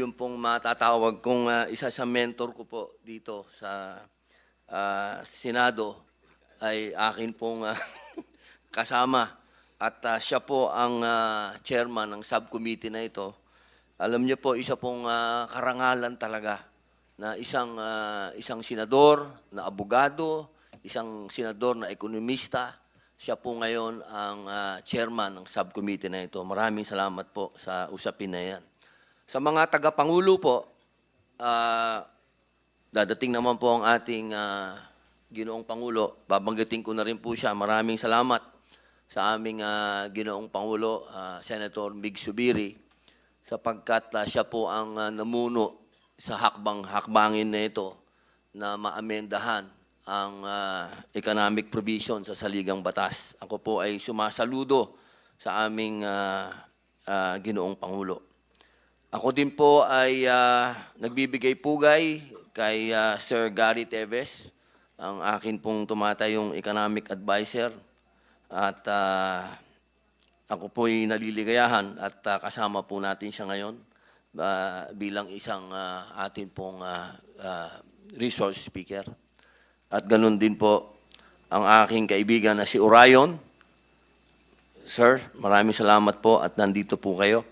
yung pong matatawag kong isa sa mentor ko po dito sa Senado ay akin pong kasama. At siya po ang chairman ng subcommittee na ito. Alam niyo po, isa pong karangalan talaga na isang senador na abogado, isang senador na ekonomista. Siya po ngayon ang chairman ng subcommittee na ito. Maraming salamat po sa usapin na yan. Sa mga tagapangulo po, dadating naman po ang ating Ginoong Pangulo. Babanggitin ko na rin po siya. Maraming salamat sa aming Ginoong Pangulo, Senator Mig Subiri, sapagkat siya po ang namuno sa hakbangin na ito na maamendahan ang economic provision sa saligang batas. Ako po ay sumasaludo sa aming Ginoong Pangulo. Ako din po ay nagbibigay pugay kay Sir Gary Teves, ang akin pong tumatayong economic advisor. At ako po ay naliligayahan at kasama po natin siya ngayon bilang isang atin pong resource speaker. At ganun din po ang aking kaibigan na si Orion. Sir, maraming salamat po at nandito po kayo.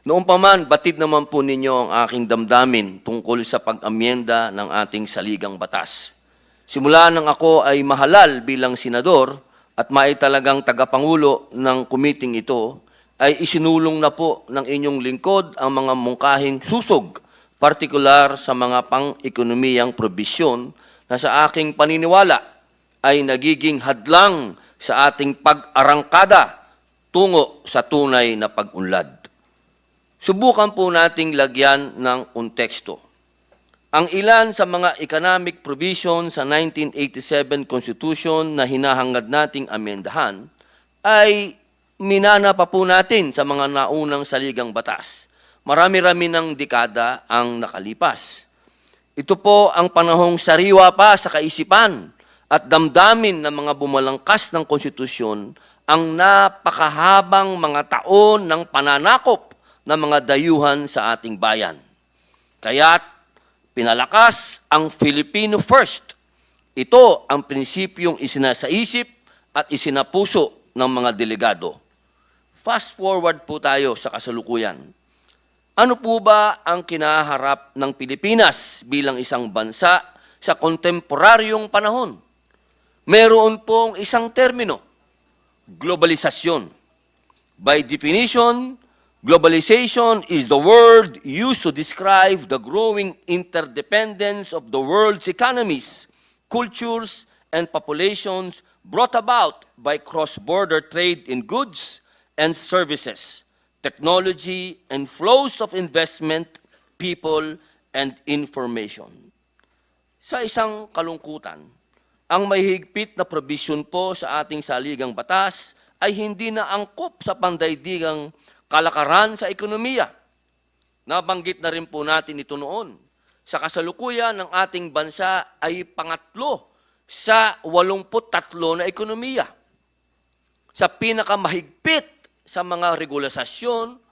Noong pa man, batid naman po ninyo ang aking damdamin tungkol sa pag-amyenda ng ating saligang batas. Simula nang ako ay mahalal bilang senador at maitalagang tagapangulo ng committee ito, ay isinulong na po ng inyong lingkod ang mga mungkahing susog, partikular sa mga pang-ekonomiyang probisyon na sa aking paniniwala ay nagiging hadlang sa ating pag-arangkada tungo sa tunay na pag-unlad. Subukan po nating lagyan ng konteksto. Ang ilan sa mga economic provision sa 1987 Constitution na hinahangad nating amendahan ay minana pa po natin sa mga naunang saligang batas. Marami-rami ng dekada ang nakalipas. Ito po ang panahong sariwa pa sa kaisipan at damdamin ng mga bumalangkas ng konstitusyon ang napakahabang mga taon ng pananakop ng mga dayuhan sa ating bayan. Kaya't pinalakas ang Filipino First. Ito ang prinsipyong isinasaisip at isinapuso ng mga delegado. Fast forward po tayo sa kasalukuyan. Ano po ba ang kinaharap ng Pilipinas bilang isang bansa sa kontemporaryong panahon? Meron pong isang termino, globalisasyon. By definition, globalization is the word used to describe the growing interdependence of the world's economies, cultures, and populations brought about by cross-border trade in goods and services, technology, and flows of investment, people, and information. Sa isang kalungkutan, ang mahigpit na probisyon po sa ating saligang batas ay hindi na angkop sa pandaigdigang kalakaran sa ekonomiya. Nabanggit na rin po natin ito noon. Sa kasalukuyan ng ating bansa ay pangatlo sa 83 na ekonomiya. Sa pinakamahigpit sa mga regulasyon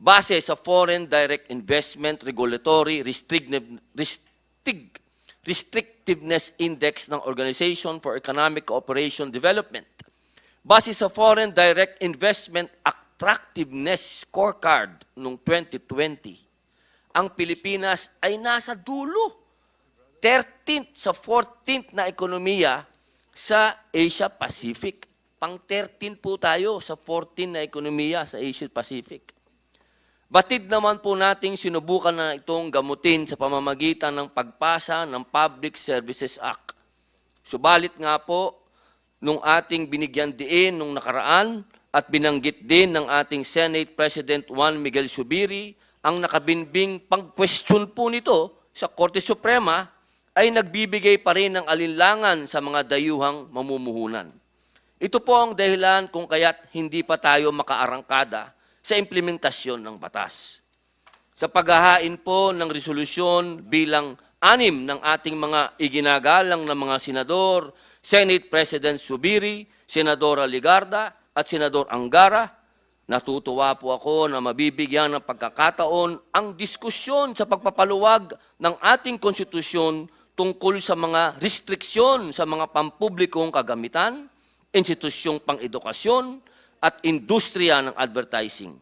base sa Foreign Direct Investment Regulatory Restrictiveness Index ng Organization for Economic Cooperation Development. Base sa Foreign Direct Investment Attractiveness Scorecard noong 2020, ang Pilipinas ay nasa dulo, 13th sa 14th na ekonomiya sa Asia Pacific. Pang-13 po tayo sa 14 na ekonomiya sa Asia Pacific. Batid naman po nating sinubukan na itong gamutin sa pamamagitan ng pagpasa ng Public Services Act. Subalit nga po, nung ating binigyan diin nung nakaraan at binanggit din ng ating Senate President Juan Miguel Zubiri, ang nakabinbing pang-question po nito sa Korte Suprema ay nagbibigay pa rin ng alinlangan sa mga dayuhang mamumuhunan. Ito po ang dahilan kung kaya't hindi pa tayo makaarangkada sa implementasyon ng batas. Sa paghahain po ng resolusyon bilang 6 ng ating mga iginagalang na mga senador, Senate President Zubiri, Senadora Ligarda at Senador Angara, Natutuwa po ako na mabibigyan ng pagkakataon ang diskusyon sa pagpapaluwag ng ating konstitusyon tungkol sa mga restriksyon sa mga pampublikong kagamitan, institusyong pang-edukasyon, at industriya ng advertising.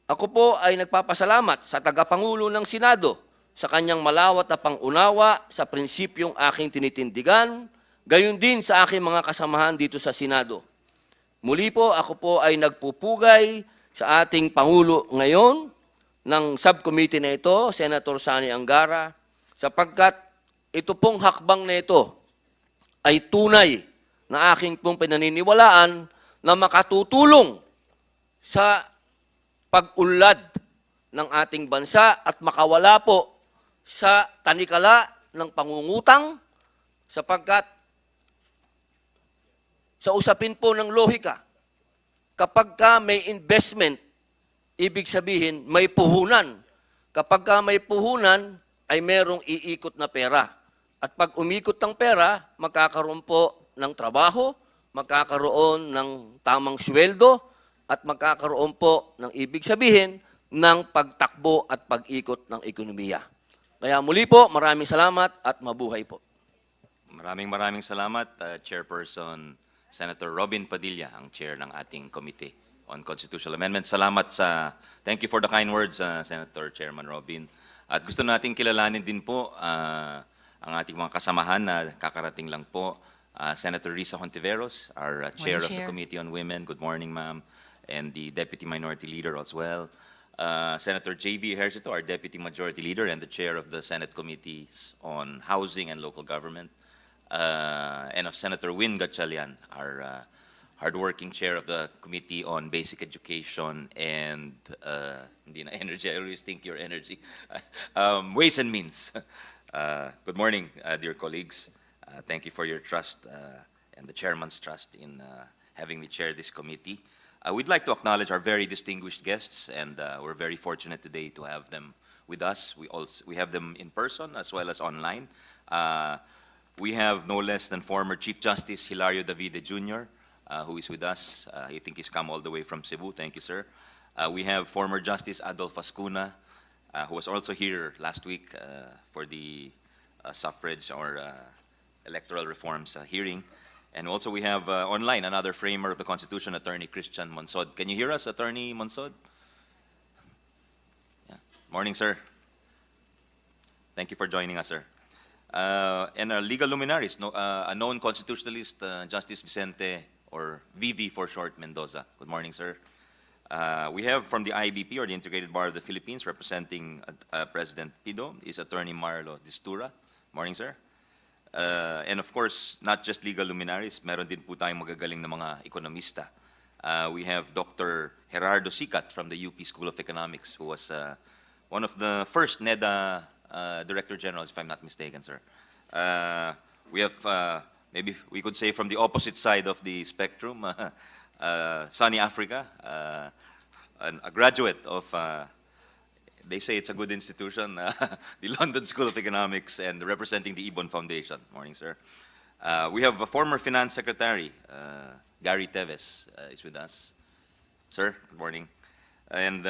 Ako po ay nagpapasalamat sa tagapangulo ng Senado sa kanyang malawat na pangunawa sa prinsipyong aking tinitindigan, gayon din sa aking mga kasamahan dito sa Senado. Muli po, ako po ay nagpupugay sa ating Pangulo ngayon ng subcommittee na ito, Senator Sani Angara, sapagkat ito pong hakbang na ito ay tunay na aking pong pinaniniwalaan na makatutulong sa pag-unlad ng ating bansa at makawala po sa tanikala ng pangungutang sapagkat sa usapin po ng lohika, kapag ka may investment, ibig sabihin may puhunan. Kapag ka may puhunan, ay merong iikot na pera. At pag umikot ng pera, magkakaroon po ng trabaho, magkakaroon ng tamang sweldo, at magkakaroon po ng ibig sabihin ng pagtakbo at pag-ikot ng ekonomiya. Kaya muli po, maraming salamat at mabuhay po. Maraming salamat, Chairperson Senator Robin Padilla, ang chair ng ating Committee on Constitutional Amendments. Thank you for the kind words, Senator Chairman Robin. At gusto nating kilalanin din po ang ating mga kasamahan na kakarating lang po. Senator Risa Hontiveros, our chair of the Committee on Women. Good morning, ma'am. And the Deputy Minority Leader as well. Senator J.B. Ejercito, our Deputy Majority Leader and the Chair of the Senate Committees on Housing and Local Government. And of Senator Win Gatchalian, our hardworking Chair of the Committee on Basic Education and hindi na energy, I always think your energy. Ways and Means. Good morning, dear colleagues. Thank you for your trust and the Chairman's trust in having me chair this committee. We'd like to acknowledge our very distinguished guests, and we're very fortunate today to have them with us. We have them in person as well as online. We have no less than former Chief Justice Hilario Davide Jr., who is with us. I think he's come all the way from Cebu. Thank you, sir. We have former Justice Adolf Azcuna, who was also here last week for the suffrage or electoral reforms hearing. And also we have online another framer of the Constitution, Attorney Christian Monsod. Can you hear us, Attorney Monsod? Yeah. Morning, sir. Thank you for joining us, sir. And our legal luminaries, a known constitutionalist, Justice Vicente, or Vivi for short, Mendoza. Good morning, sir. We have from the IBP, or the Integrated Bar of the Philippines, representing President Pido, is Attorney Marlo Distura. Morning, sir. And of course, not just legal luminaries, meron din po tayong magagaling na mga ekonomista. We have Dr. Gerardo Sicat from the UP School of Economics, who was one of the first NEDA Director Generals, if I'm not mistaken, sir. We have, maybe we could say from the opposite side of the spectrum, Sunny Africa, a graduate of, they say it's a good institution, the London School of Economics, and representing the Ibon Foundation. Morning, sir. We have a former Finance Secretary, Gary Teves, is with us. Sir, good morning. And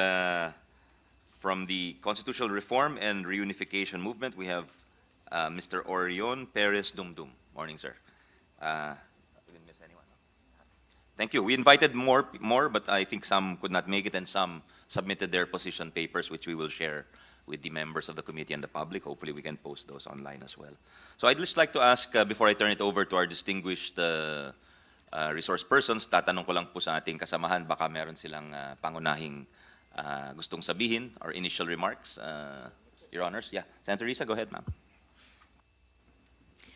from the Constitutional Reform and Reunification Movement, we have Mr. Orion Perez Dumdum. Morning, sir. We didn't miss anyone. Thank you. We invited more, but I think some could not make it, and some submitted their position papers, which we will share with the members of the committee and the public. Hopefully, we can post those online as well. So I'd just like to ask, before I turn it over to our distinguished resource persons, tatanong ko lang po sa ating kasamahan, baka meron silang pangunahing gustong sabihin or initial remarks. Your Honors, yeah. Senator Risa, go ahead, ma'am.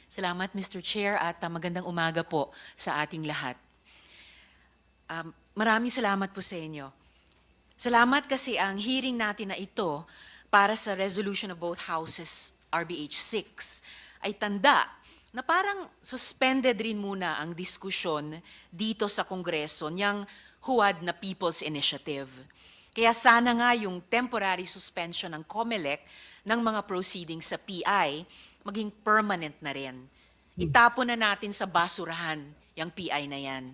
Salamat, Mr. Chair, at magandang umaga po sa ating lahat. Maraming salamat po sa inyo. Salamat kasi ang hearing natin na ito para sa resolution of both houses, RBH 6, ay tanda na parang suspended rin muna ang diskusyon dito sa Kongreso niyang huwad na People's Initiative. Kaya sana nga yung temporary suspension ng COMELEC ng mga proceedings sa PI maging permanent na rin. Itapon na natin sa basurahan yung PI na yan.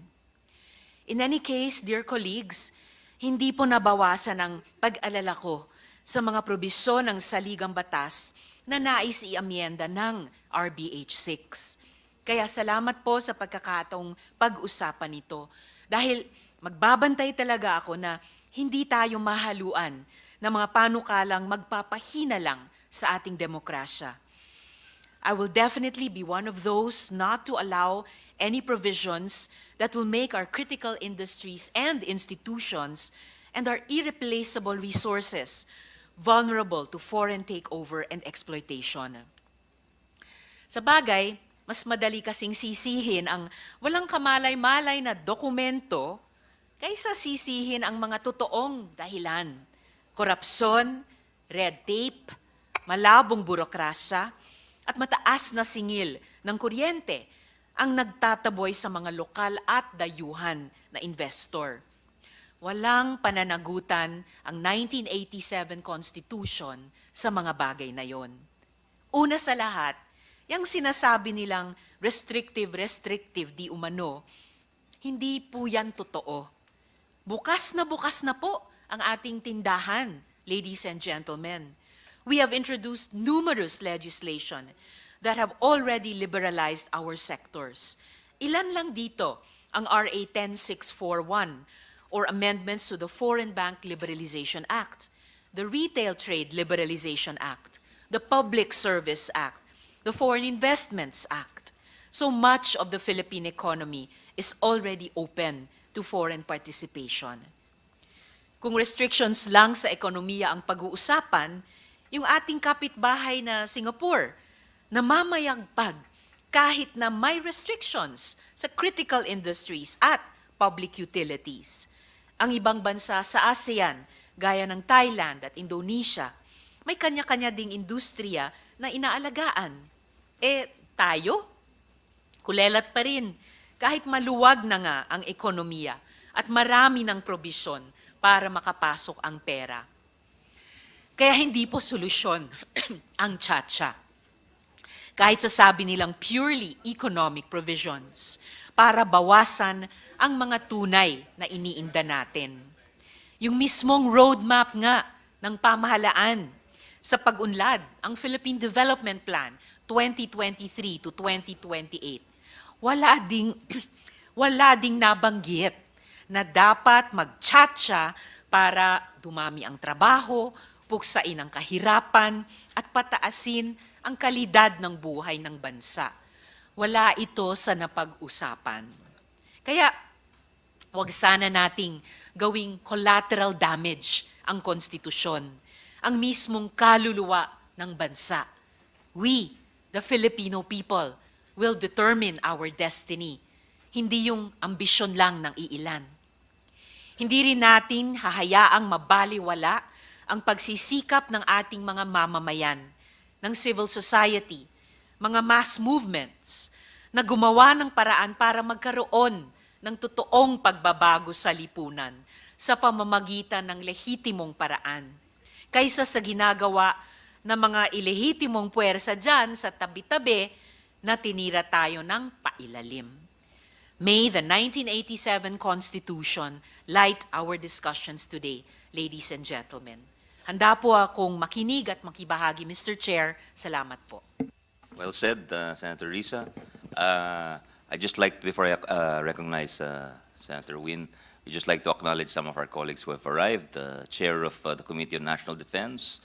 In any case, dear colleagues, hindi po nabawasan ang pag-alala ko sa mga probisyon ng saligang batas na nais i-amyenda ng RBH 6. Kaya salamat po sa pagkakataong pag-usapan ito dahil magbabantay talaga ako na hindi tayo mahaluan ng mga panukalang magpapahina lang sa ating demokrasya. I will definitely be one of those not to allow any provisions that will make our critical industries and institutions and our irreplaceable resources vulnerable to foreign takeover and exploitation. Sa bagay, mas madali kasing sisihin ang walang kamalay-malay na dokumento kaysa sisihin ang mga totoong dahilan. Korupsyon, red tape, malabong burokrasya, at mataas na singil ng kuryente ang nagtataboy sa mga lokal at dayuhan na investor. Walang pananagutan ang 1987 Constitution sa mga bagay na yon. Una sa lahat, yung sinasabi nilang restrictive di umano, hindi po yan totoo. Bukas na po ang ating tindahan, ladies and gentlemen. We have introduced numerous legislation that have already liberalized our sectors. Ilan lang dito ang RA 10641 or amendments to the Foreign Bank Liberalization Act, the Retail Trade Liberalization Act, the Public Service Act, the Foreign Investments Act. So much of the Philippine economy is already open to foreign participation. Kung restrictions lang sa ekonomiya ang pag-uusapan, yung ating kapitbahay na Singapore, namamayagpag kahit na may restrictions sa critical industries at public utilities. Ang ibang bansa sa ASEAN, gaya ng Thailand at Indonesia, may kanya-kanya ding industriya na inaalagaan. Tayo, kulelat pa rin, kahit maluwag na nga ang ekonomiya at marami ng probisyon para makapasok ang pera. Kaya hindi po solusyon ang tsa-tsa. Kahit sasabi nilang purely economic provisions para bawasan ang mga tunay na iniinda natin. Yung mismong roadmap nga ng pamahalaan sa pag-unlad, ang Philippine Development Plan 2023 to 2028, wala ding nabanggit na dapat mag-tsa-tsa para dumami ang trabaho, puksain ang kahirapan, at pataasin ang kalidad ng buhay ng bansa. Wala ito sa napag-usapan. Kaya, wag sana nating gawing collateral damage ang konstitusyon, ang mismong kaluluwa ng bansa. We, the Filipino people, will determine our destiny, hindi yung ambisyon lang ng iilan. Hindi rin natin hahayaang mabaliwala ang pagsisikap ng ating mga mamamayan, ng civil society, mga mass movements na gumawa ng paraan para magkaroon ng totoong pagbabago sa lipunan sa pamamagitan ng lehitimong paraan, kaysa sa ginagawa ng mga ilehitimong puwersa dyan sa tabi-tabi na tinira tayo ng pailalim. May the 1987 Constitution light our discussions today, ladies and gentlemen. Handa po akong makinig at makibahagi, Mr. Chair. Salamat po. Well said, Senator Risa. I'd just like to, before I recognize Senator Win, we'd just like to acknowledge some of our colleagues who have arrived. The Chair of the Committee on National Defense,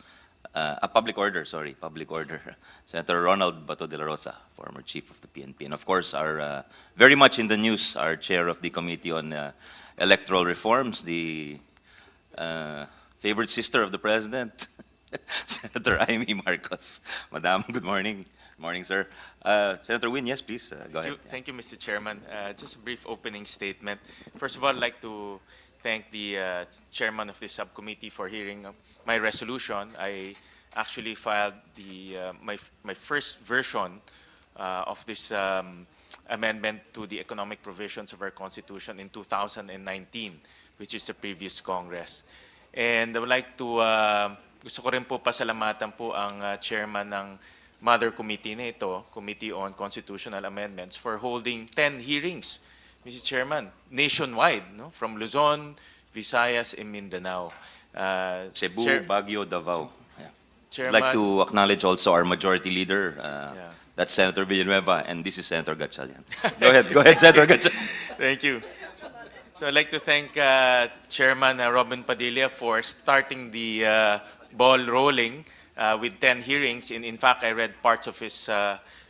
Public Order, Senator Ronald Bato de la Rosa, former Chief of the PNP. And of course, our very much in the news, our Chair of the Committee on Electoral Reforms, the favorite sister of the President, Senator Amy Marcos. Madam, good morning. Good morning, sir. Senator Win, yes, please, go ahead. Thank you, Mr. Chairman. Just a brief opening statement. First of all, I'd like to thank the chairman of this subcommittee for hearing my resolution. I actually filed my first version of this amendment to the economic provisions of our Constitution in 2019, which is the previous Congress. And I would like to, gusto ko rin po pasalamatan po ang chairman ng Mother Committee na ito, Committee on Constitutional Amendments, for holding 10 hearings, Mr. Chairman, nationwide, no? From Luzon, Visayas, and Mindanao. Cebu, Chair- Baguio, Davao. Yeah. I'd Chairman, like to acknowledge also our majority leader, Yeah. that's Senator Villanueva, and this is Senator Gatchalian. Go ahead, Senator Gatchalian. Thank you. So I'd like to thank Chairman Robin Padilla for starting the ball rolling with 10 hearings. In fact, I read parts of his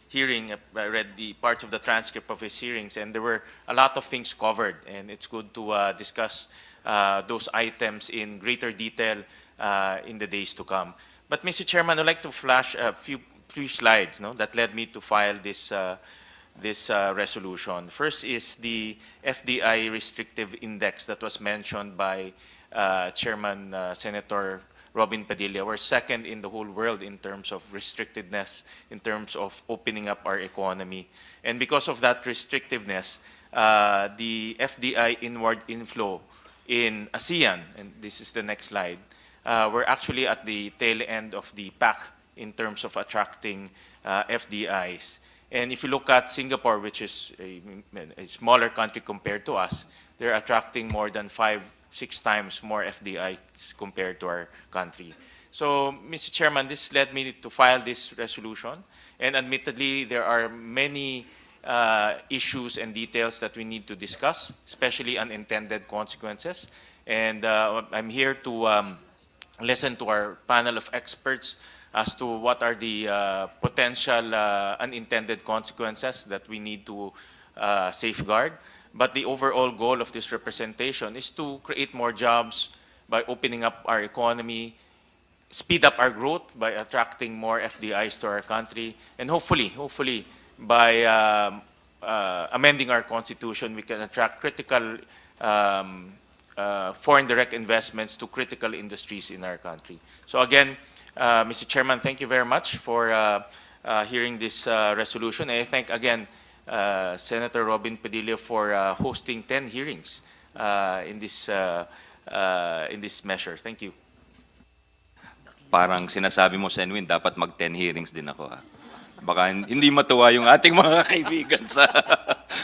hearing, I read the parts of the transcript of his hearings, and there were a lot of things covered, and it's good to discuss those items in greater detail in the days to come. But Mr. Chairman, I'd like to flash a few slides, no, that led me to file this resolution. First is the FDI restrictive index that was mentioned by Chairman Senator Robin Padilla. We're second in the whole world in terms of restrictiveness, in terms of opening up our economy. And because of that restrictiveness, the FDI inward inflow in ASEAN, and this is the next slide, we're actually at the tail end of the pack in terms of attracting FDIs. And if you look at Singapore, which is a smaller country compared to us, they're attracting more than 5-6 times more FDIs compared to our country. So, Mr. Chairman, this led me to file this resolution. And admittedly, there are many issues and details that we need to discuss, especially unintended consequences. And I'm here to listen to our panel of experts as to what are the potential unintended consequences that we need to safeguard. But the overall goal of this representation is to create more jobs by opening up our economy, speed up our growth by attracting more FDIs to our country, and hopefully by amending our constitution, we can attract critical foreign direct investments to critical industries in our country. So again, Mr. Chairman, thank you very much for hearing this resolution. And I thank again Senator Robin Padilla for hosting 10 hearings in this measure. Thank you. Parang sinasabi mo, Senwin, dapat mag-10 hearings din ako. Ha? Baka hindi matuwa yung ating mga kaibigan sa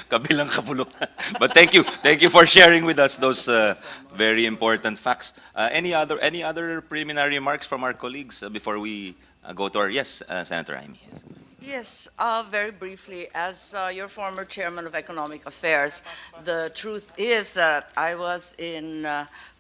kabilang kapulungan. But thank you for sharing with us those very important facts. Any other preliminary remarks from our colleagues before we go to our Senator Jaime? Yes, very briefly, as your former chairman of Economic Affairs, the truth is that I was in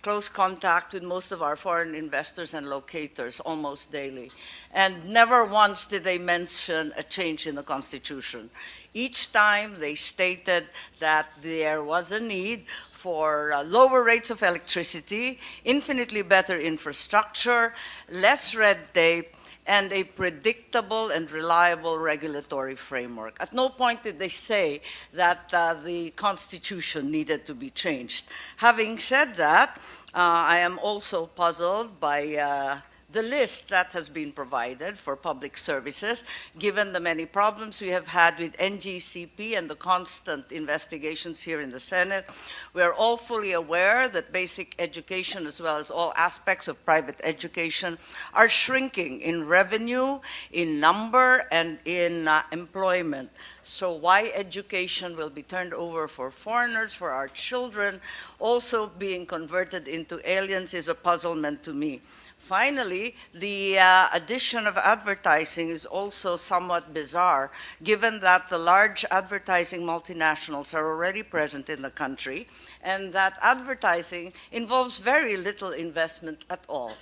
close contact with most of our foreign investors and locators almost daily, and never once did they mention a change in the Constitution. Each time they stated that there was a need for lower rates of electricity, infinitely better infrastructure, less red tape, and a predictable and reliable regulatory framework. At no point did they say that the Constitution needed to be changed. Having said that, I am also puzzled by the list that has been provided for public services, given the many problems we have had with NGCP and the constant investigations here in the Senate. We are all fully aware that basic education, as well as all aspects of private education, are shrinking in revenue, in number, and in employment. So why education will be turned over for foreigners, for our children, also being converted into aliens is a puzzlement to me. Finally, the addition of advertising is also somewhat bizarre, given that the large advertising multinationals are already present in the country, and that advertising involves very little investment at all.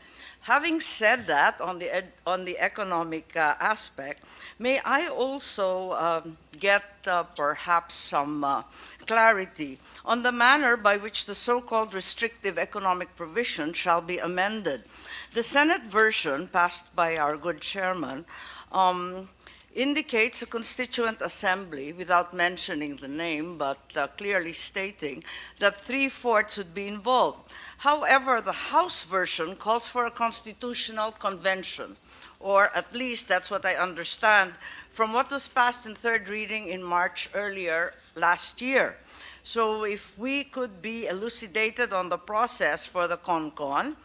Having said that, on the economic aspect, may I also get perhaps some clarity on the manner by which the so-called restrictive economic provision shall be amended. The Senate version, passed by our good chairman, indicates a constituent assembly, without mentioning the name, but clearly stating that 3/4 would be involved. However, the House version calls for a constitutional convention, or at least that's what I understand from what was passed in third reading in March earlier last year. So if we could be elucidated on the process for the CONCON,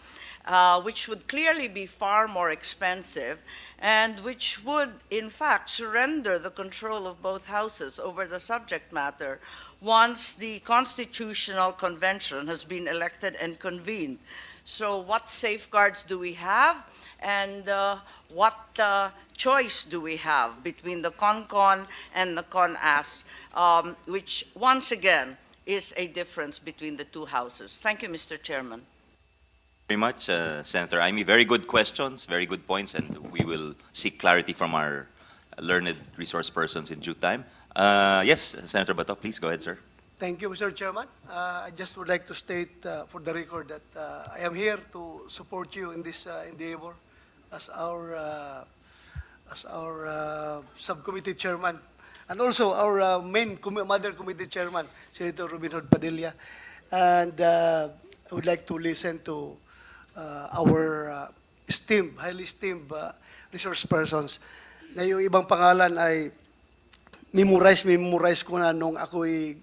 which would clearly be far more expensive and which would, in fact, surrender the control of both houses over the subject matter once the Constitutional Convention has been elected and convened. So what safeguards do we have, and what choice do we have between the CONCON and the CONAS, which, once again, is a difference between the two houses? Thank you, Mr. Chairman. Very much, Senator Amy. Very good questions, very good points, and we will seek clarity from our learned resource persons in due time. Yes, Senator Bato, please go ahead, sir. Thank you, Mr. Chairman. I just would like to state for the record that I am here to support you in this endeavor as our subcommittee chairman, and also our mother committee chairman, Senator Robin Hood Padilla. And I would like to listen to our highly esteemed resource persons, na yung ibang pangalan ay memorize ko na nung ako'y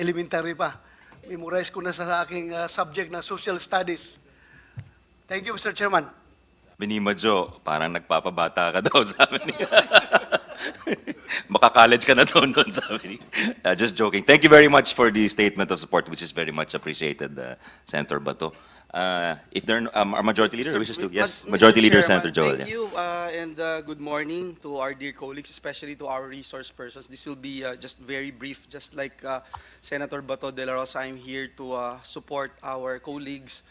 elementary pa. Memorize ko na sa aking subject na social studies. Thank you, Mr. Chairman. Binima Jo, parang nagpapabata ka daw, sabi niya. Maka-college ka na daw noon, sabi niya. Just joking. Thank you very much for the statement of support, which is very much appreciated, Senator Bato. If there are majority leader wishes to, yes, Majority Leader Senator Joel. Thank you, and good morning to our dear colleagues, especially to our resource persons. This will be just very brief, just like Senator Bato de la Rosa. I'm here to support our colleagues.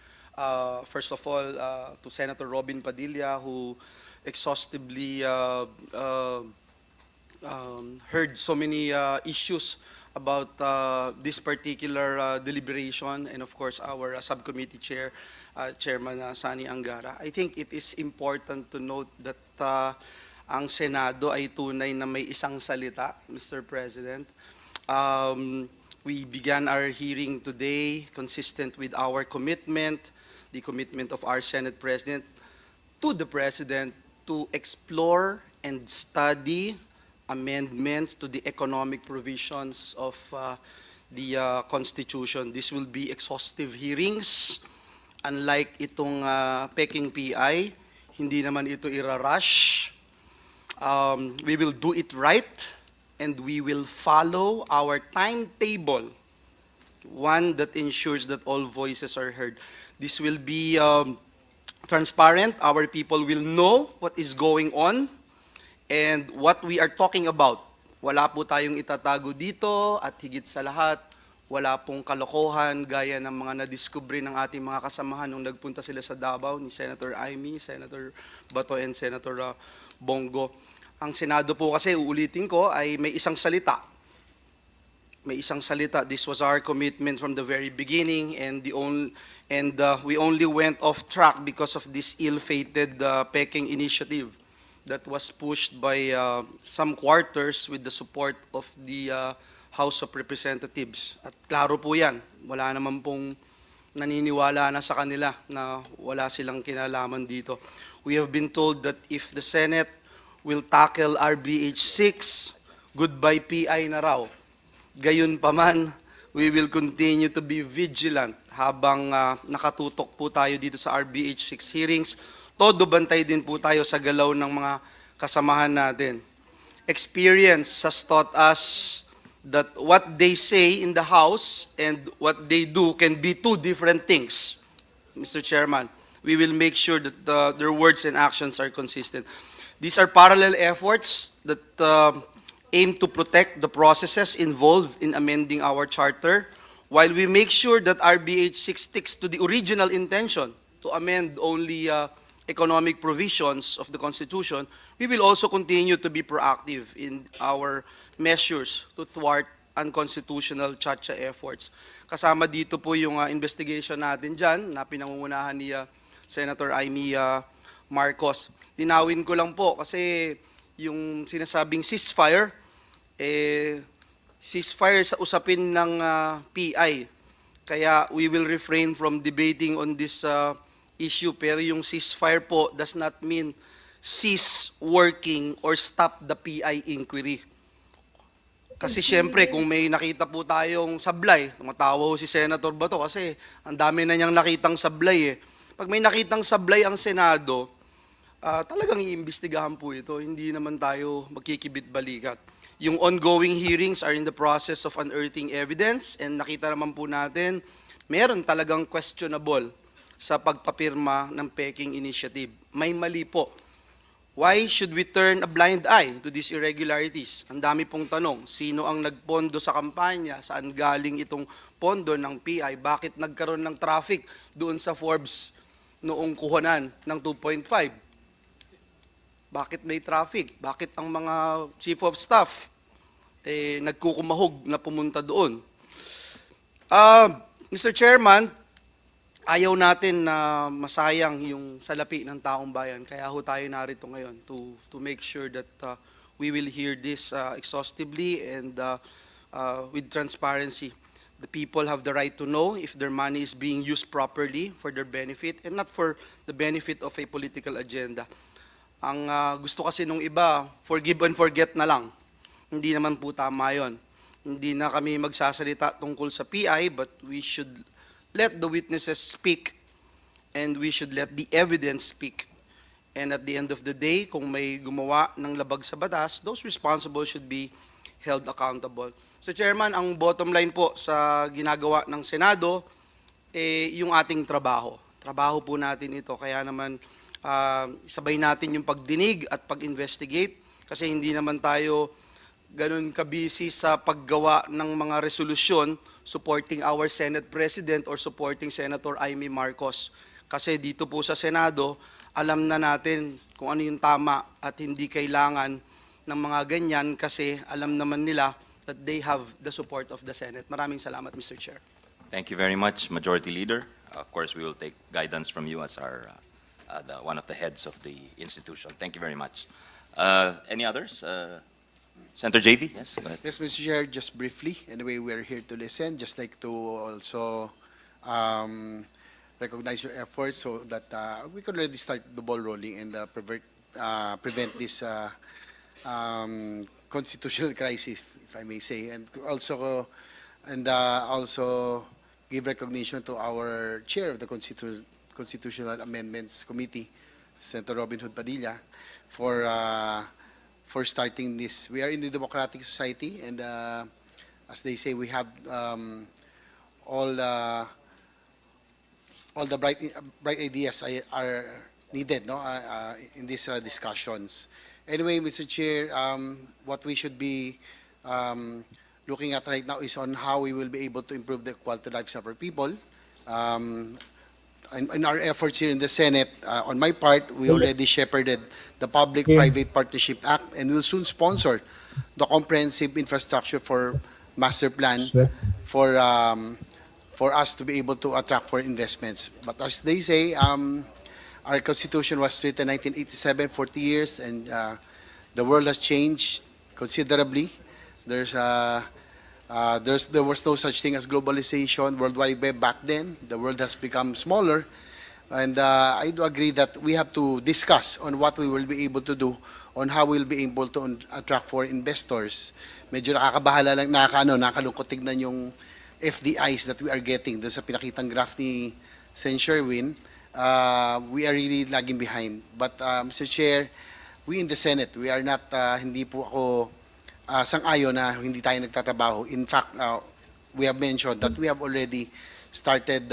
First of all, to Senator Robin Padilla, who exhaustively heard so many issues about this particular deliberation, and of course our subcommittee chair, Chairman Sani Angara. I think it is important to note that ang Senado ay tunay na may isang salita, Mr. President. We began our hearing today consistent with our commitment, the commitment of our Senate President to the President to explore and study amendments to the economic provisions of the Constitution. This will be exhaustive hearings. Unlike itong Peking PI, hindi naman ito irarush. We will do it right, and we will follow our timetable, one that ensures that all voices are heard. This will be transparent. Our people will know what is going on and what we are talking about. Wala po tayong itatago dito, at higit sa lahat, wala pong kalokohan gaya ng mga nadiskubre ng ating mga kasamahan nung nagpunta sila sa Davao, ni Senator Amy, Senator Bato, and Senator Bongo. Ang Senado po kasi, uulitin ko, ay may isang salita. May isang salita. This was our commitment from the very beginning, and we only went off track because of this ill-fated Peking initiative that was pushed by some quarters with the support of the House of Representatives. At klaro po yan, wala naman pong naniniwala na sa kanila na wala silang kinalaman dito. We have been told that if the Senate will tackle RBH 6, goodbye PI na raw. Gayon pa man, we will continue to be vigilant habang nakatutok po tayo dito sa RBH 6 hearings. Todo bantay din po tayo sa galaw ng mga kasamahan natin. Experience has taught us that what they say in the House and what they do can be two different things. Mr. Chairman, we will make sure that their words and actions are consistent. These are parallel efforts that aim to protect the processes involved in amending our charter, while we make sure that RBH 6 sticks to the original intention to amend only economic provisions of the Constitution. We will also continue to be proactive in our measures to thwart unconstitutional chacha efforts. Kasama dito po yung investigation natin dyan na pinangungunahan ni Senator Amy Marcos. Linawin ko lang po kasi yung sinasabing ceasefire, ceasefire sa usapin ng PI. Kaya we will refrain from debating on this issue, pero yung ceasefire po does not mean cease working or stop the PI inquiry. Kasi syempre, kung may nakita po tayong sablay, tumatawa si Senator Bato kasi ang dami na niyang nakitang sablay eh. pag may nakitang sablay ang Senado, talagang iimbestigahan po ito. Hindi naman tayo magkikibit-balikat. Yung ongoing hearings are in the process of unearthing evidence and nakita naman po natin, meron talagang questionable sa pagpapirma ng Peking Initiative. May mali po. Why should we turn a blind eye to these irregularities? Ang dami pong tanong. Sino ang nagpondo sa kampanya? Saan galing itong pondo ng PI? Bakit nagkaroon ng traffic doon sa Forbes noong kuhanan ng 2.5? Bakit may traffic? Bakit ang mga chief of staff nagkukumahog na pumunta doon? Mr. Chairman, ayaw natin na masayang yung salapi ng taong bayan. Kaya ho tayo narito ngayon to make sure that we will hear this exhaustively and with transparency. The people have the right to know if their money is being used properly for their benefit and not for the benefit of a political agenda. Ang gusto kasi nung iba, forgive and forget na lang. Hindi naman po tama yun. Hindi na kami magsasalita tungkol sa PI, but we should let the witnesses speak and we should let the evidence speak. And at the end of the day, kung may gumawa ng labag sa batas, those responsible should be held accountable. So Chairman, ang bottom line po sa ginagawa ng Senado, yung ating trabaho. Trabaho po natin ito, kaya naman sabay natin yung pagdinig at pag-investigate kasi hindi naman tayo ganun kabisi sa paggawa ng mga resolusyon supporting our Senate President or supporting Senator Amy Marcos. Kasi dito po sa Senado, alam na natin kung ano yung tama at hindi kailangan ng mga ganyan kasi alam naman nila that they have the support of the Senate. Maraming salamat, Mr. Chair. Thank you very much, Majority Leader. Of course, we will take guidance from you as our one of the heads of the institution. Thank you very much. Any others? Senator JV, yes, go ahead. Yes, Mr. Chair, just briefly. Anyway, we're here to listen. Just like to also recognize your efforts so that we can already start the ball rolling and prevent this constitutional crisis, if I may say, and also give recognition to our chair of the Constitutional Amendments Committee, Senator Robin Hood Padilla, for starting this. We are in a democratic society, and as they say, we have all the bright ideas are needed, no, in these discussions. Anyway, Mr. Chair, what we should be looking at right now is on how we will be able to improve the quality of lives of our people. In our efforts here in the Senate, on my part, we already shepherded the Public-Private Partnership Act and will soon sponsor the comprehensive infrastructure for master plan for us to be able to attract foreign investments. But as they say, our Constitution was written in 1987, 40 years, and the world has changed considerably. There was no such thing as globalization, World Wide Web back then. The world has become smaller. And I do agree that we have to discuss on what we will be able to do, on how we'll be able to attract foreign investors. Medyo nakakabahala lang, nakakalungkot tignan yung FDIs that we are getting. Doon sa pinakitang graph ni Sen. Sherwin, we are really lagging behind. But Mr. Chair, we in the Senate, we are not, hindi po ako sang-ayon na hindi tayo nagtatrabaho. In fact, we have mentioned that we have already started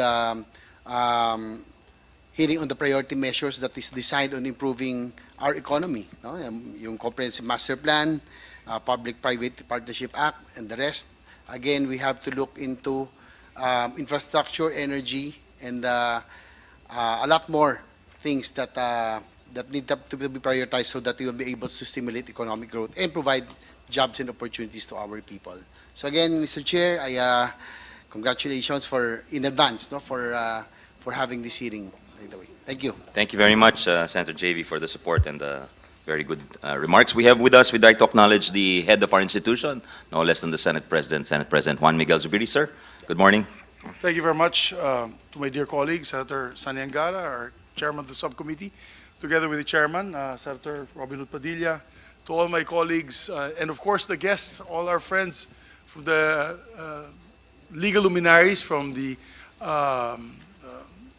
hearing on the priority measures that is designed on improving our economy. No? Yung Comprehensive Master Plan, Public-Private Partnership Act, and the rest. Again, we have to look into infrastructure, energy, and a lot more things that need to be prioritized so that we will be able to stimulate economic growth and provide jobs and opportunities to our people. So again, Mr. Chair, I congratulations in advance, no, for having this hearing. Right away. Thank you. Thank you very much, Senator JV, for the support and the very good remarks. We have with us, we'd like to acknowledge the head of our institution, no less than the Senate President Juan Miguel Zubiri, sir. Good morning. Thank you very much to my dear colleague, Senator Sani Angara, our chairman of the subcommittee, together with the chairman, Senator Robin Hood Padilla, to all my colleagues, and of course the guests, all our friends from the legal luminaries from the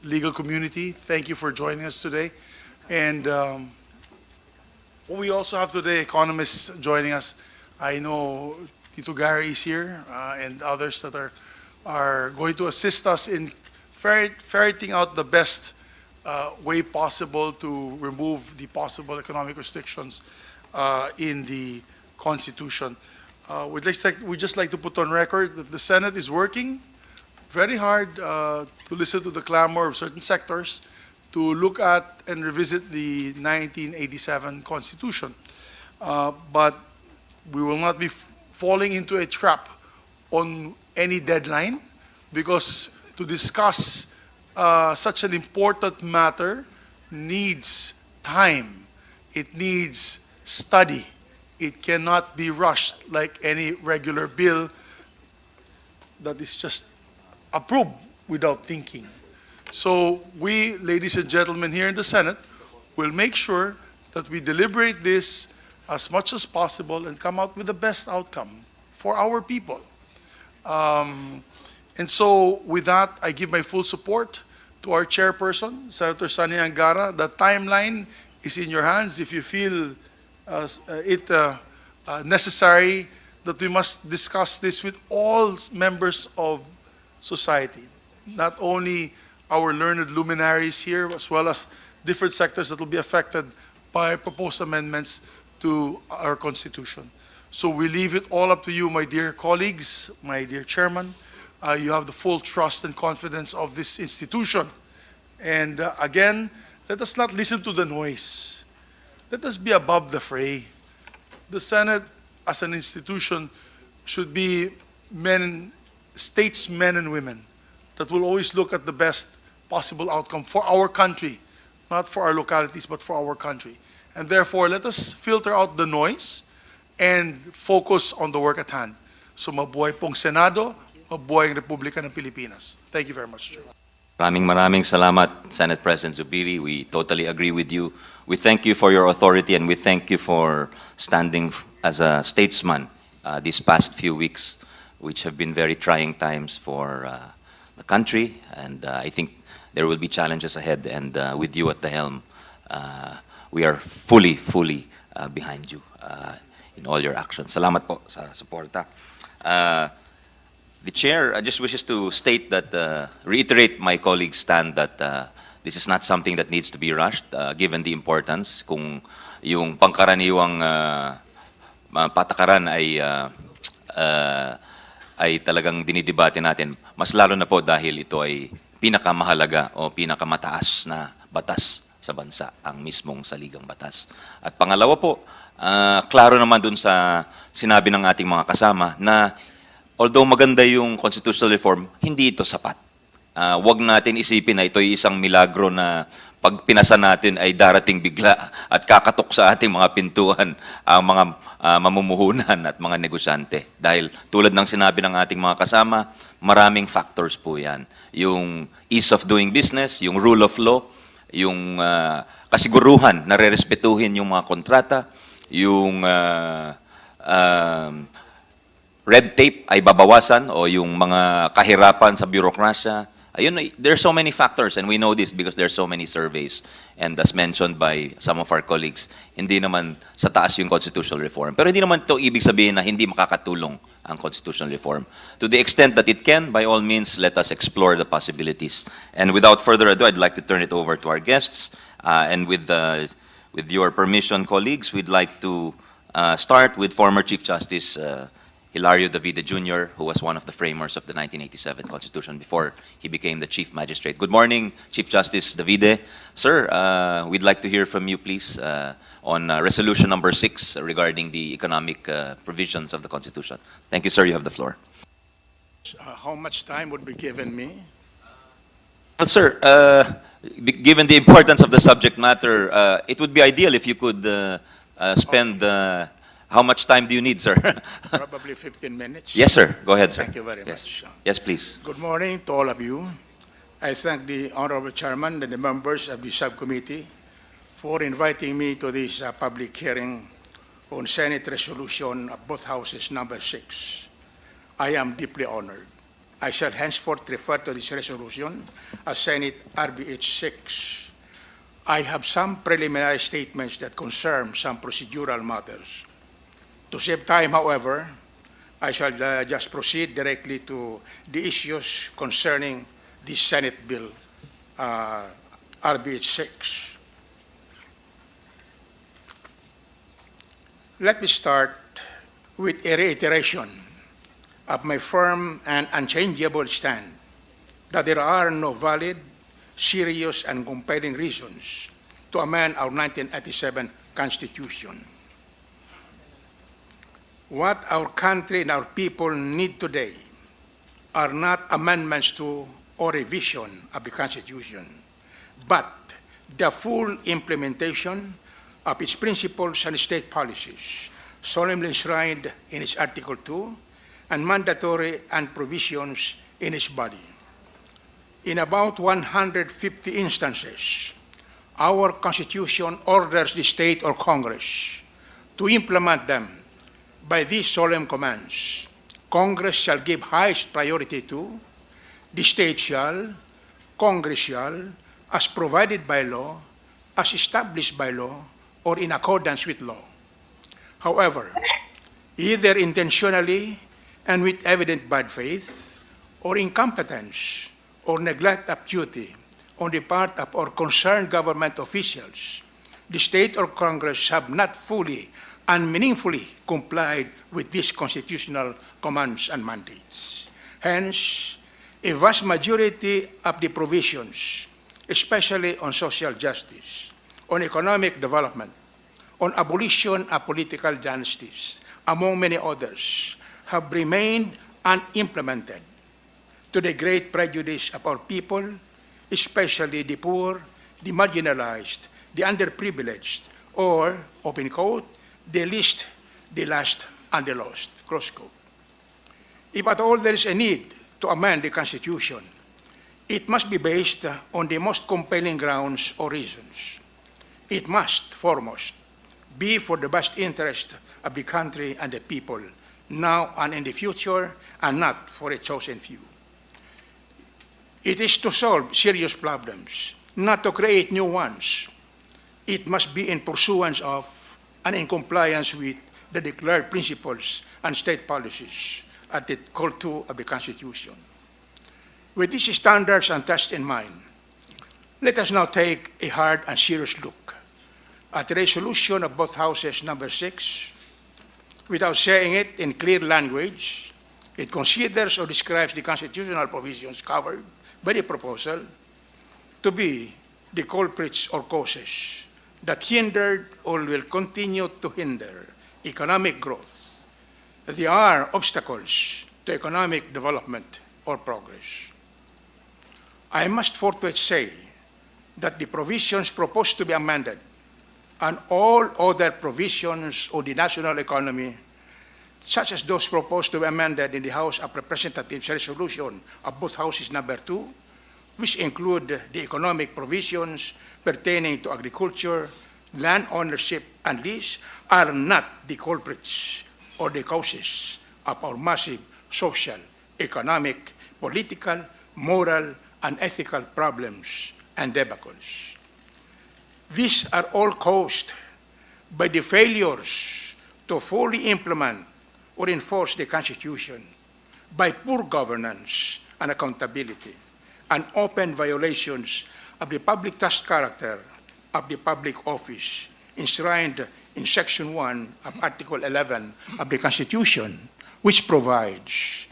legal community, thank you for joining us today. And we also have today economists joining us. I know Tito Gary is here and others that are going to assist us in ferreting out the best way possible to remove the possible economic restrictions in the Constitution. We'd just like to put on record that the Senate is working very hard to listen to the clamor of certain sectors to look at and revisit the 1987 Constitution. But we will not be falling into a trap on any deadline, because to discuss such an important matter needs time. It needs study. It cannot be rushed like any regular bill that is just approved without thinking. So we, ladies and gentlemen here in the Senate, will make sure that we deliberate this as much as possible and come out with the best outcome for our people. And so with that, I give my full support to our chairperson, Senator Sani Angara. The timeline is in your hands. If you feel it necessary that we must discuss this with all members of society, not only our learned luminaries here, as well as different sectors that will be affected by proposed amendments to our Constitution. So we leave it all up to you, my dear colleagues, my dear chairman. You have the full trust and confidence of this institution. And again, let us not listen to the noise. Let us be above the fray. The Senate, as an institution, should be statesmen and women that will always look at the best possible outcome for our country, not for our localities, but for our country. And therefore, let us filter out the noise and focus on the work at hand. So mabuhay pong Senado, mabuhay ang Republika ng Pilipinas. Thank you very much, Chair. Maraming salamat, Senate President Zubiri. We totally agree with you. We thank you for your authority, and we thank you for standing as a statesman these past few weeks, which have been very trying times for the country. And I think there will be challenges ahead. And with you at the helm, we are fully behind you in all your actions. Salamat po sa suporta. The Chair just wishes to state that, reiterate my colleague's stand that this is not something that needs to be rushed, given the importance. Kung yung pangkaraniwang patakaran ay talagang dinidebate natin, mas lalo na po dahil ito ay pinakamahalaga o pinakamataas na batas sa bansa, ang mismong saligang batas. At pangalawa po, klaro naman dun sa sinabi ng ating mga kasama na although maganda yung constitutional reform, hindi ito sapat. Huwag natin isipin na ito ay isang milagro na pag pinasa natin ay darating bigla at kakatok sa ating mga pintuan ang mga mamumuhunan at mga negosyante. Dahil tulad ng sinabi ng ating mga kasama, maraming factors po yan. Yung ease of doing business, yung rule of law, yung kasiguruhan na re-respetuhin yung mga kontrata, yung red tape ay babawasan o yung mga kahirapan sa bureaucracia. Ayun, there are so many factors, and we know this because there are so many surveys. And as mentioned by some of our colleagues, hindi naman sa taas yung constitutional reform. Pero hindi naman ito ibig sabihin na hindi makakatulong ang constitutional reform. To the extent that it can, by all means, let us explore the possibilities. And without further ado, I'd like to turn it over to our guests. And with your permission, colleagues, we'd like to start with former Chief Justice Hilario Davide Jr., who was one of the framers of the 1987 Constitution before he became the Chief Magistrate. Good morning, Chief Justice Davide. Sir, we'd like to hear from you, please, on Resolution number 6 regarding the economic provisions of the Constitution. Thank you, sir. You have the floor. How much time would be given me? Well, sir, given the importance of the subject matter, it would be ideal if you could spend... How much time do you need, sir? Probably 15 minutes. Yes, sir. Go ahead, sir. Thank you very Yes. much. Yes, please. Good morning to all of you. I thank the Honorable Chairman and the members of the subcommittee for inviting me to this public hearing on Senate Resolution of both Houses number 6. I am deeply honored. I shall henceforth refer to this resolution as Senate RBH 6. I have some preliminary statements that concern some procedural matters. To save time, however, I shall just proceed directly to the issues concerning the Senate Bill RBH 6. Let me start with a reiteration of my firm and unchangeable stand that there are no valid, serious, and compelling reasons to amend our 1987 Constitution. What our country and our people need today are not amendments to or revision of the Constitution, but the full implementation of its principles and state policies, solemnly enshrined in its Article 2, and mandatory and provisions in its body. In about 150 instances, our Constitution orders the state or Congress to implement them by these solemn commands. Congress shall give highest priority to, the state shall, Congress shall, as provided by law, as established by law, or in accordance with law. However, either intentionally and with evident bad faith, or incompetence, or neglect of duty on the part of our concerned government officials, the state or Congress have not fully and meaningfully complied with these constitutional commands and mandates. Hence, a vast majority of the provisions, especially on social justice, on economic development, on abolition of political dynasties, among many others, have remained unimplemented to the great prejudice of our people, especially the poor, the marginalized, the underprivileged, or, open quote, the least, the last, and the lost, close quote. If at all there is a need to amend the Constitution, it must be based on the most compelling grounds or reasons. It must, foremost, be for the best interest of the country and the people, now and in the future, and not for a chosen few. It is to solve serious problems, not to create new ones. It must be in pursuance of and in compliance with the declared principles and state policies Article 2 of the Constitution. With these standards and tests in mind, let us now take a hard and serious look at the resolution of both houses number 6. Without saying it in clear language, it considers or describes the constitutional provisions covered by the proposal to be the culprits or causes that hindered or will continue to hinder economic growth. They are obstacles to economic development or progress. I must forthwith say that the provisions proposed to be amended and all other provisions of the national economy, such as those proposed to be amended in the House of Representatives resolution of both houses number 2, which include the economic provisions pertaining to agriculture, land ownership, and lease, are not the culprits or the causes of our massive social, economic, political, moral, and ethical problems and debacles. These are all caused by the failures to fully implement or enforce the Constitution, by poor governance and accountability, and open violations of the public trust character of the public office enshrined in Section 1 of Article 11 of the Constitution, which provides,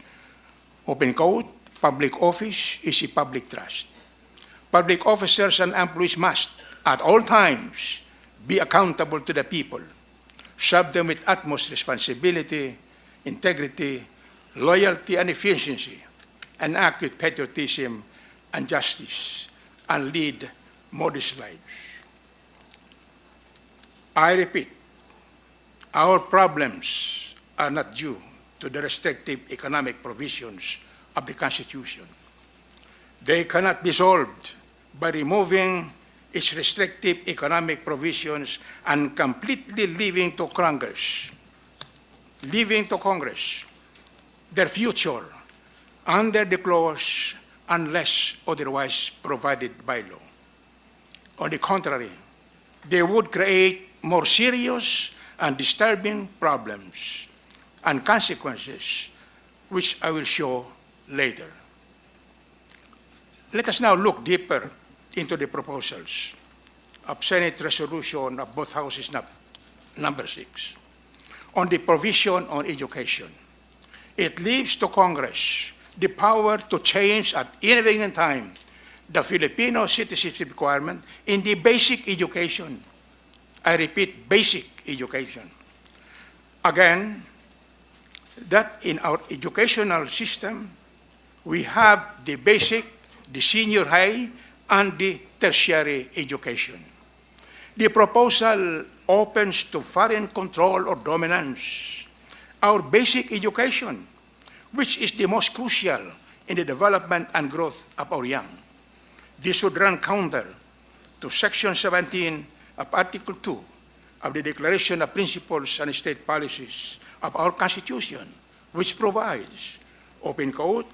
open quote, public office is a public trust. Public officers and employees must, at all times, be accountable to the people, serve them with utmost responsibility, integrity, loyalty, and efficiency, and act with patriotism and justice, and lead modest lives. I repeat, our problems are not due to the restrictive economic provisions of the Constitution. They cannot be solved by removing its restrictive economic provisions and completely leaving to Congress their future under the clause unless otherwise provided by law. On the contrary, they would create more serious and disturbing problems and consequences, which I will show later. Let us now look deeper into the proposals of Senate Resolution of both Houses number 6 on the provision on education. It leaves to Congress the power to change at any given time the Filipino citizenship requirement in the basic education. I repeat, basic education. Again, that in our educational system, we have the basic, the senior high, and the tertiary education. The proposal opens to foreign control or dominance our basic education, which is the most crucial in the development and growth of our young. This should run counter to Section 17 of Article 2 of the Declaration of Principles and State Policies of our Constitution, which provides, open quote,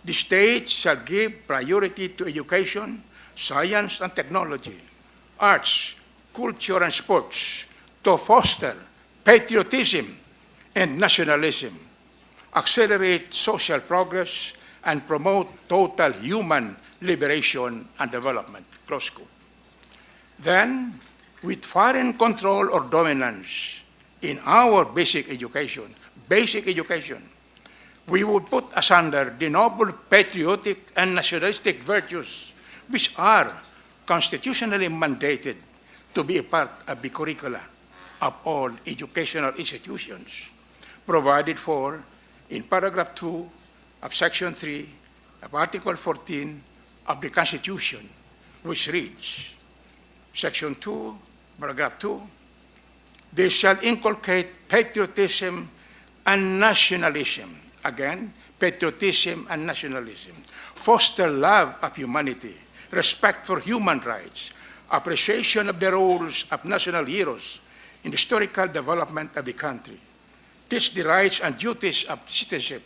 the state shall give priority to education, science and technology, arts, culture and sports to foster patriotism and nationalism, accelerate social progress, and promote total human liberation and development, close quote. Then, with foreign control or dominance in our basic education, we would put asunder the noble patriotic and nationalistic virtues which are constitutionally mandated to be a part of the curricula of all educational institutions, provided for in paragraph 2 of Section 3 of Article 14 of the Constitution, which reads, Section 2, paragraph 2, they shall inculcate patriotism and nationalism. Again, patriotism and nationalism. Foster love of humanity, respect for human rights, appreciation of the roles of national heroes in the historical development of the country. Teach the rights and duties of citizenship.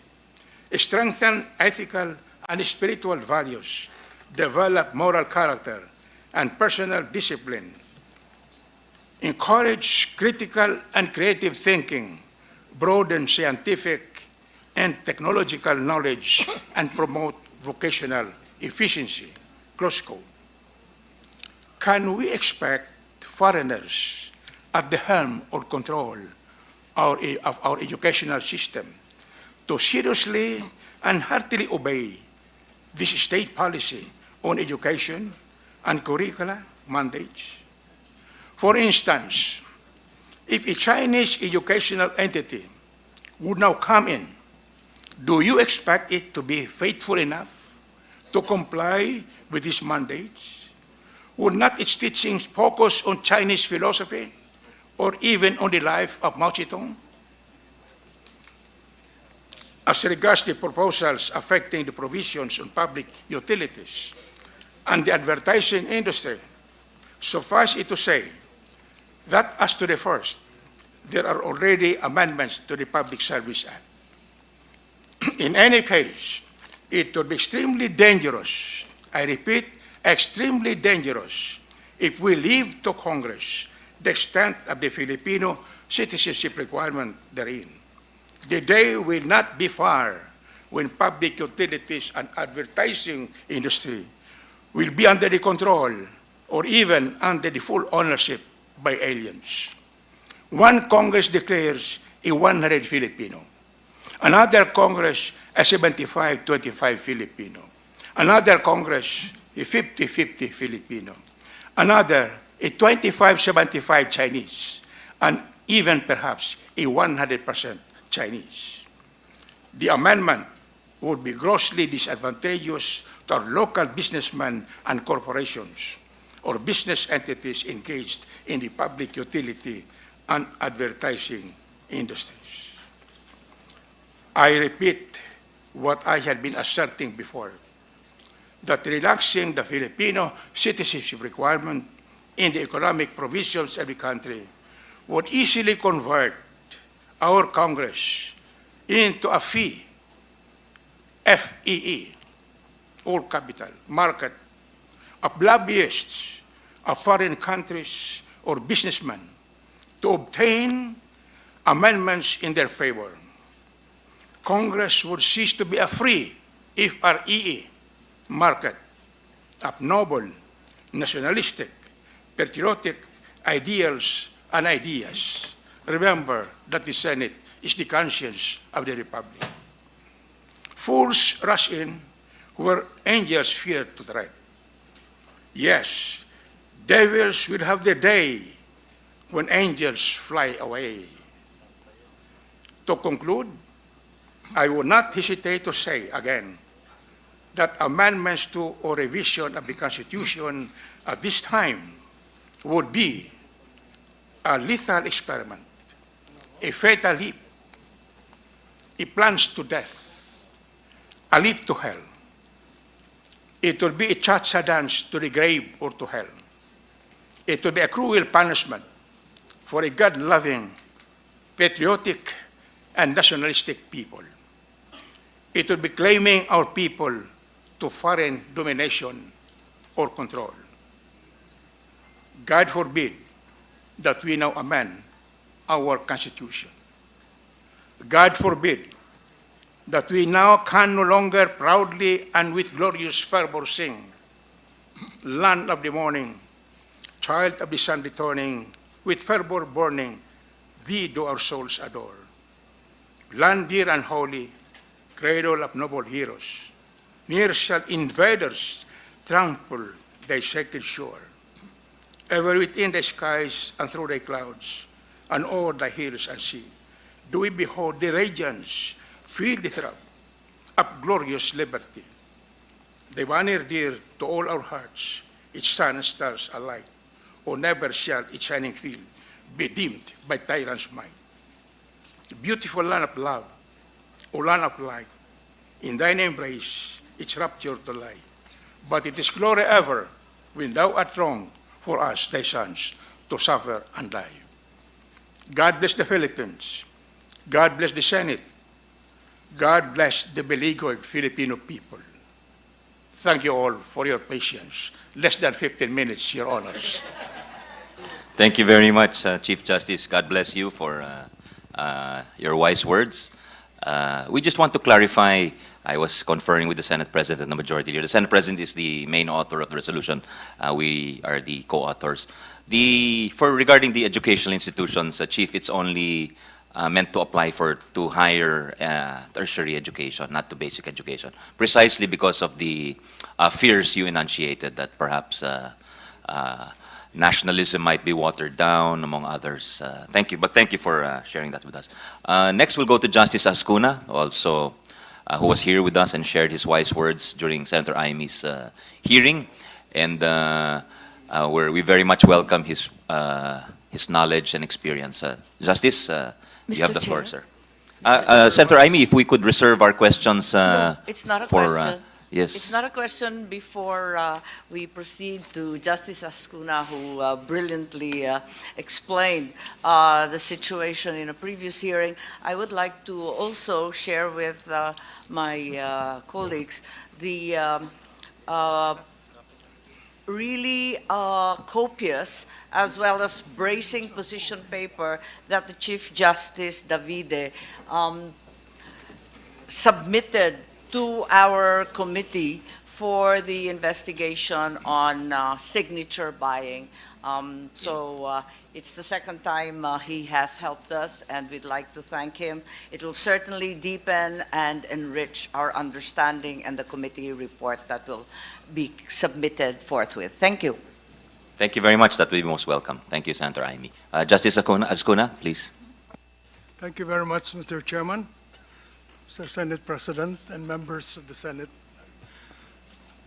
Strengthen ethical and spiritual values. Develop moral character and personal discipline. Encourage critical and creative thinking. Broaden scientific and technological knowledge and promote vocational efficiency. Close quote. Can we expect foreigners at the helm or control of our educational system to seriously and heartily obey this state policy on education and curricula mandates? For instance, if a Chinese educational entity would now come in, do you expect it to be faithful enough to comply with these mandates? Would not its teachings focus on Chinese philosophy or even on the life of Mao Zedong? As regards the proposals affecting the provisions on public utilities and the advertising industry, suffice it to say that as to the first, there are already amendments to the Public Service Act. In any case, it would be extremely dangerous, I repeat, extremely dangerous, if we leave to Congress the extent of the Filipino citizenship requirement therein. The day will not be far when public utilities and advertising industry will be under the control or even under the full ownership by aliens. One Congress declares a 100 Filipino. Another Congress a 75-25 Filipino. Another Congress a 50-50 Filipino. Another a 25-75 Chinese. And even perhaps a 100% Chinese. The amendment would be grossly disadvantageous to our local businessmen and corporations or business entities engaged in the public utility and advertising industries. I repeat what I had been asserting before, that relaxing the Filipino citizenship requirement in the economic provisions of the country would easily convert our Congress into a fee FEE, all capital, market, of lobbyists of foreign countries or businessmen to obtain amendments in their favor. Congress would cease to be a free, FREE, market of noble, nationalistic, patriotic ideals and ideas. Remember that the Senate is the conscience of the Republic. Fools rush in where angels fear to tread. Yes, devils will have the day when angels fly away. To conclude, I will not hesitate to say again that amendments to or revision of the Constitution at this time would be a lethal experiment, a fatal leap, a plunge to death, a leap to hell. It will be a cha-cha dance to the grave or to hell. It will be a cruel punishment for a God-loving, patriotic, and nationalistic people. It will be claiming our people to foreign domination or control. God forbid that we now amend our Constitution. God forbid that we now can no longer proudly and with glorious fervor sing, Land of the morning, child of the sun returning, with fervor burning, thee do our souls adore. Land dear and holy, cradle of noble heroes, near shall invaders trample thy sacred shore. Ever within the skies and through thy clouds, and o'er thy hills and sea, do we behold the radiance, feel the throb of glorious liberty. The banner dear to all our hearts, its sun and stars alike, or never shall its shining field be dimmed by tyrant's might. Beautiful land of love, O land of light, in thine embrace its rapture to lie. But it is glory ever when thou art wrong for us, thy sons, to suffer and die. God bless the Philippines. God bless the Senate. God bless the beleaguered Filipino people. Thank you all for your patience. Less than 15 minutes, Your Honors. Thank you very much, Chief Justice. God bless you for your wise words. We just want to clarify, I was conferring with the Senate President and the Majority Leader. The Senate President is the main author of the resolution. We are the co-authors. Regarding the educational institutions, Chief, it's only meant to apply to higher tertiary education, not to basic education, precisely because of the fears you enunciated that perhaps nationalism might be watered down, among others. Thank you, but thank you for sharing that with us. Next, we'll go to Justice Azcuna, also who was here with us and shared his wise words during Senator Imy's hearing, and we very much welcome his knowledge and experience. Justice, you have the floor, sir. Senator Imy, if we could reserve our questions No, it's not a question. Yes. It's not a question before we proceed to Justice Azcuna, who brilliantly explained the situation in a previous hearing. I would like to also share with my colleagues the really copious as well as bracing position paper that the Chief Justice Davide submitted to our committee for the investigation on signature buying. It's the second time he has helped us, and we'd like to thank him. It will certainly deepen and enrich our understanding and the committee report that will be submitted forthwith. Thank you. Thank you very much. That will be most welcome. Thank you, Senator Imy. Justice Azcuna, please. Thank you very much, Mr. Chairman, Mr. Senate President, and members of the Senate.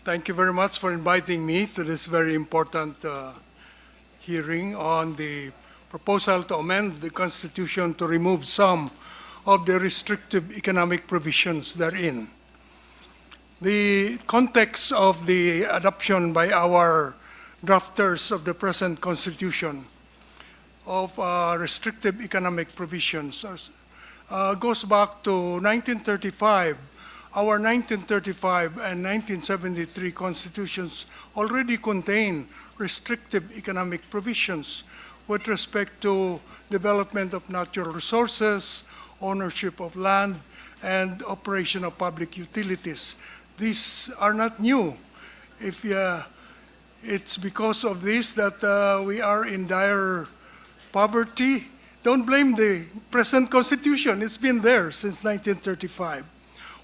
Thank you very much for inviting me to this very important hearing on the proposal to amend the Constitution to remove some of the restrictive economic provisions therein. The context of the adoption by our drafters of the present Constitution of restrictive economic provisions goes back to 1935 our 1935 and 1973 constitutions already contain restrictive economic provisions with respect to development of natural resources, ownership of land, and operation of public utilities. These are not new. If it's because of this that we are in dire poverty, don't blame the present Constitution. It's been there since 1935.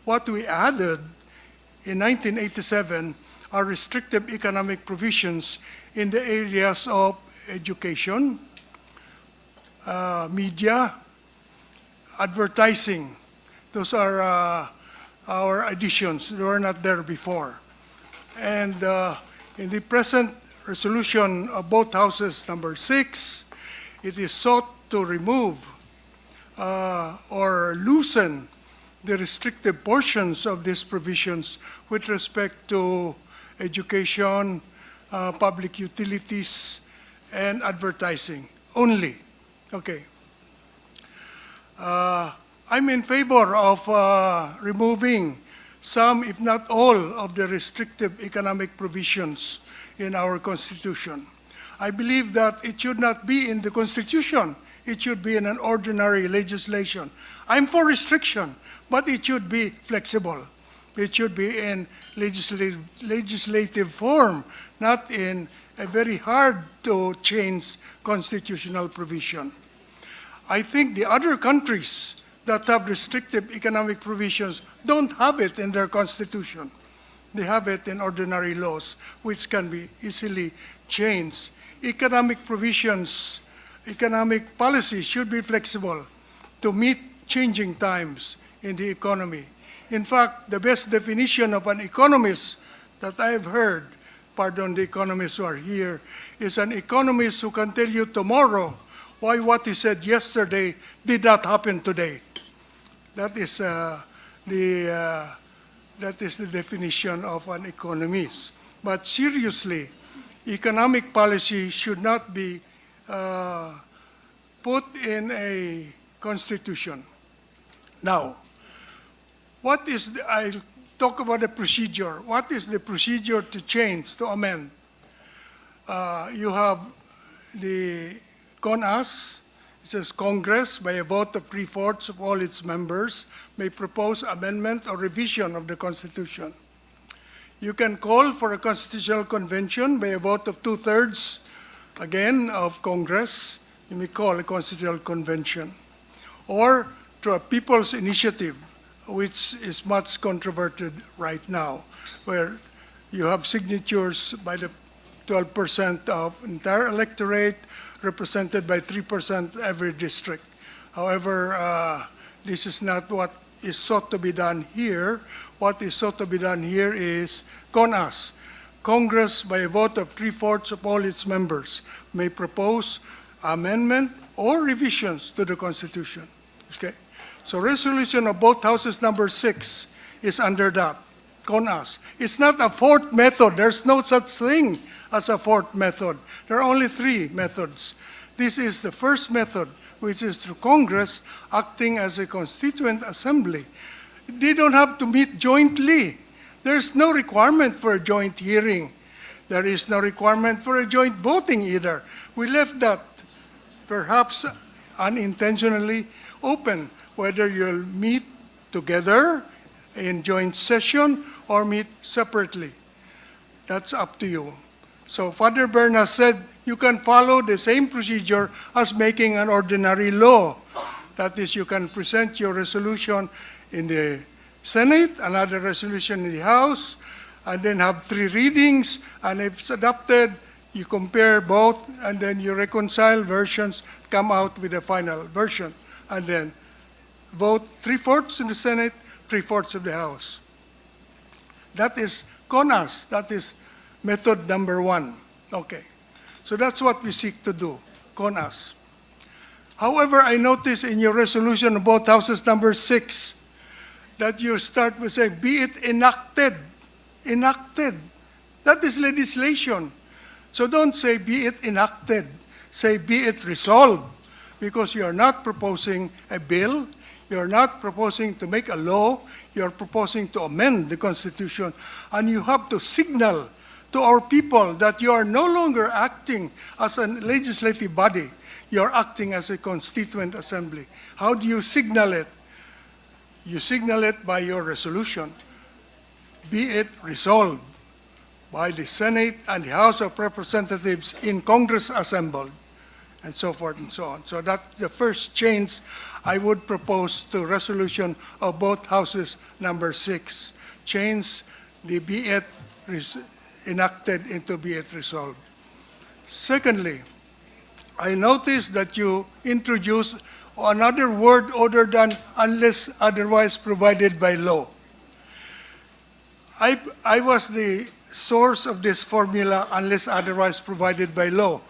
What we added in 1987 are restrictive economic provisions in the areas of education, media, advertising. Those are our additions. They were not there before. And in the present resolution of both houses, number 6, it is sought to remove or loosen the restrictive portions of these provisions with respect to education, public utilities, and advertising only. Okay. I'm in favor of removing some, if not all, of the restrictive economic provisions in our Constitution. I believe that it should not be in the Constitution. It should be in an ordinary legislation. I'm for restriction, but it should be flexible. It should be in legislative form, not in a very hard to change constitutional provision. I think the other countries that have restrictive economic provisions don't have it in their constitution. They have it in ordinary laws, which can be easily changed. Economic provisions, economic policy should be flexible to meet changing times in the economy. In fact, the best definition of an economist that I've heard, pardon the economists who are here, is an economist who can tell you tomorrow why what he said yesterday did not happen today. That is the definition of an economist. But seriously, economic policy should not be put in a constitution. Now, I'll talk about the procedure. What is the procedure to change, to amend? You have the CONAS. It says Congress, by a vote of 3/4 of all its members, may propose amendment or revision of the Constitution. You can call for a constitutional convention by a vote of 2/3, again, of Congress. You may call a constitutional convention. Or through a people's initiative, which is much controverted right now, where you have signatures by the 12% of entire electorate, represented by 3% every district. However, this is not what is sought to be done here. What is sought to be done here is CONAS. Congress, by a vote of 3/4 of all its members, may propose amendment or revisions to the Constitution. Okay? So resolution of both houses number 6 is under that, CONAS. It's not a fourth method. There's no such thing as a fourth method. There are only 3 methods. This is the first method, which is through Congress acting as a constituent assembly. They don't have to meet jointly. There's no requirement for a joint hearing. There is no requirement for a joint voting either. We left that, perhaps unintentionally, open, whether you'll meet together in joint session or meet separately. That's up to you. So Father Berna said you can follow the same procedure as making an ordinary law. That is, you can present your resolution in the Senate, another resolution in the House, and then have 3 readings, and if it's adopted, you compare both, and then you reconcile versions, come out with a final version, and then vote 3/4 in the Senate, 3/4 of the House. That is CONAS. That is method number 1. Okay. So that's what we seek to do, CONAS. However, I notice in your resolution of both houses number 6 that you start with saying, be it enacted. Enacted. That is legislation. So don't say be it enacted. Say be it resolved. Because you are not proposing a bill. You're not proposing to make a law, you're proposing to amend the Constitution, and you have to signal to our people that you are no longer acting as a legislative body, you're acting as a constituent assembly. How do you signal it? You signal it by your resolution. Be it resolved by the Senate and the House of Representatives in Congress assembled, and so forth and so on. So that's the first change I would propose to resolution of both houses number 6. Change the be it enacted into be it resolved. Secondly, I noticed that you introduced another word other than unless otherwise provided by law. I was the source of this formula, unless otherwise provided by law,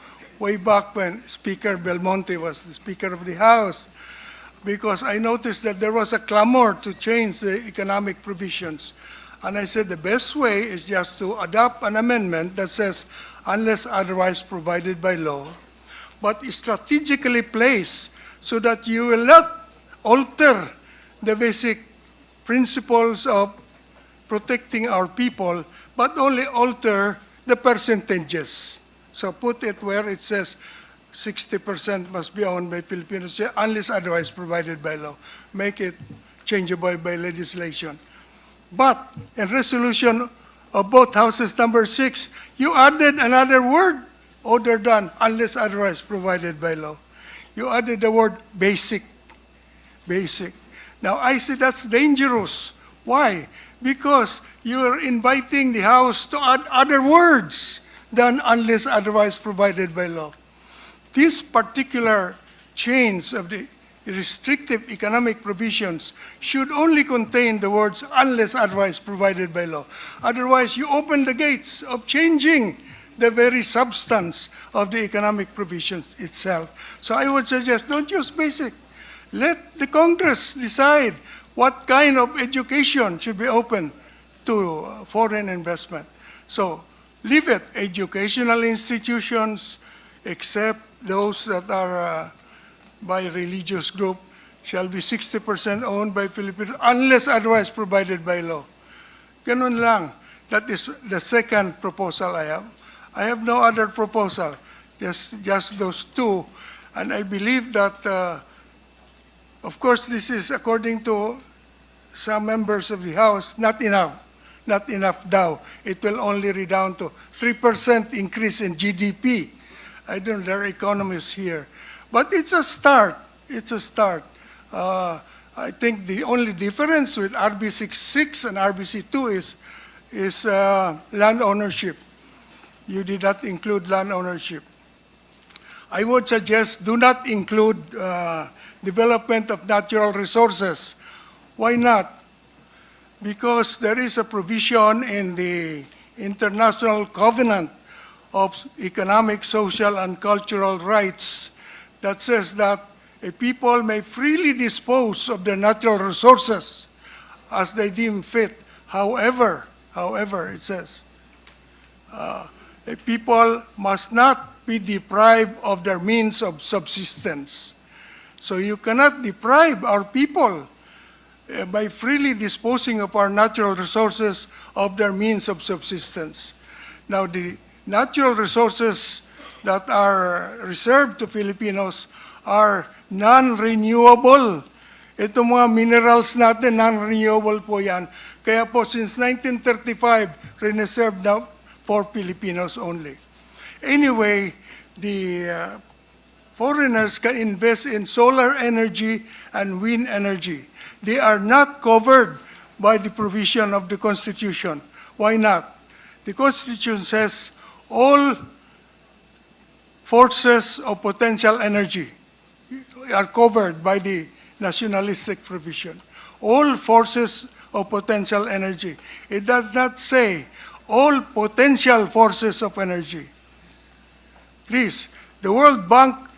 way back when Speaker Belmonte was the Speaker of the House, because I noticed that there was a clamor to change the economic provisions. And I said the best way is just to adopt an amendment that says, unless otherwise provided by law, but strategically placed so that you will not alter the basic principles of protecting our people, but only alter the percentages. So put it where it says 60% must be owned by Filipinos, unless otherwise provided by law. Make it changeable by legislation. But in resolution of both houses number 6, you added another word other than unless otherwise provided by law. You added the word basic. Basic. Now I say that's dangerous. Why? Because you are inviting the House to add other words than unless otherwise provided by law. This particular change of the restrictive economic provisions should only contain the words unless otherwise provided by law. Otherwise, you open the gates of changing the very substance of the economic provisions itself. So I would suggest don't use basic. Let the Congress decide what kind of education should be open to foreign investment. So leave it, educational institutions, except those that are by religious group, shall be 60% owned by Filipinos, unless otherwise provided by law. Ganun lang. That is the second proposal I have. I have no other proposal, just those two. And I believe that, of course, this is according to some members of the House, not enough. Not enough daw. It will only redound to 3% increase in GDP. I don't know, there are economists here. But it's a start. It's a start. I think the only difference with RB66 and RBC2 is land ownership. You did not include land ownership. I would suggest do not include development of natural resources. Why not? Because there is a provision in the International Covenant of Economic, Social, and Cultural Rights that says that a people may freely dispose of their natural resources as they deem fit. However, it says, a people must not be deprived of their means of subsistence. So you cannot deprive our people by freely disposing of our natural resources of their means of subsistence. Now, the natural resources that are reserved to Filipinos are non-renewable. Ito mga minerals natin, non-renewable po yan. Kaya po, since 1935, reserved na for Filipinos only. Anyway, the foreigners can invest in solar energy and wind energy. They are not covered by the provision of the Constitution. Why not? The Constitution says all forces of potential energy are covered by the nationalistic provision. All forces of potential energy. It does not say all potential forces of energy. Please, the World Bank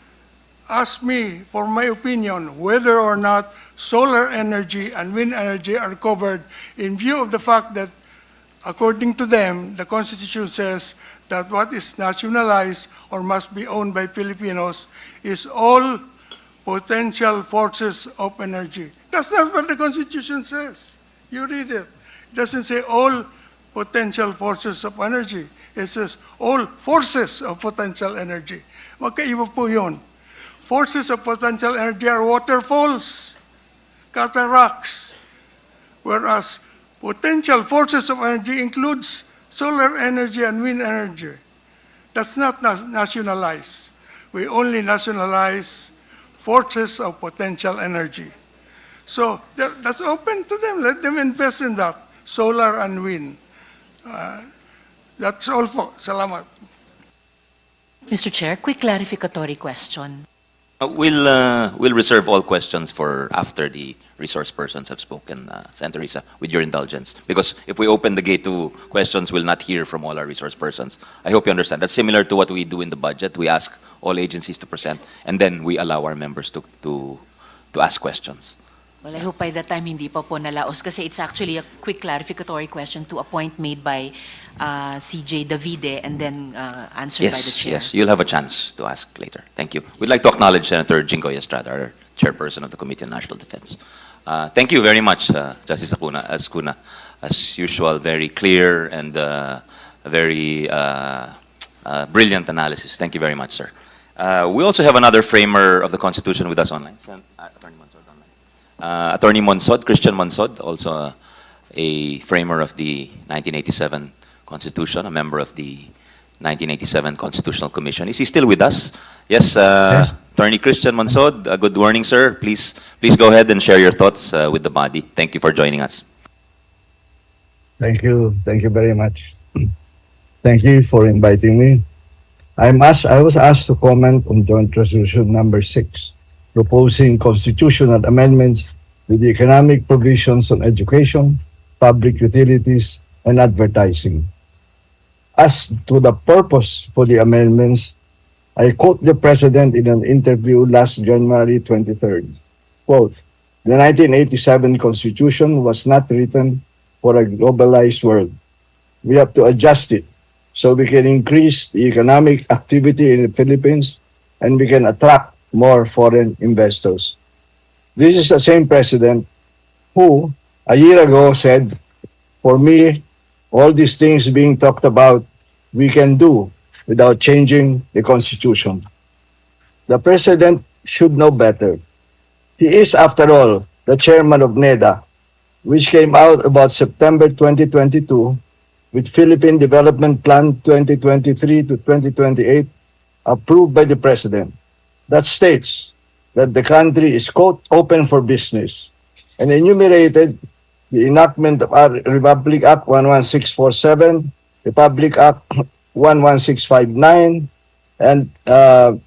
asked me for my opinion whether or not solar energy and wind energy are covered in view of the fact that, according to them, the Constitution says that what is nationalized or must be owned by Filipinos is all potential forces of energy. That's not what the Constitution says. You read it. It doesn't say all potential forces of energy. It says all forces of potential energy. Magkaiba po yun. Forces of potential energy are waterfalls, cataracts, whereas potential forces of energy includes solar energy and wind energy. That's not nationalized. We only nationalize forces of potential energy. So that's open to them. Let them invest in that, solar and wind. That's all po. Salamat. Mr. Chair, quick clarificatory question. We'll reserve all questions for after the resource persons have spoken, Senator Risa, with your indulgence. Because if we open the gate to questions, we'll not hear from all our resource persons. I hope you understand. That's similar to what we do in the budget. We ask all agencies to present, and then we allow our members to ask questions. Well, I hope by that time hindi pa po nalaos kasi it's actually a quick clarificatory question to a point made by CJ Davide and then answered by the chair. Yes, you'll have a chance to ask later. Thank you. We'd like to acknowledge Senator Jingoy Estrada, our chairperson of the Committee on National Defense. Thank you very much, Justice Azcuna. As usual, very clear and very brilliant analysis. Thank you very much, sir. We also have another framer of the Constitution with us online. Attorney Monsod, Christian Monsod, also a framer of the 1987 Constitution, a member of the 1987 Constitutional Commission. Is he still with us? Yes, Attorney Christian Monsod, good morning, sir. Please go ahead and share your thoughts with the body. Thank you for joining us. Thank you very much. Thank you for inviting me. I was asked to comment on Joint Resolution number 6, proposing constitutional amendments with the economic provisions on education, public utilities, and advertising. As to the purpose for the amendments, I quote the President in an interview last January 23rd. Quote, "The 1987 Constitution was not written for a globalized world. We have to adjust it so we can increase the economic activity in the Philippines and we can attract more foreign investors." This is the same president who, a year ago, said, "For me, all these things being talked about, we can do without changing the Constitution." The president should know better. He is, after all, the chairman of NEDA, which came out about September 2022 with Philippine Development Plan 2023 to 2028 approved by the president. That states that the country is, quote, "open for business," and enumerated the enactment of our Republic Act 11647, Republic Act 11659, and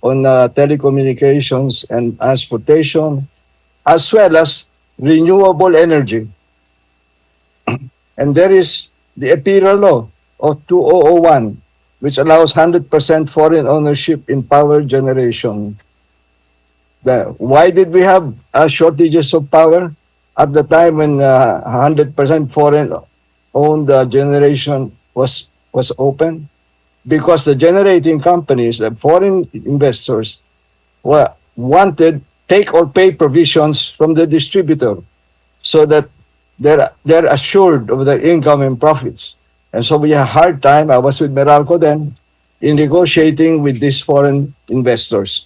on telecommunications and transportation, as well as renewable energy. And there is the Imperial Law of 2001, which allows 100% foreign ownership in power generation. Why did we have shortages of power at the time when 100% foreign-owned generation was open? Because the generating companies, the foreign investors, wanted take-or-pay provisions from the distributor so that they're assured of their income and profits. And so we had a hard time, I was with Meralco then, in negotiating with these foreign investors.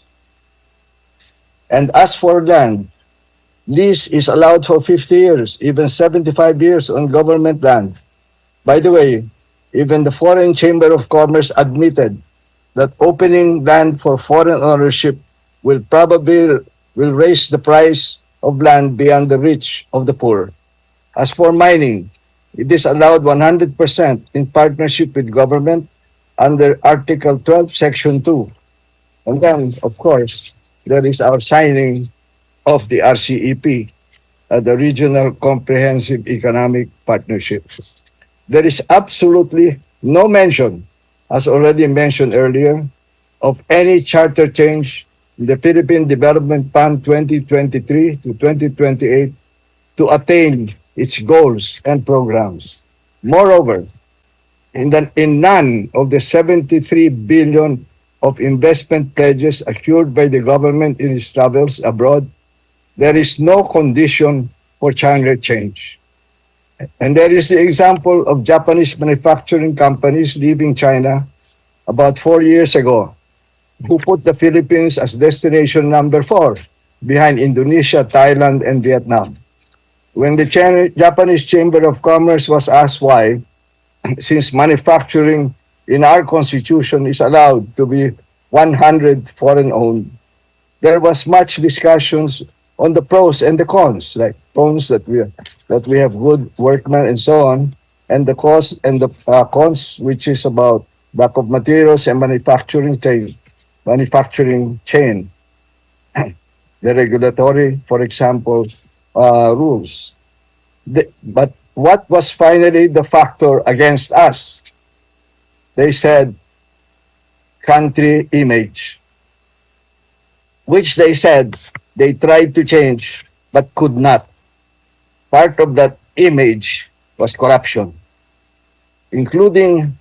And as for land, lease is allowed for 50 years, even 75 years on government land. By the way, even the Foreign Chamber of Commerce admitted that opening land for foreign ownership will raise the price of land beyond the reach of the poor. As for mining, it is allowed 100% in partnership with government under Article 12, Section 2. And then, of course, there is our signing of the RCEP, the Regional Comprehensive Economic Partnership. There is absolutely no mention, as already mentioned earlier, of any charter change in the Philippine Development Plan 2023 to 2028 to attain its goals and programs. Moreover, in none of the 73 billion of investment pledges assured by the government in its travels abroad, there is no condition for climate change. And there is the example of Japanese manufacturing companies leaving China about 4 years ago, who put the Philippines as destination number 4, behind Indonesia, Thailand, and Vietnam. When the Japanese Chamber of Commerce was asked why, since manufacturing in our constitution is allowed to be 100 foreign-owned, there was much discussions on the pros and the cons, like cons that we have good workmen and so on, and the cons and the cons, which is about lack of materials and manufacturing chain, the regulatory, for example, rules. But what was finally the factor against us? They said country image, which they said they tried to change but could not. Part of that image was corruption, including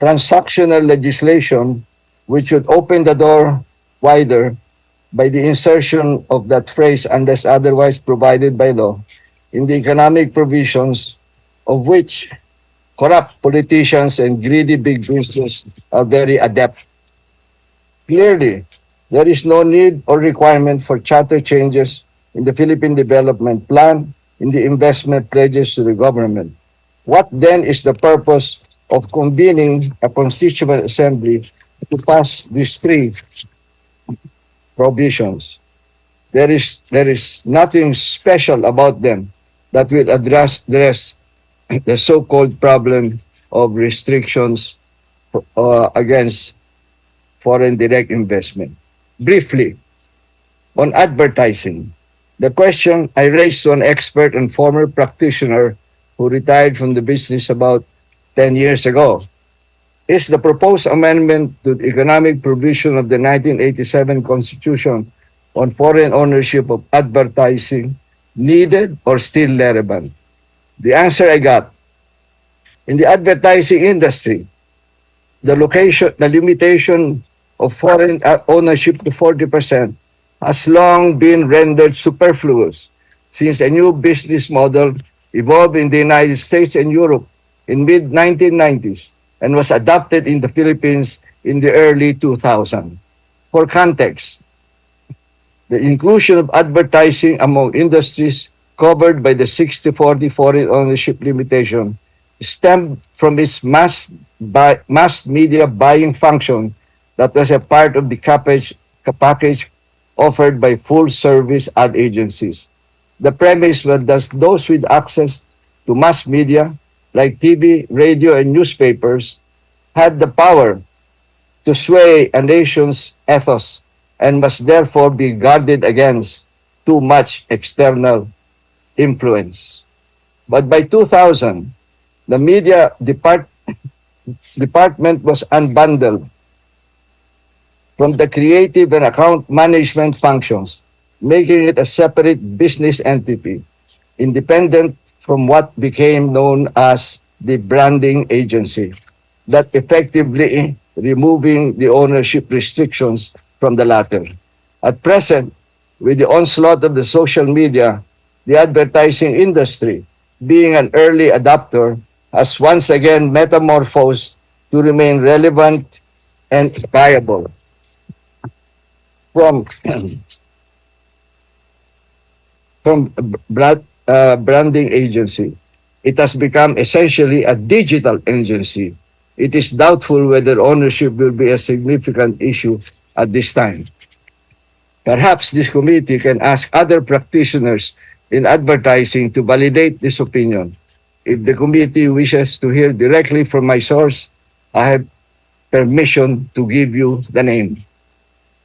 transactional legislation, which would open the door wider by the insertion of that phrase, unless otherwise provided by law, in the economic provisions of which corrupt politicians and greedy big business are very adept. Clearly, there is no need or requirement for charter changes in the Philippine Development Plan, in the investment pledges to the government. What then is the purpose of convening a constituent assembly to pass these 3 provisions? There is nothing special about them that will address the so-called problem of restrictions against foreign direct investment. Briefly, on advertising, the question I raised to an expert and former practitioner who retired from the business about 10 years ago is the proposed amendment to the economic provision of the 1987 Constitution on foreign ownership of advertising needed or still relevant? The answer I got: in the advertising industry, the limitation of foreign ownership to 40% has long been rendered superfluous, since a new business model evolved in the United States and Europe in mid-1990s and was adopted in the Philippines in the early 2000s. For context, the inclusion of advertising among industries covered by the 60-40 foreign ownership limitation stemmed from its mass media buying function that was a part of the package offered by full-service ad agencies. The premise was that those with access to mass media, like TV, radio, and newspapers, had the power to sway a nation's ethos and must therefore be guarded against too much external influence. But by 2000, the media department was unbundled from the creative and account management functions, making it a separate business entity, independent from what became known as the branding agency, that effectively removing the ownership restrictions from the latter. At present, with the onslaught of the social media, the advertising industry, being an early adopter, has once again metamorphosed to remain relevant and viable. From branding agency, it has become essentially a digital agency. It is doubtful whether ownership will be a significant issue at this time. Perhaps this committee can ask other practitioners in advertising to validate this opinion. If the committee wishes to hear directly from my source, I have permission to give you the name.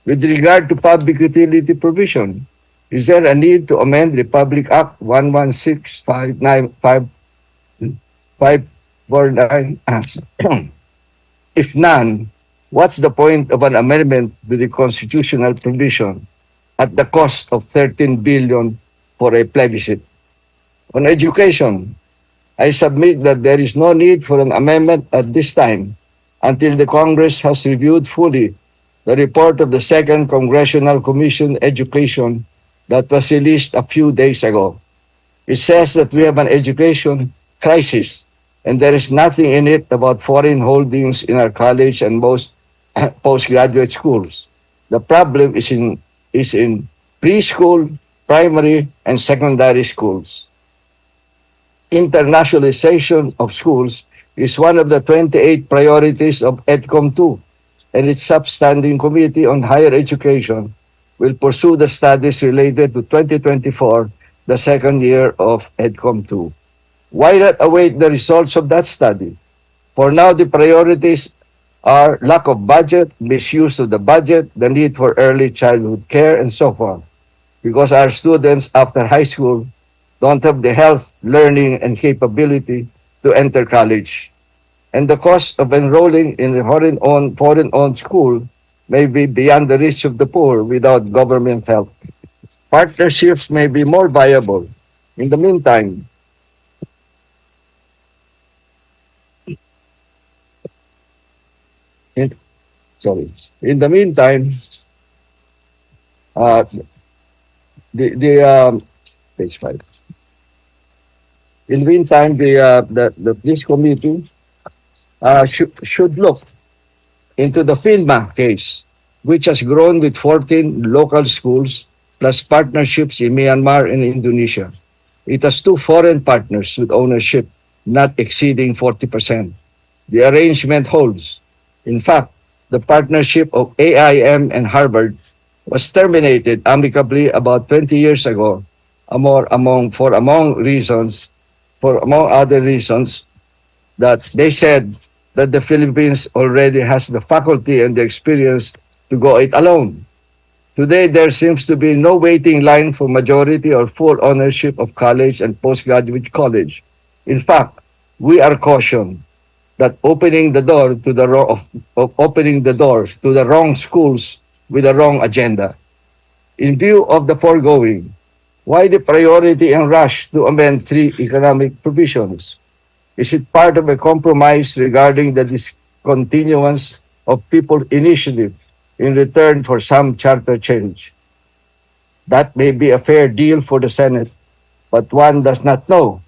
With regard to public utility provision, is there a need to amend Republic Act 116-549? If none, what's the point of an amendment to the constitutional provision at the cost of 13 billion for a plebiscite? On education, I submit that there is no need for an amendment at this time until the Congress has reviewed fully the report of the Second Congressional Commission Education that was released a few days ago. It says that we have an education crisis, and there is nothing in it about foreign holdings in our college and most postgraduate schools. The problem is in preschool, primary, and secondary schools. Internationalization of schools is one of the 28 priorities of EDCOM 2, and its substanding Committee on Higher Education will pursue the studies related to 2024, the second year of EDCOM 2. Why not await the results of that study? For now, the priorities are lack of budget, misuse of the budget, the need for early childhood care, and so forth. Because our students after high school don't have the health, learning, and capability to enter college. And the cost of enrolling in a foreign-owned school may be beyond the reach of the poor without government help. Partnerships may be more viable. In the meantime, in the meantime, page 5. In the meantime, this committee should look into the FINMA case, which has grown with 14 local schools plus partnerships in Myanmar and Indonesia. It has 2 foreign partners with ownership not exceeding 40%. The arrangement holds. In fact, the partnership of AIM and Harvard was terminated amicably about 20 years ago, among other reasons, that they said that the Philippines already has the faculty and the experience to go it alone. Today, there seems to be no waiting line for majority or full ownership of college and postgraduate college. In fact, we are cautioned that opening the door to the wrong schools with the wrong agenda. In view of the foregoing, why the priority and rush to amend 3 economic provisions? Is it part of a compromise regarding the discontinuance of people initiative in return for some charter change? That may be a fair deal for the Senate, but one does not know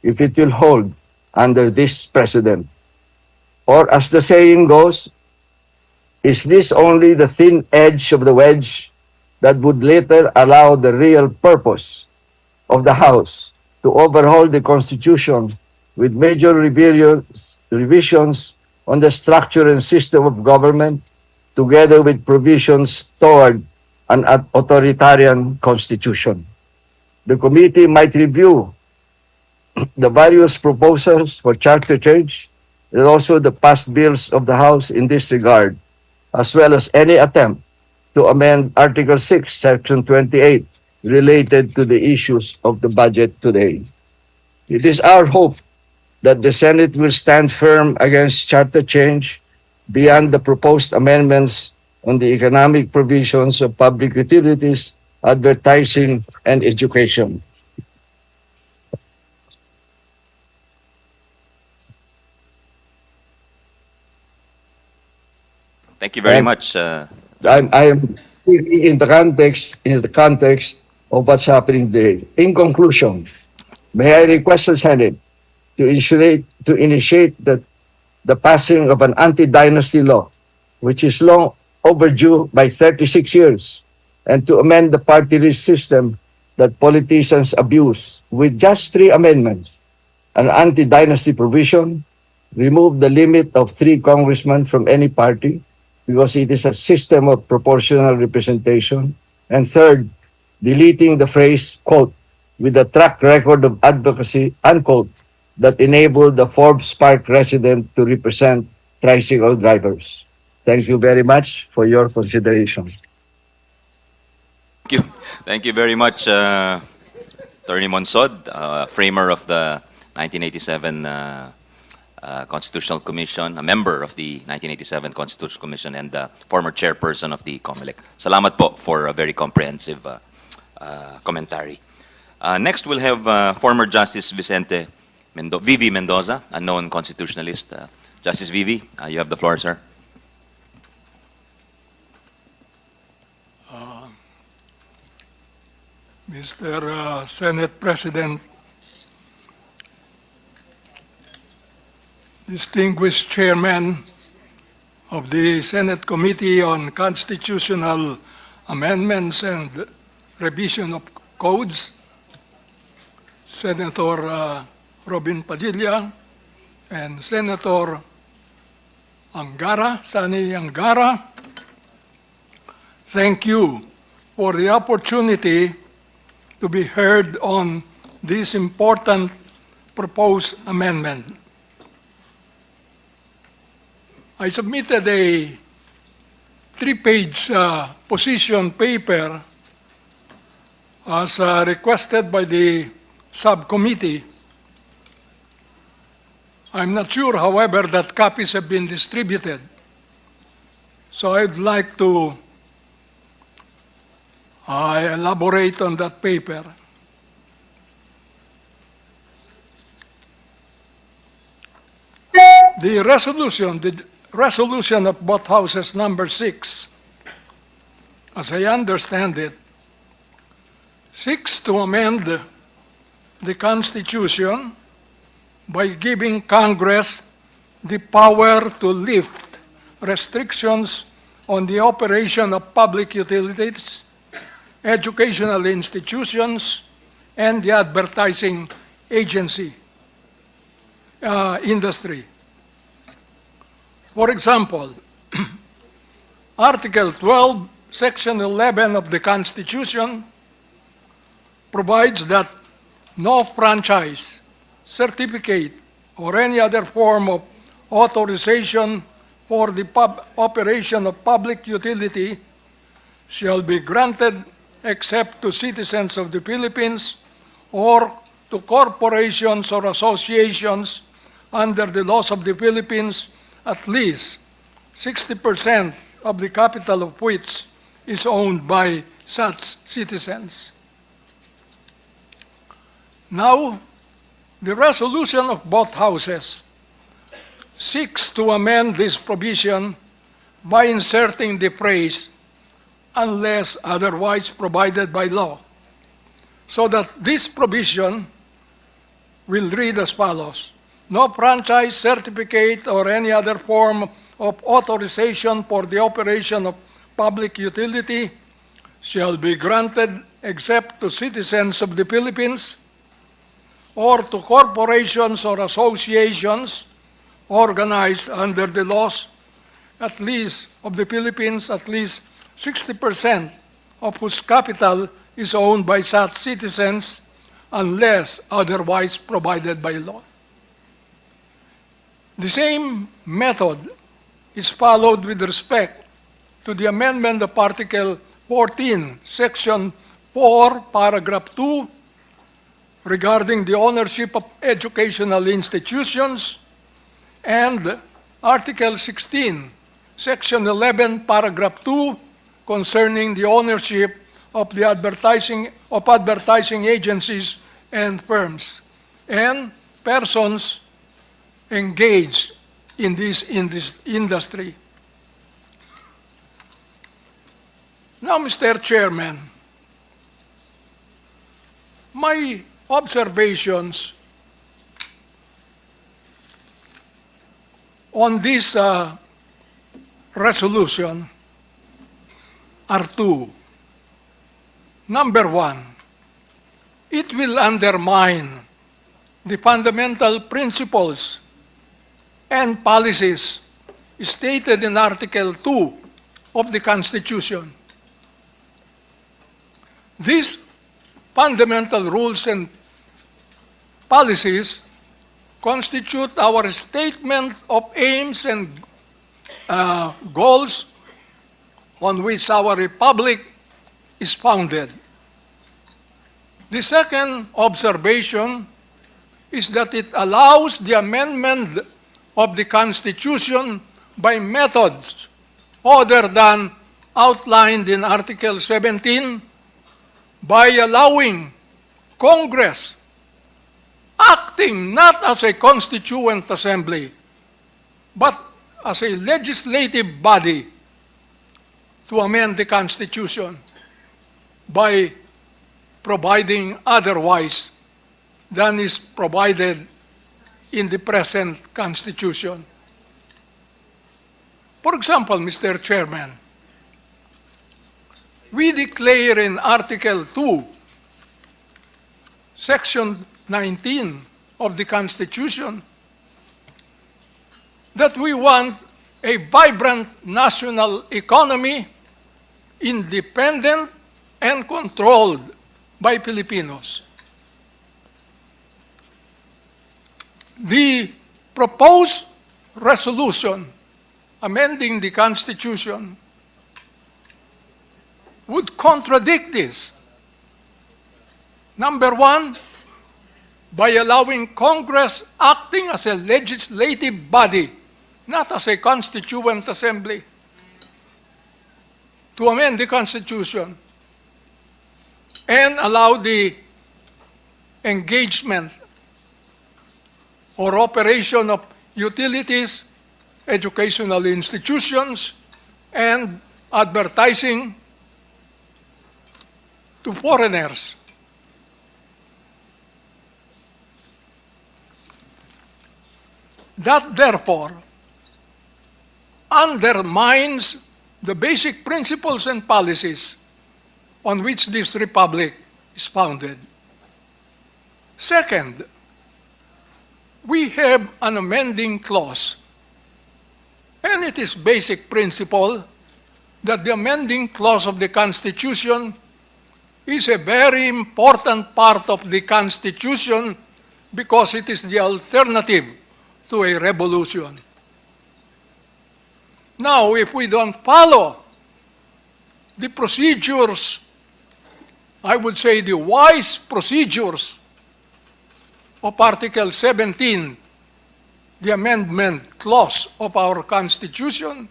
if it will hold under this precedent. Or as the saying goes, is this only the thin edge of the wedge that would later allow the real purpose of the House to overhaul the Constitution with major revisions on the structure and system of government, together with provisions toward an authoritarian constitution? The committee might review the various proposals for charter change and also the past bills of the House in this regard, as well as any attempt to amend Article 6, Section 28, related to the issues of the budget today. It is our hope that the Senate will stand firm against charter change beyond the proposed amendments on the economic provisions of public utilities, advertising, and education. Thank you very much. I am speaking in the context of what's happening today. In conclusion, may I request the Senate to initiate the passing of an anti-dynasty law, which is long overdue by 36 years, and to amend the party list system that politicians abuse with just 3 amendments: an anti-dynasty provision, remove the limit of 3 congressmen from any party, because it is a system of proportional representation. And third, deleting the phrase, quote, with a track record of advocacy, unquote, that enabled the Forbes Park resident to represent tricycle drivers. Thank you very much for your consideration. Thank you very much, Attorney Monsod, framer of the 1987 Constitutional Commission, a member of the 1987 Constitutional Commission, and former chairperson of the COMELEC. Salamat po for a very comprehensive commentary. Next, we'll have former Justice Vivi Mendoza, a known constitutionalist. Justice Vivi, you have the floor, sir. Mr. Senate President, distinguished Chairman of the Senate Committee on Constitutional Amendments and Revision of Codes, Senator Robin Padilla, and Senator Sani Angara, thank you for the opportunity to be heard on this important proposed amendment. I submitted a 3-page position paper as requested by the subcommittee. I'm not sure, however, that copies have been distributed. So I'd like to elaborate on that paper. The resolution of both houses, number 6, as I understand it, seeks to amend the Constitution by giving Congress the power to lift restrictions on the operation of public utilities, educational institutions, and the advertising agency industry. For example, Article 12, Section 11 of the Constitution provides that no franchise, certificate, or any other form of authorization for the operation of public utility shall be granted except to citizens of the Philippines or to corporations or associations under the laws of the Philippines, at least 60% of the capital of which is owned by such citizens. Now, the resolution of both houses seeks to amend this provision by inserting the phrase "unless otherwise provided by law," so that this provision will read as follows: no franchise, certificate, or any other form of authorization for the operation of public utility shall be granted except to citizens of the Philippines or to corporations or associations organized under the laws at least of the Philippines, at least 60% of whose capital is owned by such citizens unless otherwise provided by law. The same method is followed with respect to the amendment of Article 14, Section 4, Paragraph 2, regarding the ownership of educational institutions, and Article 16, Section 11, Paragraph 2, concerning the ownership of the advertising agencies and firms and persons engaged in this industry. Now, Mr. Chairman, my observations on this resolution are two. Number one, it will undermine the fundamental principles and policies stated in Article 2 of the Constitution. These fundamental rules and policies constitute our statement of aims and goals on which our republic is founded. The second observation is that it allows the amendment of the Constitution by methods other than outlined in Article 17 by allowing Congress, acting not as a constituent assembly, but as a legislative body, to amend the Constitution by providing otherwise than is provided in the present Constitution. For example, Mr. Chairman, we declare in Article 2, Section 19 of the Constitution that we want a vibrant national economy independent and controlled by Filipinos. The proposed resolution amending the Constitution would contradict this. Number one, by allowing Congress acting as a legislative body, not as a constituent assembly, to amend the Constitution and allow the engagement or operation of utilities, educational institutions, and advertising to foreigners. That, therefore, undermines the basic principles and policies on which this republic is founded. Second, we have an amending clause, and it is basic principle that the amending clause of the Constitution is a very important part of the Constitution because it is the alternative to a revolution. Now, if we don't follow the procedures, I would say the wise procedures of Article 17, the amendment clause of our Constitution,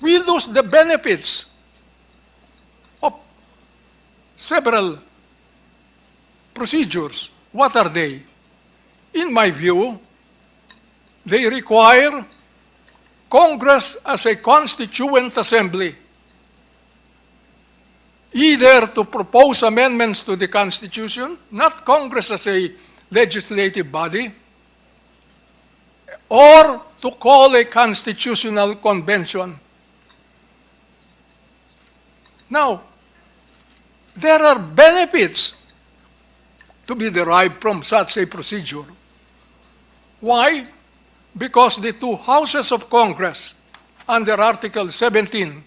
we lose the benefits of several procedures. What are they? In my view, they require Congress as a constituent assembly, either to propose amendments to the Constitution, not Congress as a legislative body, or to call a constitutional convention. Now, there are benefits to be derived from such a procedure. Why? Because the two houses of Congress under Article 17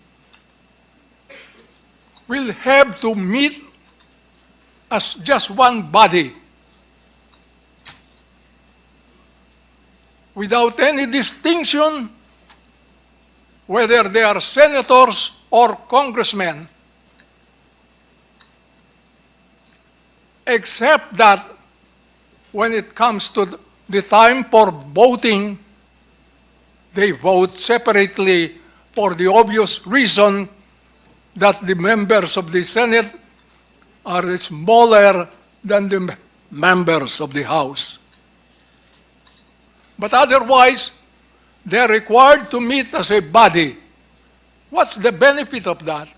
will have to meet as just one body without any distinction whether they are senators or congressmen, except that when it comes to the time for voting, they vote separately for the obvious reason that the members of the Senate are smaller than the members of the House. But otherwise, they are required to meet as a body. What's the benefit of that?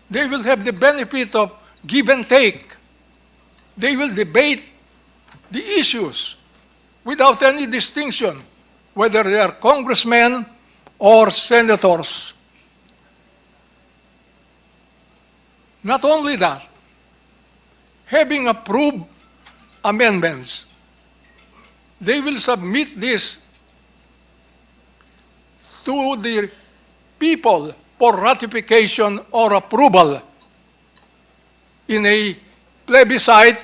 They will have the benefit of give and take. They will debate the issues without any distinction, whether they are congressmen or senators. Not only that, having approved amendments, they will submit this to the people for ratification or approval in a plebiscite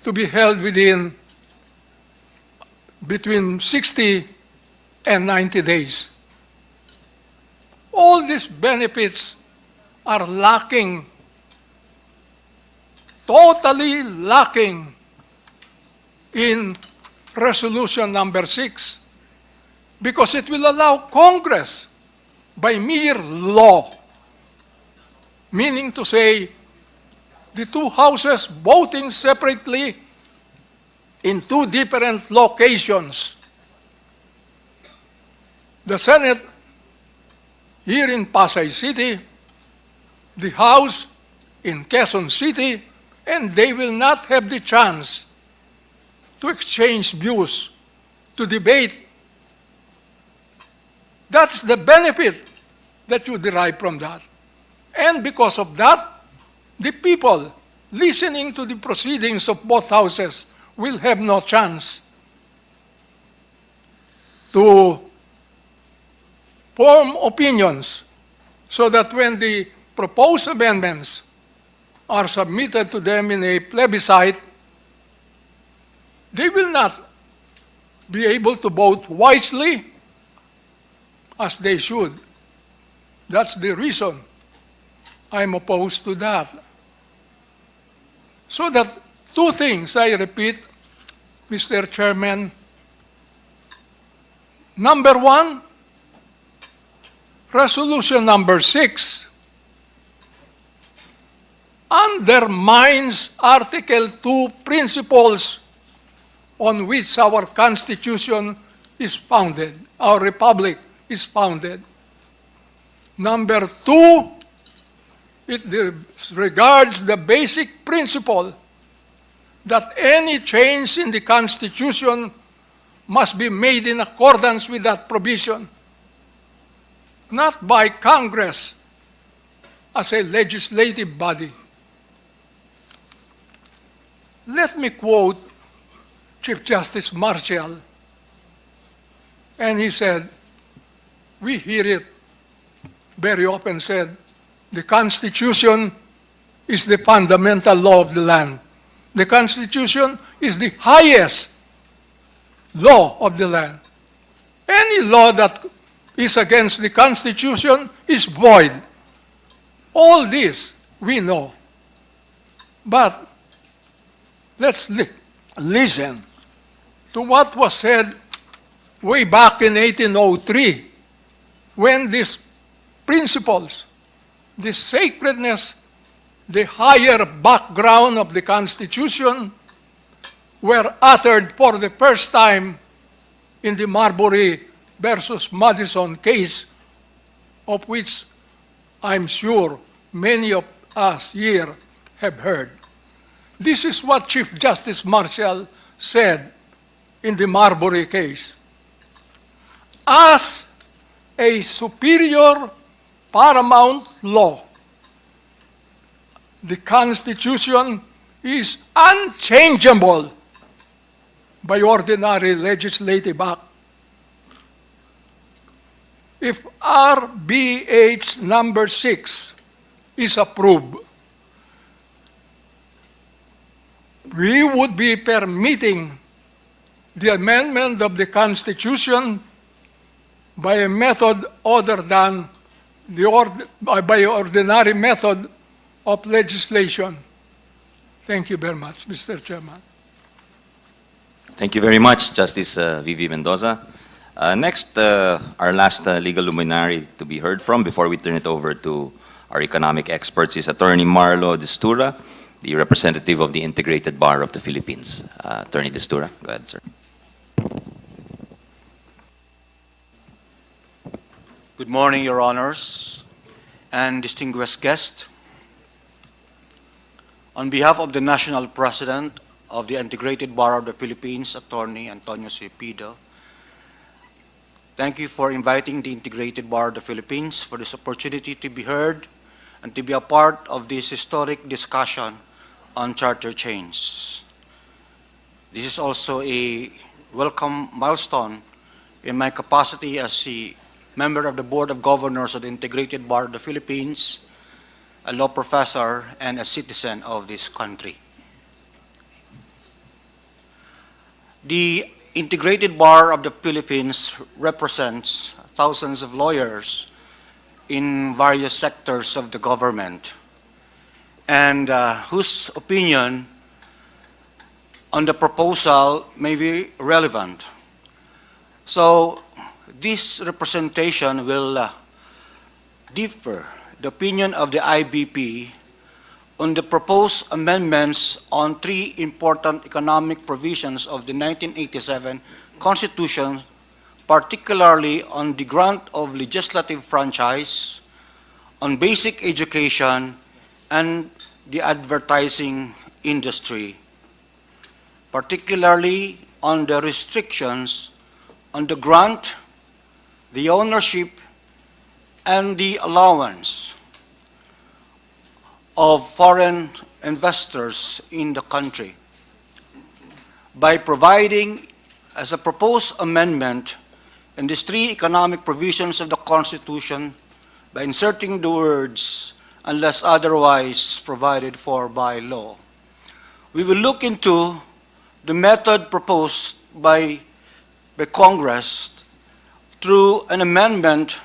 to be held between 60 and 90 days. All these benefits are lacking, totally lacking in Resolution number 6, because it will allow Congress by mere law, meaning to say the two houses voting separately in two different locations. The Senate here in Pasay City, the House in Quezon City, and they will not have the chance to exchange views, to debate. That's the benefit that you derive from that. And because of that, the people listening to the proceedings of both houses will have no chance to form opinions, so that when the proposed amendments are submitted to them in a plebiscite, they will not be able to vote wisely as they should. That's the reason I'm opposed to that. So that two things, I repeat, Mr. Chairman. Number one, Resolution number 6 undermines Article 2 principles on which our Constitution is founded, our Republic is founded. Number 2, it disregards the basic principle that any change in the Constitution must be made in accordance with that provision, not by Congress as a legislative body. Let me quote Chief Justice Marshall, and he said, we hear it very often said, the Constitution is the fundamental law of the land. The Constitution is the highest law of the land. Any law that is against the Constitution is void. All this we know. But let's listen to what was said way back in 1803, when these principles, the sacredness, the higher background of the Constitution were uttered for the first time in the Marbury versus Madison case, of which I'm sure many of us here have heard. This is what Chief Justice Marshall said in the Marbury case. As a superior paramount law, the Constitution is unchangeable by ordinary legislative act. If RBH number 6 is approved, we would be permitting the amendment of the Constitution by a method other than by ordinary method of legislation. Thank you very much, Mr. Chairman. Thank you very much, Justice V.V. Mendoza. Next, our last legal luminary to be heard from before we turn it over to our economic experts is Attorney Marlo Destura, the representative of the Integrated Bar of the Philippines. Attorney Destura, go ahead, sir. Good morning, Your Honors and distinguished guests. On behalf of the National President of the Integrated Bar of the Philippines, Attorney Antonio C. Pido, thank you for inviting the Integrated Bar of the Philippines for this opportunity to be heard and to be a part of this historic discussion on charter change. This is also a welcome milestone in my capacity as a member of the Board of Governors of the Integrated Bar of the Philippines, a law professor, and a citizen of this country. The Integrated Bar of the Philippines represents thousands of lawyers in various sectors of the government, and whose opinion on the proposal may be relevant. So this representation will differ the opinion of the IBP on the proposed amendments on three important economic provisions of the 1987 Constitution, particularly on the grant of legislative franchise, on basic education, and the advertising industry, particularly on the restrictions on the grant, the ownership, and the allowance of foreign investors in the country by providing, as a proposed amendment in these three economic provisions of the Constitution, by inserting the words unless otherwise provided for by law. We will look into the method proposed by Congress through an amendment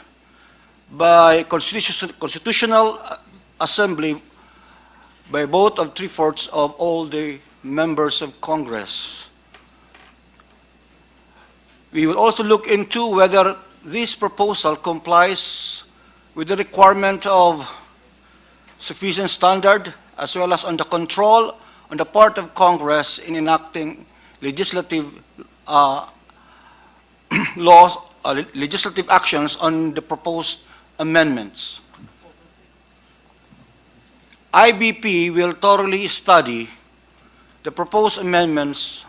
by Constitutional Assembly by vote of 3/4 of all the members of Congress. We will also look into whether this proposal complies with the requirement of sufficient standard as well as on the control on the part of Congress in enacting legislative laws, legislative actions on the proposed amendments. IBP will thoroughly study the proposed amendments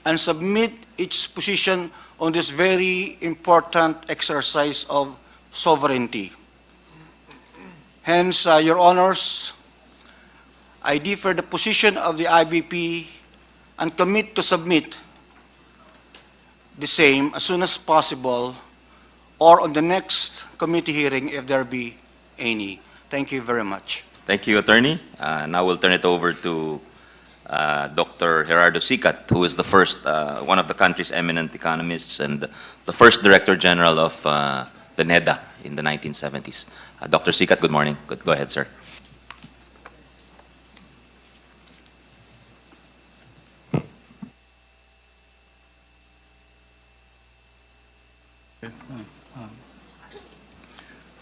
and submit its position on this very important exercise of sovereignty. Hence, Your Honors, I defer the position of the IBP and commit to submit the same as soon as possible or on the next committee hearing if there be any. Thank you very much. Thank you, Attorney. Now we'll turn it over to Dr. Gerardo Sicat, who is the first, one of the country's eminent economists and the first Director General of the NEDA in the 1970s. Dr. Sicat, good morning. Go ahead, sir.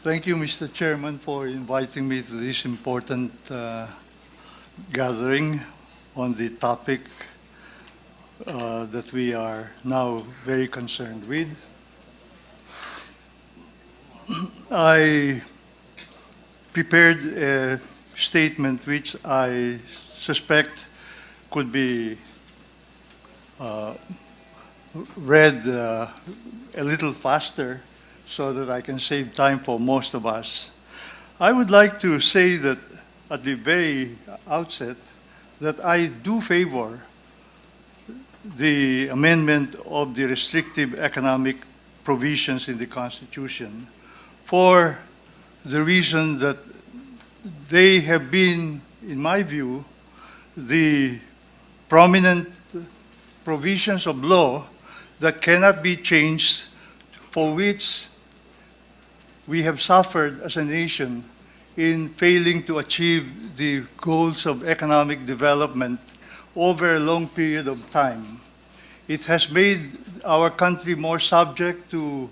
Thank you, Mr. Chairman, for inviting me to this important gathering on the topic that we are now very concerned with. I prepared a statement which I suspect could be read a little faster so that I can save time for most of us. I would like to say that at the very outset that I do favor the amendment of the restrictive economic provisions in the Constitution for the reason that they have been, in my view, the prominent provisions of law that cannot be changed, for which we have suffered as a nation in failing to achieve the goals of economic development over a long period of time. It has made our country more subject to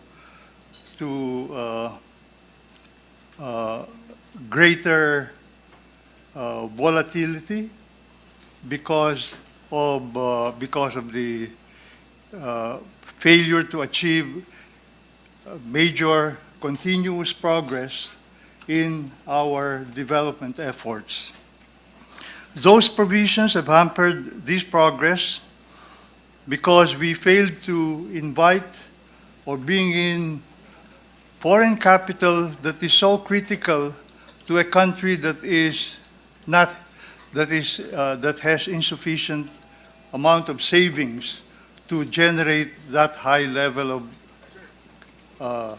greater volatility because of the failure to achieve major continuous progress in our development efforts. Those provisions have hampered this progress because we failed to invite or bring in foreign capital that is so critical to a country that has insufficient amount of savings to generate that high level of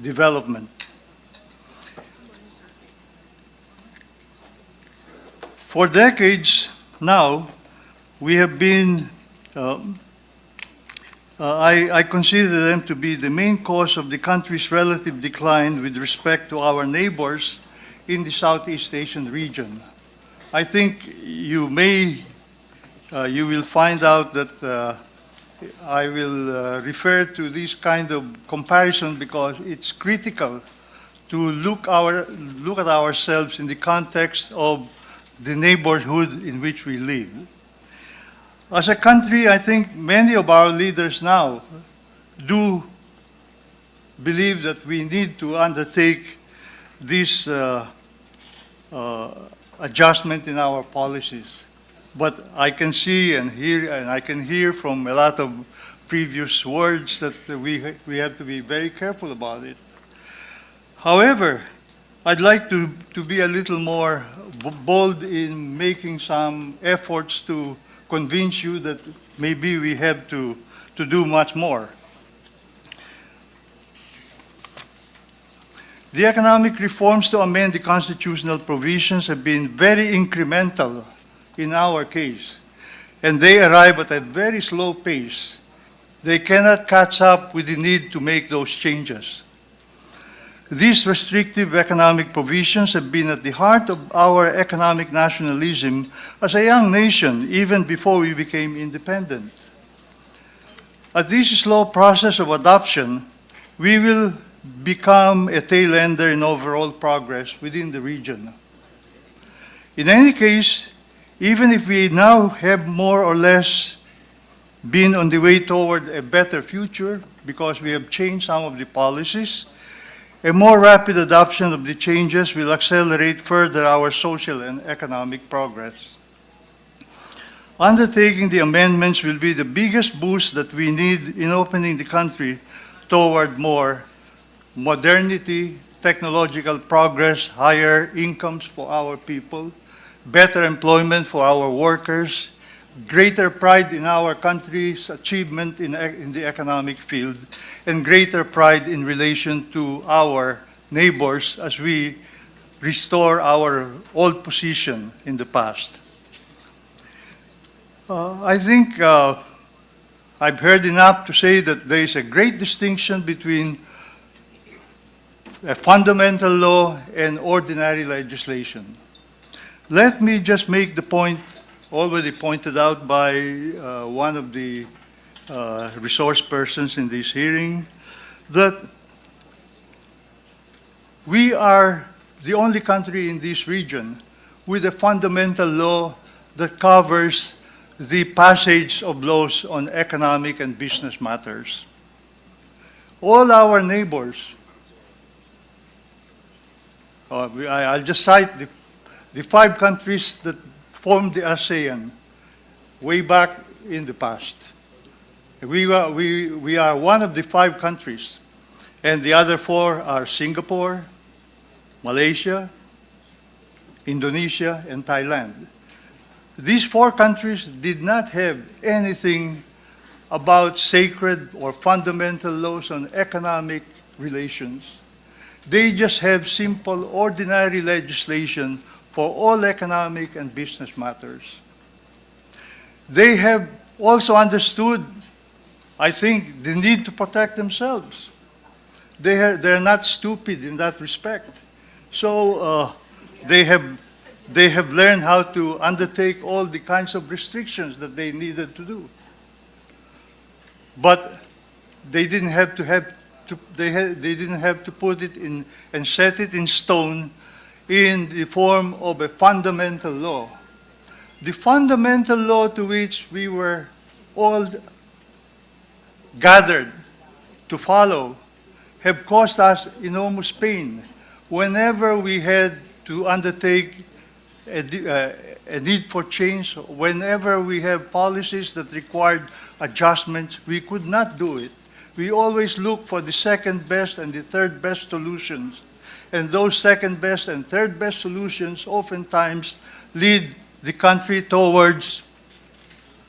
development. For decades now, we have been, I consider them to be the main cause of the country's relative decline with respect to our neighbors in the Southeast Asian region. I think you will find out that I will refer to this kind of comparison because it's critical to look at ourselves in the context of the neighborhood in which we live. As a country, I think many of our leaders now do believe that we need to undertake this adjustment in our policies. But I can see and hear, and I can hear from a lot of previous words that we have to be very careful about it. However, I'd like to be a little more bold in making some efforts to convince you that maybe we have to do much more. The economic reforms to amend the constitutional provisions have been very incremental in our case, and they arrive at a very slow pace. They cannot catch up with the need to make those changes. These restrictive economic provisions have been at the heart of our economic nationalism as a young nation, even before we became independent. At this slow process of adoption, we will become a tail ender in overall progress within the region. In any case, even if we now have more or less been on the way toward a better future because we have changed some of the policies, a more rapid adoption of the changes will accelerate further our social and economic progress. Undertaking the amendments will be the biggest boost that we need in opening the country toward more modernity, technological progress, higher incomes for our people, better employment for our workers, greater pride in our country's achievement in the economic field, and greater pride in relation to our neighbors as we restore our old position in the past. I think I've heard enough to say that there is a great distinction between a fundamental law and ordinary legislation. Let me just make the point already pointed out by one of the resource persons in this hearing, that we are the only country in this region with a fundamental law that covers the passage of laws on economic and business matters. All our neighbors, I'll just cite the 5 countries that formed the ASEAN way back in the past. We are one of the 5 countries, and the other 4 are Singapore, Malaysia, Indonesia, and Thailand. These 4 countries did not have anything about sacred or fundamental laws on economic relations. They just have simple, ordinary legislation for all economic and business matters. They have also understood, I think, the need to protect themselves. They're not stupid in that respect. So they have learned how to undertake all the kinds of restrictions that they needed to do. But they didn't have to put it in and set it in stone in the form of a fundamental law. The fundamental law to which we were all gathered to follow have caused us enormous pain whenever we had to undertake a need for change, whenever we have policies that required adjustments, we could not do it. We always look for the second best and the third best solutions. And those second best and third best solutions oftentimes lead the country towards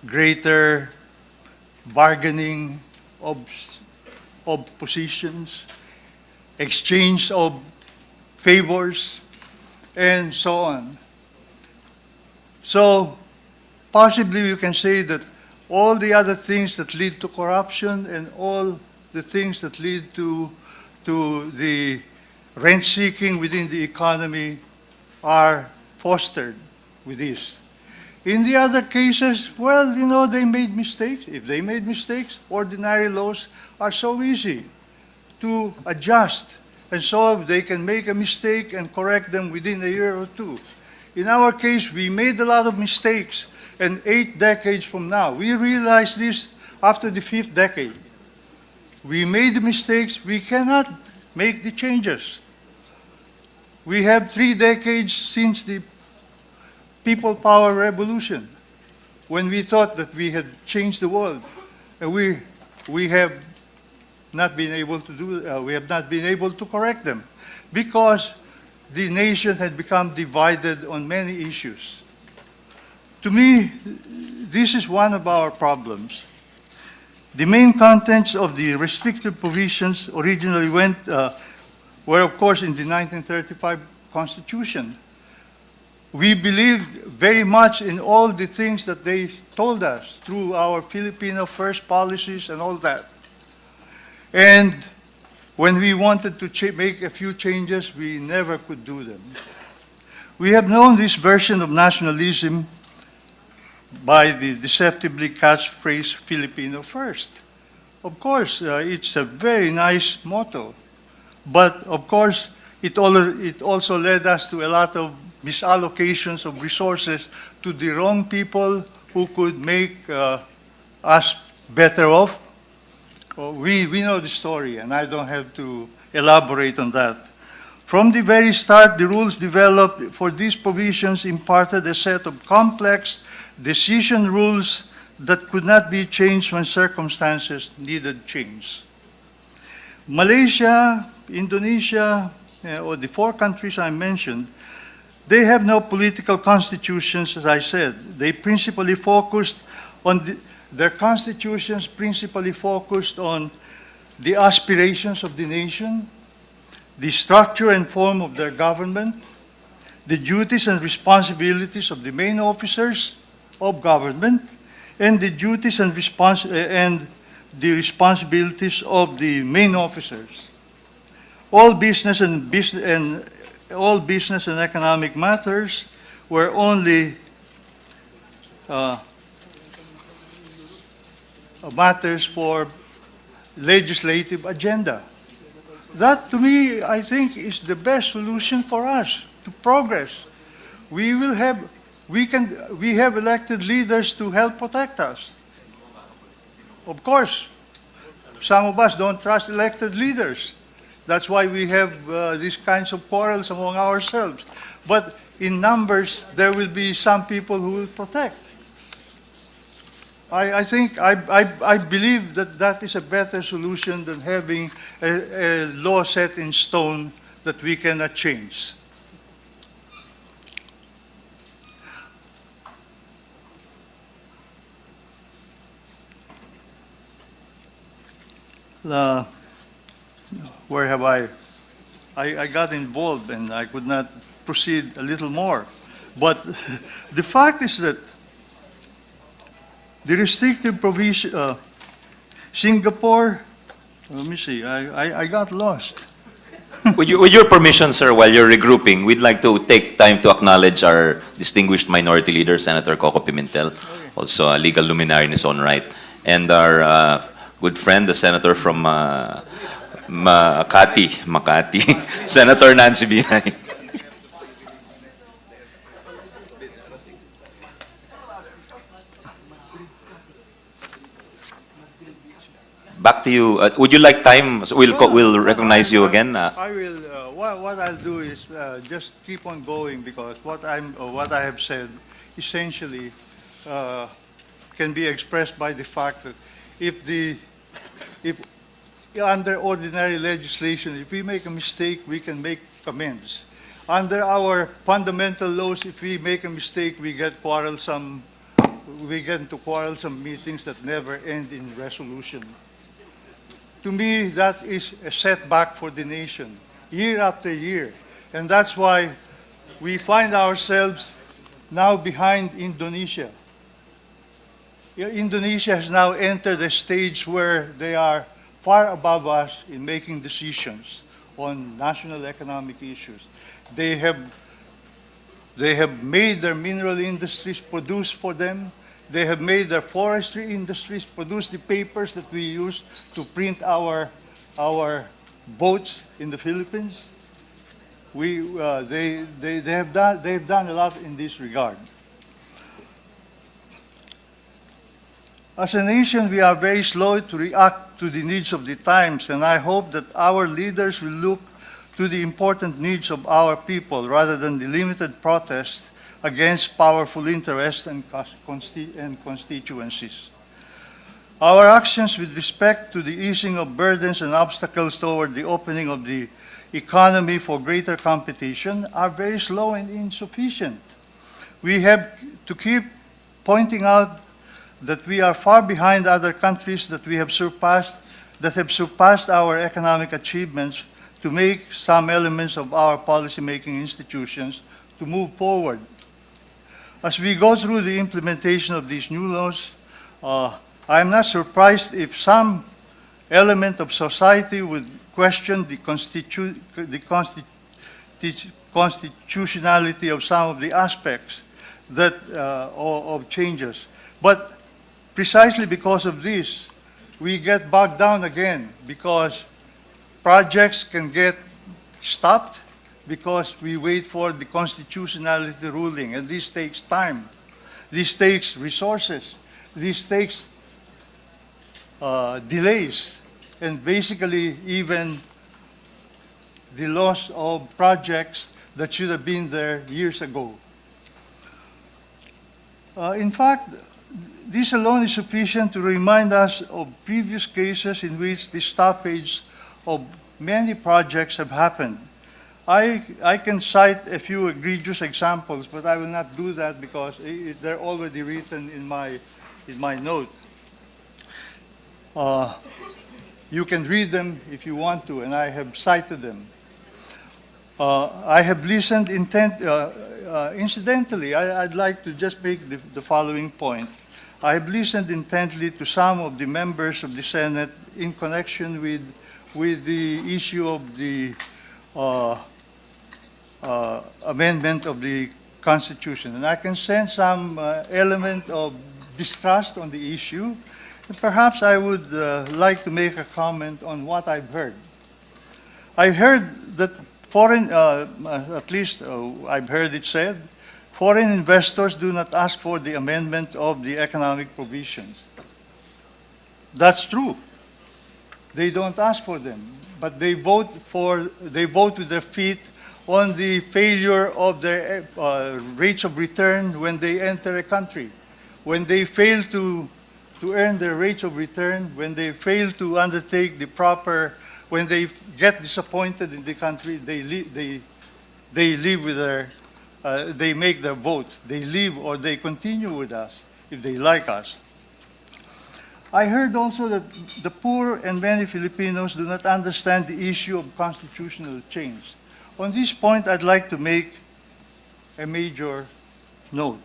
greater bargaining of positions, exchange of favors, and so on. So possibly you can say that all the other things that lead to corruption and all the things that lead to the rent-seeking within the economy are fostered with this. In the other cases, well, you know, they made mistakes. If they made mistakes, ordinary laws are so easy to adjust. And so they can make a mistake and correct them within a year or 2. In our case, we made a lot of mistakes. And 8 decades from now, we realize this after the 5th decade. We made the mistakes, we cannot make the changes. We have 3 decades since the people power revolution, when we thought that we had changed the world. And we have not been able to we have not been able to correct them because the nation had become divided on many issues. To me, this is one of our problems. The main contents of the restrictive provisions originally were, of course, in the 1935 Constitution. We believed very much in all the things that they told us through our Filipino first policies and all that. And when we wanted to make a few changes, we never could do them. We have known this version of nationalism by the deceptively catchphrase Filipino first. Of course, it's a very nice motto. But of course, it also led us to a lot of misallocations of resources to the wrong people who could make us better off. We know the story, and I don't have to elaborate on that. From the very start, the rules developed for these provisions imparted a set of complex decision rules that could not be changed when circumstances needed change. Malaysia, Indonesia, or the 4 countries I mentioned, they have no political constitutions, as I said. They principally focused on their constitutions principally focused on the aspirations of the nation, the structure and form of their government, the duties and responsibilities of the main officers of government, and the duties and the responsibilities of the main officers. All business and economic matters were only matters for legislative agenda. That, to me, I think, is the best solution for us to progress. We have elected leaders to help protect us. Of course, some of us don't trust elected leaders. That's why we have these kinds of quarrels among ourselves. But in numbers, there will be some people who will protect. I believe that is a better solution than having a law set in stone that we cannot change. Where have I got involved and I could not proceed a little more. But the fact is that the restrictive provision, Singapore, let me see, I got lost. With your permission, sir, while you're regrouping, we'd like to take time to acknowledge our distinguished minority leader, Senator Coco Pimentel, also a legal luminary in his own right, and our good friend, the senator from Makati, Senator Nancy Binay. Back to you. Would you like time? We'll recognize you again. I will. What I'll do is just keep on going because what I have said essentially can be expressed by the fact that if under ordinary legislation, if we make a mistake, we can make amends. Under our fundamental laws, if we make a mistake, we get quarrelsome. We get into quarrelsome meetings that never end in resolution. To me, that is a setback for the nation, year after year. And that's why we find ourselves now behind Indonesia. Indonesia has now entered a stage where they are far above us in making decisions on national economic issues. They have made their mineral industries produce for them. They have made their forestry industries produce the papers that we use to print our boats in the Philippines. They've done a lot in this regard. As a nation, we are very slow to react to the needs of the times, and I hope that our leaders will look to the important needs of our people rather than the limited protest against powerful interests and constituencies. Our actions with respect to the easing of burdens and obstacles toward the opening of the economy for greater competition are very slow and insufficient. We have to keep pointing out that we are far behind other countries that have surpassed our economic achievements to make some elements of our policy-making institutions to move forward. As we go through the implementation of these new laws, I am not surprised if some element of society would question the constitutionality of some of the aspects that of changes. But precisely because of this, we get bogged down again because projects can get stopped because we wait for the constitutionality ruling, and this takes time. This takes resources. This takes delays, and basically even the loss of projects that should have been there years ago. In fact, this alone is sufficient to remind us of previous cases in which the stoppage of many projects have happened. I can cite a few egregious examples, but I will not do that because they're already written in my note. You can read them if you want to, and I have cited them. I have listened incidentally, I'd like to just make the following point. I have listened intently to some of the members of the Senate in connection with the issue of the amendment of the Constitution. And I can sense some element of distrust on the issue. And perhaps I would like to make a comment on what I've heard. I heard that foreign, at least I've heard it said, foreign investors do not ask for the amendment of the economic provisions. That's true. They don't ask for them, but they vote with their feet on the failure of their rates of return when they enter a country. When they fail to earn their rates of return, when they fail to undertake the proper, when they get disappointed in the country, they leave with their, they make their votes. They leave or they continue with us if they like us. I heard also that the poor and many Filipinos do not understand the issue of constitutional change. On this point, I'd like to make a major note.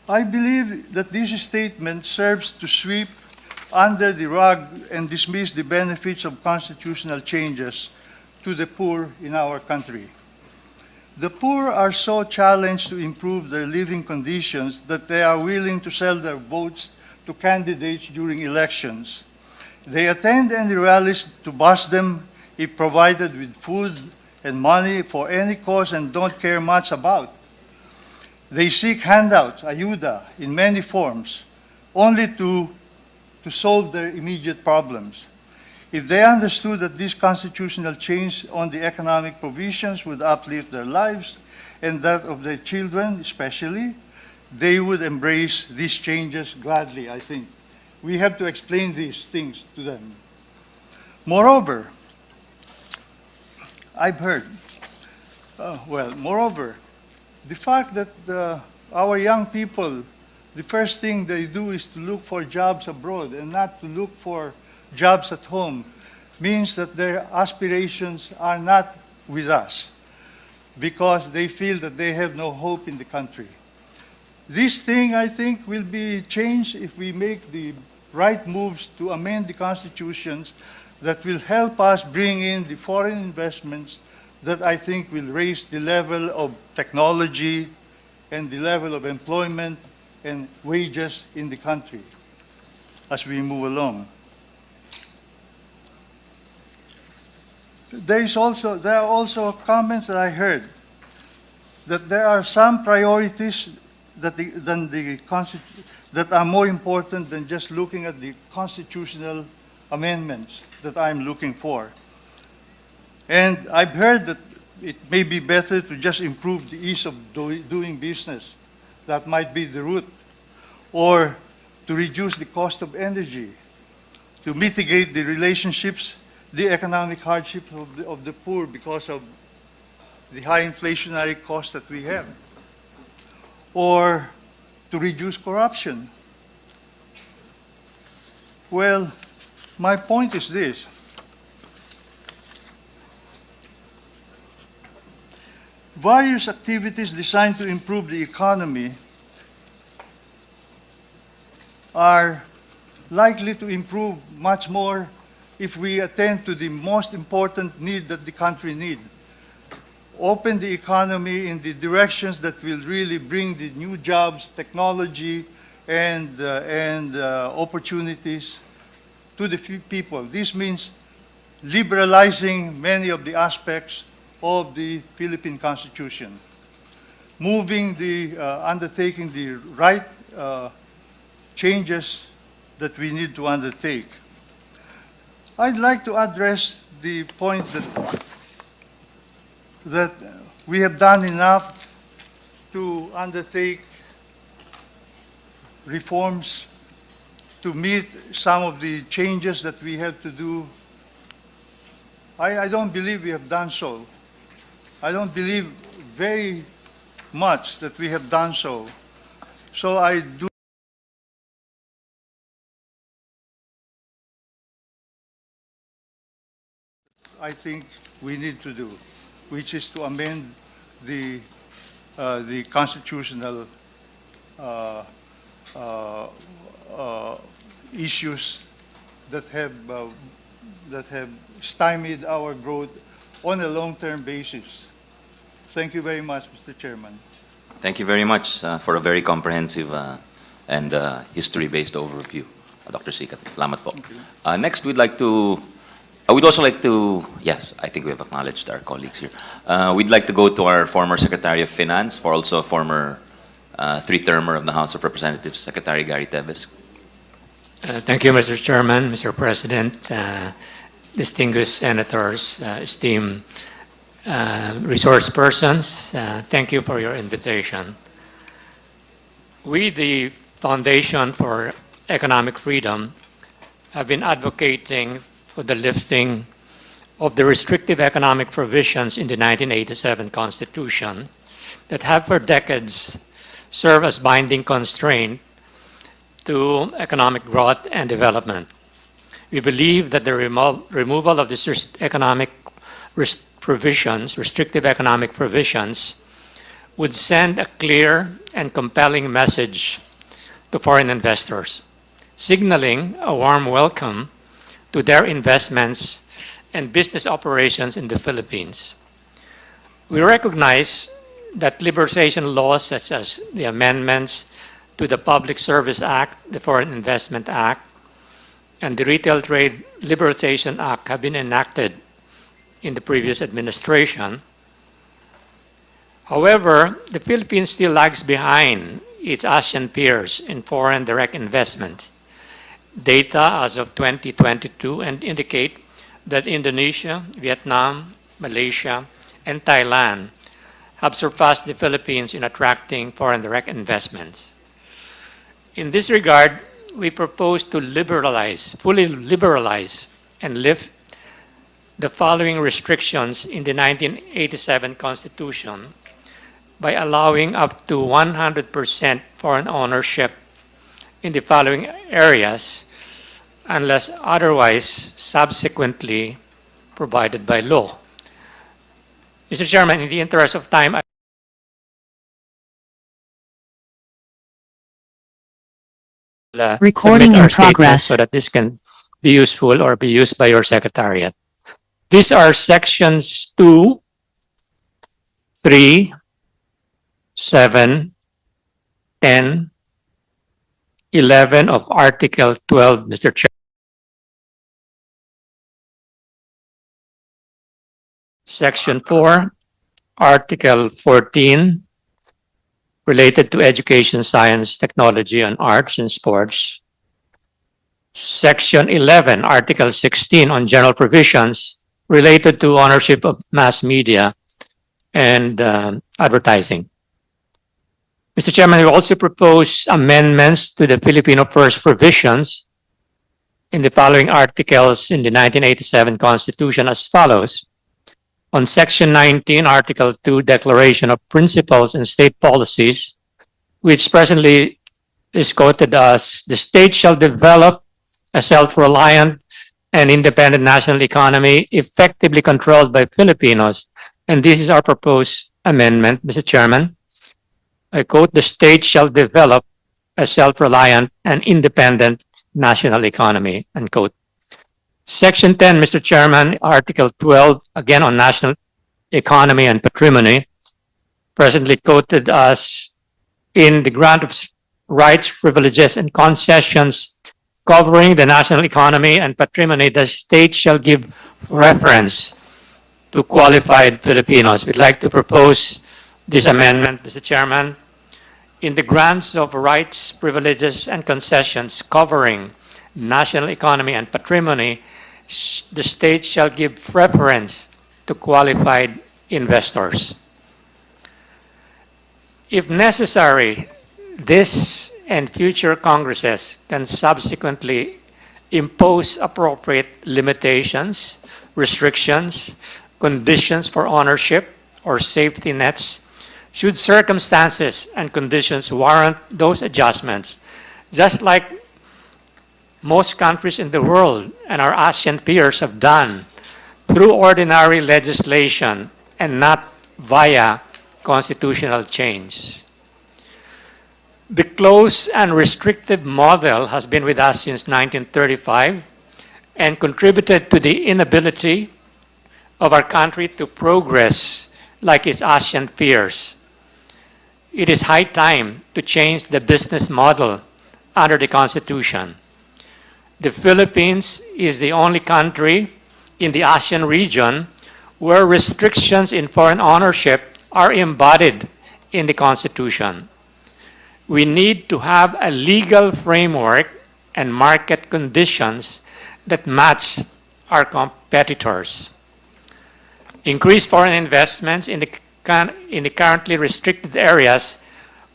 I believe that this statement serves to sweep under the rug and dismiss the benefits of constitutional changes to the poor in our country. The poor are so challenged to improve their living conditions that they are willing to sell their votes to candidates during elections. They attend any rallies to bust them if provided with food and money for any cause and don't care much about. They seek handouts, ayuda, in many forms, only to solve their immediate problems. If they understood that this constitutional change on the economic provisions would uplift their lives and that of their children especially, they would embrace these changes gladly, I think. We have to explain these things to them. Moreover, I've heard, moreover, the fact that our young people, the first thing they do is to look for jobs abroad and not to look for jobs at home means that their aspirations are not with us because they feel that they have no hope in the country. This thing, I think, will be changed if we make the right moves to amend the constitutions that will help us bring in the foreign investments that I think will raise the level of technology and the level of employment and wages in the country as we move along. There are also comments that I heard that there are some priorities that are more important than just looking at the constitutional amendments that I'm looking for. And I've heard that it may be better to just improve the ease of doing business. That might be the route. Or to reduce the cost of energy, to mitigate the relationships, the economic hardship of the poor because of the high inflationary cost that we have. Or to reduce corruption. Well, my point is this. Various activities designed to improve the economy are likely to improve much more if we attend to the most important need that the country needs. Open the economy in the directions that will really bring the new jobs, technology, and opportunities to the people. This means liberalizing many of the aspects of the Philippine Constitution, undertaking the right changes that we need to undertake. I'd like to address the point that we have done enough to undertake reforms to meet some of the changes that we have to do. I don't believe we have done so. I don't believe very much that we have done so. So I think we need to do, which is to amend the constitutional issues that have stymied our growth on a long-term basis. Thank you very much, Mr. Chairman. Thank you very much for a very comprehensive and history-based overview, Dr. Sikat. Salamat po. Next, we'd also like to, yes, I think we have acknowledged our colleagues here. We'd like to go to our former Secretary of Finance, for also a former three-termer of the House of Representatives, Secretary Gary Teves. Thank you, Mr. Chairman, Mr. President, distinguished senators, esteemed resource persons. Thank you for your invitation. We, the Foundation for Economic Freedom, have been advocating for the lifting of the restrictive economic provisions in the 1987 Constitution that have for decades served as binding constraint to economic growth and development. We believe that the removal of these restrictive economic provisions, would send a clear and compelling message to foreign investors, signaling a warm welcome to their investments and business operations in the Philippines. We recognize that liberalization laws such as the amendments to the Public Service Act, the Foreign Investment Act, and the Retail Trade Liberalization Act have been enacted in the previous administration. However, the Philippines still lags behind its ASEAN peers in foreign direct investment. Data as of 2022 indicate that Indonesia, Vietnam, Malaysia, and Thailand have surpassed the Philippines in attracting foreign direct investments. In this regard, we propose to fully liberalize, and lift the following restrictions in the 1987 Constitution by allowing up to 100% foreign ownership in the following areas unless otherwise subsequently provided by law. Mr. Chairman, in the interest of time, Recording in progress. So that this can be useful or be used by your secretariat. These are sections 2, 3, 7, 10, 11 of Article 12, Mr. Chair. Section 4, Article 14, related to education, science, technology, and arts and sports. Section 11, Article 16 on general provisions related to ownership of mass media and advertising. Mr. Chairman, we also propose amendments to the Filipino First provisions in the following articles in the 1987 Constitution as follows. On Section 19, Article 2, Declaration of Principles and State Policies, which presently is quoted as, the state shall develop a self-reliant and independent national economy effectively controlled by Filipinos. And this is our proposed amendment, Mr. Chairman. I quote, the state shall develop a self-reliant and independent national economy, unquote. Section 10, Mr. Chairman, Article 12, again on national economy and patrimony, presently quoted as, in the grant of rights, privileges, and concessions covering the national economy and patrimony, the state shall give reference to qualified Filipinos. We'd like to propose this amendment, Mr. Chairman. In the grants of rights, privileges, and concessions covering national economy and patrimony, the state shall give preference to qualified investors. If necessary, this and future Congresses can subsequently impose appropriate limitations, restrictions, conditions for ownership, or safety nets should circumstances and conditions warrant those adjustments, just like most countries in the world and our ASEAN peers have done through ordinary legislation and not via constitutional change. The closed and restrictive model has been with us since 1935 and contributed to the inability of our country to progress like its ASEAN peers. It is high time to change the business model under the Constitution. The Philippines is the only country in the ASEAN region where restrictions in foreign ownership are embodied in the Constitution. We need to have a legal framework and market conditions that match our competitors. Increased foreign investments in the currently restricted areas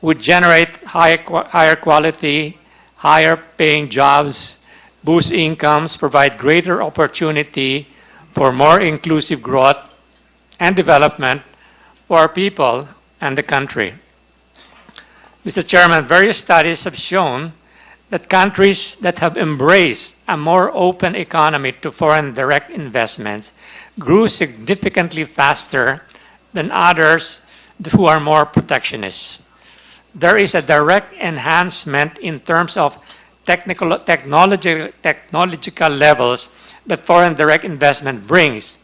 would generate higher quality, higher paying jobs, boost incomes, provide greater opportunity for more inclusive growth and development for our people and the country. Mr. Chairman, various studies have shown that countries that have embraced a more open economy to foreign direct investments grew significantly faster than others who are more protectionist. There is a direct enhancement in terms of technological levels that foreign direct investment brings,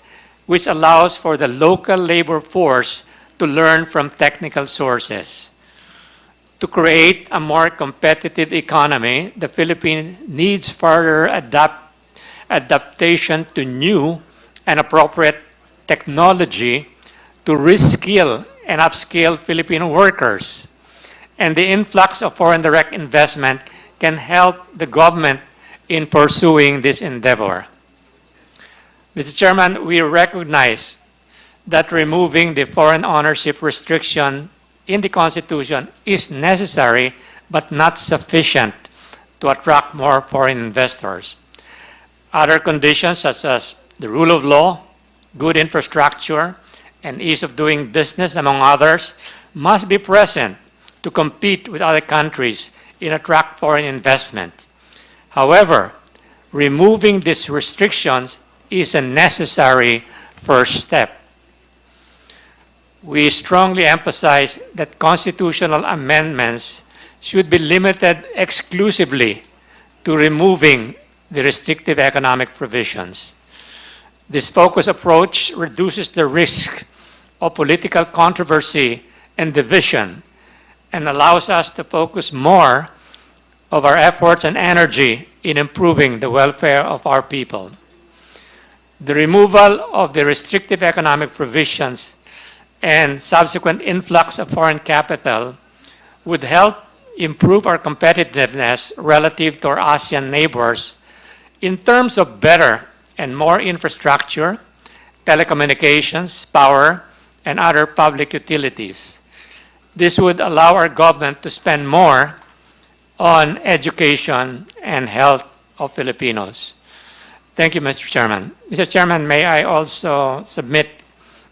which allows for the local labor force to learn from technical sources. To create a more competitive economy, the Philippines needs further adaptation to new and appropriate technology to reskill and upskill Filipino workers. And the influx of foreign direct investment can help the government in pursuing this endeavor. Mr. Chairman, we recognize that removing the foreign ownership restriction in the Constitution is necessary but not sufficient to attract more foreign investors. Other conditions such as the rule of law, good infrastructure, and ease of doing business, among others, must be present to compete with other countries in attract foreign investment. However, removing these restrictions is a necessary first step. We strongly emphasize that constitutional amendments should be limited exclusively to removing the restrictive economic provisions. This focused approach reduces the risk of political controversy and division and allows us to focus more of our efforts and energy in improving the welfare of our people. The removal of the restrictive economic provisions and subsequent influx of foreign capital would help improve our competitiveness relative to our ASEAN neighbors In terms of better and more infrastructure, telecommunications, power, and other public utilities, this would allow our government to spend more on education and health of Filipinos. Thank you, Mr. Chairman. Mr. Chairman, may I also submit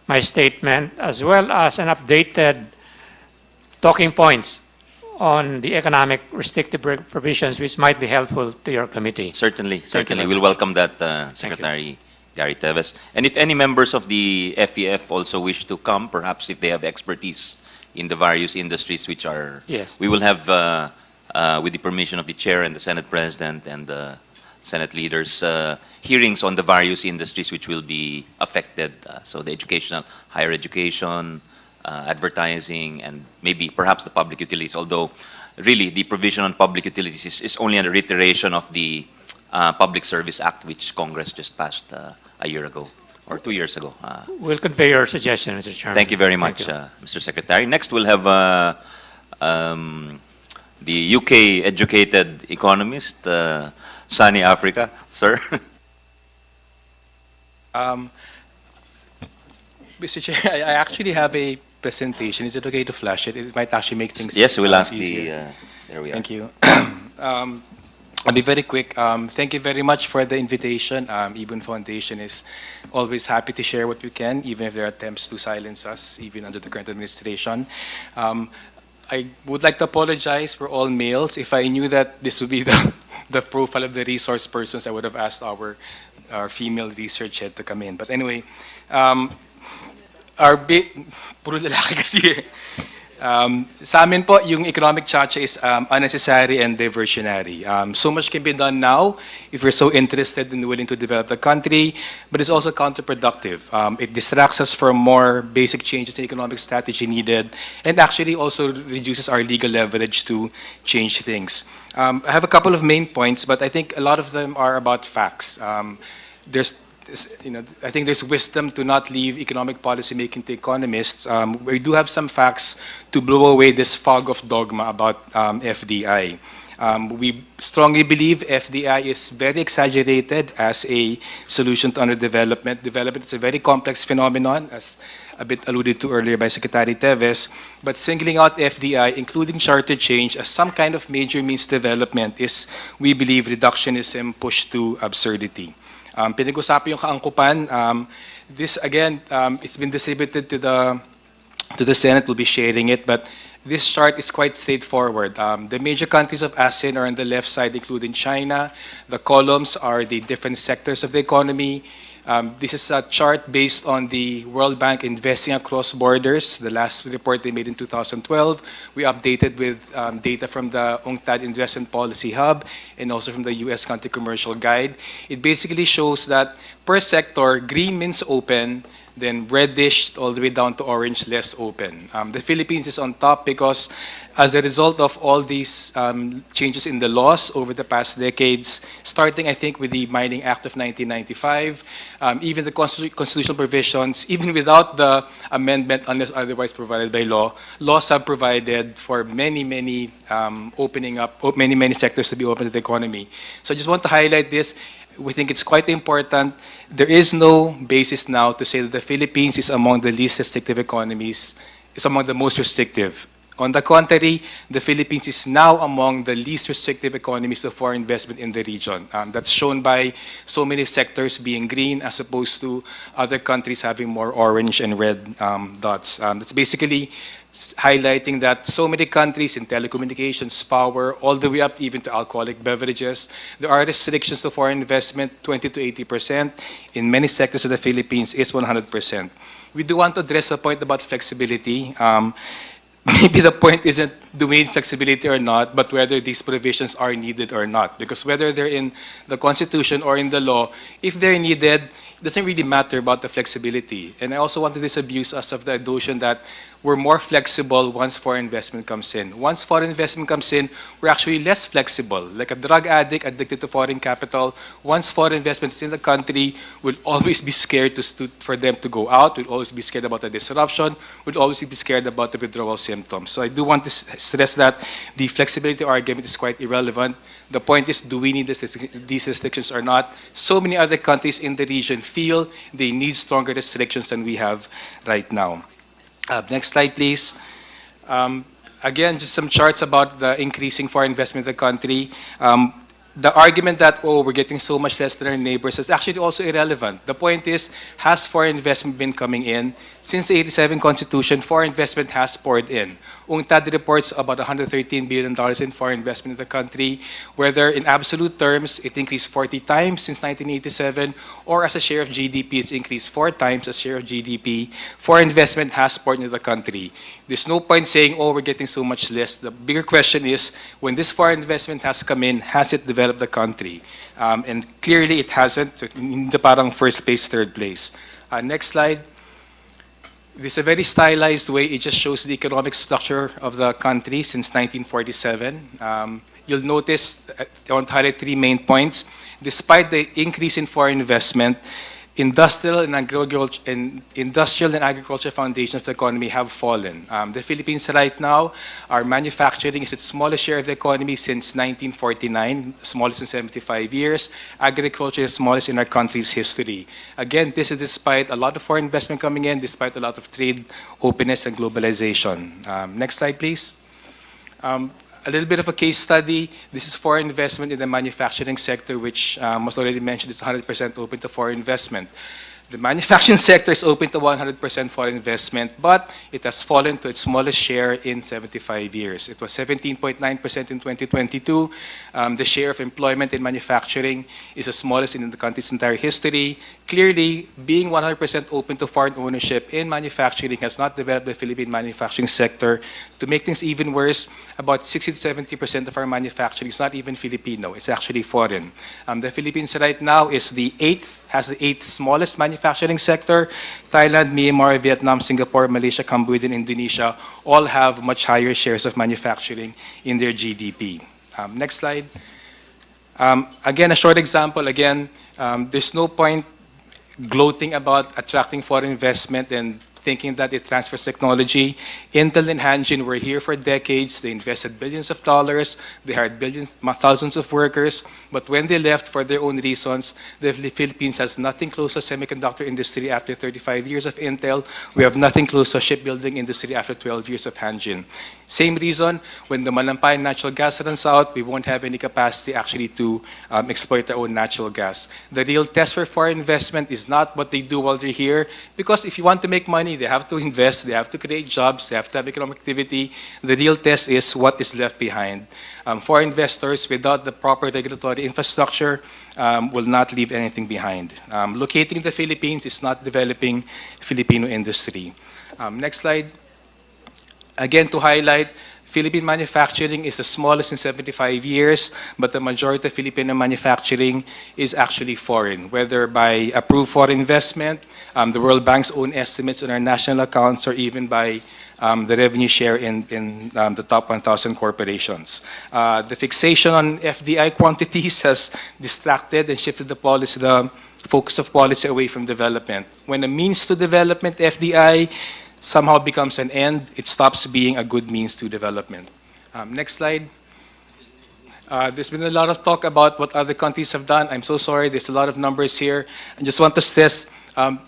my statement as well as an updated talking points on the economic restrictive provisions which might be helpful to your committee? Certainly, Thank you certainly. very We'll much. welcome that, Secretary Gary Teves. And if any members of the FEF also wish to come, perhaps if they have expertise in the various industries which are, Yes. we will have, with the permission of the Chair and the Senate President and the Senate leaders, hearings on the various industries which will be affected. So the educational, higher education, advertising, and maybe perhaps the public utilities, although really the provision on public utilities is only a reiteration of the Public Service Act which Congress just passed a year ago or 2 years ago. We'll convey your suggestion, Mr. Chairman. Thank you very Thank much, you. Mr. Secretary. Next, we'll have the UK educated economist, Sunny Africa. Sir. Mr. Chair, I actually have a presentation. Is it okay to flash it? It might actually make things Yes, we'll ask easier. there we are. Thank you. I'll be very quick. Thank you very much for the invitation. Ibon Foundation is always happy to share what we can, even if there are attempts to silence us, even under the current administration. I would like to apologize for all males. If I knew that this would be the profile of the resource persons, I would have asked our female research head to come in. But anyway, puro lalaki kasi eh. Sa amin po, yung economic chacha is unnecessary and diversionary. So much can be done now if we're so interested and willing to develop the country, but it's also counterproductive. It distracts us from more basic changes in economic strategy needed, and actually also reduces our legal leverage to change things. I have a couple of main points, but I think a lot of them are about facts. I think there's wisdom to not leave economic policy making to economists. We do have some facts to blow away this fog of dogma about FDI. We strongly believe FDI is very exaggerated as a solution to underdevelopment. Development is a very complex phenomenon, as a bit alluded to earlier by Secretary Teves, but singling out FDI, including charter change, as some kind of major means development is, we believe, reductionism pushed to absurdity. Pinag-usapan yung kaangkupan. This again, it's been distributed to the Senate. We'll be sharing it, but this chart is quite straightforward. The major countries of ASEAN are on the left side, including China. The columns are the different sectors of the economy. This is a chart based on the World Bank investing across borders, the last report they made in 2012. We updated with data from the UNTAD Investment Policy Hub and also from the US Country Commercial Guide. It basically shows that per sector, green means open, then reddish all the way down to orange, less open. The Philippines is on top because as a result of all these changes in the laws over the past decades, starting I think with the Mining Act of 1995, even the constitutional provisions, even without the amendment unless otherwise provided by law, laws have provided for many opening up, many sectors to be open to the economy. So I just want to highlight this. We think it's quite important. There is no basis now to say that the Philippines is among the least restrictive economies, is among the most restrictive. On the contrary, the Philippines is now among the least restrictive economies of foreign investment in the region. That's shown by so many sectors being green as opposed to other countries having more orange and red dots. That's basically highlighting that so many countries in telecommunications, power, all the way up even to alcoholic beverages, there are restrictions to foreign investment, 20 to 80%. In many sectors of the Philippines, is 100%. We do want to address the point about flexibility. Maybe the point isn't do we need flexibility or not, but whether these provisions are needed or not. Because whether they're in the Constitution or in the law, if they're needed, it doesn't really matter about the flexibility. And I also want to disabuse us of the notion that we're more flexible once foreign investment comes in. Once foreign investment comes in, we're actually less flexible. Like a drug addict addicted to foreign capital, once foreign investment is in the country, we'll always be scared for them to go out, we'll always be scared about the disruption, we'll always be scared about the withdrawal symptoms. So I do want to stress that the flexibility argument is quite irrelevant. The point is, do we need these restrictions or not? So many other countries in the region feel they need stronger restrictions than we have right now. Next slide, please. Again, just some charts about the increasing foreign investment in the country. The argument that, oh, we're getting so much less than our neighbors is actually also irrelevant. The point is, has foreign investment been coming in? Since the 87 Constitution, foreign investment has poured in. UNTAD reports about $113 billion in foreign investment in the country, whether in absolute terms, it increased 40 times since 1987, or as a share of GDP, it's increased 4 times as share of GDP. Foreign investment has poured into the country. There's no point saying, oh, we're getting so much less. The bigger question is, when this foreign investment has come in, has it developed the country? And clearly it hasn't. So in the parang first place, third place. Next slide. This is a very stylized way. It just shows the economic structure of the country since 1947. You'll notice, I want to highlight 3 main points. Despite the increase in foreign investment, industrial and agricultural foundations of the economy have fallen. The Philippines right now, our manufacturing is its smallest share of the economy since 1949, smallest in 75 years. Agriculture is smallest in our country's history. Again, this is despite a lot of foreign investment coming in, despite a lot of trade openness and globalization. Next slide, please. A little bit of a case study. This is foreign investment in the manufacturing sector, which was already mentioned is 100% open to foreign investment. The manufacturing sector is open to 100% foreign investment, but it has fallen to its smallest share in 75 years. It was 17.9% in 2022. The share of employment in manufacturing is the smallest in the country's entire history. Clearly, being 100% open to foreign ownership in manufacturing has not developed the Philippine manufacturing sector. To make things even worse, about 60 to 70% of our manufacturing is not even Filipino. It's actually foreign. The Philippines right now is has the 8th smallest manufacturing sector. Thailand, Myanmar, Vietnam, Singapore, Malaysia, Cambodia, and Indonesia all have much higher shares of manufacturing in their GDP. Next slide. Again, a short example. Again, there's no point gloating about attracting foreign investment and thinking that it transfers technology. Intel and Hanjin were here for decades. They invested billions of dollars. They hired thousands of workers. But when they left for their own reasons, the Philippines has nothing close to semiconductor industry after 35 years of Intel. We have nothing close to shipbuilding industry after 12 years of Hanjin. Same reason, when the Malampay natural gas runs out, we won't have any capacity actually to exploit our own natural gas. The real test for foreign investment is not what they do while they're here, because if you want to make money, they have to invest, they have to create jobs, they have to have economic activity. The real test is what is left behind. For investors, without the proper regulatory infrastructure, will not leave anything behind. Locating the Philippines is not developing Filipino industry. Next slide. Again, to highlight, Philippine manufacturing is the smallest in 75 years, but the majority of Filipino manufacturing is actually foreign, whether by approved foreign investment, the World Bank's own estimates on our national accounts, or even by the revenue share in the top 1,000 corporations. The fixation on FDI quantities has distracted and shifted the focus of policy away from development. When a means to development, FDI, somehow becomes an end, it stops being a good means to development. Next slide. There's been a lot of talk about what other countries have done. I'm so sorry, there's a lot of numbers here. I just want to stress,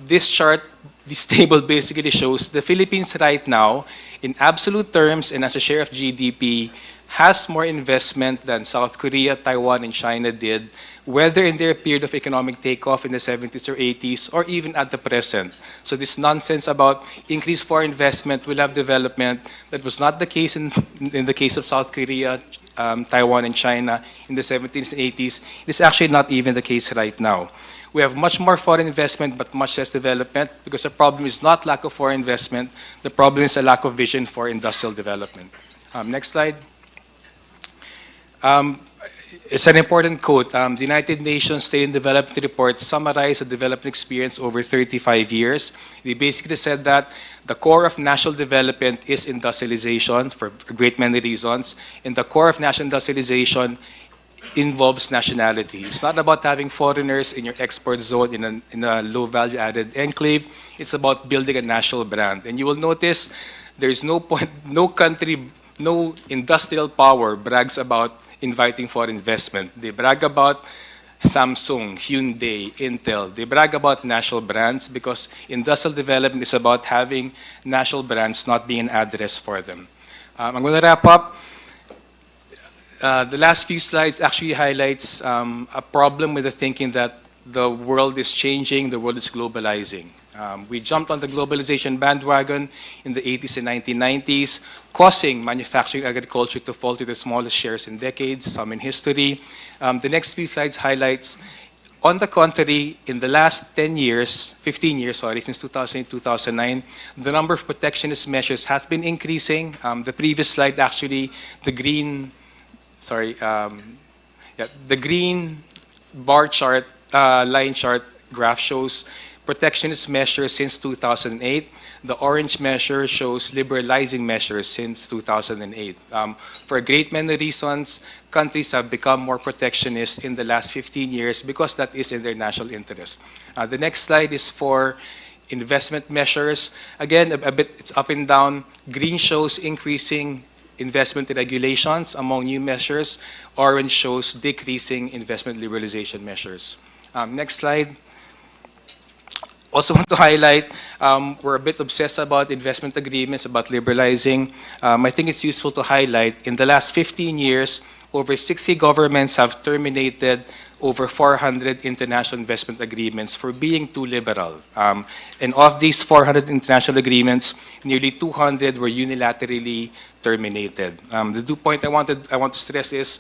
this chart, this table basically shows the Philippines right now, in absolute terms and as a share of GDP, has more investment than South Korea, Taiwan, and China did, whether in their period of economic takeoff in the 70s or 80s, or even at the present. So this nonsense about increased foreign investment will have development, that was not the case in the case of South Korea, Taiwan, and China in the 70s and 80s. It is actually not even the case right now. We have much more foreign investment, but much less development, because the problem is not lack of foreign investment, the problem is a lack of vision for industrial development. Next slide. it's an important quote. The United Nations State and Development Report summarized the development experience over 35 years. They basically said that the core of national development is industrialization for a great many reasons, and the core of national industrialization involves nationality. It's not about having foreigners in your export zone in a low value added enclave. It's about building a national brand. And you will notice there's no point, no country, no industrial power brags about inviting foreign investment. They brag about Samsung, Hyundai, Intel. They brag about national brands because industrial development is about having national brands, not being an address for them. I'm going to wrap up. The last few slides actually highlights a problem with the thinking that the world is changing, the world is globalizing. We jumped on the globalization bandwagon in the 80s and 1990s, causing manufacturing agriculture to fall to the smallest shares in decades, some in history. The next few slides highlights, on the contrary, in the last 10 years, 15 years, sorry, since 2008, 2009, the number of protectionist measures has been increasing. The previous slide, actually, the green, the green bar chart, line chart graph shows protectionist measures since 2008. The orange measure shows liberalizing measures since 2008. For a great many reasons, countries have become more protectionist in the last 15 years because that is in their national interest. The next slide is for investment measures. Again, a bit, it's up and down. Green shows increasing investment regulations among new measures. Orange shows decreasing investment liberalization measures. Next slide. Also want to highlight, we're a bit obsessed about investment agreements, about liberalizing. I think it's useful to highlight, in the last 15 years, over 60 governments have terminated over 400 international investment agreements for being too liberal. And of these 400 international agreements, nearly 200 were unilaterally terminated. The 2 point I want to stress is,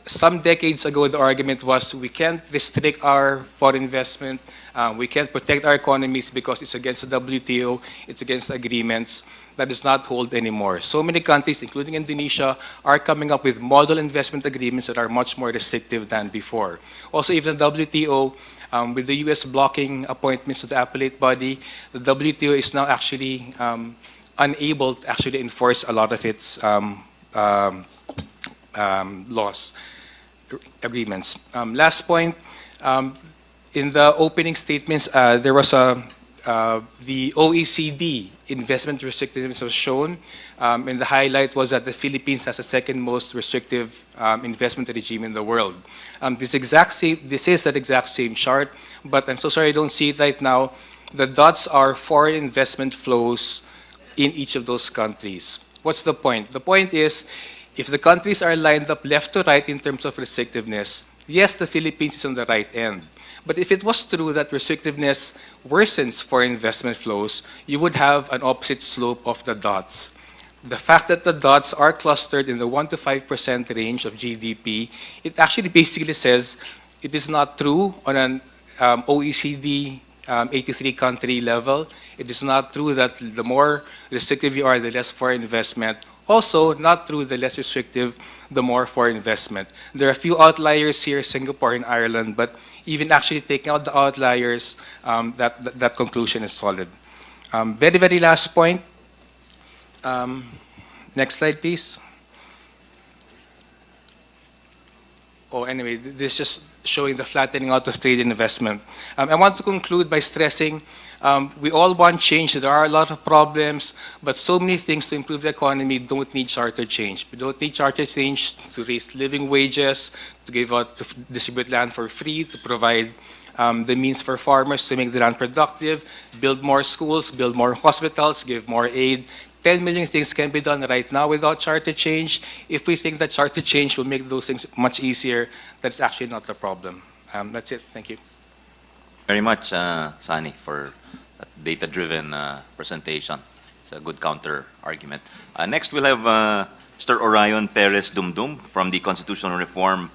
some decades ago, the argument was we can't restrict our foreign investment, we can't protect our economies because it's against the WTO, it's against agreements. That does not hold anymore. So many countries, including Indonesia, are coming up with model investment agreements that are much more restrictive than before. Also, even the WTO, with the US blocking appointments to the appellate body, the WTO is now actually unable to actually enforce a lot of its laws, agreements. Last point, in the opening statements, there was the OECD investment restrictiveness was shown, and the highlight was that the Philippines has the second most restrictive investment regime in the world. This is that exact same chart, but I'm so sorry I don't see it right now. The dots are foreign investment flows in each of those countries. What's the point? The point is, if the countries are lined up left to right in terms of restrictiveness, yes, the Philippines is on the right end. But if it was true that restrictiveness worsens foreign investment flows, you would have an opposite slope of the dots. The fact that the dots are clustered in the 1 to 5% range of GDP, it actually basically says it is not true on an OECD 83 country level. It is not true that the more restrictive you are, the less foreign investment. Also, not true, the less restrictive, the more foreign investment. There are a few outliers here, Singapore and Ireland, but even actually taking out the outliers, that conclusion is solid. Very, very last point. Next slide, please. Oh, anyway, this is just showing the flattening out of trade and investment. I want to conclude by stressing we all want change. There are a lot of problems, but so many things to improve the economy don't need charter change. We don't need charter change to raise living wages, to distribute land for free, to provide the means for farmers to make the land productive, build more schools, build more hospitals, give more aid. 10 million things can be done right now without charter change. If we think that charter change will make those things much easier, that's actually not the problem. That's it. Thank you. Very much, Sani, for that data-driven presentation. It's a good counter-argument. Next, we'll have Mr. Orion Perez Dumdum from the Constitutional Reform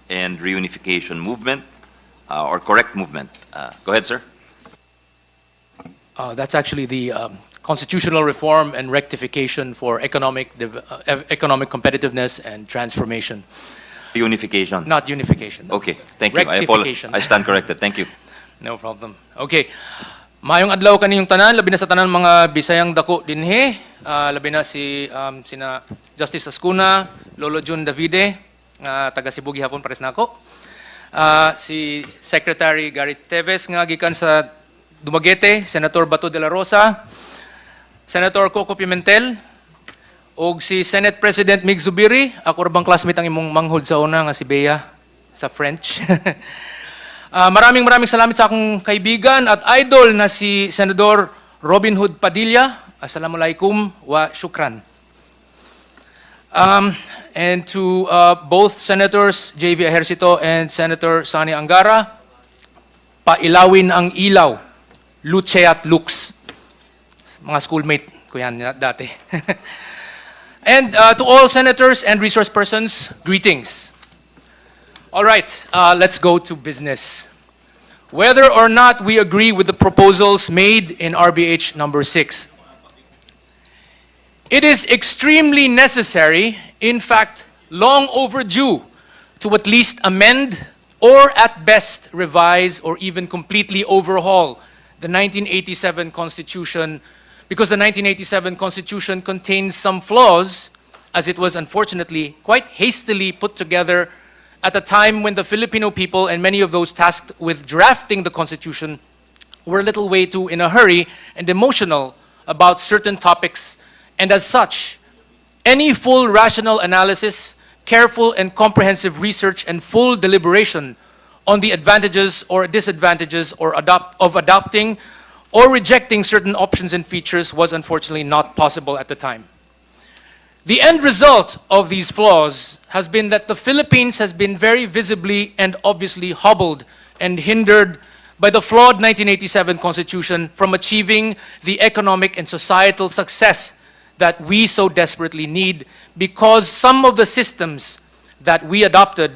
and Reunification Movement, or Correct Movement. Go ahead, sir. That's actually the Constitutional Reform and Rectification for Economic Competitiveness and Transformation. Unification. Not unification. Okay, thank you. Rectification. I stand corrected. Thank you. No problem. Okay. Mayong adlaw kaninyong tanan, labi na sa tanan mga Bisayang dako dinhi, labi na si sina Justice Azcuna, Lolo Jun Davide, taga Cebu gihapon pares nako. Si Secretary Garrett Teves nga gikan sa Dumaguete, Senator Bato de la Rosa, Senator Coco Pimentel, og si Senate President Mig Zubiri, ako rabang classmate ang imong manghod sa una nga si Bea sa French. Maraming salamat sa akong kaibigan at idol na si Senador Robin Hood Padilla. Assalamualaikum wa shukran. And to both Senators J.V. Ejercito and Senator Sani Angara, pailawin ang ilaw, luce at lux. Mga schoolmate ko yan dati. And to all senators and resource persons, greetings. All right, let's go to business. Whether or not we agree with the proposals made in RBH number 6, it is extremely necessary, in fact, long overdue, to at least amend or at best revise or even completely overhaul the 1987 Constitution, because the 1987 Constitution contains some flaws, as it was unfortunately quite hastily put together at a time when the Filipino people and many of those tasked with drafting the Constitution were a little way too in a hurry and emotional about certain topics, and as such, any full rational analysis, careful and comprehensive research, and full deliberation on the advantages or disadvantages of adopting or rejecting certain options and features was unfortunately not possible at the time. The end result of these flaws has been that the Philippines has been very visibly and obviously hobbled and hindered by the flawed 1987 Constitution from achieving the economic and societal success that we so desperately need, because some of the systems that we adopted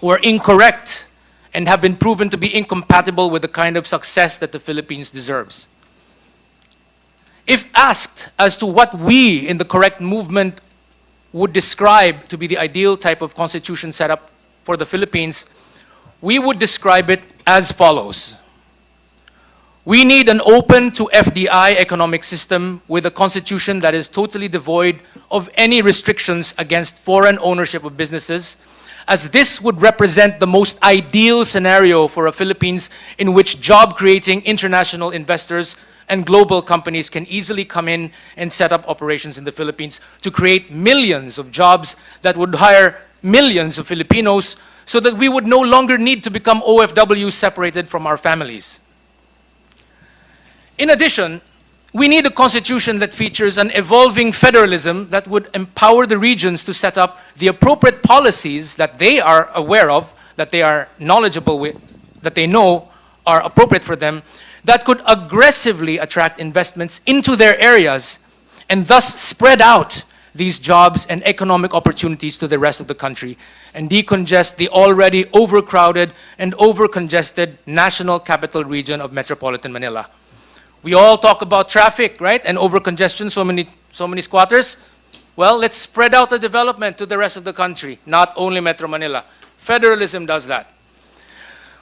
were incorrect and have been proven to be incompatible with the kind of success that the Philippines deserves. If asked as to what we in the correct movement would describe to be the ideal type of constitution setup for the Philippines, we would describe it as follows. We need an open to FDI economic system with a constitution that is totally devoid of any restrictions against foreign ownership of businesses, as this would represent the most ideal scenario for a Philippines in which job-creating international investors and global companies can easily come in and set up operations in the Philippines to create millions of jobs that would hire millions of Filipinos, so that we would no longer need to become OFWs separated from our families. In addition, we need a constitution that features an evolving federalism that would empower the regions to set up the appropriate policies that they are aware of, that they are knowledgeable with, that they know are appropriate for them, that could aggressively attract investments into their areas and thus spread out these jobs and economic opportunities to the rest of the country and decongest the already overcrowded and overcongested national capital region of Metropolitan Manila. We all talk about traffic, right? And overcongestion, so many squatters. Well, let's spread out the development to the rest of the country, not only Metro Manila. Federalism does that.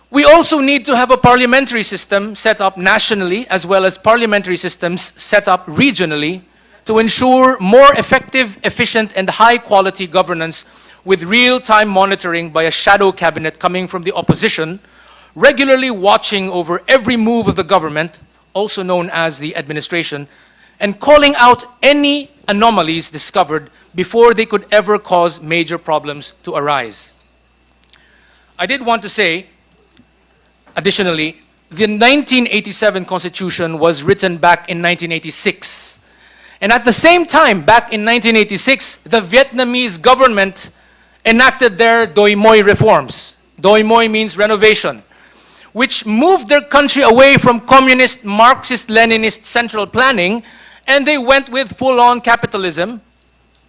We also need to have a parliamentary system set up nationally, as well as parliamentary systems set up regionally, to ensure more effective, efficient, and high-quality governance with real-time monitoring by a shadow cabinet coming from the opposition, regularly watching over every move of the government, also known as the administration, and calling out any anomalies discovered before they could ever cause major problems to arise. I did want to say, additionally, the 1987 Constitution was written back in 1986. And at the same time, back in 1986, the Vietnamese government enacted their Doi Moi reforms. Doi Moi means renovation, which moved their country away from communist, Marxist, Leninist central planning, and they went with full-on capitalism,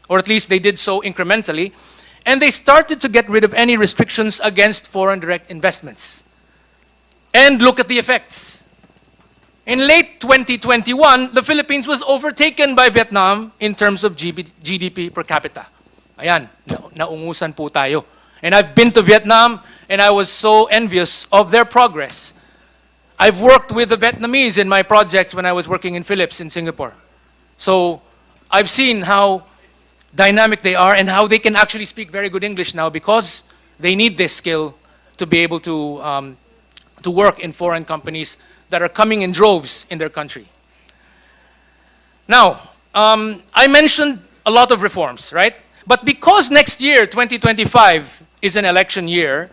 or at least they did so incrementally, and they started to get rid of any restrictions against foreign direct investments. And look at the effects. In late 2021, the Philippines was overtaken by Vietnam in terms of GDP per capita. Ayan, naungusan po tayo. And I've been to Vietnam, and I was so envious of their progress. I've worked with the Vietnamese in my projects when I was working in Philips in Singapore. So I've seen how dynamic they are and how they can actually speak very good English now because they need this skill to be able to work in foreign companies that are coming in droves in their country. Now, I mentioned a lot of reforms, right? But because next year, 2025, is an election year,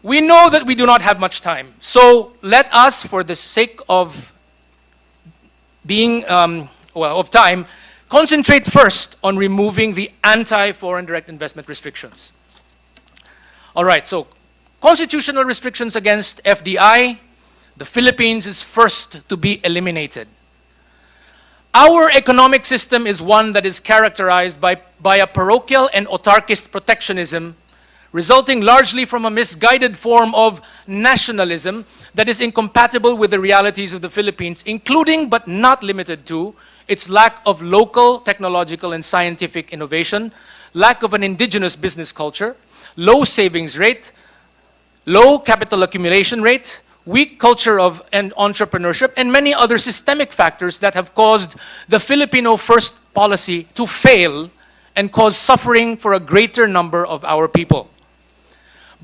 we know that we do not have much time. So let us, for the sake of being, of time, concentrate first on removing the anti-foreign direct investment restrictions. All right, so constitutional restrictions against FDI, the Philippines is first to be eliminated. Our economic system is one that is characterized by a parochial and autarkist protectionism resulting largely from a misguided form of nationalism that is incompatible with the realities of the Philippines, including but not limited to its lack of local technological and scientific innovation, lack of an indigenous business culture, low savings rate, low capital accumulation rate, weak culture of entrepreneurship, and many other systemic factors that have caused the Filipino first policy to fail and cause suffering for a greater number of our people.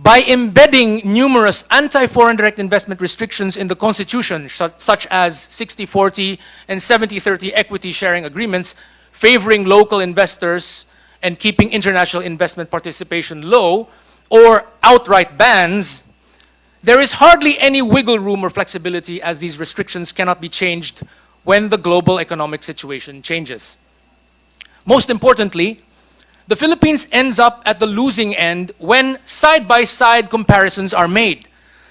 By embedding numerous anti-foreign direct investment restrictions in the Constitution, such as 60-40 and 70-30 equity sharing agreements, favoring local investors and keeping international investment participation low, or outright bans, there is hardly any wiggle room or flexibility as these restrictions cannot be changed when the global economic situation changes. Most importantly, the Philippines ends up at the losing end when side-by-side comparisons are made,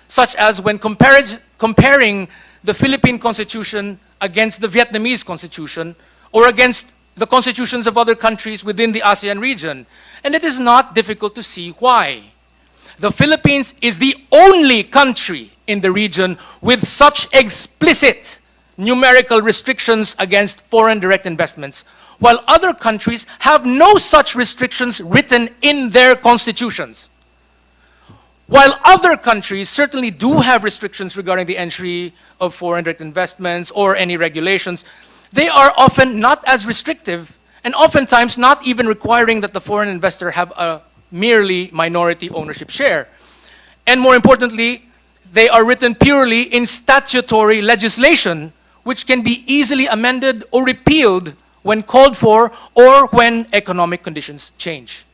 such as when comparing the Philippine Constitution against the Vietnamese Constitution or against the constitutions of other countries within the ASEAN region. And it is not difficult to see why. The Philippines is the only country in the region with such explicit numerical restrictions against foreign direct investments, while other countries have no such restrictions written in their constitutions. While other countries certainly do have restrictions regarding the entry of foreign direct investments or any regulations, they are often not as restrictive and oftentimes not even requiring that the foreign investor have a merely minority ownership share. And more importantly, they are written purely in statutory legislation, which can be easily amended or repealed when called for or when economic conditions change.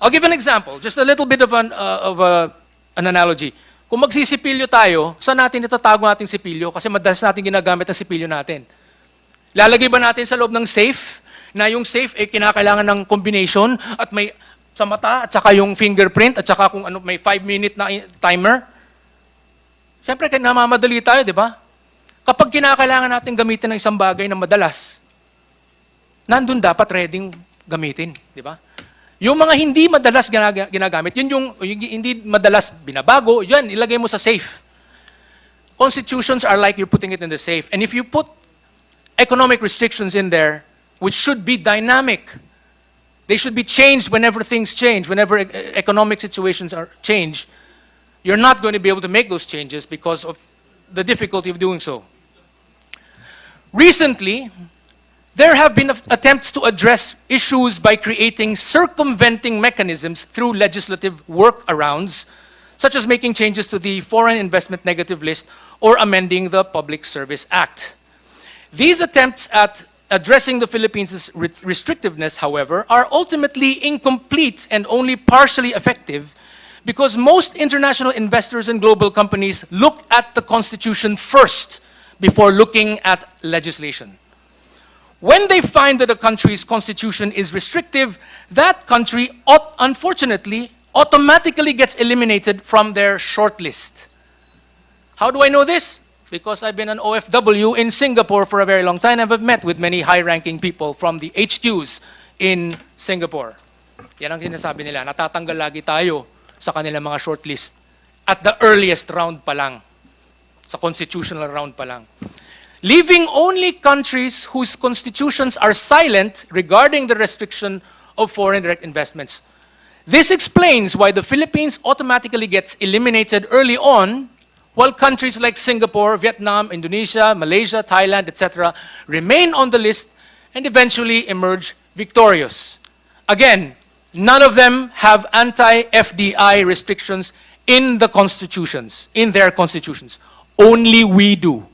I'll give an example, just a little bit of an analogy. Kung magsisipilyo tayo, saan natin itatago nating sipilyo? Kasi madalas natin ginagamit ang sipilyo natin. Lalagay ba natin sa loob ng safe, na yung safe ay kinakailangan ng combination at may sa mata at saka yung fingerprint at saka kung ano, may 5-minute na timer? Siyempre, namamadali tayo, di ba? Kapag kinakailangan natin gamitin ng isang bagay na madalas, nandun dapat ready gamitin, di ba? Yung mga hindi madalas ginagamit, yun yung hindi madalas binabago, yan, ilagay mo sa safe. Constitutions are like you're putting it in the safe. And if you put economic restrictions in there, which should be dynamic, they should be changed whenever things change, whenever economic situations change, you're not going to be able to make those changes because of the difficulty of doing so. Recently, there have been attempts to address issues by creating circumventing mechanisms through legislative workarounds, such as making changes to the Foreign Investment Negative List or amending the Public Service Act. These attempts at addressing the Philippines' restrictiveness, however, are ultimately incomplete and only partially effective because most international investors and global companies look at the Constitution first before looking at legislation. When they find that a country's constitution is restrictive, that country, unfortunately, automatically gets eliminated from their shortlist. How do I know this? Because I've been an OFW in Singapore for a very long time and I've met with many high-ranking people from the HQs in Singapore. Yan ang sinasabi nila, natatanggal lagi tayo sa kanilang mga shortlist at the earliest round pa lang, sa constitutional round pa lang. Leaving only countries whose constitutions are silent regarding the restriction of foreign direct investments. This explains why the Philippines automatically gets eliminated early on, while countries like Singapore, Vietnam, Indonesia, Malaysia, Thailand, etc. remain on the list and eventually emerge victorious. Again, none of them have anti-FDI restrictions in the constitutions, in their constitutions. Only we do.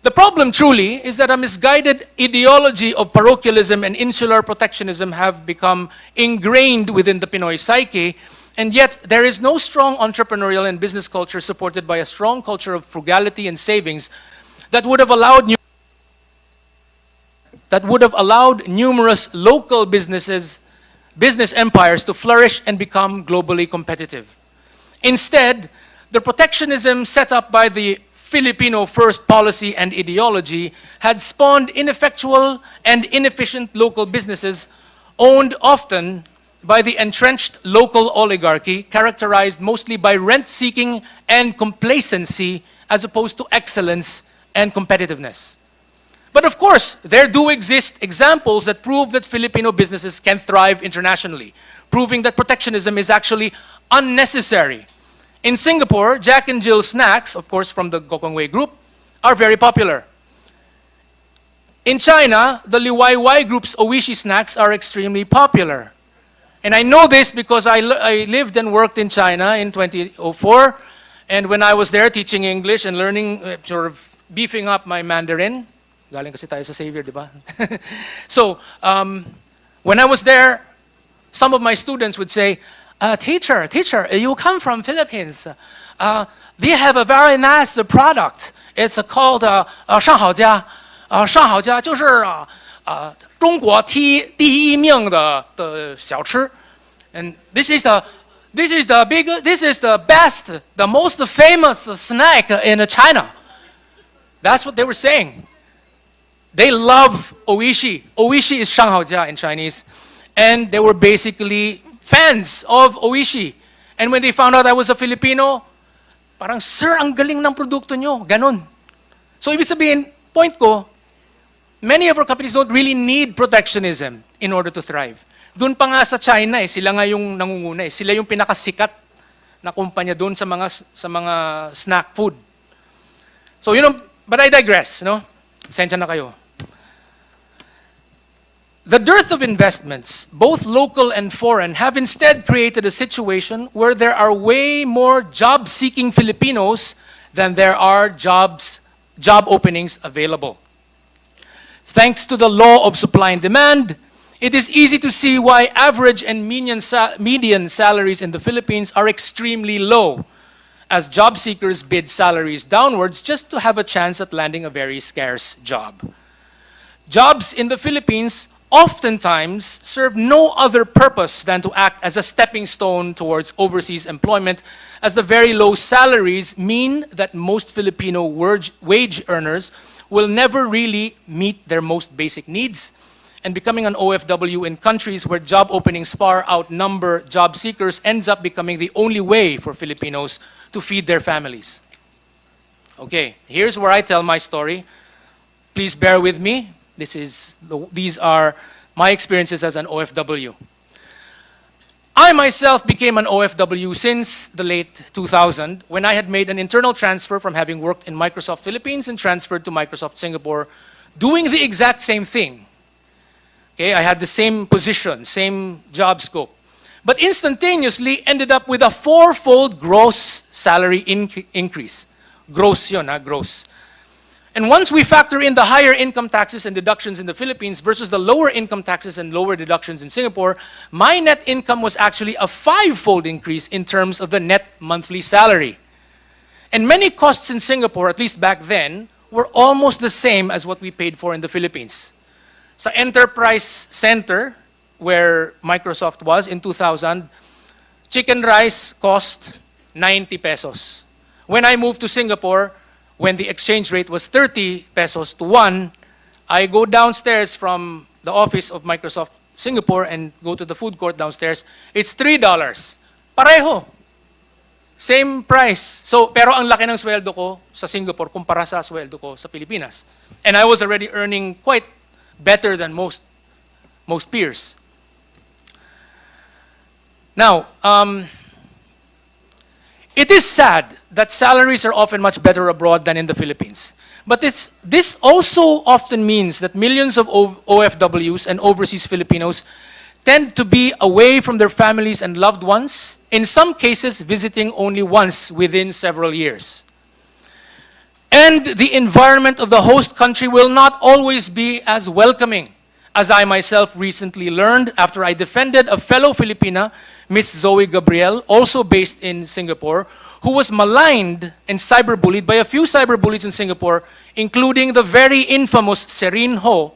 The problem truly is that a misguided ideology of parochialism and insular protectionism have become ingrained within the Pinoy psyche, and yet there is no strong entrepreneurial and business culture supported by a strong culture of frugality and savings that would have allowed numerous local business empires to flourish and become globally competitive. Instead, the protectionism set up by the Filipino first policy and ideology had spawned ineffectual and inefficient local businesses owned often by the entrenched local oligarchy, characterized mostly by rent-seeking and complacency as opposed to excellence and competitiveness. But of course, there do exist examples that prove that Filipino businesses can thrive internationally, proving that protectionism is actually unnecessary. In Singapore, Jack and Jill snacks, of course from the Gokongwei group, are very popular. In China, the Liwayway group's Oishi snacks are extremely popular. And I know this because I lived and worked in China in 2004, and when I was there teaching English and learning, sort of beefing up my Mandarin, galing kasi tayo sa Xavier, di ba? So, when I was there, some of my students would say, teacher, you come from Philippines. We have a very nice product. It's called 上好家。上好家就是中国第一名的小吃。And this is the best, the most famous snack in China. That's what they were saying. They love Oishi. Oishi is 上好家 in Chinese. And they were basically fans of Oishi. And when they found out I was a Filipino, parang, sir, ang galing ng produkto nyo. Ganon. So, ibig sabihin, point ko, many of our companies don't really need protectionism in order to thrive. Doon pa nga sa China, sila nga yung nangunguna. Sila yung pinakasikat na kumpanya doon sa mga snack food. So, but I digress, no? Sensya na kayo. The dearth of investments, both local and foreign, have instead created a situation where there are way more job-seeking Filipinos than there are job openings available. Thanks to the law of supply and demand, it is easy to see why average and median salaries in the Philippines are extremely low, as job seekers bid salaries downwards just to have a chance at landing a very scarce job. Jobs in the Philippines oftentimes serve no other purpose than to act as a stepping stone towards overseas employment, as the very low salaries mean that most Filipino wage earners will never really meet their most basic needs, and becoming an OFW in countries where job openings far outnumber job seekers ends up becoming the only way for Filipinos to feed their families. Okay, here's where I tell my story. Please bear with me. These are my experiences as an OFW. I myself became an OFW since the late 2000 when I had made an internal transfer from having worked in Microsoft Philippines and transferred to Microsoft Singapore, doing the exact same thing. Okay, I had the same position, same job scope, but instantaneously ended up with a 4-fold gross salary increase. Gross yun, gross. And once we factor in the higher income taxes and deductions in the Philippines versus the lower income taxes and lower deductions in Singapore, my net income was actually a 5-fold increase in terms of the net monthly salary. And many costs in Singapore, at least back then, were almost the same as what we paid for in the Philippines. Sa Enterprise Center, where Microsoft was in 2000, chicken rice cost 90 pesos. When I moved to Singapore, when the exchange rate was 30 pesos to 1, I go downstairs from the office of Microsoft Singapore and go to the food court downstairs. It's $3. Pareho. Same price. So, pero ang laki ng sweldo ko sa Singapore kumpara sa sweldo ko sa Pilipinas. And I was already earning quite better than most peers. Now, it is sad that salaries are often much better abroad than in the Philippines. But this also often means that millions of OFWs and overseas Filipinos tend to be away from their families and loved ones, in some cases visiting only once within several years. And the environment of the host country will not always be as welcoming, as I myself recently learned after I defended a fellow Filipina, Miss Zoe Gabriel, also based in Singapore, who was maligned and cyberbullied by a few cyberbullies in Singapore, including the very infamous Serene Ho,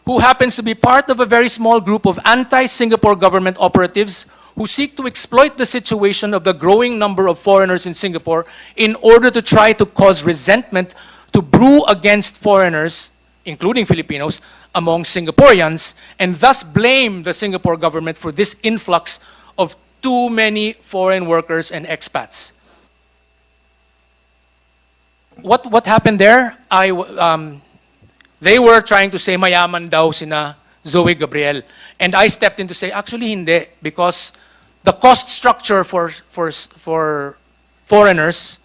who happens to be part of a very small group of anti-Singapore government operatives who seek to exploit the situation of the growing number of foreigners in Singapore in order to try to cause resentment to brew against foreigners, including Filipinos, among Singaporeans, and thus blame the Singapore government for this influx of too many foreign workers and expats. What happened there? They were trying to say mayaman daw sina Zoe Gabriel. And I stepped in to say, actually hindi, because the cost structure for foreigners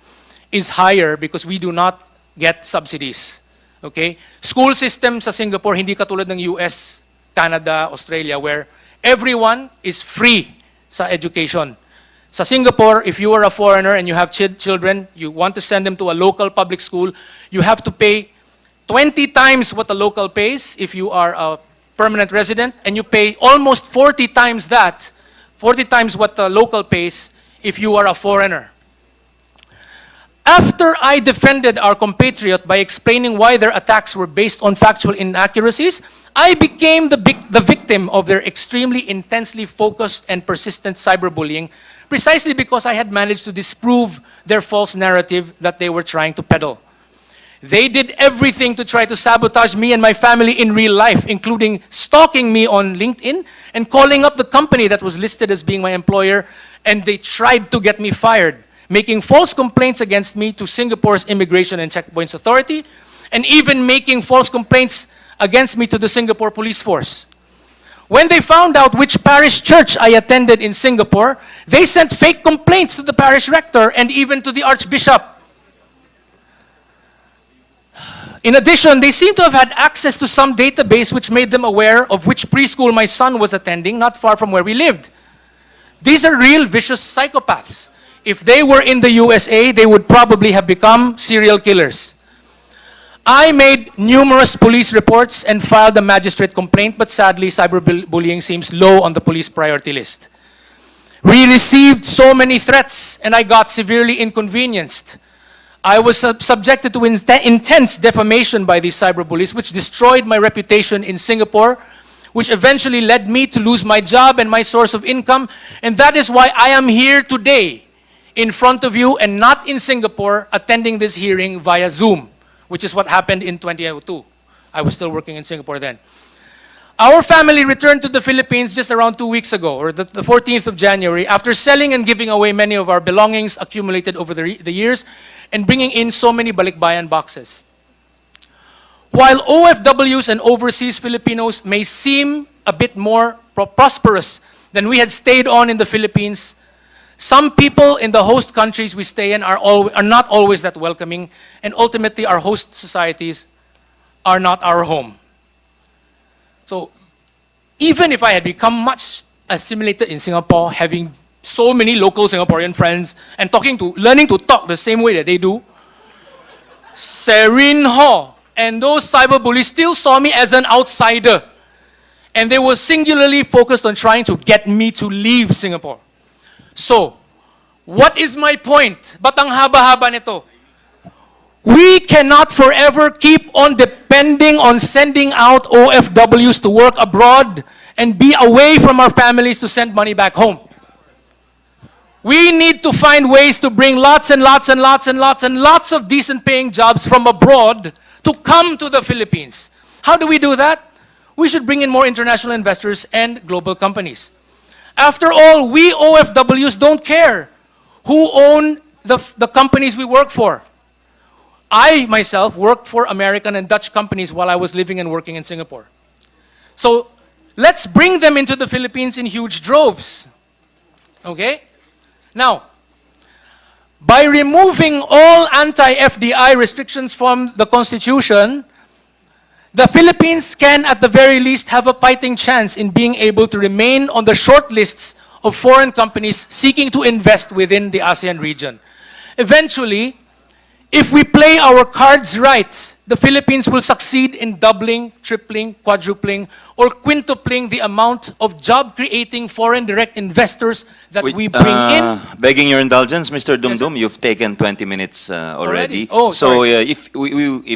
is higher because we do not get subsidies. Okay? School system sa Singapore, hindi katulad ng US, Canada, Australia, where everyone is free sa education. Sa Singapore, if you are a foreigner and you have children, you want to send them to a local public school, you have to pay 20 times what the local pays if you are a permanent resident, and you pay almost 40 times that, 40 times what the local pays if you are a foreigner. After I defended our compatriot by explaining why their attacks were based on factual inaccuracies, I became the victim of their extremely intensely focused and persistent cyberbullying, precisely because I had managed to disprove their false narrative that they were trying to peddle. They did everything to try to sabotage me and my family in real life, including stalking me on LinkedIn and calling up the company that was listed as being my employer, and they tried to get me fired, making false complaints against me to Singapore's Immigration and Checkpoints Authority, and even making false complaints against me to the Singapore Police Force. When they found out which parish church I attended in Singapore, they sent fake complaints to the parish rector and even to the archbishop. In addition, they seem to have had access to some database which made them aware of which preschool my son was attending, not far from where we lived. These are real vicious psychopaths. If they were in the USA, they would probably have become serial killers. I made numerous police reports and filed a magistrate complaint, but sadly, cyberbullying seems low on the police priority list. We received so many threats, and I got severely inconvenienced. I was subjected to intense defamation by these cyberbullies, which destroyed my reputation in Singapore, which eventually led me to lose my job and my source of income, and that is why I am here today in front of you and not in Singapore attending this hearing via Zoom, which is what happened in 2002. I was still working in Singapore then. Our family returned to the Philippines just around 2 weeks ago, or the 14th of January, after selling and giving away many of our belongings accumulated over the years and bringing in so many balikbayan boxes. While OFWs and overseas Filipinos may seem a bit more prosperous than we had stayed on in the Philippines, some people in the host countries we stay in are not always that welcoming, and ultimately our host societies are not our home. So even if I had become much assimilated in Singapore, having so many local Singaporean friends and learning to talk the same way that they do, Serene Ho and those cyberbullies still saw me as an outsider. And they were singularly focused on trying to get me to leave Singapore. So, what is my point? Ba't ang haba-haba nito? We cannot forever keep on depending on sending out OFWs to work abroad and be away from our families to send money back home. We need to find ways to bring lots and lots and lots and lots and lots of decent paying jobs from abroad to come to the Philippines. How do we do that? We should bring in more international investors and global companies. After all, we OFWs don't care who own the companies we work for. I myself worked for American and Dutch companies while I was living and working in Singapore. So let's bring them into the Philippines in huge droves. Okay? Now, by removing all anti-FDI restrictions from the Constitution, the Philippines can at the very least have a fighting chance in being able to remain on the short lists of foreign companies seeking to invest within the ASEAN region. Eventually, if we play our cards right, the Philippines will succeed in doubling, tripling, quadrupling, or quintupling the amount of job-creating foreign direct investors that we bring in. Begging your indulgence, Mr. Dumdum, you've taken 20 minutes already. Oh, so if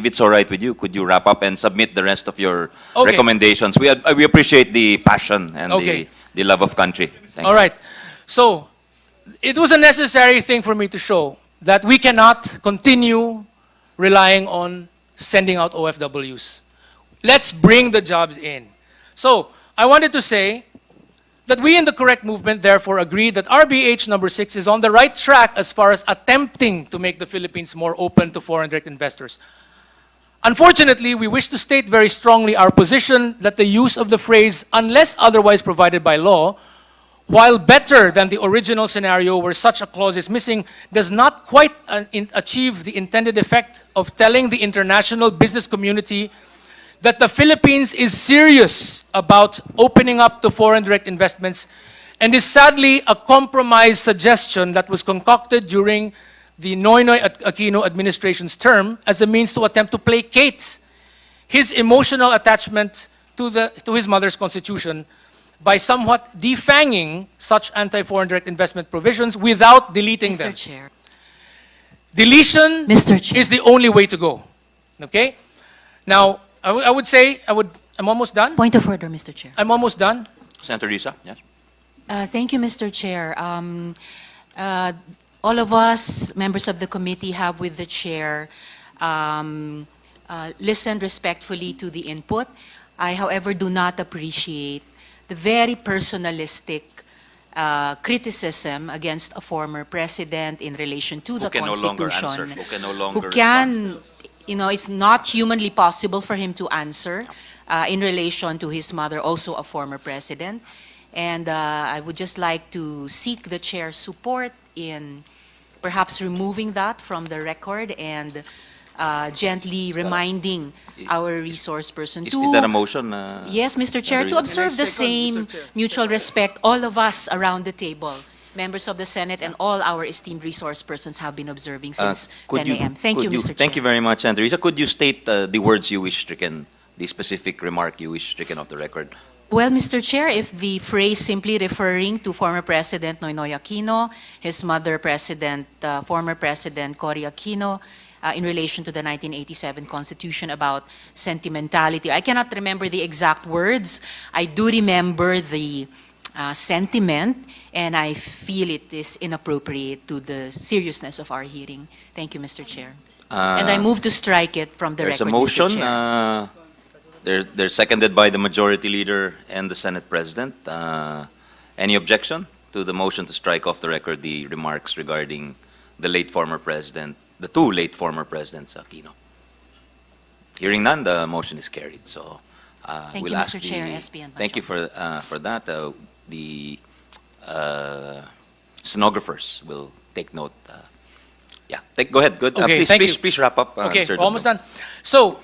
it's all right with you, could you wrap up and submit the rest of your Okay. recommendations? We appreciate the passion and Okay. the love of country. Thank All you. right. So, it was a necessary thing for me to show that we cannot continue relying on sending out OFWs. Let's bring the jobs in. So, I wanted to say that we in the Correct Movement therefore agree that RBH number 6 is on the right track as far as attempting to make the Philippines more open to foreign direct investors. Unfortunately, we wish to state very strongly our position that the use of the phrase "unless otherwise provided by law," while better than the original scenario where such a clause is missing, does not quite achieve the intended effect of telling the international business community that the Philippines is serious about opening up to foreign direct investments, and is sadly a compromise suggestion that was concocted during the Noynoy Aquino administration's term as a means to attempt to placate his emotional attachment to his mother's constitution by somewhat defanging such anti-foreign direct investment provisions without deleting them. Mr. Chair. Deletion Mr. Chair. is the only way to go. Okay? Now, I would say, I'm almost done. Point of order, Mr. Chair. I'm almost done. Senator Risa, yes. Thank you, Mr. Chair. All of us, members of the committee, have with the chair listened respectfully to the input. I, however, do not appreciate the very personalistic criticism against a former president in relation to the Who can no longer Constitution. answer, who can no longer Who can, you know, it's not humanly possible for him to answer in relation to his mother, also a former president. And I would just like to seek the chair's support in perhaps removing that from the record and gently reminding our resource person Is to... that a motion? Yes, Mr. Chair, to Senator Risa? observe the same mutual respect all of us around the table, members of the Senate and all our esteemed resource persons have been observing since 10 a.m. Thank you, Mr. Chair. Thank you very much, Senator Risa. Could you state the words you wish stricken, the specific remark you wish stricken off the record? Well, Mr. Chair, if the phrase simply referring to former President Noynoy Aquino, his mother, former President Cory Aquino, in relation to the 1987 Constitution about sentimentality. I cannot remember the exact words. I do remember the sentiment, and I feel it is inappropriate to the seriousness of our hearing. Thank you, Mr. Chair. And I move to strike it from the There's record, a motion. Mr. Chair. They're seconded by the Majority Leader and the Senate President. Any objection to the motion to strike off the record the remarks regarding the late former President, the two late former Presidents, Aquino? Hearing none, the motion is carried. So Thank we'll you, ask Mr. Chair, SB and Thank you for that. The stenographers will take note. Yeah, go ahead. Good. Okay, thank you. Please wrap up. Okay, Mr. almost Dumdum. done. So,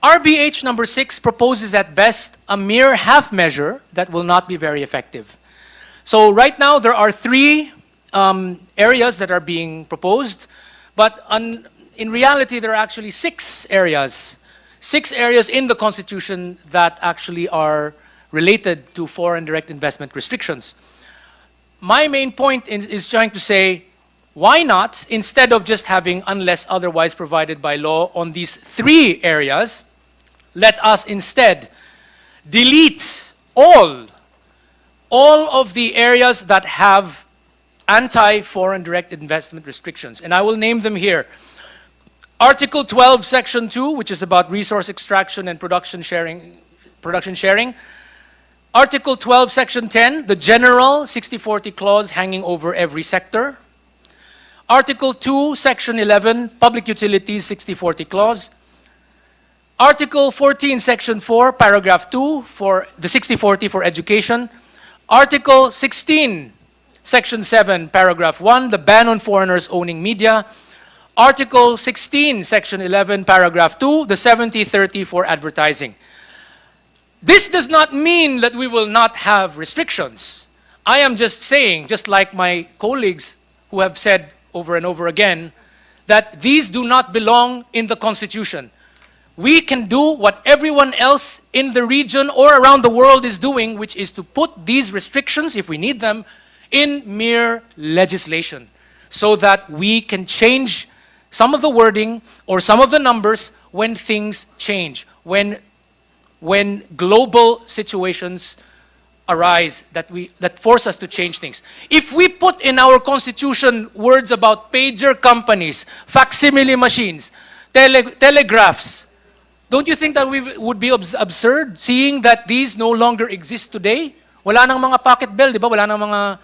RBH number 6 proposes at best a mere half measure that will not be very effective. So right now there are 3 areas that are being proposed, but in reality there are actually 6 areas. 6 areas in the Constitution that actually are related to foreign direct investment restrictions. My main point is trying to say, why not, instead of just having unless otherwise provided by law on these 3 areas, let us instead delete all of the areas that have anti-foreign direct investment restrictions. And I will name them here. Article 12, Section 2, which is about resource extraction and production sharing. Article 12, Section 10, the general 60-40 clause hanging over every sector. Article 2, Section 11, public utilities 60-40 clause. Article 14, Section 4, paragraph 2 for the 60-40 for education. Article 16, Section 7, Paragraph 1, the ban on foreigners owning media. Article 16, Section 11, Paragraph 2, the 70-30 for advertising. This does not mean that we will not have restrictions. I am just saying, just like my colleagues who have said over and over again, that these do not belong in the Constitution. We can do what everyone else in the region or around the world is doing, which is to put these restrictions, if we need them, in mere legislation, so that we can change some of the wording or some of the numbers when things change, when global situations arise that force us to change things. If we put in our Constitution words about pager companies, facsimile machines, telegraphs, don't you think that we would be absurd seeing that these no longer exist today? Wala nang mga pocket bell, di ba? Wala nang mga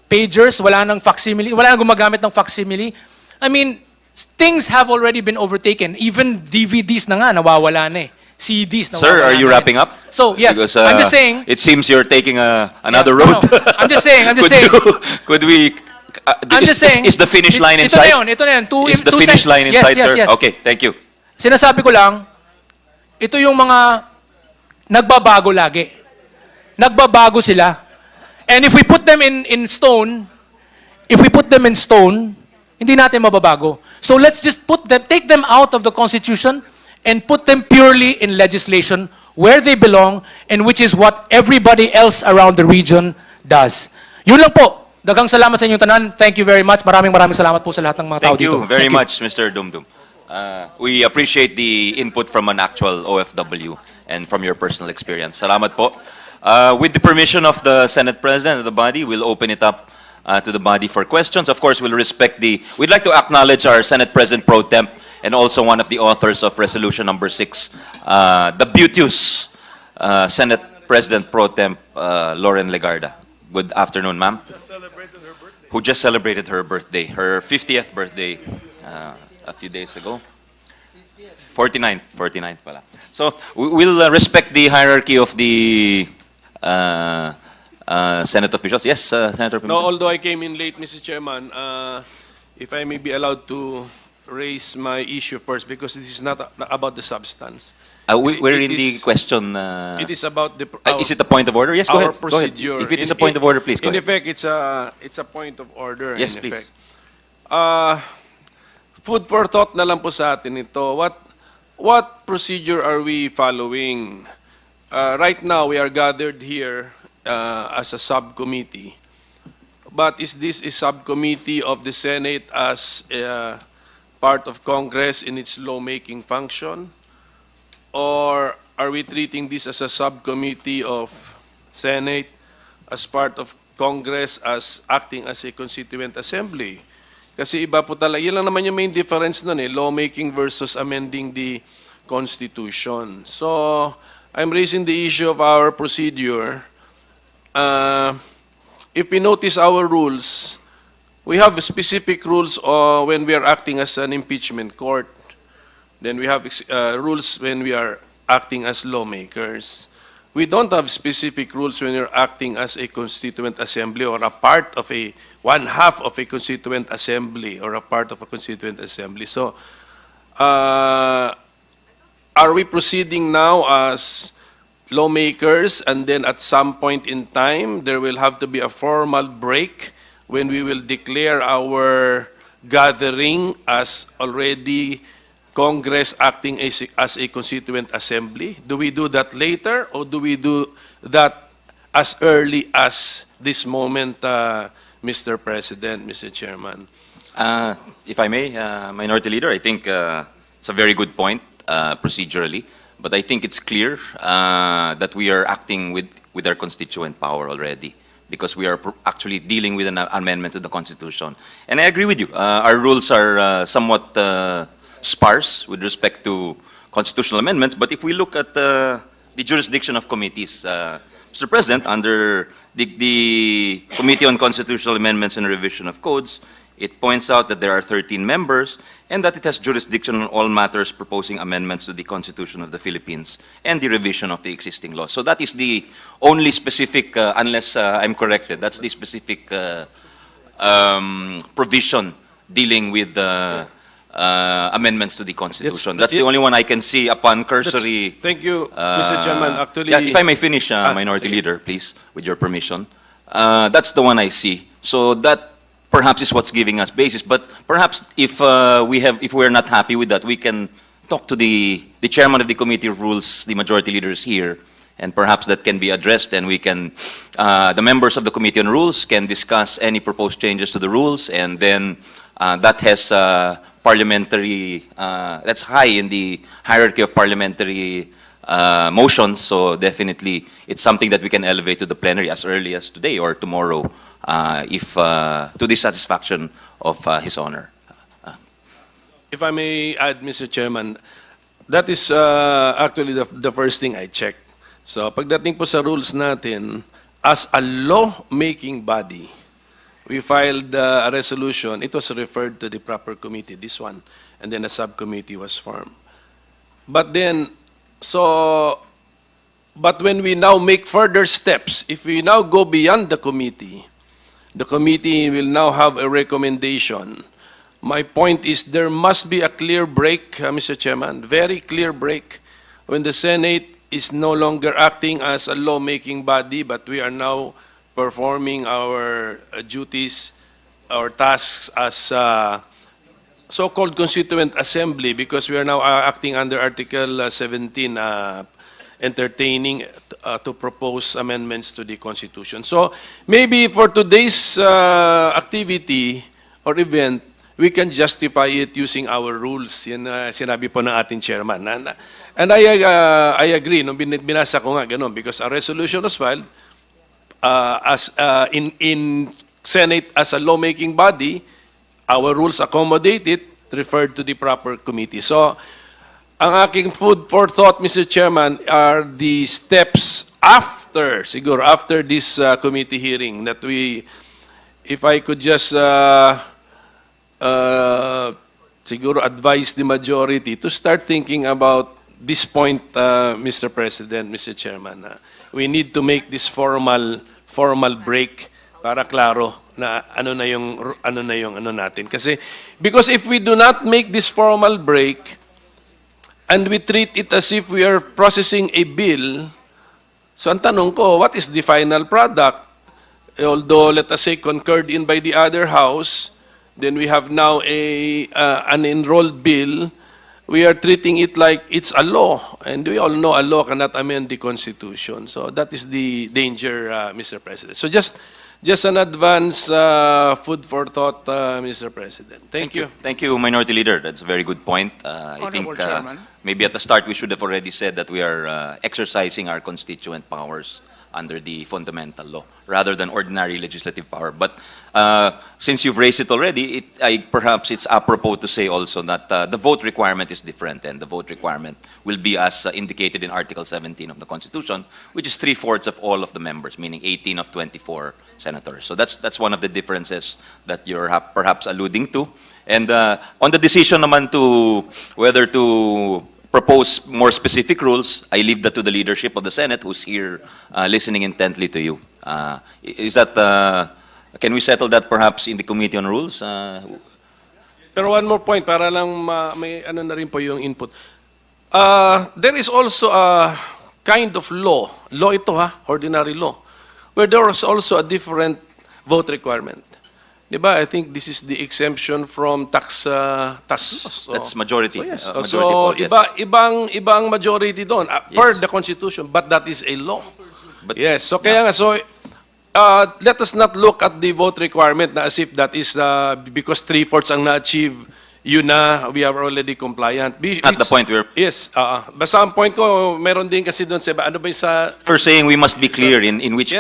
pagers, wala nang facsimile, wala nang gumagamit ng facsimile. I mean, things have already been overtaken. Even DVDs na nga, nawawala na eh. CDs nawawala. Sir, are you wrapping up? So, yes, Because, I'm just saying. It seems you're taking another route. No, I'm just saying, Could we... I'm just saying. Is the finish line in sight? Ito na yun. Is the finish line in sight, sir? Yes. Okay, thank you. Sinasabi ko lang, ito yung mga nagbabago lagi. Nagbabago sila. And if we put them in stone, hindi natin mababago. So let's just take them out of the Constitution and put them purely in legislation where they belong and which is what everybody else around the region does. Yun lang po. Daghang salamat sa inyong tanan. Thank you very much. Maraming salamat po sa lahat ng mga tao dito. Thank you very much, Mr. Dumdum. We appreciate the input from an actual OFW and from your personal experience. Salamat po. With the permission of the Senate President of the body, we'll open it up to the body for questions. Of course, we'd like to acknowledge our Senate President Pro Temp and also one of the authors of Resolution number 6, the beauteous Senate President Pro Temp, Lauren Legarda. Good afternoon, ma'am. Who just celebrated her birthday, her 50th birthday a few days ago. 49th pala. So we'll respect the hierarchy of the Senate officials. Yes, Senator Pimentel. No, although I came in late, Mr. Chairman, if I may be allowed to raise my issue first, because this is not about the substance. We're in the question. It is about the. Is it a point of order? Yes, go our ahead. Go ahead. procedure. If it is a point of order, please go In ahead. effect, it's a point of order. Yes, in please. Effect. Food for thought na lang po sa atin ito. What procedure are we following? Right now, we are gathered here as a subcommittee. But is this a subcommittee of the Senate as part of Congress in its lawmaking function? Or are we treating this as a subcommittee of Senate as part of Congress as acting as a constituent assembly? Kasi iba po talaga, yun lang naman yung main difference nun lawmaking versus amending the Constitution. So, I'm raising the issue of our procedure. If we notice our rules, we have specific rules when we are acting as an impeachment court. Then we have rules when we are acting as lawmakers. We don't have specific rules when you're acting as a constituent assembly or a part of one half of a constituent assembly or a part of a constituent assembly. So, are we proceeding now as lawmakers and then at some point in time there will have to be a formal break when we will declare our gathering as already Congress acting as a constituent assembly? Do we do that later or do we do that as early as this moment, Mr. President, Mr. Chairman? If I may, Minority Leader, I think it's a very good point procedurally, but I think it's clear that we are acting with our constituent power already because we are actually dealing with an amendment to the Constitution. And I agree with you. Our rules are somewhat sparse with respect to constitutional amendments, but if we look at the jurisdiction of committees, Mr. President, under the Committee on Constitutional Amendments and Revision of Codes, It points out that there are 13 members and that it has jurisdiction on all matters proposing amendments to the Constitution of the Philippines and the revision of the existing laws. So that is the only specific, unless I'm corrected, that's the specific provision dealing with amendments to the Constitution. That's the only one I can see upon cursory. Thank you, Mr. Chairman. Actually, yeah, if I may finish, Minority Leader, please, with your permission. That's the one I see. So that perhaps is what's giving us basis. But perhaps if we're not happy with that, we can talk to the chairman of the Committee of Rules, the Majority Leader is here, and perhaps that can be addressed, and we can, the members of the Committee on Rules can discuss any proposed changes to the rules, and then that has parliamentary, that's high in the hierarchy of parliamentary motions, so definitely it's something that we can elevate to the plenary as early as today or tomorrow, if to the satisfaction of His Honor. If I may add, Mr. Chairman, that is actually the first thing I checked. So pagdating po sa rules natin, as a law-making body, we filed a resolution. It was referred to the proper committee, this one, and then a subcommittee was formed. But then, but when we now make further steps, if we now go beyond the committee will now have a recommendation. My point is there must be a clear break, Mr. Chairman, very clear break, when the Senate is no longer acting as a law-making body, but we are now performing our duties, our tasks as so-called Constituent Assembly, because we are now acting under Article 17, entertaining to propose amendments to the Constitution. So maybe for today's activity or event, we can justify it using our rules. Yan sinabi po ng ating chairman. And I agree, no, binasa ko nga ganun, because a resolution was filed as in Senate as a lawmaking body, our rules accommodate it, referred to the proper committee. So, ang aking food for thought, Mr. Chairman, are the steps after, siguro, after this committee hearing that we, if I could just siguro advise the majority to start thinking about this point, Mr. President, Mr. Chairman. We need to make this formal break para klaro na ano natin. Kasi, because if we do not make this formal break, and we treat it as if we are processing a bill, so ang tanong ko, what is the final product? Although, let us say, concurred in by the other house, then we have now an enrolled bill. We are treating it like it's a law, and we all know a law cannot amend the Constitution. So that is the danger, Mr. President. So just an advance food for thought, Mr. President. Thank you. Thank you, Minority Leader. That's a very good point. I think maybe at the start we should have already said that we are exercising our constituent powers under the fundamental law, rather than ordinary legislative power. But since you've raised it already, perhaps it's apropos to say also that the vote requirement is different, and the vote requirement will be as indicated in Article 17 of the Constitution, which is 3/4 of all of the members, meaning 18 of 24 senators. So that's one of the differences that you're perhaps alluding to. And on the decision naman to whether to propose more specific rules, I leave that to the leadership of the Senate, who's here listening intently to you. Is that, can we settle that perhaps in the Committee on Rules? Pero one more point, para lang may ano na rin po yung input. There is also a kind of law ito ordinary law, where there is also a different vote requirement. Diba? I think this is the exemption from tax laws. So, that's majority. So, yes. Majority So vote, yes. ibang majority doon per the Constitution, but that is a law. But, yes. So kaya nga, so let us not look at the vote requirement na as if that is because 3/4 ang na-achieve, yun na, we are already compliant. At the point where... Yes. Basta ang point ko, meron din kasi doon sa, ano ba yung sa... We're saying we must be clear in which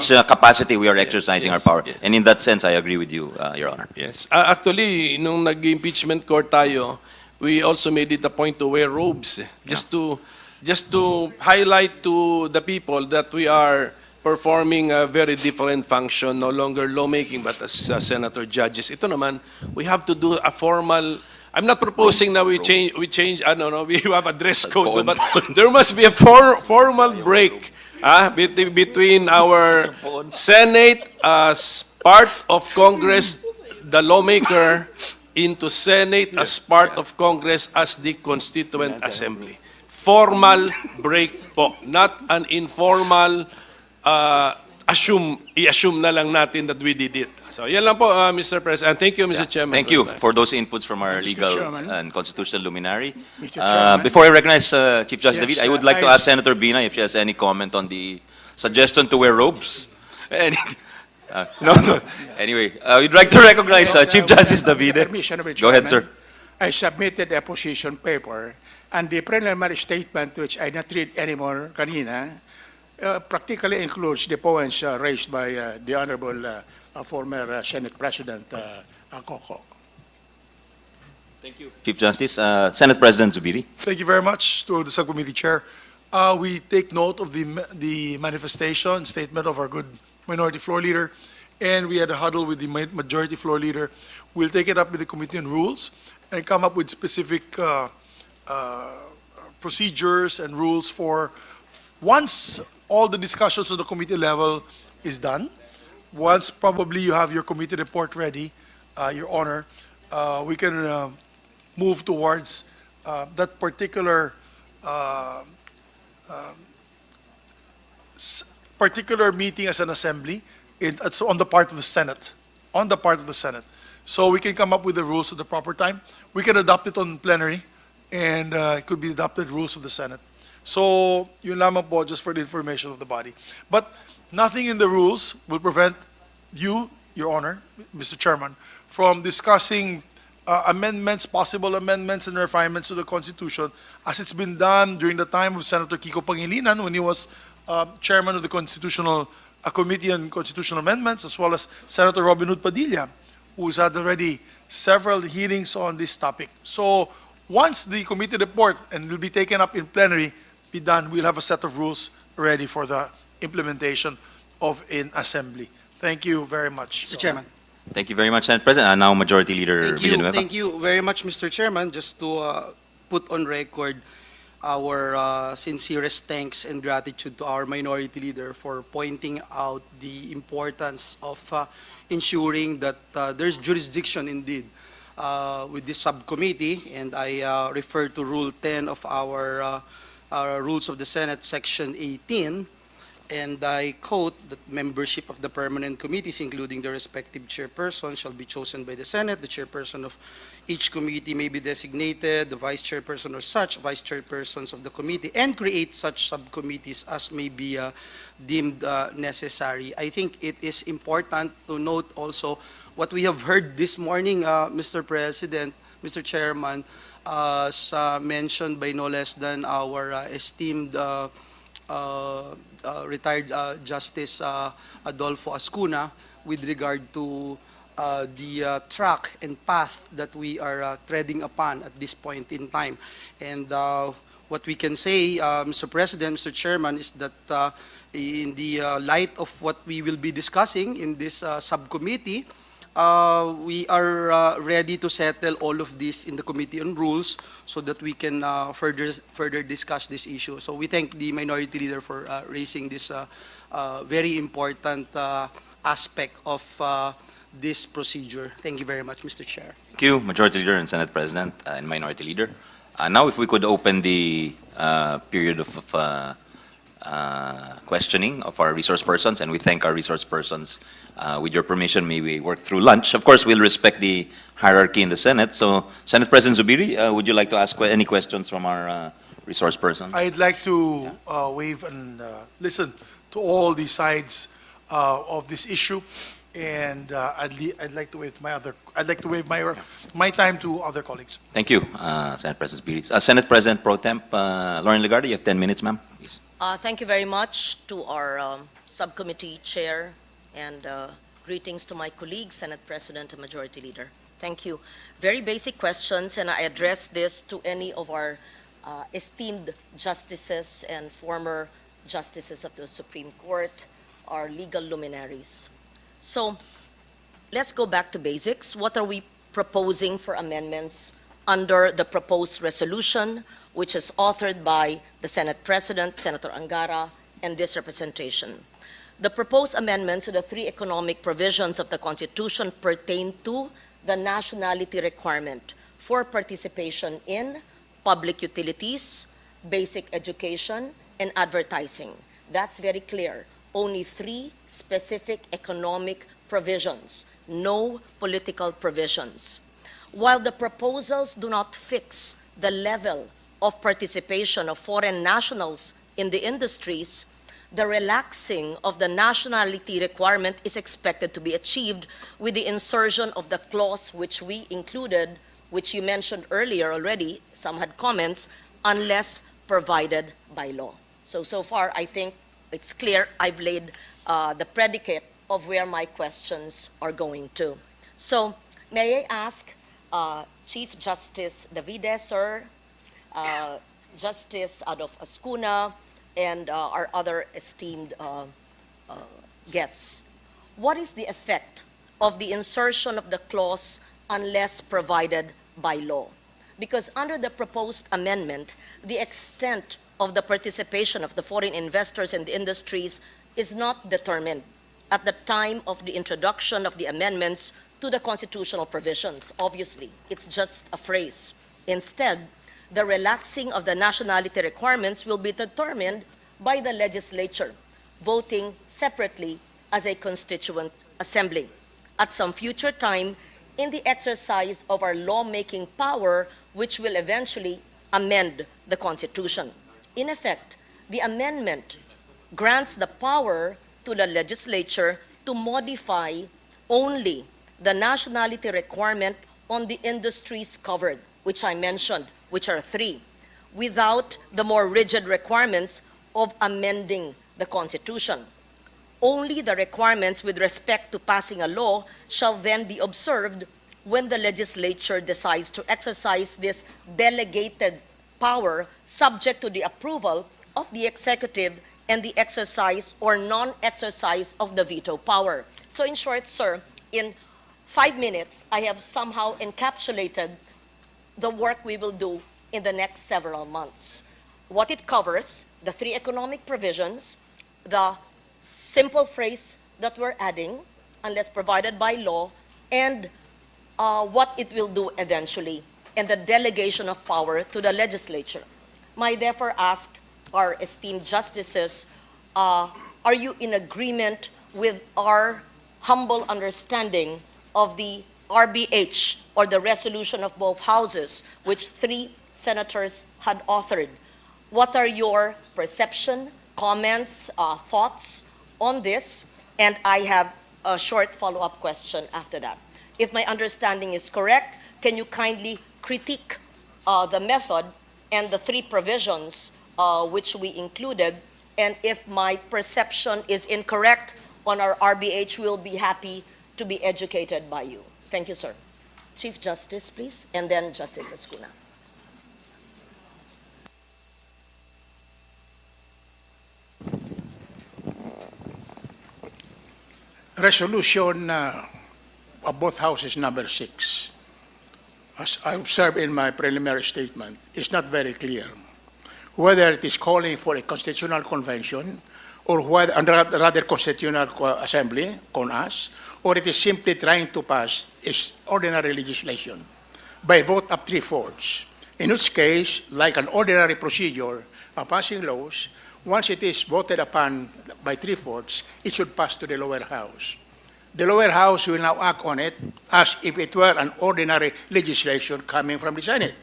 capacity we are exercising our power. Yes. And in that sense, I agree with you, Your Honor. Yes. Actually, nung nag-impeachment court tayo, we also made it a point to wear robes. Just to highlight to the people that we are performing a very different function, no longer lawmaking, but as senator judges. Ito naman, we have to do a formal. I'm not proposing that we change. I don't know. We have a dress code, but there must be a formal break between our Senate as part of Congress, the lawmaker, into Senate as part of Congress as the Constituent Assembly. Formal break po, not an informal i-assume na lang natin that we did it. So yan lang po, Mr. President. Thank you, Mr. Chairman. Thank you for those inputs from our legal and constitutional luminary. Mr. Chairman. Before I recognize Chief Justice Yes, David, I would like to I- ask Senator Bina if she has any comment on the suggestion to wear robes. No. Anyway, we'd like to recognize Chief Justice David. Permission of the Go ahead, sir. Chairman, I submitted a position paper, and the preliminary statement, which I not read anymore kanina, practically includes the points raised by the Honorable former Senate President Coco. Thank you. Chief Justice, Senate President Zubiri. Thank you very much to the subcommittee chair. We take note of the manifestation statement of our good minority floor leader, and we had a huddle with the majority floor leader. We'll take it up with the Committee on Rules and come up with specific procedures and rules for once all the discussions on the committee level is done. Once probably you have your committee report ready, Your Honor, we can move towards that particular particular meeting as an assembly. It's on the part of the Senate, So we can come up with the rules at the proper time. We can adopt it on plenary, and it could be adopted rules of the Senate. So yun lamang po, just for the information of the body. But nothing in the rules will prevent you, Your Honor, Mr. Chairman, from discussing amendments, possible amendments and refinements to the Constitution, as it's been done during the time of Senator Kiko Pangilinan when he was chairman of the Constitutional Committee on Constitutional Amendments, as well as Senator Robin Hood Padilla, who's had already several hearings on this topic. So once the committee report and will be taken up in plenary be done, we'll have a set of rules ready for the implementation of an assembly. Thank you very much. Mr. Chairman. Thank you very much, Senate President. Now Majority Leader Villanueva. Thank you very much, Mr. Chairman. Just to put on record our sincerest thanks and gratitude to our minority leader for pointing out the importance of ensuring that there's jurisdiction indeed with this subcommittee, and I refer to Rule 10 of our Rules of the Senate, Section 18, and I quote that membership of the permanent committees, including the respective chairperson, shall be chosen by the Senate. The chairperson of each committee may be designated, the vice chairperson or such vice chairpersons of the committee, and create such subcommittees as may be deemed necessary. I think it is important to note also what we have heard this morning, Mr. President, Mr. Chairman, as mentioned by no less than our esteemed retired Justice Adolfo Azcuna with regard to the track and path that we are treading upon at this point in time. And what we can say, Mr. President, Mr. Chairman, is that in the light of what we will be discussing in this subcommittee, we are ready to settle all of this in the Committee on Rules so that we can further discuss this issue. So we thank the Minority Leader for raising this very important aspect of this procedure. Thank you very much, Mr. Chair. Thank you, Majority Leader and Senate President and Minority Leader. Now, if we could open the period of questioning of our resource persons, and we thank our resource persons. With your permission, may we work through lunch. Of course, we'll respect the hierarchy in the Senate. So, Senate President Zubiri, would you like to ask any questions from our resource persons? I'd like to waive and listen to all the sides of this issue, and I'd like to waive my time to other colleagues. Thank you, Senate President Zubiri. Senate President Pro Temp Lauren Legarda, you have 10 minutes, ma'am. Please. Thank you very much to our subcommittee chair, and greetings to my colleagues, Senate President and Majority Leader. Thank you. Very basic questions, and I address this to any of our esteemed justices and former justices of the Supreme Court. our legal luminaries. So let's go back to basics. What are we proposing for amendments under the proposed resolution, which is authored by the Senate President, Senator Angara, and this representation? The proposed amendments to the three economic provisions of the Constitution pertain to the nationality requirement for participation in public utilities, basic education, and advertising. That's very clear. Only three specific economic provisions, no political provisions. While the proposals do not fix the level of participation of foreign nationals in the industries, the relaxing of the nationality requirement is expected to be achieved with the insertion of the clause which we included, which you mentioned earlier already, some had comments, unless provided by law. So far, I think it's clear I've laid the predicate of where my questions are going to. So may I ask Chief Justice Davide, sir, Justice Adolf Azcuna, and our other esteemed guests, what is the effect of the insertion of the clause unless provided by law? Because under the proposed amendment, the extent of the participation of the foreign investors in the industries is not determined at the time of the introduction of the amendments to the constitutional provisions. Obviously, it's just a phrase. Instead, the relaxing of the nationality requirements will be determined by the legislature, voting separately as a constituent assembly at some future time in the exercise of our lawmaking power, which will eventually amend the Constitution. In effect, the amendment grants the power to the legislature to modify only the nationality requirement on the industries covered, which I mentioned, which are three, without the more rigid requirements of amending the Constitution. Only the requirements with respect to passing a law shall then be observed when the legislature decides to exercise this delegated power subject to the approval of the executive and the exercise or non-exercise of the veto power. So in short, sir, in 5 minutes, I have somehow encapsulated the work we will do in the next several months. What it covers, the three economic provisions, the simple phrase that we're adding, unless provided by law, and what it will do eventually, and the delegation of power to the legislature. May I therefore ask our esteemed justices, are you in agreement with our humble understanding of the RBH, or the resolution of both houses, which 3 senators had authored? What are your perception, comments, thoughts on this? And I have a short follow-up question after that. If my understanding is correct, can you kindly critique the method and the 3 provisions which we included? And if my perception is incorrect on our RBH, we'll be happy to be educated by you. Thank you, sir. Chief Justice, please, and then Justice Azcuna. Resolution of both houses number 6, as I observed in my preliminary statement, is not very clear whether it is calling for a constitutional convention or whether, rather constitutional assembly, CONAS, or it is simply trying to pass its ordinary legislation by vote of 3/4, in which case, like an ordinary procedure of passing laws, once it is voted upon by 3/4, it should pass to the lower house. The lower house will now act on it as if it were an ordinary legislation coming from the Senate.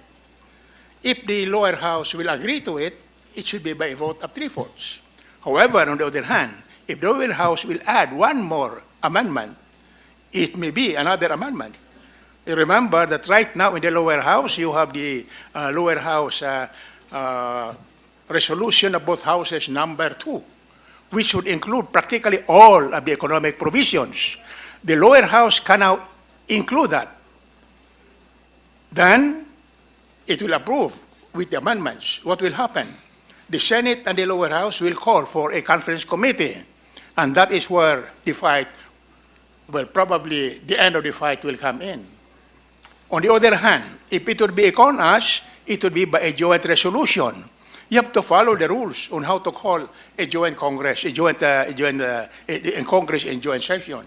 If the lower house will agree to it, it should be by a vote of 3/4. However, on the other hand, if the lower house will add one more amendment, it may be another amendment. You remember that right now in the lower house, you have the lower house resolution of both houses number 2, which would include practically all of the economic provisions. The lower house can now include that. Then it will approve with the amendments. What will happen? The Senate and the lower house will call for a conference committee And that is where the fight, well, probably the end of the fight will come in. On the other hand, if it would be a CONAS, it would be by a joint resolution. You have to follow the rules on how to call a joint Congress, in Congress in joint session.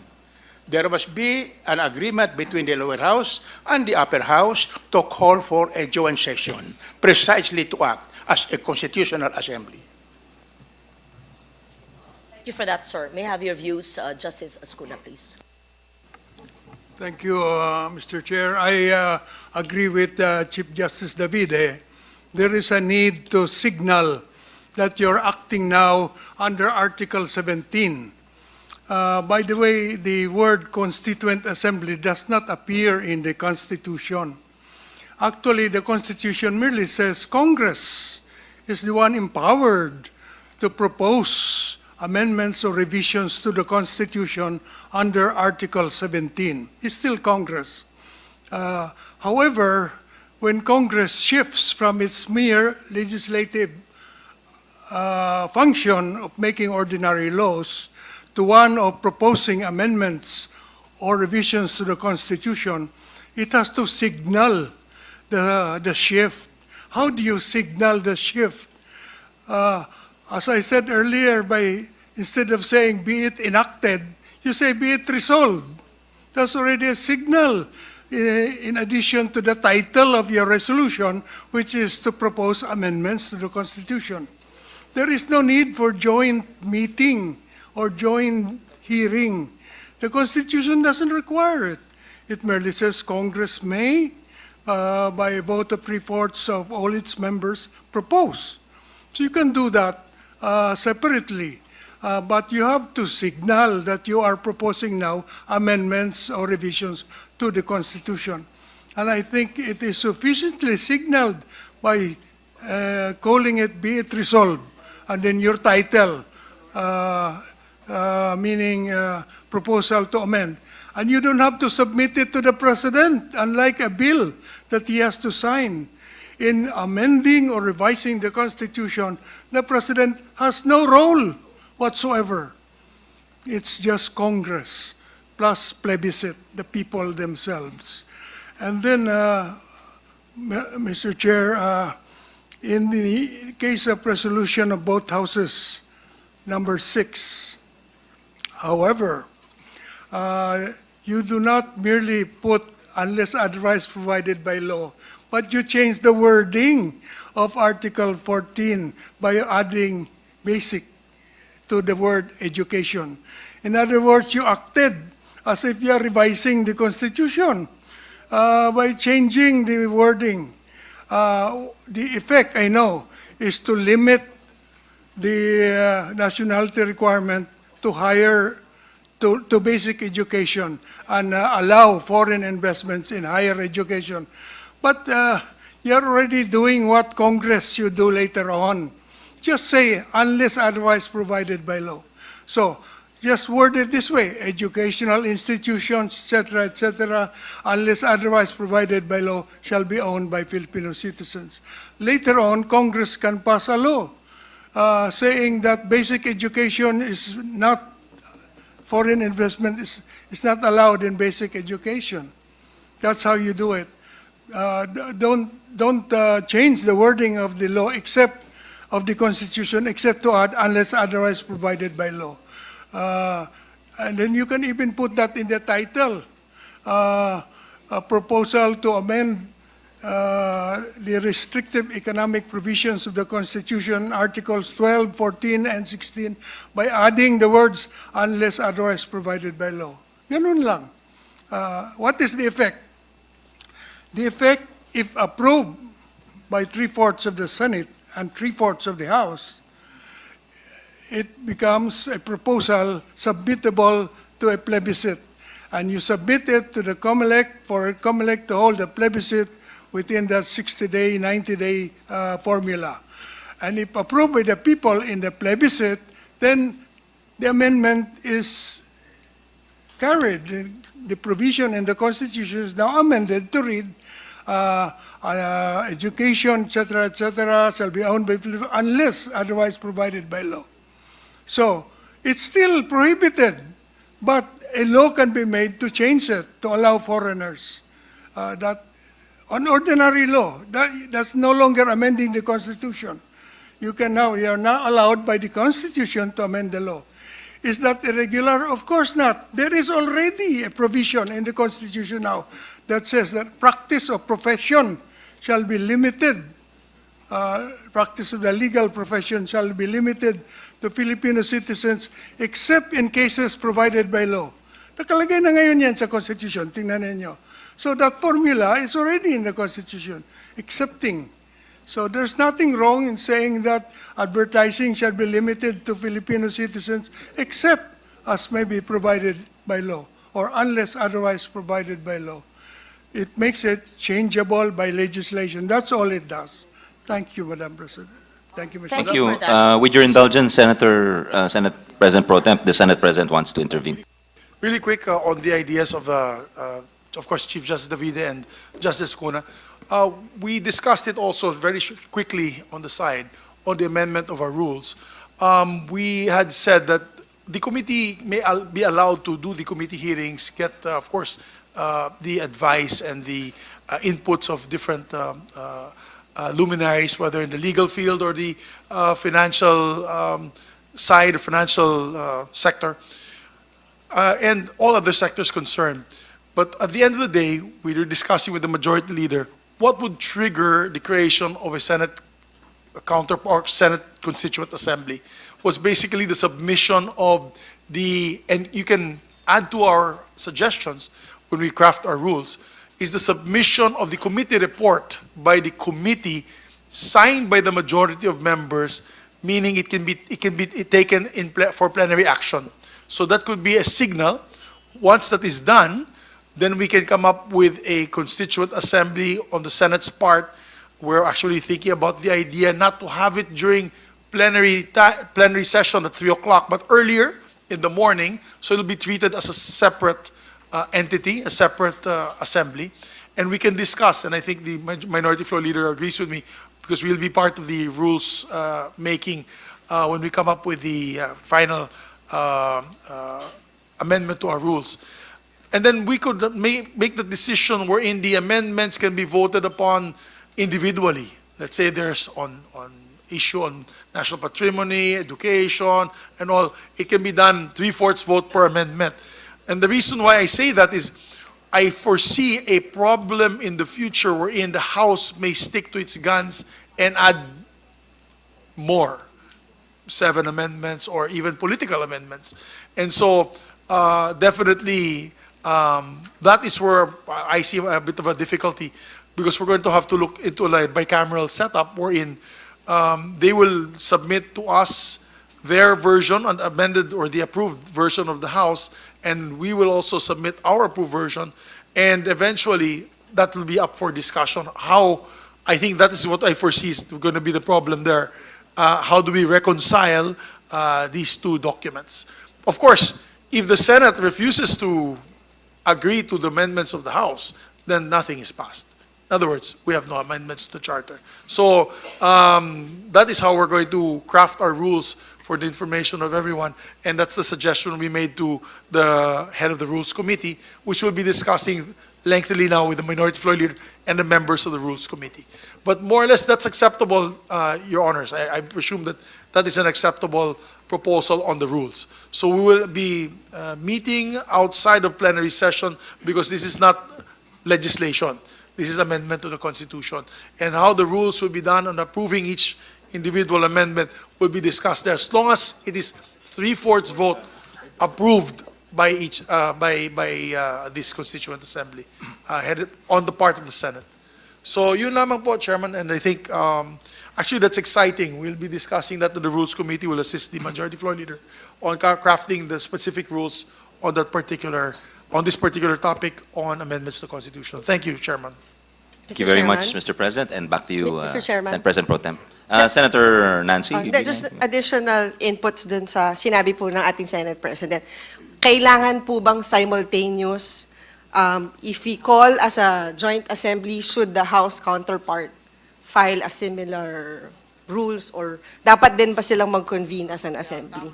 There must be an agreement between the lower house and the upper house to call for a joint session, precisely to act as a constitutional assembly. Thank you for that, sir. May I have your views, Justice Azcuna, please? Thank you, Mr. Chair. I agree with Chief Justice Davide. There is a need to signal that you're acting now under Article 17. By the way, the word Constituent Assembly does not appear in the Constitution. Actually, the Constitution merely says Congress is the one empowered to propose amendments or revisions to the Constitution under Article 17. It's still Congress. However, when Congress shifts from its mere legislative function of making ordinary laws to one of proposing amendments or revisions to the Constitution, it has to signal the shift. How do you signal the shift? As I said earlier, instead of saying be it enacted, you say be it resolved. That's already a signal in addition to the title of your resolution, which is to propose amendments to the Constitution. There is no need for joint meeting or joint hearing. The Constitution doesn't require it. It merely says Congress may, by a vote of 3/4 of all its members, propose. So you can do that separately. But you have to signal that you are proposing now amendments or revisions to the Constitution. And I think it is sufficiently signaled by calling it be it resolved, and then your title, meaning proposal to amend. And you don't have to submit it to the President, unlike a bill that he has to sign. In amending or revising the Constitution, the President has no role whatsoever. It's just Congress plus plebiscite, the people themselves. And then, Mr. Chair, in the case of resolution of both houses, number 6, however, you do not merely put unless otherwise provided by law, but you change the wording of Article 14 by adding basic to the word education. In other words, you acted as if you are revising the Constitution by changing the wording. The effect, I know, is to limit the nationality requirement to to basic education and allow foreign investments in higher education. But you're already doing what Congress should do later on. Just say, unless otherwise provided by law. So, just word it this way, educational institutions, etc., unless otherwise provided by law, shall be owned by Filipino citizens. Later on, Congress can pass a law saying that basic education is not, foreign investment is not allowed in basic education. That's how you do it. Don't change the wording of the law of the Constitution except to add unless otherwise provided by law. And then you can even put that in the title, a proposal to amend the restrictive economic provisions of the Constitution, Articles 12, 14, and 16, by adding the words unless otherwise provided by law. Ganun lang. What is the effect? The effect, if approved by 3/4 of the Senate and 3/4 of the House, it becomes a proposal submittable to a plebiscite. And you submit it to the COMELEC for COMELEC to hold a plebiscite within that 60-day, 90-day formula. And if approved by the people in the plebiscite, then the amendment is carried. The provision in the Constitution is now amended to read education, etc., shall be owned by unless otherwise provided by law. So, it's still prohibited, but a law can be made to change it, to allow foreigners. That on ordinary law, that's no longer amending the Constitution. You are now allowed by the Constitution to amend the law. Is that irregular? Of course not. There is already a provision in the Constitution now that says that practice of profession shall be limited. Practice of the legal profession shall be limited to Filipino citizens except in cases provided by law. Nakalagay na ngayon yan sa Constitution. Tingnan ninyo. So that formula is already in the Constitution, accepting. So there's nothing wrong in saying that advertising shall be limited to Filipino citizens except as may be provided by law or unless otherwise provided by law. It makes it changeable by legislation. That's all it does. Thank you, Madam President. Thank you, Mr. Thank you. With your indulgence, Senate President Pro Temp, the Senate President wants to intervene. Really quick on the ideas of course, Chief Justice Davide and Justice Azcuna. We discussed it also very quickly on the side on the amendment of our rules. We had said that the committee may be allowed to do the committee hearings, get, of course, the advice and the inputs of different luminaries, whether in the legal field or the financial side, or financial sector, and all other sectors concerned. But at the end of the day, we were discussing with the majority leader what would trigger the creation of a Senate counterpart, Senate Constituent Assembly, was basically the submission of and you can add to our suggestions when we craft our rules, is the submission of the committee report by the committee signed by the majority of members, meaning it can be taken for plenary action. So that could be a signal. Once that is done, then we can come up with a constituent assembly on the Senate's part. We're actually thinking about the idea not to have it during plenary session at 3 o'clock, but earlier in the morning, so it'll be treated as a separate entity, a separate assembly. And we can discuss, and I think the Minority Floor Leader agrees with me, because we'll be part of the rules making when we come up with the final amendment to our rules. And then we could make the decision wherein the amendments can be voted upon individually. Let's say there's on issue on national patrimony, education, and all. It can be done 3/4 vote per amendment. And the reason why I say that is I foresee a problem in the future wherein the House may stick to its guns and add more, 7 amendments or even political amendments. And so definitely that is where I see a bit of a difficulty, because we're going to have to look into a bicameral setup wherein they will submit to us their version, an amended or the approved version of the House, and we will also submit our approved version, and eventually that will be up for discussion. How, I think that is what I foresee is going to be the problem there. How do we reconcile these two documents? Of course, if the Senate refuses to agree to the amendments of the House, then nothing is passed. In other words, we have no amendments to the Charter. So that is how we're going to craft our rules for the information of everyone, and that's the suggestion we made to the head of the Rules Committee, which we'll be discussing lengthily now with the Minority Floor Leader and the members of the Rules Committee. But more or less, that's acceptable, Your Honors. I presume that that is an acceptable proposal on the rules. So we will be meeting outside of plenary session, because this is not legislation. This is amendment to the Constitution. And how the rules will be done on approving each individual amendment will be discussed there, as long as it is 3/4 vote approved by each this Constituent Assembly, headed on the part of the Senate. So yun lamang po, Chairman, and I think actually that's exciting. We'll be discussing that in the Rules Committee. Will assist the Majority Floor Leader on crafting the specific rules on this particular topic on amendments to the Constitution. Thank you, Chairman. Thank you very much, Mr. President, and back to you, Mr. Chairman. Senate President Pro Tem. Senator Nancy. Just additional inputs dun sa sinabi po ng ating Senate President. Kailangan po bang simultaneous, if we call as a joint assembly, should the House counterpart file a similar rules, or dapat din ba silang mag-convene as an assembly?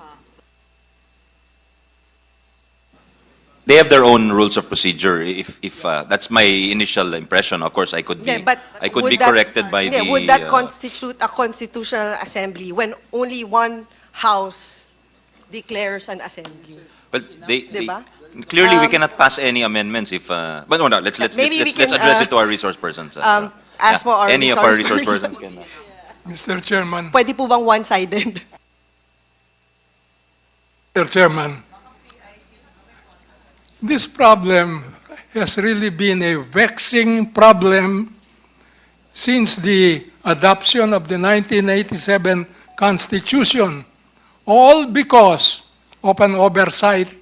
they have their own rules of procedure. If that's my initial impression, of course, I could be But would be that- corrected by the. would that constitute a constitutional assembly when only one house declares an assembly? Well, Diba? clearly we cannot pass any amendments if. But no, let's Maybe we let's can, address it to our resource persons. ask for our any of our resource resource persons. persons can. Mr. Chairman, Pwede po bang one-sided? Mr. Chairman, this problem has really been a vexing problem since the adoption of the 1987 Constitution, all because of an oversight.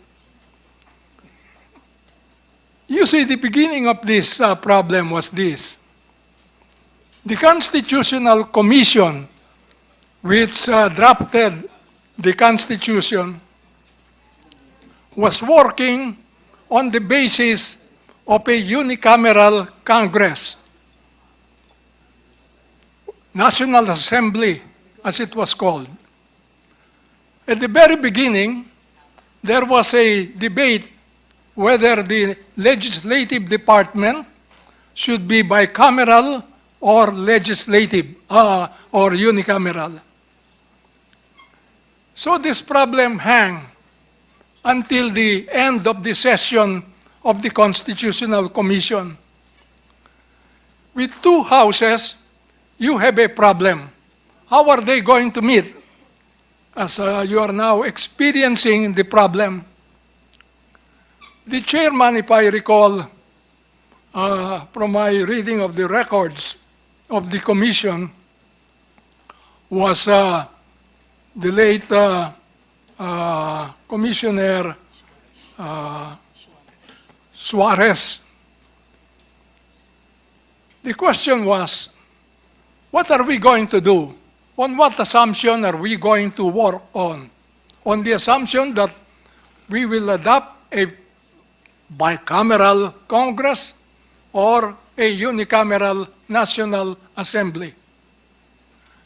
You see, the beginning of this problem was this. The Constitutional Commission, which drafted the Constitution, was working on the basis of a unicameral Congress, National Assembly, as it was called. At the very beginning, there was a debate whether the legislative department should be bicameral or legislative or unicameral. So this problem hung until the end of the session of the Constitutional Commission. With two houses, you have a problem. How are they going to meet? As you are now experiencing the problem. The chairman, if I recall, from my reading of the records of the commission, was the late Commissioner Suarez. The question was, what are we going to do? On what assumption are we going to work on? On the assumption that we will adopt a bicameral Congress or a unicameral National Assembly.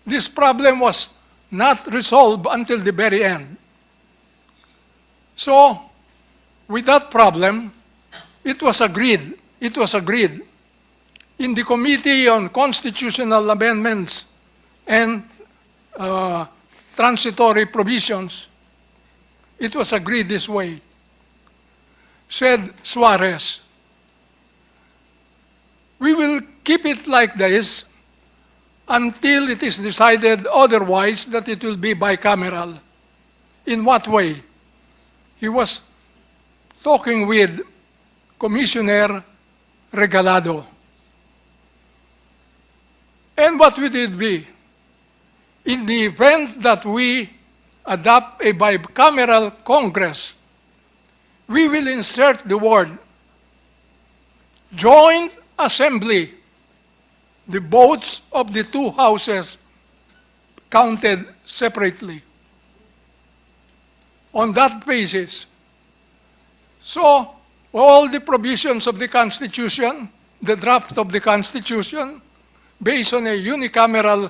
This problem was not resolved until the very end. So, with that problem, it was agreed in the Committee on Constitutional Amendments and Transitory Provisions, it was agreed this way. Said Suarez, we will keep it like this until it is decided otherwise that it will be bicameral. In what way? He was talking with Commissioner Regalado. And what would it be? In the event that we adopt a bicameral Congress, we will insert the word joint assembly, the votes of the two houses counted separately. On that basis, so all the provisions of the Constitution, the draft of the Constitution, based on a unicameral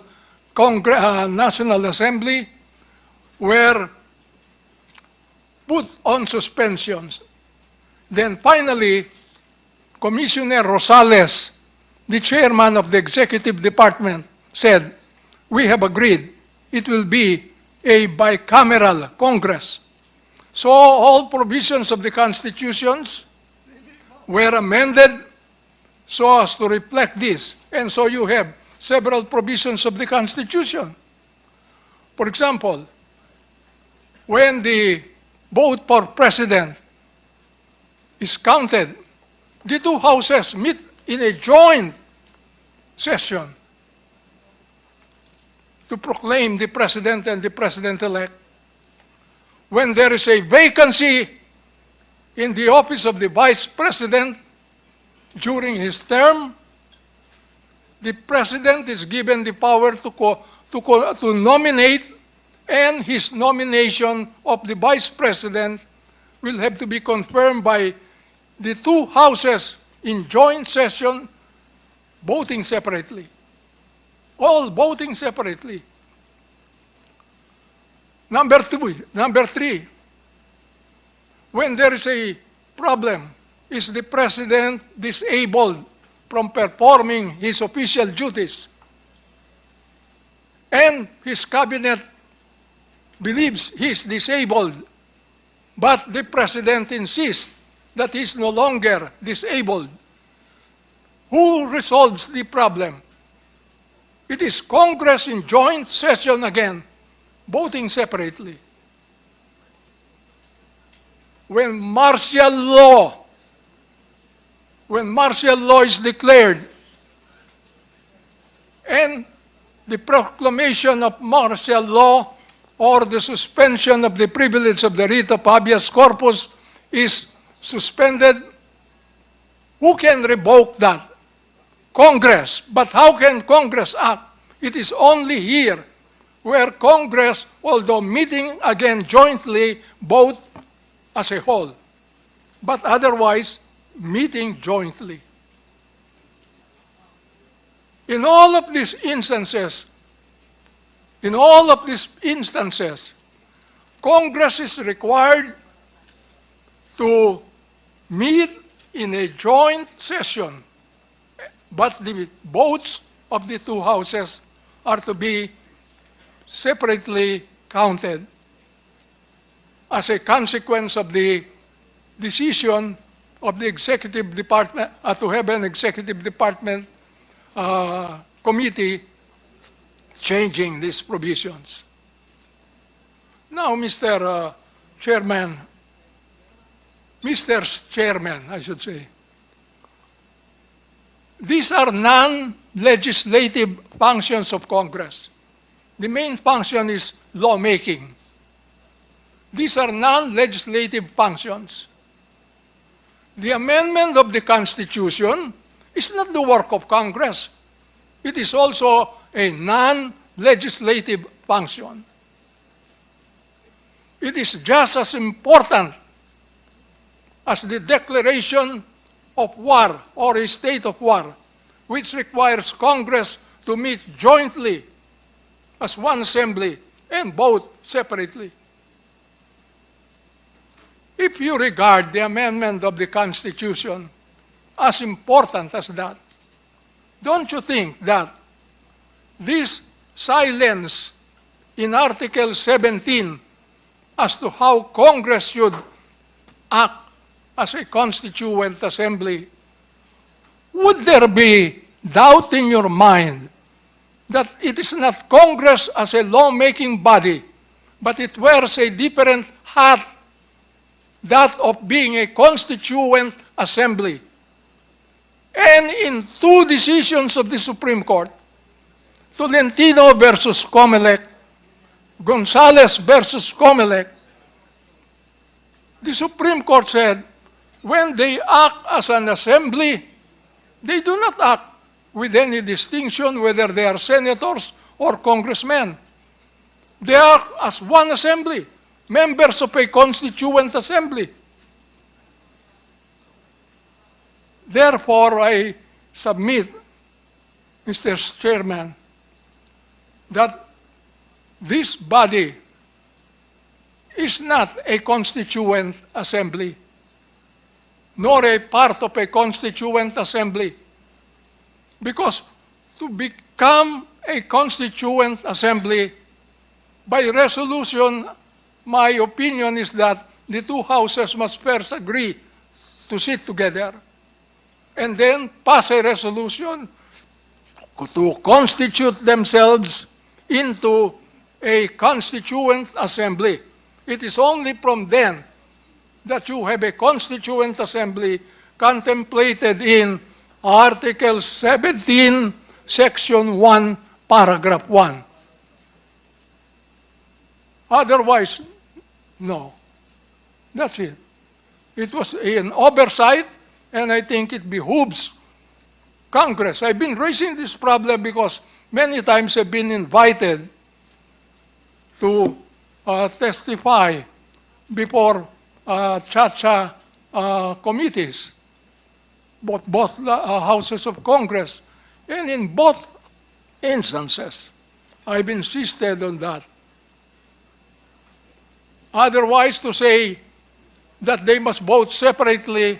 National Assembly, were put on suspensions. Then finally, Commissioner Rosales, the chairman of the executive department, said, we have agreed it will be a bicameral Congress. So all provisions of the constitutions were amended so as to reflect this. And so you have several provisions of the Constitution. For example, when the vote for president is counted, the two houses meet in a joint session to proclaim the president and the president-elect. When there is a vacancy in the office of the vice president during his term, the president is given the power to nominate, and his nomination of the vice president will have to be confirmed by the two houses in joint session, voting separately. All voting separately. Number three, when there is a problem is the President disabled from performing his official duties. And his cabinet believes he is disabled, but the President insists that he is no longer disabled. Who resolves the problem? It is Congress in joint session again, voting separately. When martial law is declared and the proclamation of martial law or the suspension of the privilege of the writ of habeas corpus is suspended, who can revoke that? Congress. But how can Congress act? It is only here where Congress, although meeting again jointly, vote as a whole, but otherwise meeting jointly. In all of these instances, Congress is required to meet in a joint session, but the votes of the two houses are to be separately counted as a consequence of the decision of the executive department to have an executive department committee changing these provisions. Now, Mr. Chairman, I should say, these are non-legislative functions of Congress. The main function is lawmaking. These are non-legislative functions. The amendment of the Constitution is not the work of Congress. It is also a non-legislative function. It is just as important as the declaration of war or a state of war, which requires Congress to meet jointly as one assembly and vote separately. If you regard the amendment of the Constitution as important as that, don't you think that this silence in Article 17 as to how Congress should act as a constituent assembly, would there be doubt in your mind that it is not Congress as a lawmaking body, but it wears a different hat, that of being a constituent assembly? And in two decisions of the Supreme Court, Tolentino versus Comelec, Gonzales versus Comelec, the Supreme Court said, when they act as an assembly, they do not act with any distinction whether they are senators or congressmen. They are as one assembly, members of a constituent assembly. Therefore, I submit, Mr. Chairman, that this body is not a constituent assembly, nor a part of a constituent assembly. Because to become a constituent assembly, by resolution, my opinion is that the two houses must first agree to sit together and then pass a resolution to constitute themselves into a constituent assembly. It is only from then that you have a constituent assembly contemplated in Article 17, Section 1, Paragraph 1. Otherwise, no. That's it. It was an oversight, and I think it behooves Congress. I've been raising this problem because many times I've been invited to testify before Cha-Cha committees, both houses of Congress. And in both instances, I've insisted on that. Otherwise, to say that they must vote separately,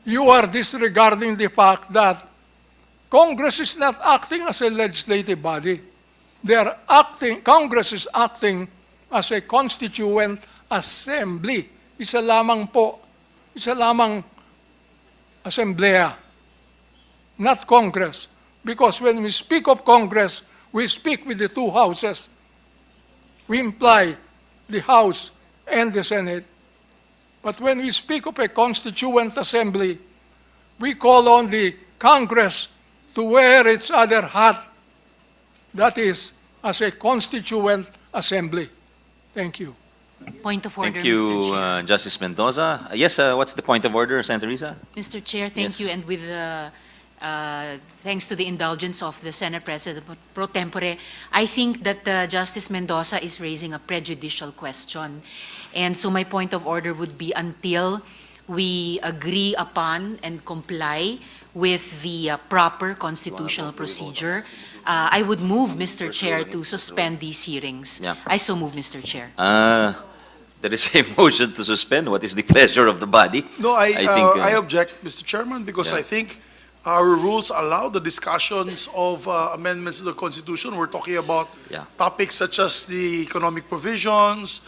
you are disregarding the fact that Congress is not acting as a legislative body. Congress is acting as a constituent assembly. Isa lamang assembleya, not Congress. Because when we speak of Congress, we speak with the two houses. We imply the House and the Senate. But when we speak of a constituent assembly, we call on the Congress to wear its other hat, that is, as a constituent assembly. Thank you. Point of order, Thank you, Mr. Chair. Justice Mendoza. Yes, what's the point of order, Senator Risa? Mr. Chair, thank Yes. you. And with thanks to the indulgence of the Senate President pro tempore, I think that Justice Mendoza is raising a prejudicial question. And so my point of order would be until we agree upon and comply with the proper constitutional procedure, I would move, Mr. Chair, to suspend these hearings. Yeah. I so move, Mr. Chair. There is a motion to suspend. What is the pleasure of the body? No, I think, object, Mr. Chairman, because Yeah. I think our rules allow the discussions of amendments to the Constitution. We're talking about Yeah. topics such as the economic provisions,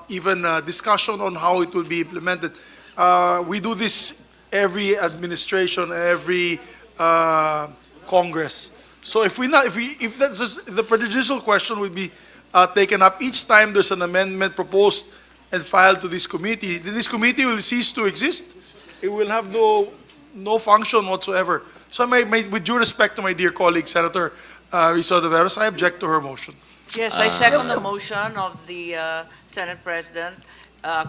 even discussion on how it will be implemented. We do this every administration, every Congress. So if the prejudicial question will be taken up each time there's an amendment proposed and filed to this committee, this committee will cease to exist. It will have no function whatsoever. So with due respect to my dear colleague, Senator Risa de Veros, I object to her motion. Yes, I second the motion of the Senate President.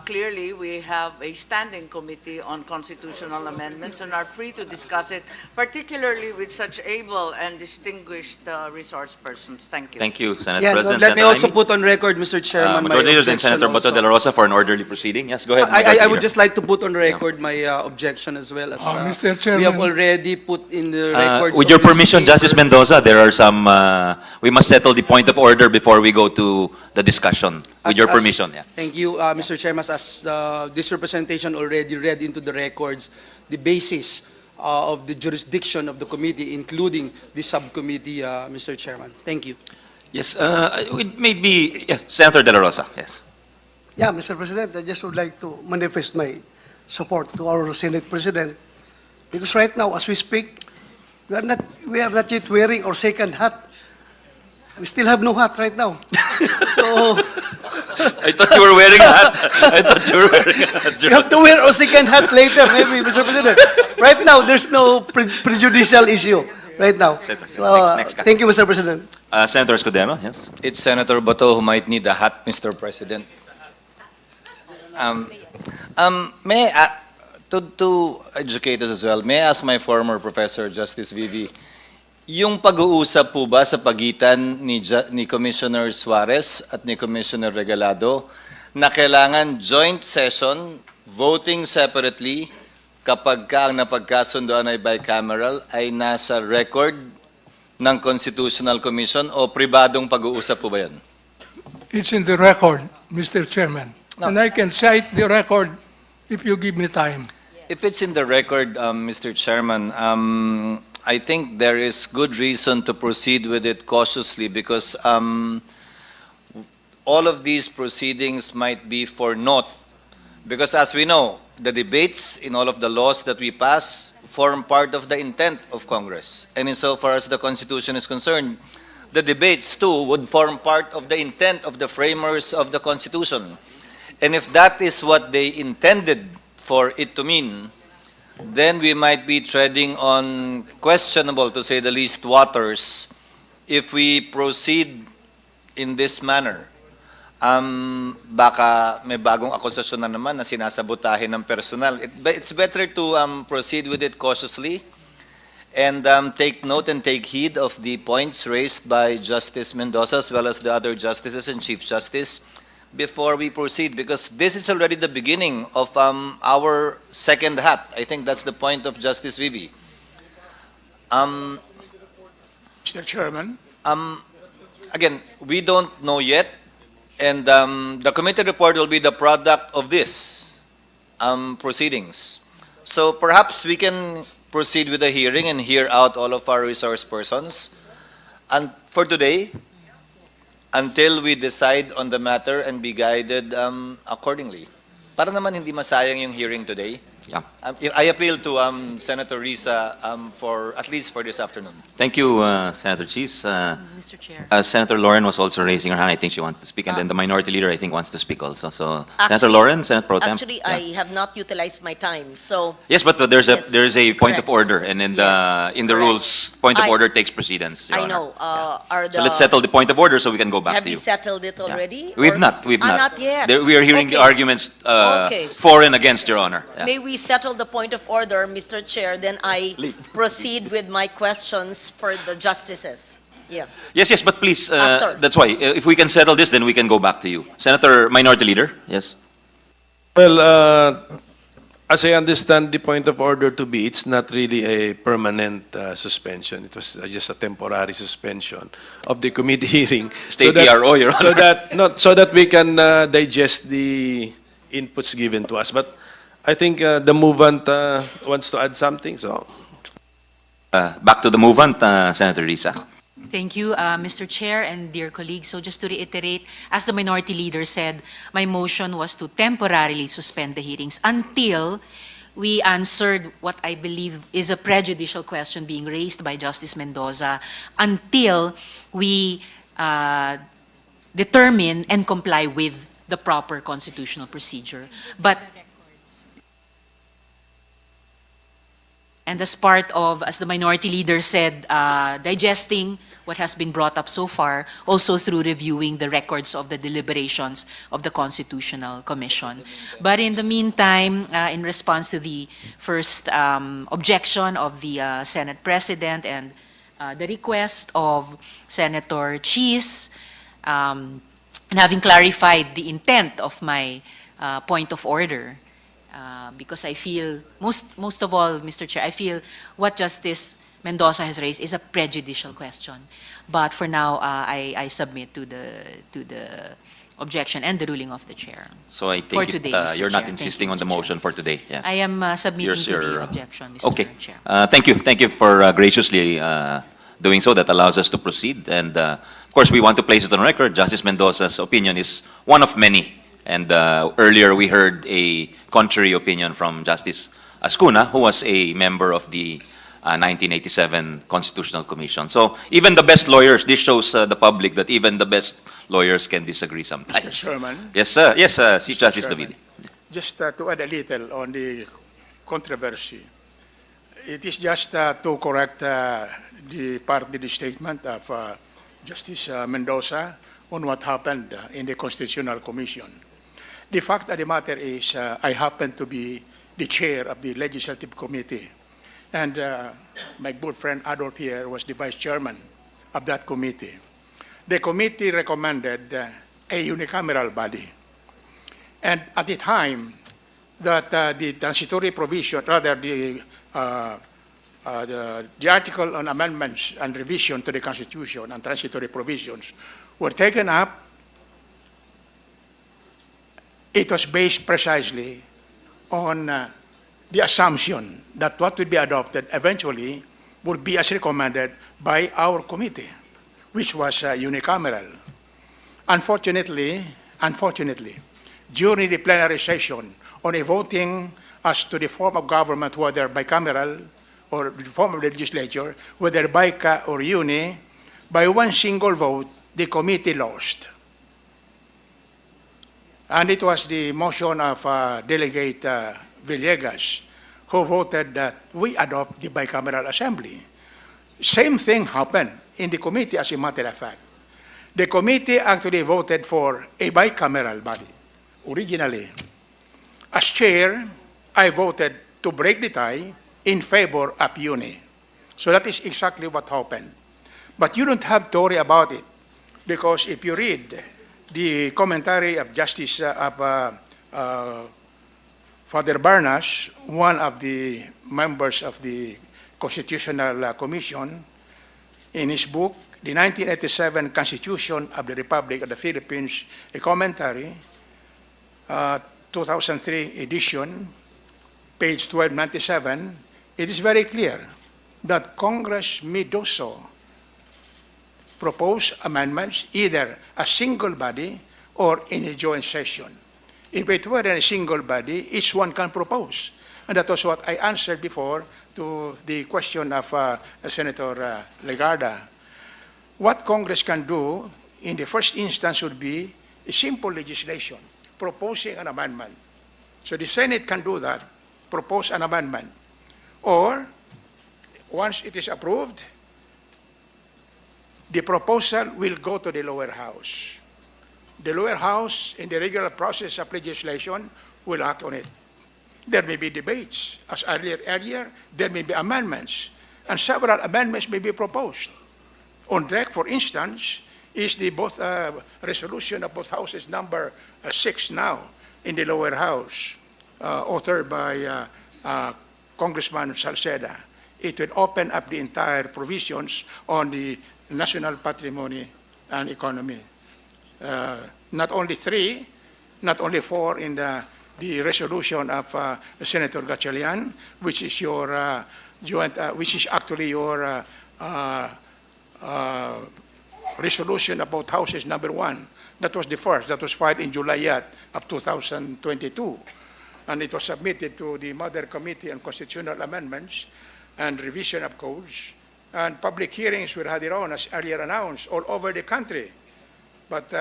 Clearly, we have a standing committee on constitutional amendments and are free to discuss it, particularly with such able and distinguished resource persons. Thank you. Thank you, Senate Yeah, President. let me Senator also Amy. put on record, Mr. Chairman, my Majority Leader and objection Senator Bato de la also. Rosa for an orderly proceeding. Yes, go ahead. I Majority would Leader. just like to put on record my objection as well as Mr. we have Chairman. already put in the records. With of your this permission, paper. Justice Mendoza, there are some, we must settle the point of order before we go to the discussion. With your permission, yeah. Thank you, Mr. Chairman. As this representation already read into the records, the basis of the jurisdiction of the committee, including the subcommittee, Mr. Chairman. Thank you. Yes, it may be, yeah, Senator de la Rosa, yes. Yeah, Mr. President, I just would like to manifest my support to our Senate President, because right now, as we speak, we are not yet wearing our second hat. We still have no hat right now. So I thought you were wearing a hat. I thought you were wearing a hat. we have to wear our second hat later, maybe, Mr. President. Right now, there's no prejudicial issue right now. So, Next guy. thank you, Mr. President. Senator Escudero, yes. It's Senator Bato who might need a hat, Mr. President. May I, to educate us as well, may I ask my former professor, Justice Vivi, yung pag-uusap po ba sa pagitan ni Commissioner Suarez at ni Commissioner Regalado na kailangan joint session, voting separately, kapag ang napagkasundoan ay bicameral, ay nasa record ng Constitutional Commission o pribadong pag-uusap po ba yan? It's in the record, Mr. Chairman. And I can cite the record if you give me time. If it's in the record, Mr. Chairman, I think there is good reason to proceed with it cautiously because all of these proceedings might be for naught. Because as we know, the debates in all of the laws that we pass form part of the intent of Congress. And insofar as the Constitution is concerned, the debates too would form part of the intent of the framers of the Constitution. And if that is what they intended for it to mean, then we might be treading on questionable, to say the least, waters if we proceed in this manner. Baka may bagong akusasyon na naman na sinasabotahin ng personal. It's better to proceed with it cautiously and take note and take heed of the points raised by Justice Mendoza as well as the other justices and Chief Justice before we proceed, because this is already the beginning of our second hat. I think that's the point of Justice Vivi. Mr. Chairman. Again, we don't know yet And the committee report will be the product of this proceedings. So perhaps we can proceed with the hearing and hear out all of our resource persons. And for today, until we decide on the matter and be guided accordingly. Para naman hindi masayang yung hearing today. Yeah. I appeal to Senator Risa for at least for this afternoon. Thank you, Senator Cheese. Mr. Chair. Senator Lauren was also raising her hand. I think she wants to speak. And then the minority leader, I think, wants to speak also. So, Senator Actually- Lauren, Senate Pro Tem. Actually, Yeah. I have not utilized my time, so Yes, but there is a point correct. of order, and in Yes, the correct. rules, point of I- order takes precedence. Your I Honor. know. Are So let's settle the point of order so we can go back Have to we you. settled it already? We've or- not. We've not. Not yet. We are hearing the Okay. arguments Okay. for and against, Your Honor. Yeah. May we settle the point of order, Mr. Chair, then I proceed with my questions for the justices. Yeah. Yes, but please, After. that's why. If we can settle this, then we can go back to you. Senator Minority Leader, yes. Well, as I understand the point of order to be, it's not really a permanent suspension. It was just a temporary suspension of the committee hearing. State PRO, Your so Honor. so that we can digest the inputs given to us. But I think the movant wants to add something. So Back to the movement, Senator Risa. Thank you, Mr. Chair and dear colleagues. So just to reiterate, as the minority leader said, my motion was to temporarily suspend the hearings until we answered what I believe is a prejudicial question being raised by Justice Mendoza, until we determine and comply with the proper constitutional procedure. And as part of, as the minority leader said, digesting what has been brought up so far, also through reviewing the records of the deliberations of the Constitutional Commission. But in the meantime, in response to the first objection of the Senate President and the request of Senator Cheese, and having clarified the intent of my point of order, because I feel, most of all, Mr. Chair, I feel what Justice Mendoza has raised is a prejudicial question. But for now, I submit to the objection and the ruling of the chair. So I For think today, Mr. you're not Chair. insisting Thank on you, the Mr. motion for today. Yeah. I am submitting Here's to the your, objection, Mr. Okay. Chair. Thank you. Thank you for graciously doing so. That allows us to proceed. And of course, we want to place it on record. Justice Mendoza's opinion is one of many. And earlier we heard a contrary opinion from Justice Azcuna, who was a member of the 1987 Constitutional Commission. So even the best lawyers, this shows the public that even the best lawyers can disagree sometimes. Mr. Chairman. Yes, sir. Yes, Chief Mr. Justice Chairman, David. Just to add a little on the controversy. It is just to correct the part of the statement of Justice Mendoza on what happened in the Constitutional Commission. The fact of the matter is I happen to be the chair of the Legislative Committee, and my good friend Adolf here was the vice chairman of that committee. The committee recommended a unicameral body. And at the time that the transitory provision, rather the article on amendments and revision to the Constitution and transitory provisions were taken up, it was based precisely on the assumption that what would be adopted eventually would be as recommended by our committee, which was unicameral. Unfortunately, during the plenary session on a voting as to the form of government, whether bicameral or the form of the legislature, whether bica or uni, by one single vote, the committee lost. And it was the motion of Delegate Villegas who voted that we adopt the bicameral assembly. Same thing happened in the committee, as a matter of fact. The committee actually voted for a bicameral body originally. As chair, I voted to break the tie in favor of uni. So that is exactly what happened. But you don't have to worry about it, because if you read the commentary of Justice Father Barnas, one of the members of the Constitutional Commission, in his book, The 1987 Constitution of the Republic of the Philippines, a commentary, 2003 edition, page 1297, it is very clear that Congress may do so, propose amendments either a single body or in a joint session. If it were in a single body, each one can propose. And that was what I answered before to the question of Senator Legarda. What Congress can do in the first instance would be a simple legislation, proposing an amendment. So the Senate can do that, propose an amendment. Or, once it is approved, the proposal will go to the lower house. The lower house, in the regular process of legislation, will act on it. There may be debates. As earlier, there may be amendments, and several amendments may be proposed. On deck, for instance, is the resolution of both houses number 6 now in the lower house, authored by Congressman Salceda. It will open up the entire provisions on the national patrimony and economy. Not only 3, not only 4 in the resolution of Senator Gatchalian, which is your joint, which is actually your resolution about houses number 1. That was the first. That was filed in July of 2022, and it was submitted to the Mother Committee on Constitutional Amendments and Revision of Codes. And public hearings were had on, as earlier announced, all over the country. But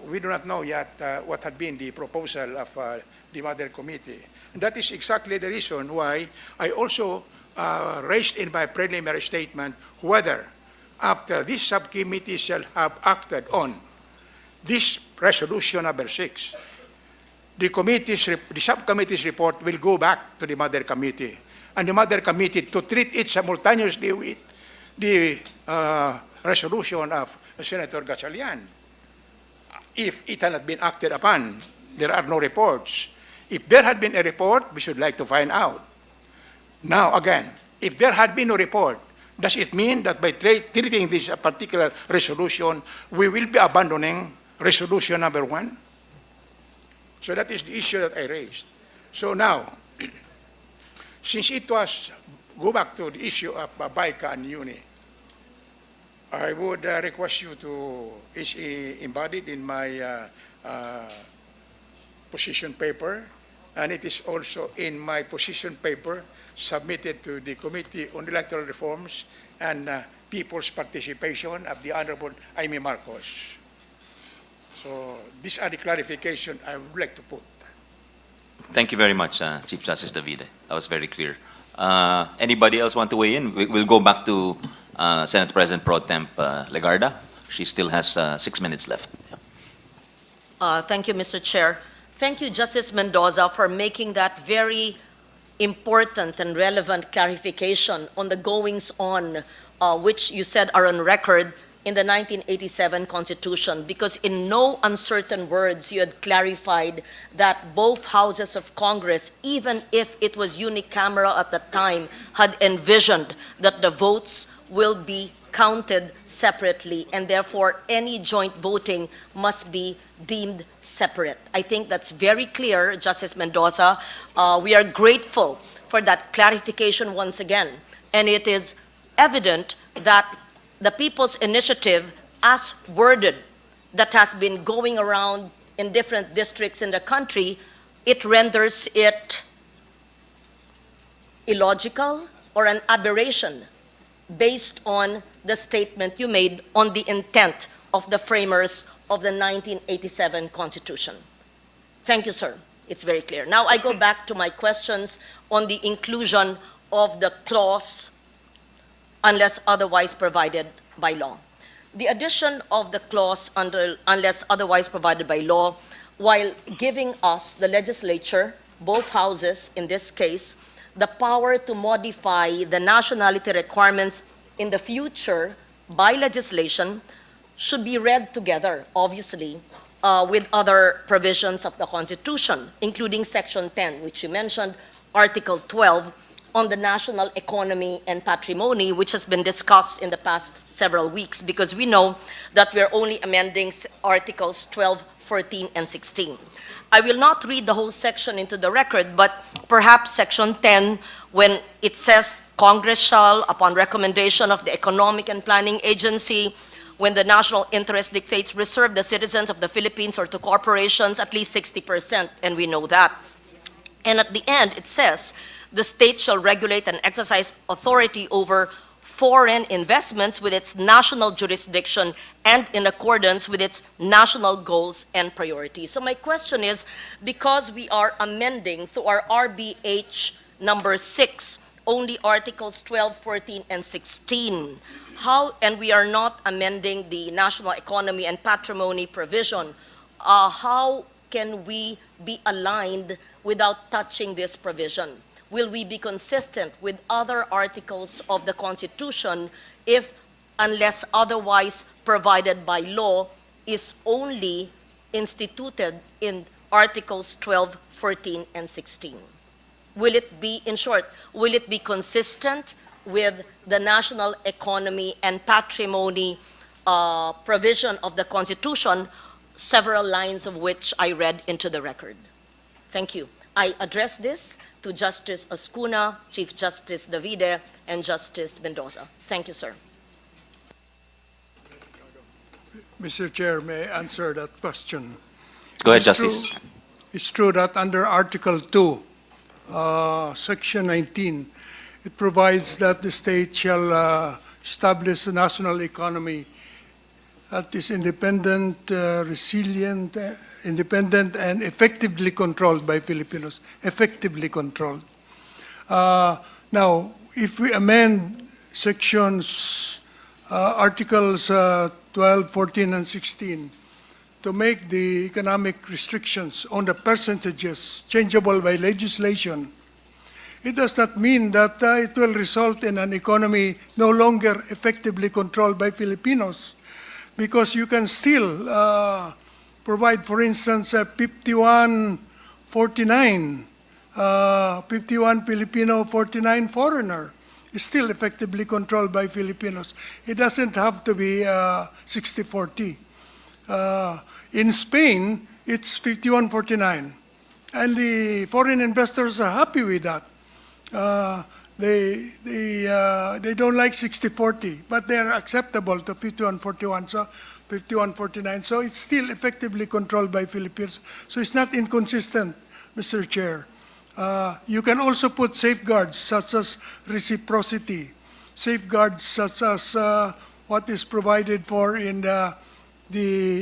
we do not know yet what had been the proposal of the Mother Committee. And that is exactly the reason why I also raised in my preliminary statement whether, after this subcommittee shall have acted on this resolution number 6, the subcommittee's report will go back to the Mother Committee, and the Mother Committee to treat it simultaneously with the resolution of Senator Gatchalian. If it had not been acted upon, there are no reports. If there had been a report, we should like to find out. Now, again, if there had been no report, does it mean that by treating this particular resolution, we will be abandoning resolution number 1? So that is the issue that I raised. So now, since it was, go back to the issue of BICA and UNI, I would request you to, it's embodied in my position paper, and it is also in my position paper submitted to the Committee on Electoral Reforms and People's Participation of the Honorable Amy Marcos. So these are the clarifications I would like to put. Thank you very much, Chief Justice Davide. That was very clear. Anybody else want to weigh in? We'll go back to Senate President Pro Temp Legarda. She still has 6 minutes left. Thank you, Mr. Chair. Thank you, Justice Mendoza, for making that very important and relevant clarification on the goings-on, which you said are on record in the 1987 Constitution, because in no uncertain words you had clarified that both houses of Congress, even if it was unicameral at the time, had envisioned that the votes will be counted separately, and therefore any joint voting must be deemed separate. I think that's very clear, Justice Mendoza. We are grateful for that clarification once again, and it is evident that the People's Initiative, as worded, that has been going around in different districts in the country, it renders it illogical or an aberration based on the statement you made on the intent of the framers of the 1987 Constitution. Thank you, sir. It's very clear. Now I go back to my questions on the inclusion of the clause unless otherwise provided by law. The addition of the clause unless otherwise provided by law, while giving us, the legislature, both houses in this case, the power to modify the nationality requirements in the future by legislation, should be read together, obviously, with other provisions of the Constitution, including Section 10, which you mentioned, Article 12, on the national economy and patrimony, which has been discussed in the past several weeks, because we know that we're only amending Articles 12, 14, and 16. I will not read the whole section into the record, but perhaps Section 10, when it says, Congress shall, upon recommendation of the Economic and Planning Agency, when the national interest dictates, reserve the citizens of the Philippines or to corporations at least 60%, and we know that. And at the end, it says, the state shall regulate and exercise authority over foreign investments with its national jurisdiction and in accordance with its national goals and priorities. So my question is, because we are amending through our RBH number 6, only Articles 12, 14, and 16, and we are not amending the national economy and patrimony provision, how can we be aligned without touching this provision? Will we be consistent with other articles of the Constitution if, unless otherwise provided by law, is only instituted in Articles 12, 14, and 16? Will it be, in short, will it be consistent with the national economy and patrimony provision of the Constitution, several lines of which I read into the record? Thank you. I address this to Justice Azcuna, Chief Justice Davide, and Justice Mendoza. Thank you, sir. Mr. Chair, may I answer that question? Go ahead, It's Justice. true- It's true that under Article 2, Section 19, it provides that the state shall establish a national economy that is independent, resilient, independent, and effectively controlled by Filipinos. Effectively controlled. Now, if we amend sections, Articles 12, 14, and 16, to make the economic restrictions on the percentages changeable by legislation, it does not mean that it will result in an economy no longer effectively controlled by Filipinos, because you can still provide, for instance, 51-49, 51 Filipino, 49 foreigner, is still effectively controlled by Filipinos. It doesn't have to be 60-40. In Spain, it's 51-49, and the foreign investors are happy with that. They don't like 60-40, but they're acceptable to 51-41, so 51-49. So it's still effectively controlled by Filipinos. So it's not inconsistent, Mr. Chair. You can also put safeguards such as reciprocity, safeguards such as what is provided for in the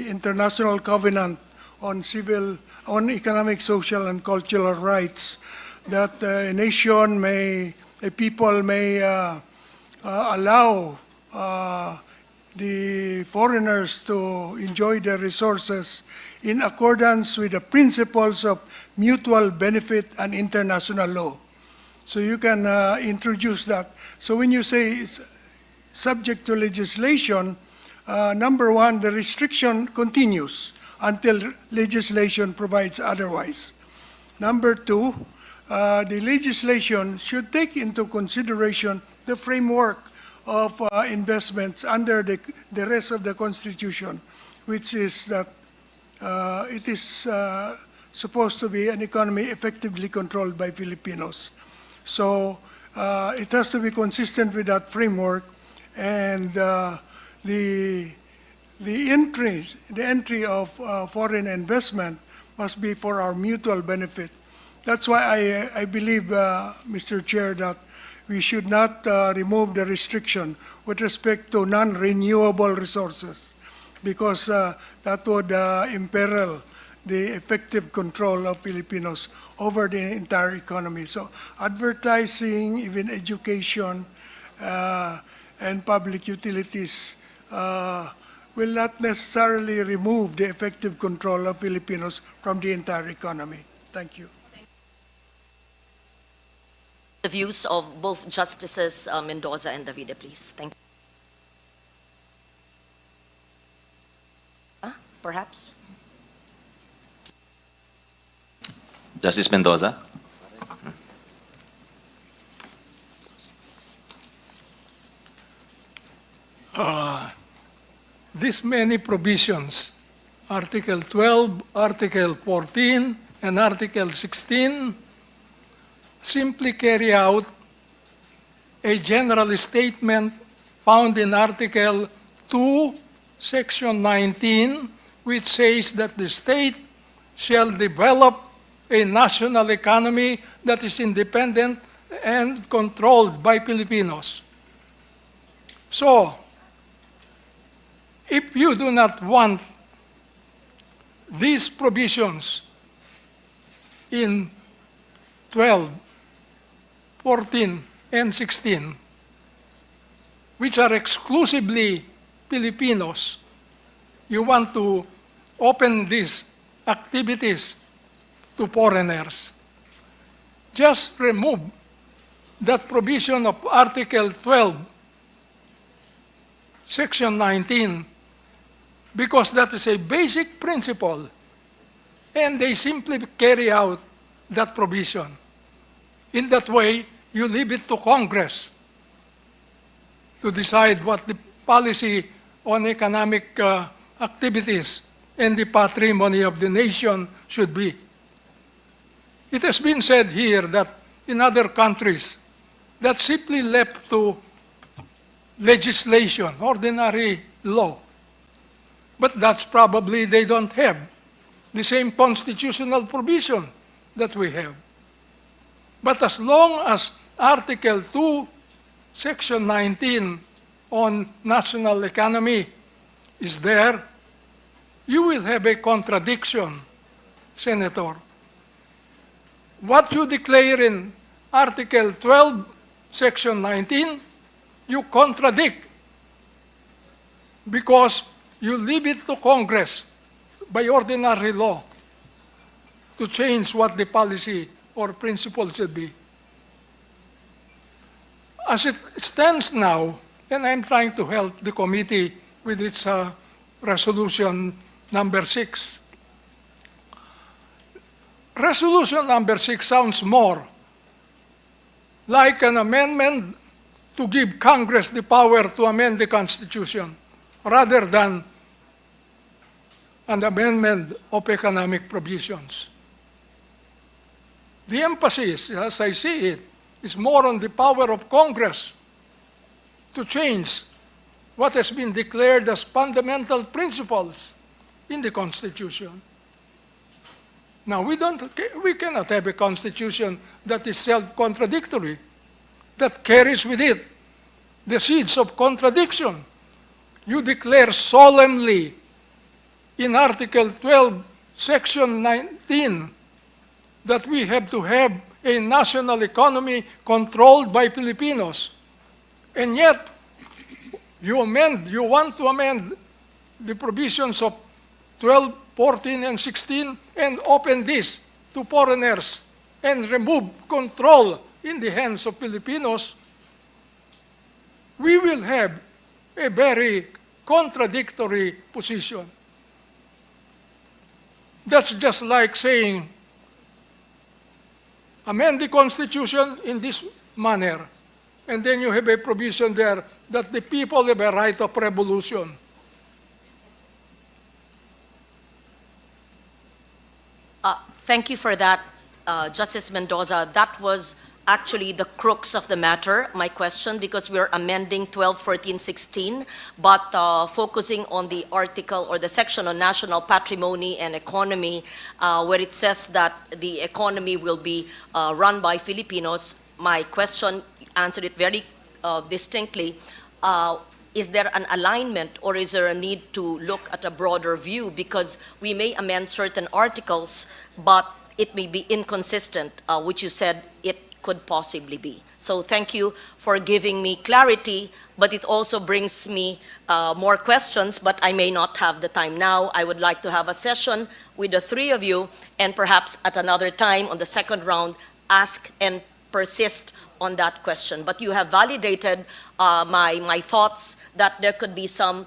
International Covenant on economic, social, and cultural rights, that a nation may, a people may allow the foreigners to enjoy their resources in accordance with the principles of mutual benefit and international law. So you can introduce that. So when you say it's subject to legislation, number one, the restriction continues until legislation provides otherwise. Number two, the legislation should take into consideration the framework of investments under the rest of the Constitution, which is that it is supposed to be an economy effectively controlled by Filipinos. So it has to be consistent with that framework, and the entry of foreign investment must be for our mutual benefit. That's why I believe, Mr. Chair, that we should not remove the restriction with respect to non-renewable resources, because that would imperil the effective control of Filipinos over the entire economy. So advertising, even education, and public utilities will not necessarily remove the effective control of Filipinos from the entire economy. Thank you. The views of both Justices Mendoza and Davide, please. Thank you. Perhaps? Justice Mendoza. this many provisions, Article 12, Article 14, and Article 16, simply carry out a general statement found in Article 2, Section 19, which says that the state shall develop a national economy that is independent and controlled by Filipinos. So, if you do not want these provisions in 12, 14, and 16, which are exclusively Filipinos, you want to open these activities to foreigners. Just remove that provision of Article 12, Section 19, because that is a basic principle, and they simply carry out that provision. In that way, you leave it to Congress to decide what the policy on economic activities and the patrimony of the nation should be. It has been said here that in other countries, that's simply left to legislation, ordinary law. But that's probably they don't have the same constitutional provision that we have. But as long as Article 2, Section 19 on national economy is there, you will have a contradiction, Senator. What you declare in Article 12, Section 19, you contradict because you leave it to Congress by ordinary law to change what the policy or principle should be. As it stands now, and I'm trying to help the committee with its resolution number 6. Resolution number 6 sounds more like an amendment to give Congress the power to amend the Constitution rather than an amendment of economic provisions. The emphasis, as I see it, is more on the power of Congress to change what has been declared as fundamental principles in the Constitution. Now, we cannot have a Constitution that is self-contradictory, that carries with it the seeds of contradiction. You declare solemnly in Article 12, Section 19, that we have to have a national economy controlled by Filipinos. And yet, you want to amend the provisions of 12, 14, and 16 and open this to foreigners and remove control in the hands of Filipinos. We will have a very contradictory position. That's just like saying, amend the Constitution in this manner, and then you have a provision there that the people have a right of revolution. Thank you for that, Justice Mendoza. That was actually the crux of the matter, my question, because we're amending 12, 14, 16, but focusing on the article or the section on national patrimony and economy, where it says that the economy will be run by Filipinos. My question answered it very distinctly. Is there an alignment or is there a need to look at a broader view? Because we may amend certain articles, but it may be inconsistent, which you said it could possibly be. So thank you for giving me clarity, but it also brings me more questions, but I may not have the time now. I would like to have a session with the three of you, and perhaps at another time on the second round, ask and persist on that question. But you have validated my thoughts that there could be some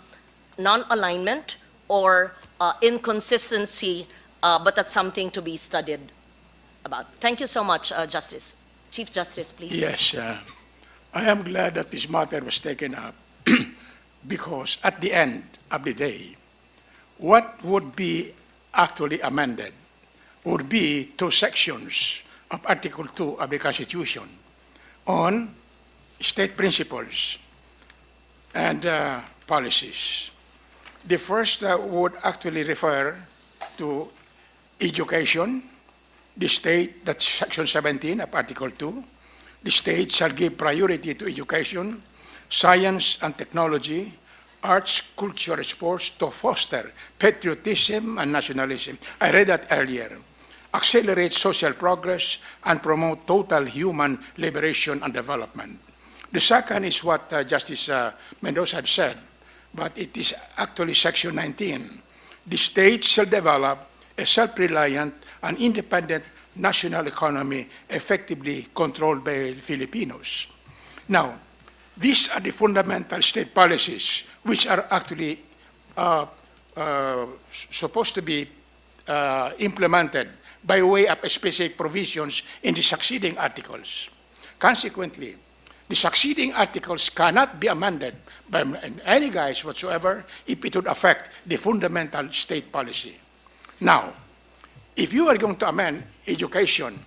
non-alignment or inconsistency, but that's something to be studied about. Thank you so much, Justice. Chief Justice, please. Yes, I am glad that this matter was taken up. because at the end of the day, what would be actually amended would be two sections of Article 2 of the Constitution on state principles and policies. The first would actually refer to education. The state, that's Section 17 of Article 2, the state shall give priority to education, science and technology, arts, culture, sports to foster patriotism and nationalism. I read that earlier. Accelerate social progress and promote total human liberation and development. The second is what Justice Mendoza had said, but it is actually Section 19. The state shall develop a self-reliant and independent national economy effectively controlled by Filipinos. Now, these are the fundamental state policies which are actually supposed to be implemented by way of specific provisions in the succeeding articles. Consequently, the succeeding articles cannot be amended by any guise whatsoever if it would affect the fundamental state policy. Now, if you are going to amend education,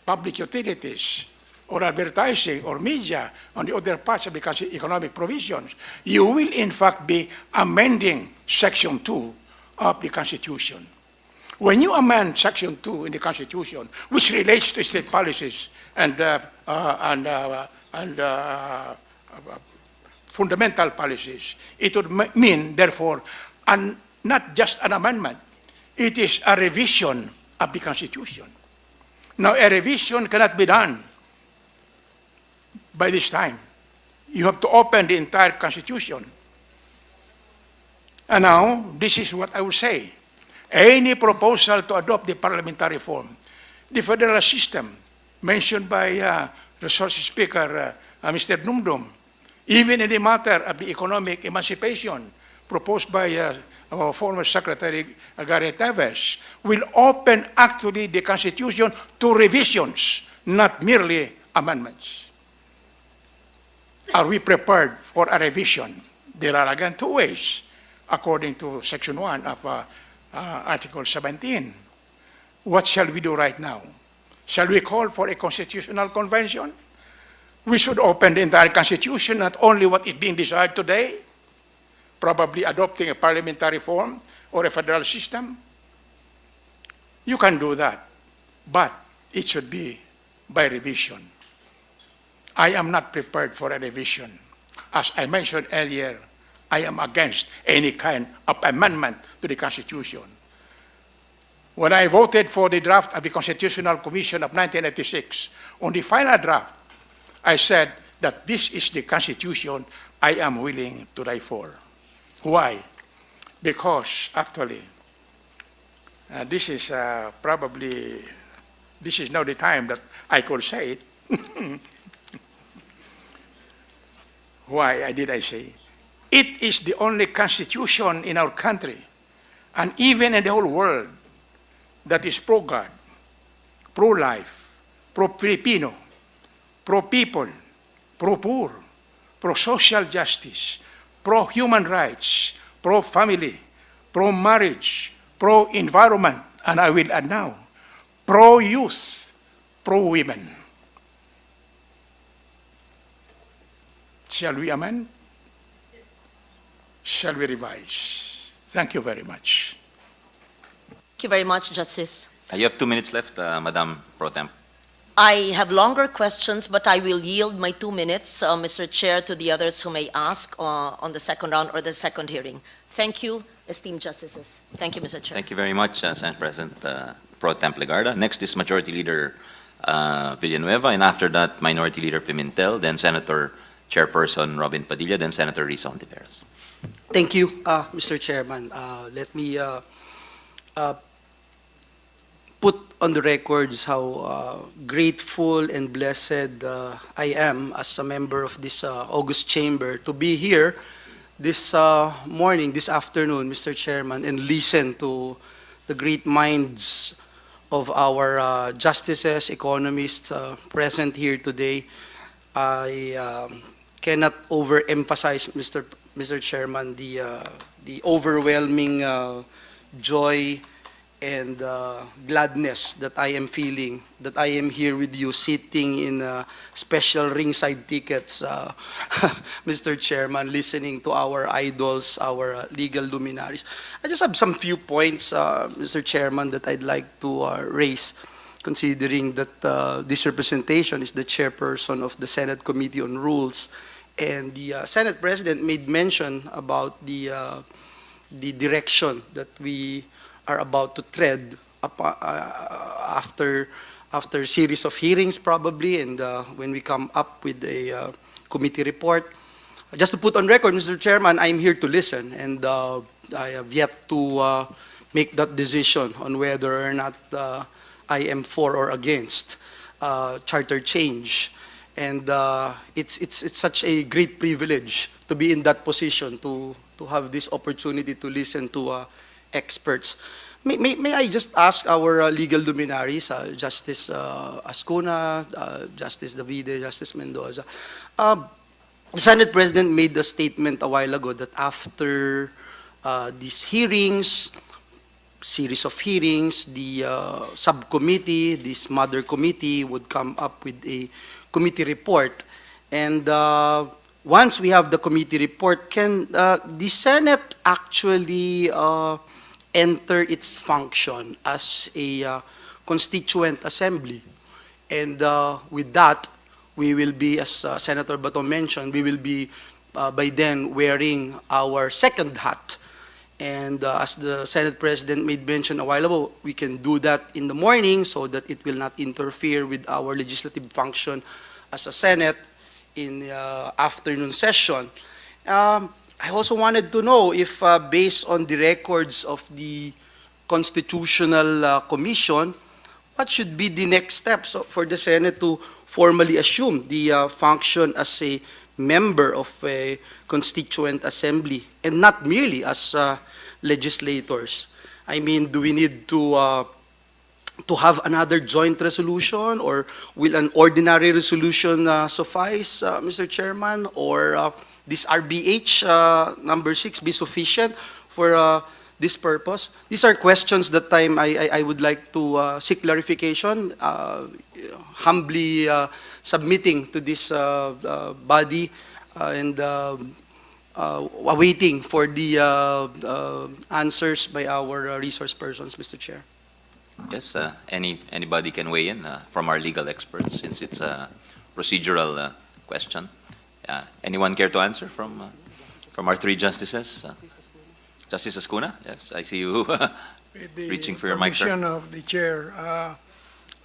public utilities, or advertising or media on the other parts of the economic provisions, you will in fact be amending Section 2 of the Constitution. When you amend Section 2 in the Constitution, which relates to state policies and fundamental policies, it would mean, therefore, not just an amendment, it is a revision of the Constitution. Now, a revision cannot be done by this time. You have to open the entire Constitution. And now, this is what I will say. Any proposal to adopt the parliamentary form, the federal system mentioned by Resources Speaker Mr. Dumdum, even in the matter of the economic emancipation proposed by our former Secretary Gary Teves, will open actually the Constitution to revisions, not merely amendments. Are we prepared for a revision? There are again two ways, according to Section 1 of Article 17. What shall we do right now? Shall we call for a constitutional convention? We should open the entire Constitution, not only what is being desired today, probably adopting a parliamentary form or a federal system. You can do that, but it should be by revision. I am not prepared for a revision. As I mentioned earlier, I am against any kind of amendment to the Constitution. When I voted for the draft of the Constitutional Commission of 1986, on the final draft, I said that this is the Constitution I am willing to die for. Why? Because actually, this is probably, this is now the time that I could say it. Why did I say? It is the only constitution in our country, and even in the whole world, that is pro-God, pro-life, pro-Filipino, pro-people, pro-poor, pro-social justice, pro-human rights, pro-family, pro-marriage, pro-environment, and I will add now, pro-youth, pro-women. Shall we amend? Shall we revise? Thank you very much. Thank you very much, Justice. You have 2 minutes left, Madam Pro Tem. I have longer questions, but I will yield my 2 minutes, Mr. Chair, to the others who may ask on the second round or the second hearing. Thank you, esteemed justices. Thank you, Mr. Chair. Thank you very much, Senate President Pro Tem Legarda. Next is Majority Leader Villanueva, and after that, Minority Leader Pimentel, then Senator Chairperson Robin Padilla, then Senator Risa Hontiveros. Thank you, Mr. Chairman. Let me put on the records how grateful and blessed I am as a member of this august chamber to be here this morning, this afternoon, Mr. Chairman, and listen to the great minds of our justices, economists present here today. I cannot overemphasize, Mr. Chairman, the overwhelming joy and gladness that I am feeling, that I am here with you sitting in special ringside tickets, Mr. Chairman, listening to our idols, our legal luminaries. I just have some few points, Mr. Chairman, that I'd like to raise, considering that this representation is the chairperson of the Senate Committee on Rules, and the Senate President made mention about the direction that we are about to tread after series of hearings probably, and when we come up with a committee report. Just to put on record, Mr. Chairman, I'm here to listen, and I have yet to make that decision on whether or not I am for or against charter change. And it's such a great privilege to be in that position, to have this opportunity to listen to experts. May I just ask our legal luminaries, Justice Azcuna, Justice Davide, Justice Mendoza. The Senate President made a statement a while ago that after these hearings, series of hearings, the subcommittee, this mother committee, would come up with a committee report. And once we have the committee report, can the Senate actually enter its function as a constituent assembly? And with that, we will be, as Senator Bato mentioned, we will be by then wearing our second hat. And as the Senate President made mention a while ago, we can do that in the morning so that it will not interfere with our legislative function as a Senate in the afternoon session. I also wanted to know if, based on the records of the Constitutional Commission, what should be the next steps for the Senate to formally assume the function as a member of a constituent assembly, and not merely as legislators? I mean, do we need to have another joint resolution, or will an ordinary resolution suffice, Mr. Chairman, or this RBH number 6 be sufficient for this purpose? These are questions that I would like to seek clarification, humbly submitting to this body, and awaiting for the answers by our resource persons, Mr. Chair. Yes, anybody can weigh in from our legal experts, since it's a procedural question. Anyone care to answer from our three justices? Justice Azcuna, yes, I see you reaching for your mic, sir. With the permission of the chair,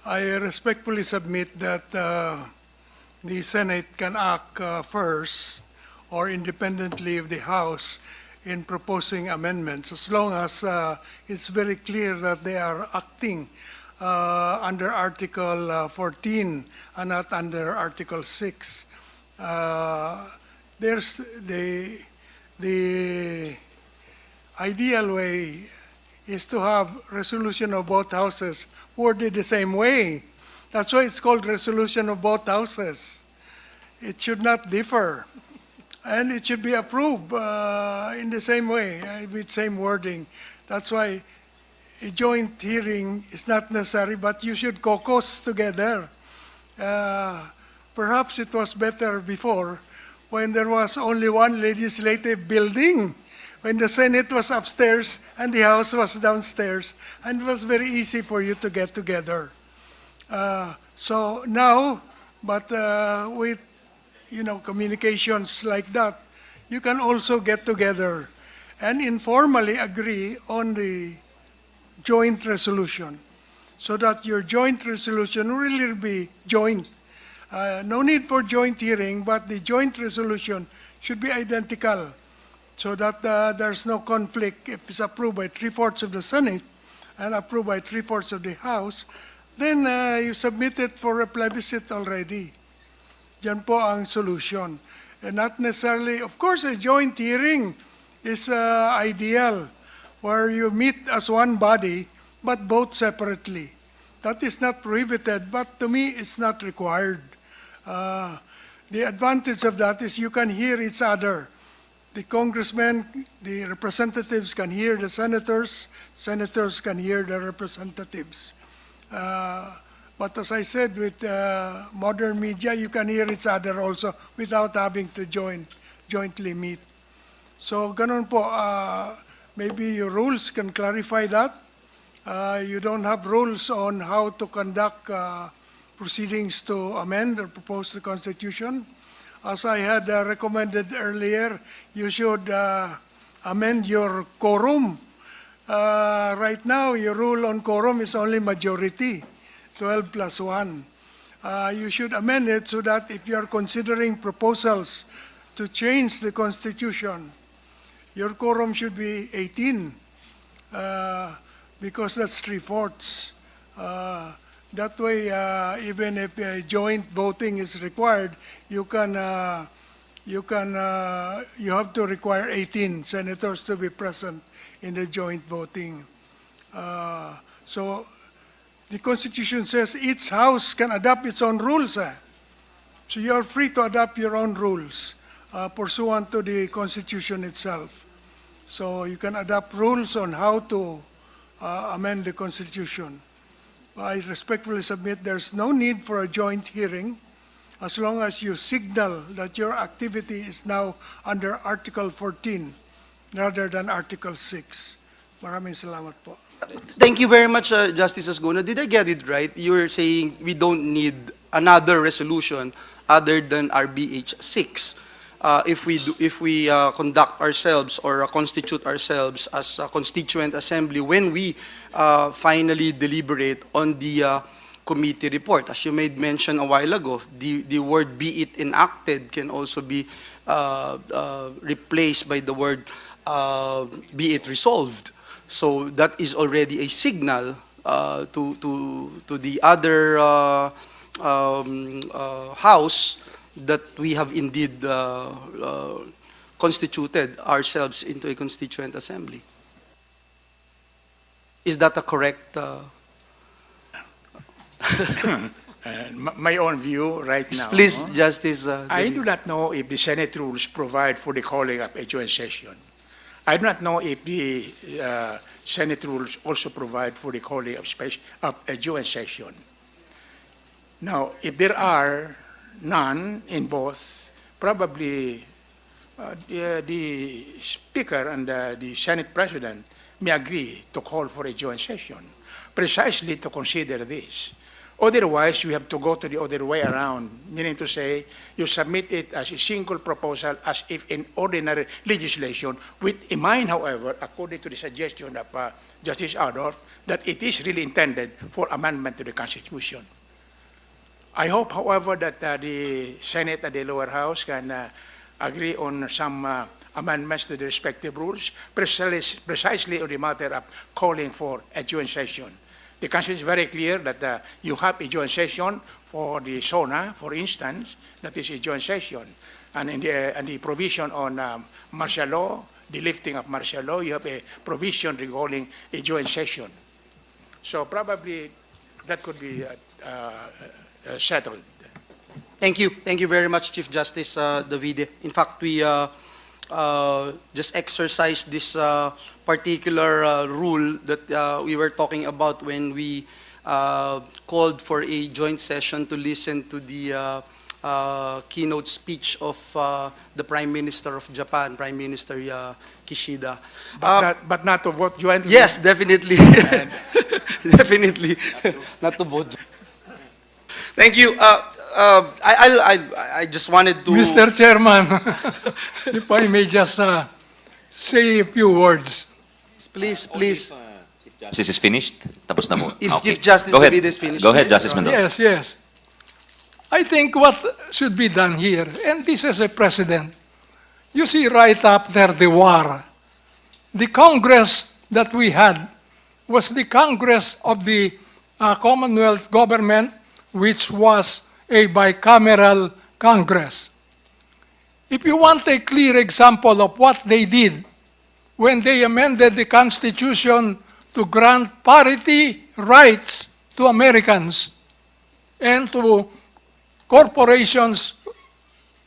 I respectfully submit that the Senate can act first or independently of the House in proposing amendments, as long as it's very clear that they are acting under Article 14 and not under Article 6. There's the ideal way is to have resolution of both houses worded the same way. That's why it's called resolution of both houses. It should not differ. And it should be approved in the same way, with same wording. That's why a joint hearing is not necessary, but you should caucus together. Perhaps it was better before, when there was only one legislative building, when the Senate was upstairs and the House was downstairs, and it was very easy for you to get together. So now, but with communications like that, you can also get together and informally agree on the joint resolution, so that your joint resolution will really be joint. No need for joint hearing, but the joint resolution should be identical, so that there's no conflict. If it's approved by 3/4 of the Senate and approved by 3/4 of the House, then you submit it for a plebiscite already. Yan po ang solution. And not necessarily, of course, a joint hearing is ideal, where you meet as one body, but vote separately. That is not prohibited, but to me, it's not required. The advantage of that is you can hear each other. The congressmen, the representatives can hear the senators, senators can hear the representatives. But as I said, with modern media, you can hear each other also without having to jointly meet. So ganun po, maybe your rules can clarify that. You don't have rules on how to conduct proceedings to amend or propose the Constitution. As I had recommended earlier, you should amend your quorum. Right now, your rule on quorum is only majority, 12 plus 1. You should amend it so that if you are considering proposals to change the Constitution, your quorum should be 18, because that's 3/4. That way, even if joint voting is required, you have to require 18 senators to be present in the joint voting. So the Constitution says each house can adopt its own rules. So you are free to adopt your own rules pursuant to the Constitution itself. So you can adopt rules on how to amend the Constitution. I respectfully submit there's no need for a joint hearing as long as you signal that your activity is now under Article 14 rather than Article 6. Maraming salamat po. Thank you very much, Justice Azcuna. Did I get it right? You're saying we don't need another resolution other than RBH 6 if we conduct ourselves or constitute ourselves as a constituent assembly when we finally deliberate on the committee report. As you made mention a while ago, the word "be it enacted" can also be replaced by the word "be it resolved." So that is already a signal to the other house that we have indeed constituted ourselves into a constituent assembly. Is that a correct? My own view right now. Please, Justice. I do not know if the Senate rules provide for the calling of a joint session. I do not know if the Senate rules also provide for the calling of a joint session. Now, if there are none in both, probably the Speaker and the Senate President may agree to call for a joint session, precisely to consider this. Otherwise, you have to go to the other way around, meaning to say you submit it as a single proposal as if in ordinary legislation, with in mind, however, according to the suggestion of Justice Adolph, that it is really intended for amendment to the Constitution. I hope, however, that the Senate and the lower house can agree on some amendments to the respective rules, precisely on the matter of calling for a joint session. The Constitution is very clear that you have a joint session for the SONA, for instance, that is a joint session. And in the provision on martial law, the lifting of martial law, you have a provision regarding a joint session. So probably that could be settled. Thank you. Thank you very much, Chief Justice Davide. In fact, we just exercised this particular rule that we were talking about when we called for a joint session to listen to the keynote speech of the Prime Minister of Japan, Prime Minister Kishida. But not to vote jointly? Yes, definitely. Definitely. Not to vote. Thank you. I just wanted to... Mr. Chairman, if I may just say a few words. Please, please. Justice is finished? Tapos na mo. If Okay. Chief Justice Go ahead. David is finished. Go ahead, Justice Mendoza. Yes, yes. I think what should be done here, and this is a precedent, you see right after the war, the Congress that we had was the Congress of the Commonwealth government, which was a bicameral Congress. If you want a clear example of what they did when they amended the Constitution to grant parity rights to Americans and to corporations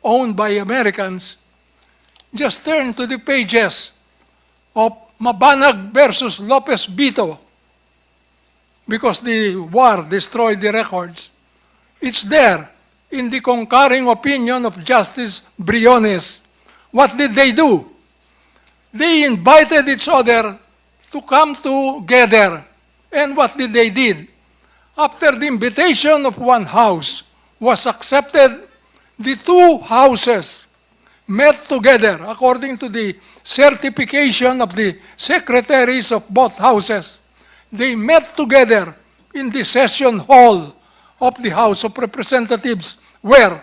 owned by Americans, just turn to the pages of Mabanag versus Lopez Bito, because the war destroyed the records. It's there in the concurring opinion of Justice Briones. What did they do? They invited each other to come together. And what did they did? After the invitation of one house was accepted, the two houses met together according to the certification of the secretaries of both houses. They met together in the session hall of the House of Representatives, where?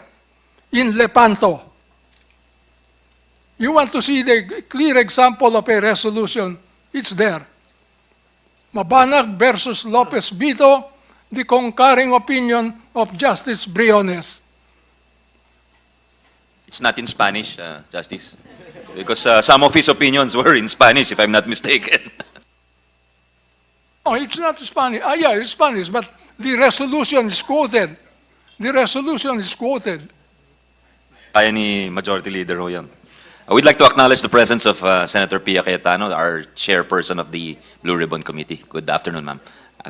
In Lepanto. You want to see the clear example of a resolution? It's there. Mabanag versus Lopez Bito, the concurring opinion of Justice Briones. It's not in Spanish, Justice, because some of his opinions were in Spanish, if I'm not mistaken. Oh, it's not Spanish. Yeah, it's Spanish, but the resolution is quoted. The resolution is quoted. Kaya ni Majority Leader ho yan. We'd like to acknowledge the presence of Senator Pia Cayetano, our chairperson of the Blue Ribbon Committee. Good afternoon, ma'am.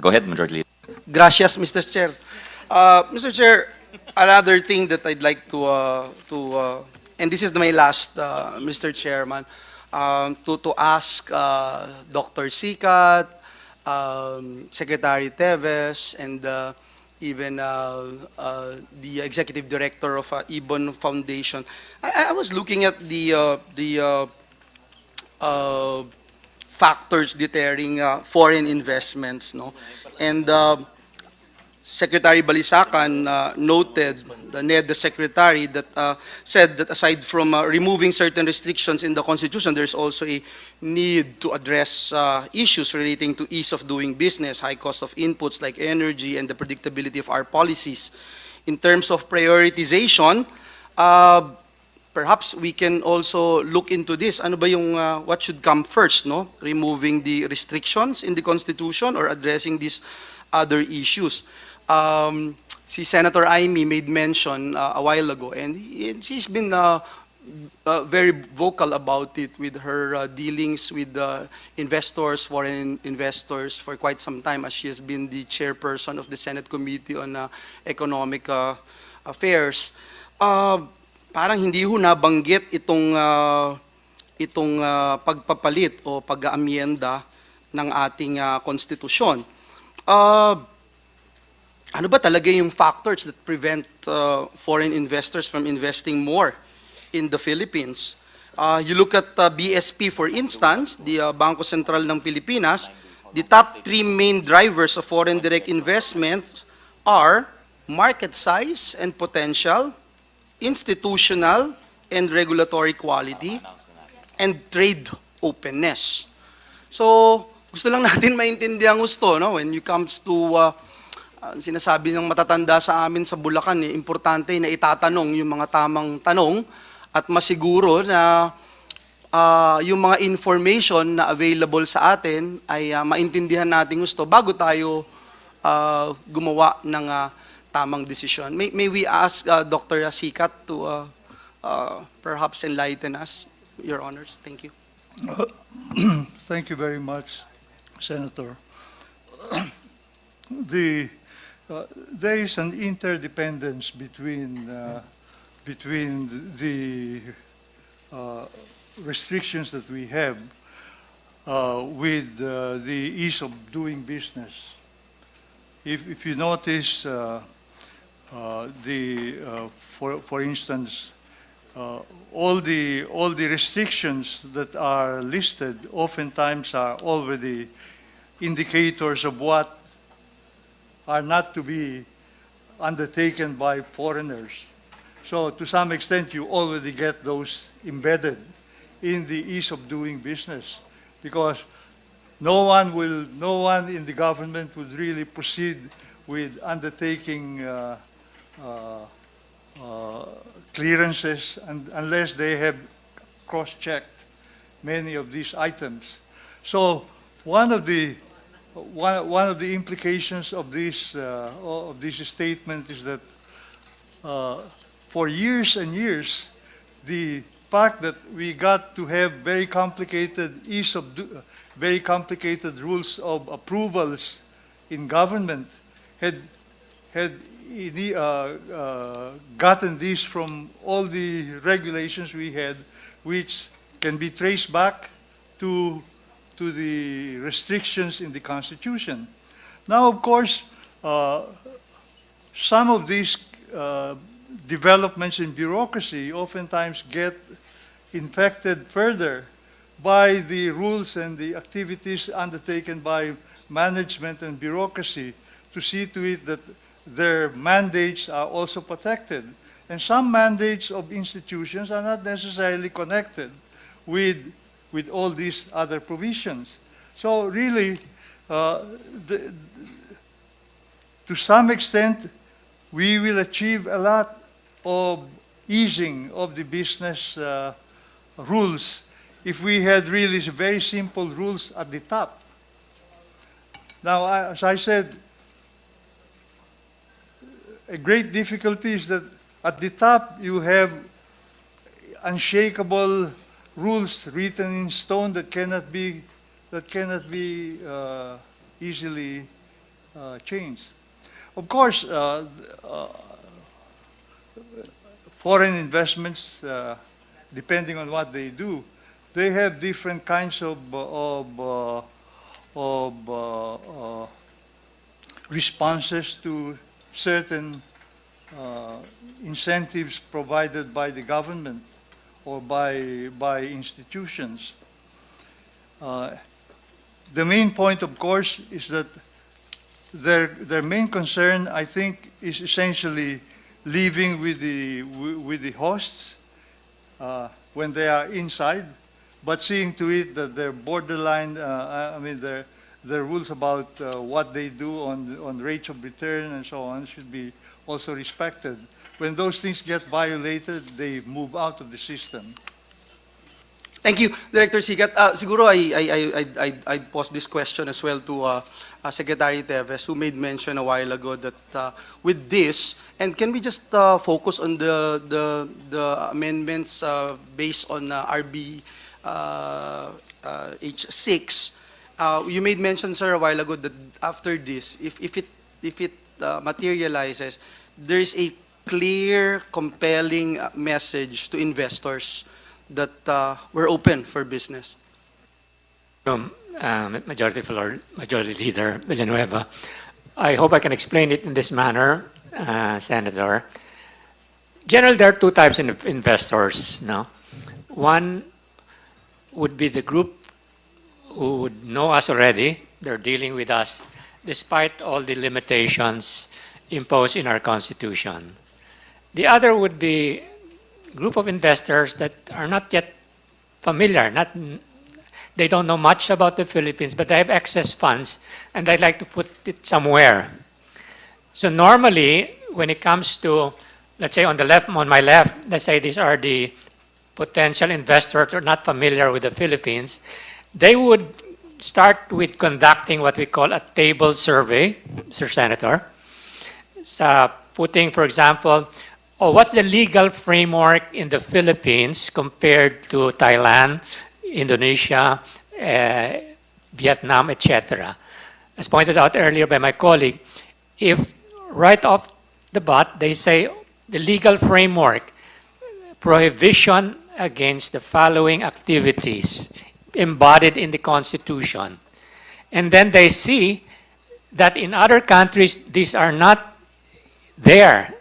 Go ahead, Majority Leader. Gracias, Mr. Chair. Mr. Chair, another thing that I'd like to and this is my last, Mr. Chairman, to ask Dr. Sikat, Secretary Teves, and even the Executive Director of Ibon Foundation. I was looking at the factors deterring foreign investments, no? And Secretary Balisacan noted, the Secretary, that said that aside from removing certain restrictions in the Constitution, there's also a need to address issues relating to ease of doing business, high cost of inputs like energy, and the predictability of our policies. In terms of prioritization, perhaps we can also look into this. Ano ba yung what should come first, no? Removing the restrictions in the Constitution or addressing these other issues? Si Senator Amy made mention a while ago, and she's been very vocal about it with her dealings with investors, foreign investors, for quite some time, as she has been the chairperson of the Senate Committee on Economic Affairs. Parang hindi ho nabanggit itong pagpapalit o pag-aamyenda ng ating konstitusyon. Ano ba talaga yung factors that prevent foreign investors from investing more in the Philippines? You look at BSP, for instance, the Bangko Sentral ng Pilipinas, the top 3 main drivers of foreign direct investment are market size and potential, institutional and regulatory quality, and trade openness. So, gusto lang natin maintindihan gusto, no? When it comes to sinasabi ng matatanda sa amin sa Bulacan, importante na itatanong yung mga tamang tanong at masiguro na yung mga information na available sa atin ay maintindihan natin gusto bago tayo gumawa ng tamang desisyon. May we ask Dr. Sikat to perhaps enlighten us, Your Honors? Thank you. Thank you very much, Senator. There is an interdependence between the restrictions that we have with the ease of doing business. If you notice, for instance, all the restrictions that are listed oftentimes are already indicators of what are not to be undertaken by foreigners. So to some extent, you already get those embedded in the ease of doing business, because no one in the government would really proceed with undertaking clearances unless they have cross-checked many of these items. So one of the implications of this statement is that for years and years, the fact that we got to have very complicated very complicated rules of approvals in government had gotten these from all the regulations we had, which can be traced back to the restrictions in the Constitution. Now, of course, some of these developments in bureaucracy oftentimes get infected further by the rules and the activities undertaken by management and bureaucracy to see to it that their mandates are also protected. And some mandates of institutions are not necessarily connected with all these other provisions. So really, to some extent, we will achieve a lot of easing of the business rules if we had really very simple rules at the top. Now, as I said, a great difficulty is that at the top you have unshakable rules written in stone that cannot be easily changed. Of course, foreign investments, depending on what they do, they have different kinds of responses to certain incentives provided by the government or by institutions. The main point, of course, is that their main concern, I think, is essentially living with the hosts when they are inside, but seeing to it that their borderline, their rules about what they do on rates of return and so on should be also respected. When those things get violated, they move out of the system. Thank you, Director Sigat. Siguro I'd pose this question as well to Secretary Teves, who made mention a while ago that with this, and can we just focus on the amendments based on RB H6? You made mention, sir, a while ago that after this, if it materializes, there is a clear, compelling message to investors that we're open for business. Majority Leader Villanueva, I hope I can explain it in this manner, Senator. Generally, there are two types of investors. No? One would be the group who would know us already. They're dealing with us despite all the limitations imposed in our Constitution. The other would be a group of investors that are not yet familiar, they don't know much about the Philippines, but they have excess funds and they'd like to put it somewhere. So normally, when it comes to, let's say on my left, let's say these are the potential investors who are not familiar with the Philippines, they would start with conducting what we call a table survey, Mr. Senator. Putting, for example, what's the legal framework in the Philippines compared to Thailand, Indonesia, Vietnam, etc. As pointed out earlier by my colleague, if right off the bat they say the legal framework, prohibition against the following activities embodied in the Constitution, and then they see that in other countries these are not there.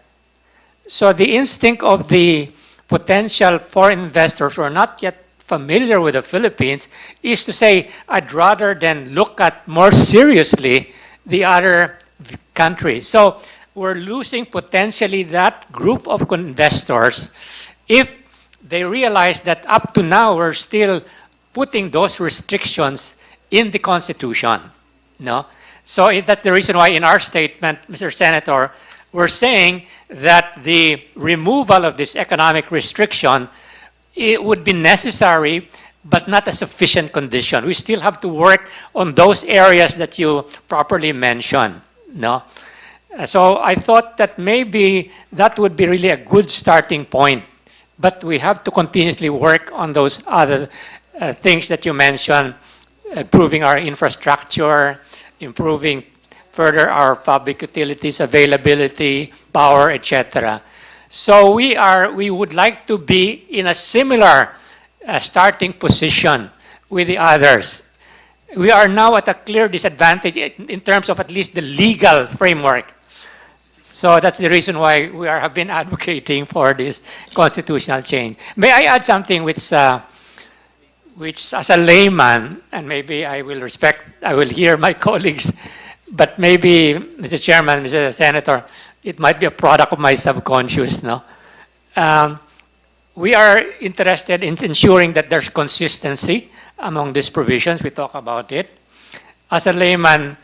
So the instinct of the potential foreign investors who are not yet familiar with the Philippines is to say, I'd rather than look at more seriously the other countries. So we're losing potentially that group of investors if they realize that up to now we're still putting those restrictions in the Constitution. No? So that's the reason why in our statement, Mr. Senator, we're saying that the removal of this economic restriction, it would be necessary, but not a sufficient condition. We still have to work on those areas that you properly mentioned. No? So I thought that maybe that would be really a good starting point. But we have to continuously work on those other things that you mentioned, improving our infrastructure, improving further our public utilities availability, power, etc. So we would like to be in a similar starting position with the others. We are now at a clear disadvantage in terms of at least the legal framework. So that's the reason why we have been advocating for this constitutional change. May I add something which as a layman, and maybe I will hear my colleagues, but maybe, Mr. Chairman, Mr. Senator, it might be a product of my subconscious, no? We are interested in ensuring that there's consistency among these provisions. We talk about it. As a layman,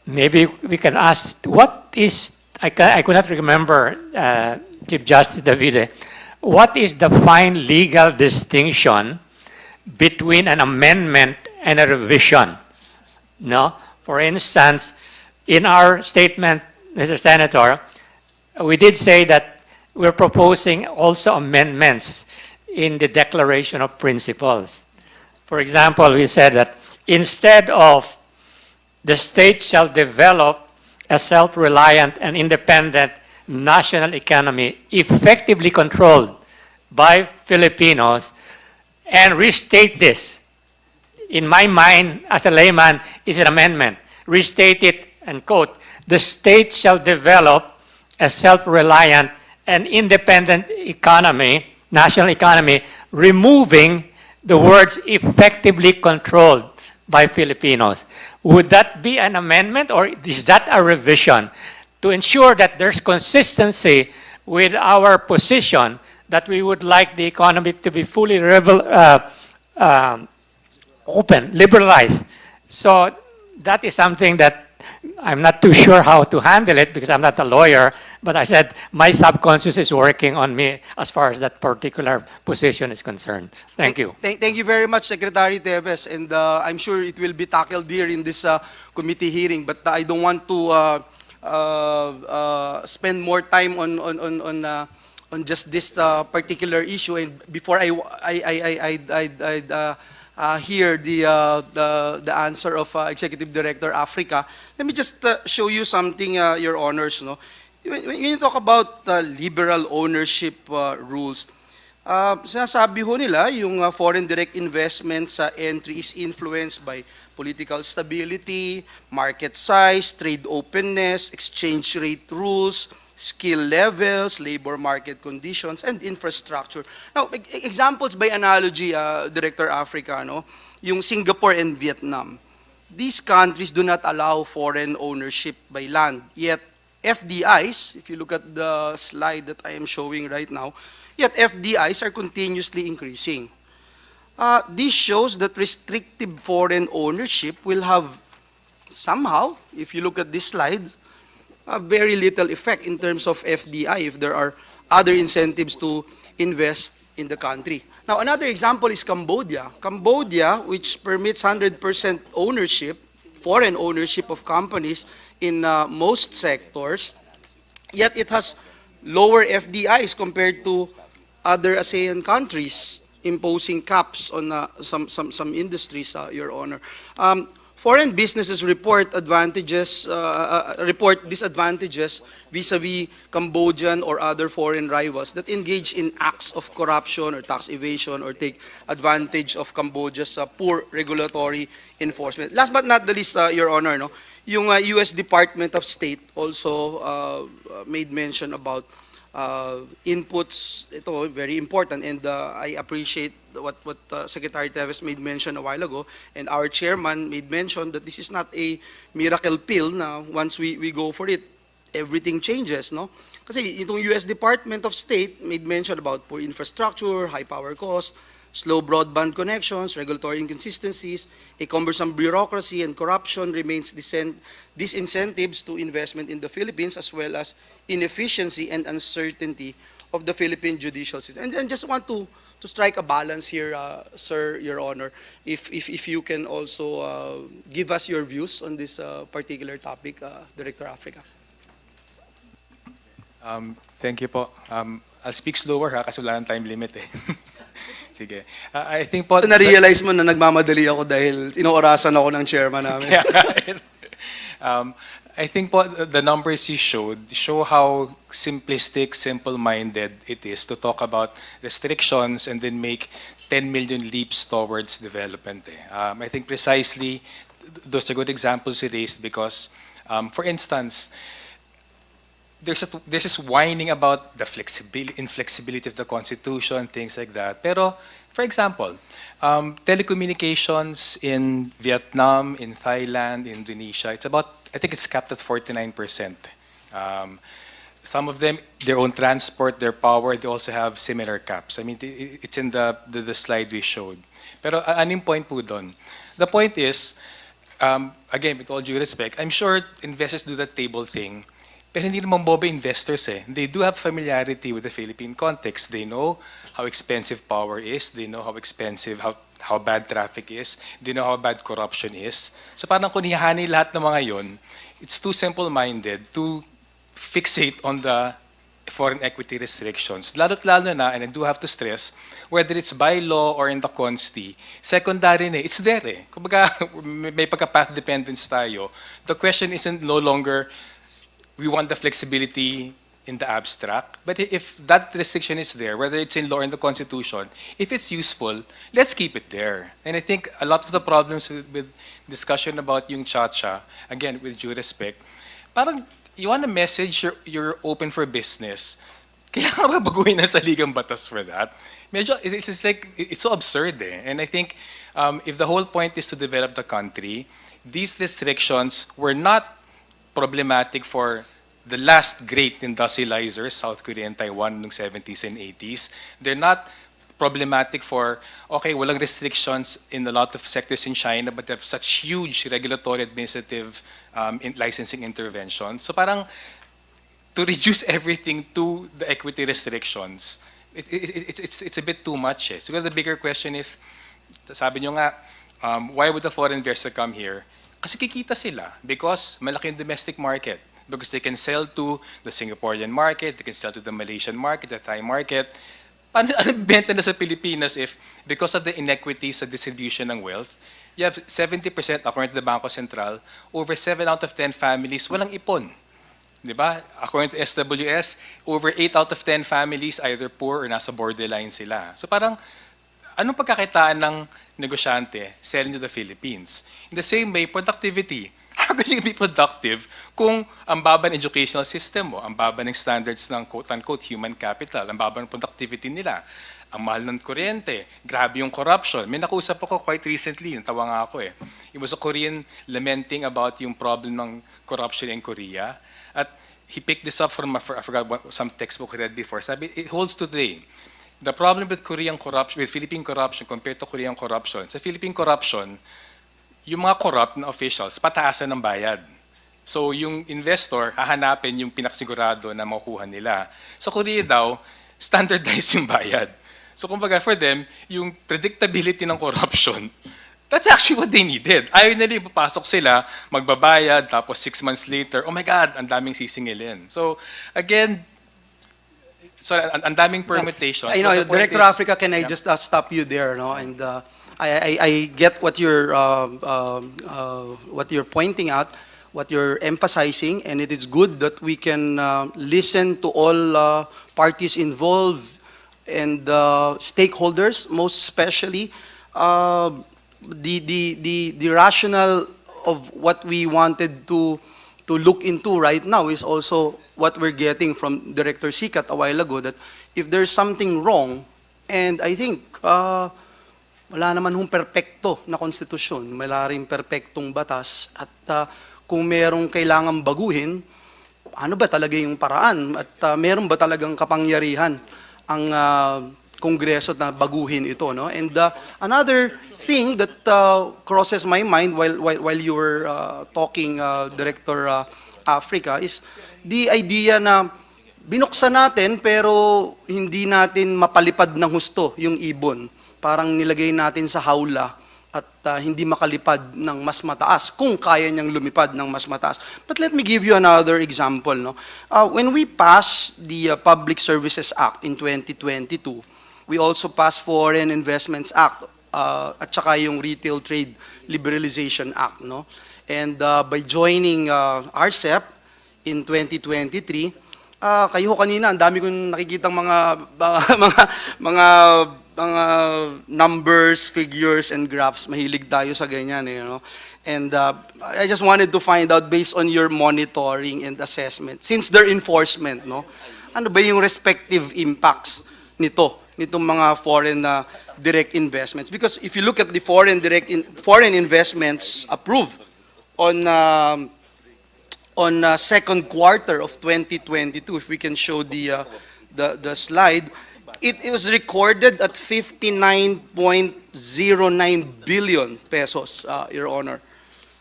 maybe we can ask, what is, I could not remember, Chief Justice Davide, what is the fine legal distinction between an amendment and a revision? No? For instance, in our statement, Mr. Senator, we did say that we're proposing also amendments in the Declaration of Principles. For example, we said that instead of the state shall develop a self-reliant and independent national economy effectively controlled by Filipinos, and restate this. In my mind, as a layman, is an amendment. Restate it and quote, the state shall develop a self-reliant and independent economy, national economy, removing the words effectively controlled by Filipinos. Would that be an amendment, or is that a revision to ensure that there's consistency with our position that we would like the economy to be fully open, liberalized? So that is something that I'm not too sure how to handle it because I'm not a lawyer, but I said my subconscious is working on me as far as that particular position is concerned. Thank you. Thank you very much, Secretary Teves, and I'm sure it will be tackled here in this committee hearing, but I don't want to spend more time on just this particular issue, and before I hear the answer of Executive Director Africa, let me just show you something, Your Honors. No? When you talk about liberal ownership rules, sinasabi ho nila yung foreign direct investments entry is influenced by political stability, market size, trade openness, exchange rate rules, skill levels, labor market conditions, and infrastructure. Now, examples by analogy, Director Africa, no? Yung Singapore and Vietnam. These countries do not allow foreign ownership by land. Yet, FDIs, if you look at the slide that I am showing right now, yet FDIs are continuously increasing. This shows that restrictive foreign ownership will have somehow, if you look at this slide, very little effect in terms of FDI if there are other incentives to invest in the country. Now, another example is Cambodia. Cambodia, which permits 100% ownership, foreign ownership of companies in most sectors, yet it has lower FDIs compared to other ASEAN countries, imposing caps on some industries, Your Honor. Foreign businesses report disadvantages vis-a-vis Cambodian or other foreign rivals that engage in acts of corruption or tax evasion or take advantage of Cambodia's poor regulatory enforcement. Last but not the least, Your Honor, no, yung U.S. Department of State also made mention about inputs. Ito very important, and I appreciate what Secretary Teves made mention a while ago, and our chairman made mention that this is not a miracle pill na once we go for it, everything changes, no? Kasi itong US Department of State made mention about poor infrastructure, high power cost, slow broadband connections, regulatory inconsistencies, a cumbersome bureaucracy, and corruption remains disincentives to investment in the Philippines, as well as inefficiency and uncertainty of the Philippine judicial system. And just want to strike a balance here, sir, Your Honor, if you can also give us your views on this particular topic, Director Africa. Thank you po. I'll speak slower ha, kasi wala nang time limit eh. Sige. I think po... Na-realize mo na nagmamadali ako dahil inoorasan ako ng chairman namin. I think po the numbers you showed show how simplistic, simple-minded it is to talk about restrictions and then make 10 million leaps towards development. I think precisely those are good examples you raised because, for instance, there's this whining about the inflexibility of the Constitution, things like that. Pero, for example, telecommunications in Vietnam, in Thailand, Indonesia, I think it's capped at 49%. Some of them, their own transport, their power, they also have similar caps. I mean, it's in the slide we showed. Pero anong point po doon? The point is, again, with all due respect, I'm sure investors do that table thing, pero hindi naman boba investors eh. They do have familiarity with the Philippine context. They know how expensive power is. They know how expensive, how bad traffic is. They know how bad corruption is. So parang kung hihani lahat ng mga yon, it's too simple-minded to fixate on the foreign equity restrictions. Lalo't-lalo na, and I do have to stress, whether it's by law or in the Consti, secondary na, it's there eh. Kumbaga, may pagka-path dependence tayo. The question isn't no longer, we want the flexibility in the abstract, but if that restriction is there, whether it's in law or in the Constitution, if it's useful, let's keep it there. And I think a lot of the problems with discussion about yung cha-cha, again, with due respect, parang you want a message you're open for business. Kailangan ba baguhin na saligang batas for that? Medyo, it's like, it's so absurd eh. And I think if the whole point is to develop the country, these restrictions were not problematic for the last great industrializers, South Korea and Taiwan in the 70s and 80s. They're not problematic for, okay, walang restrictions in a lot of sectors in China, but they have such huge regulatory administrative licensing interventions. So parang, to reduce everything to the equity restrictions, it's a bit too much. Eh. So the bigger question is, sabi nyo nga, why would the foreign investor come here? Kasi kikita sila because malaki yung domestic market. Because they can sell to the Singaporean market, they can sell to the Malaysian market, the Thai market. Ano benta na sa Pilipinas if, because of the inequities sa distribution ng wealth, you have 70%, according to the Bangko Sentral, over 7 out of 10 families walang ipon. Diba? According to SWS, over 8 out of 10 families either poor or nasa borderline sila. So parang, anong pagkakitaan ng negosyante selling to the Philippines? In the same way, productivity. How can you be productive kung ang baba ng educational system mo, ang baba ng standards ng quote-unquote human capital, ang baba ng productivity nila, ang mahal ng kuryente, grabe yung corruption. May nakusap ako quite recently, natawa nga ako eh. It was a Korean lamenting about yung problem ng corruption in Korea. At he picked this up from, I forgot some textbook I read before. Sabi, it holds today. The problem with Korean corruption, with Philippine corruption compared to Korean corruption, sa Philippine corruption, yung mga corrupt na officials, pataasan ng bayad. So yung investor, hahanapin yung pinakasigurado na makukuha nila. Sa Korea daw, standardized yung bayad. So kumbaga for them, yung predictability ng corruption, that's actually what they needed. Ayaw nila ipapasok sila, magbabayad, tapos 6 months later, oh my God, ang daming sisingilin. So again, ang daming permutations. You know, Director Africa, can I just stop you there, no? And I get what you're pointing out, what you're emphasizing, and it is good that we can listen to all parties involved and stakeholders, most especially the rationale of what we wanted to look into right now is also what we're getting from Director Sikat a while ago, that if there's something wrong, and I think wala naman hong perpekto na konstitusyon, wala rin perpektong batas, at kung merong kailangan baguhin, ano ba talaga yung paraan, at meron ba talagang kapangyarihan ang Kongreso na baguhin ito, no? And another thing that crosses my mind while you were talking, Director Africa, is the idea na binuksan natin pero hindi natin mapalipad ng husto yung ibon. Parang nilagay natin sa hawla at hindi makalipad ng mas mataas kung kaya niyang lumipad ng mas mataas. But let me give you another example. No? When we passed the Public Services Act in 2022, we also passed Foreign Investments Act at saka yung Retail Trade Liberalization Act. No? And by joining RCEP in 2023, kayo kanina, ang dami kong nakikitang mga numbers, figures, and graphs. Mahilig tayo sa ganyan, you know. And I just wanted to find out, based on your monitoring and assessment, since their enforcement, no, ano ba yung respective impacts nitong mga foreign direct investments? Because if you look at the foreign investments approved on second quarter of 2022, if we can show the slide, it was recorded at 59.09 billion pesos, Your Honor.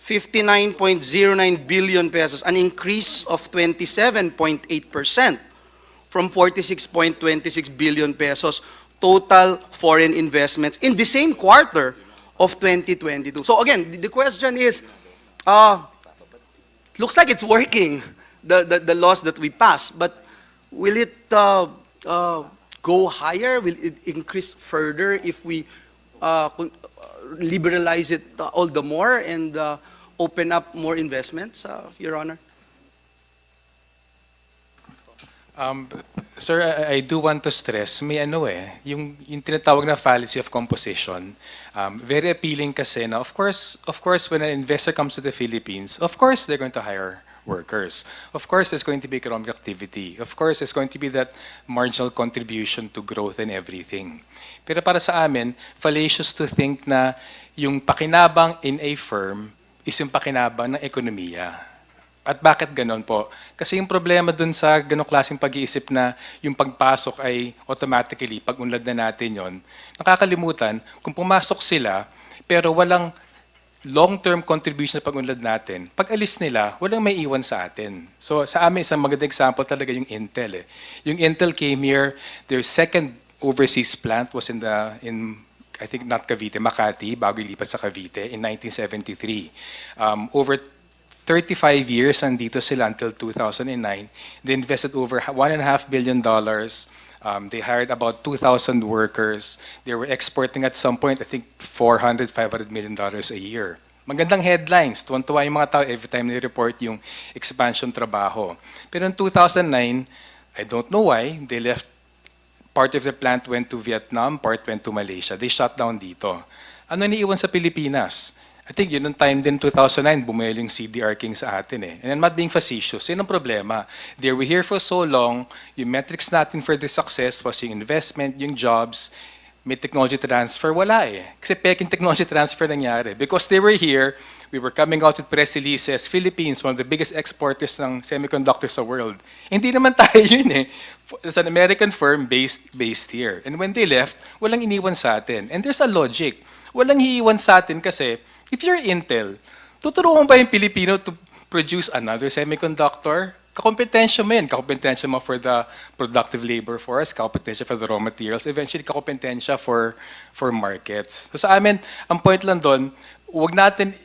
59.09 billion pesos, an increase of 27.8% from 46.26 billion pesos total foreign investments in the same quarter of 2022. So again, the question is, looks like it's working, the laws that we passed, but will it go higher? Will it increase further if we liberalize it all the more and open up more investments, Your Honor? Sir, I do want to stress, may yung tinatawag na fallacy of composition, very appealing kasi na, of course, when an investor comes to the Philippines, of course, they're going to hire workers. Of course, there's going to be economic activity. Of course, there's going to be that marginal contribution to growth and everything. Pero para sa amin, fallacious to think na yung pakinabang in a firm is yung pakinabang ng ekonomiya. At bakit ganon po? Kasi yung problema dun sa ganong klaseng pag-iisip na yung pagpasok ay automatically, pag-unlad na natin yon, nakakalimutan, kung pumasok sila, pero walang long-term contribution na pag-unlad natin, pag alis nila, walang may iwan sa atin. So sa amin, isang magandang example talaga yung Intel. Yung Intel came here, their second overseas plant was in I think not Cavite, Makati, bago ilipat sa Cavite in 1973. Over 35 years nandito sila until 2009. They invested over $1.5 billion. They hired about 2,000 workers. They were exporting at some point, I think, $400, $500 million a year. Magandang headlines. Tuwan-tuwa yung mga tao every time they report yung expansion trabaho. Pero in 2009, I don't know why, they left. Part of the plant went to Vietnam, part went to Malaysia. They shut down dito. Ano iniiwan sa Pilipinas? I think yun nung time din 2009, bumili yung CDR King sa atin And I'm not being facetious. Yun ang problema. They were here for so long, yung metrics natin for the success was yung investment, yung jobs, may technology transfer, wala Kasi peking technology transfer nangyari. Because they were here, we were coming out with press releases, Philippines, one of the biggest exporters ng semiconductors sa world. Hindi naman tayo yun It's an American firm based here. And when they left, walang iniwan sa atin. And there's a logic. Walang iiwan sa atin kasi if you're Intel, tuturuan ba yung Pilipino to produce another semiconductor? Kakompetensya mo yan. Kakompetensya mo for the productive labor force, kakompetensya for the raw materials, eventually kakompetensya for markets. So sa amin, ang point lang doon, huwag natin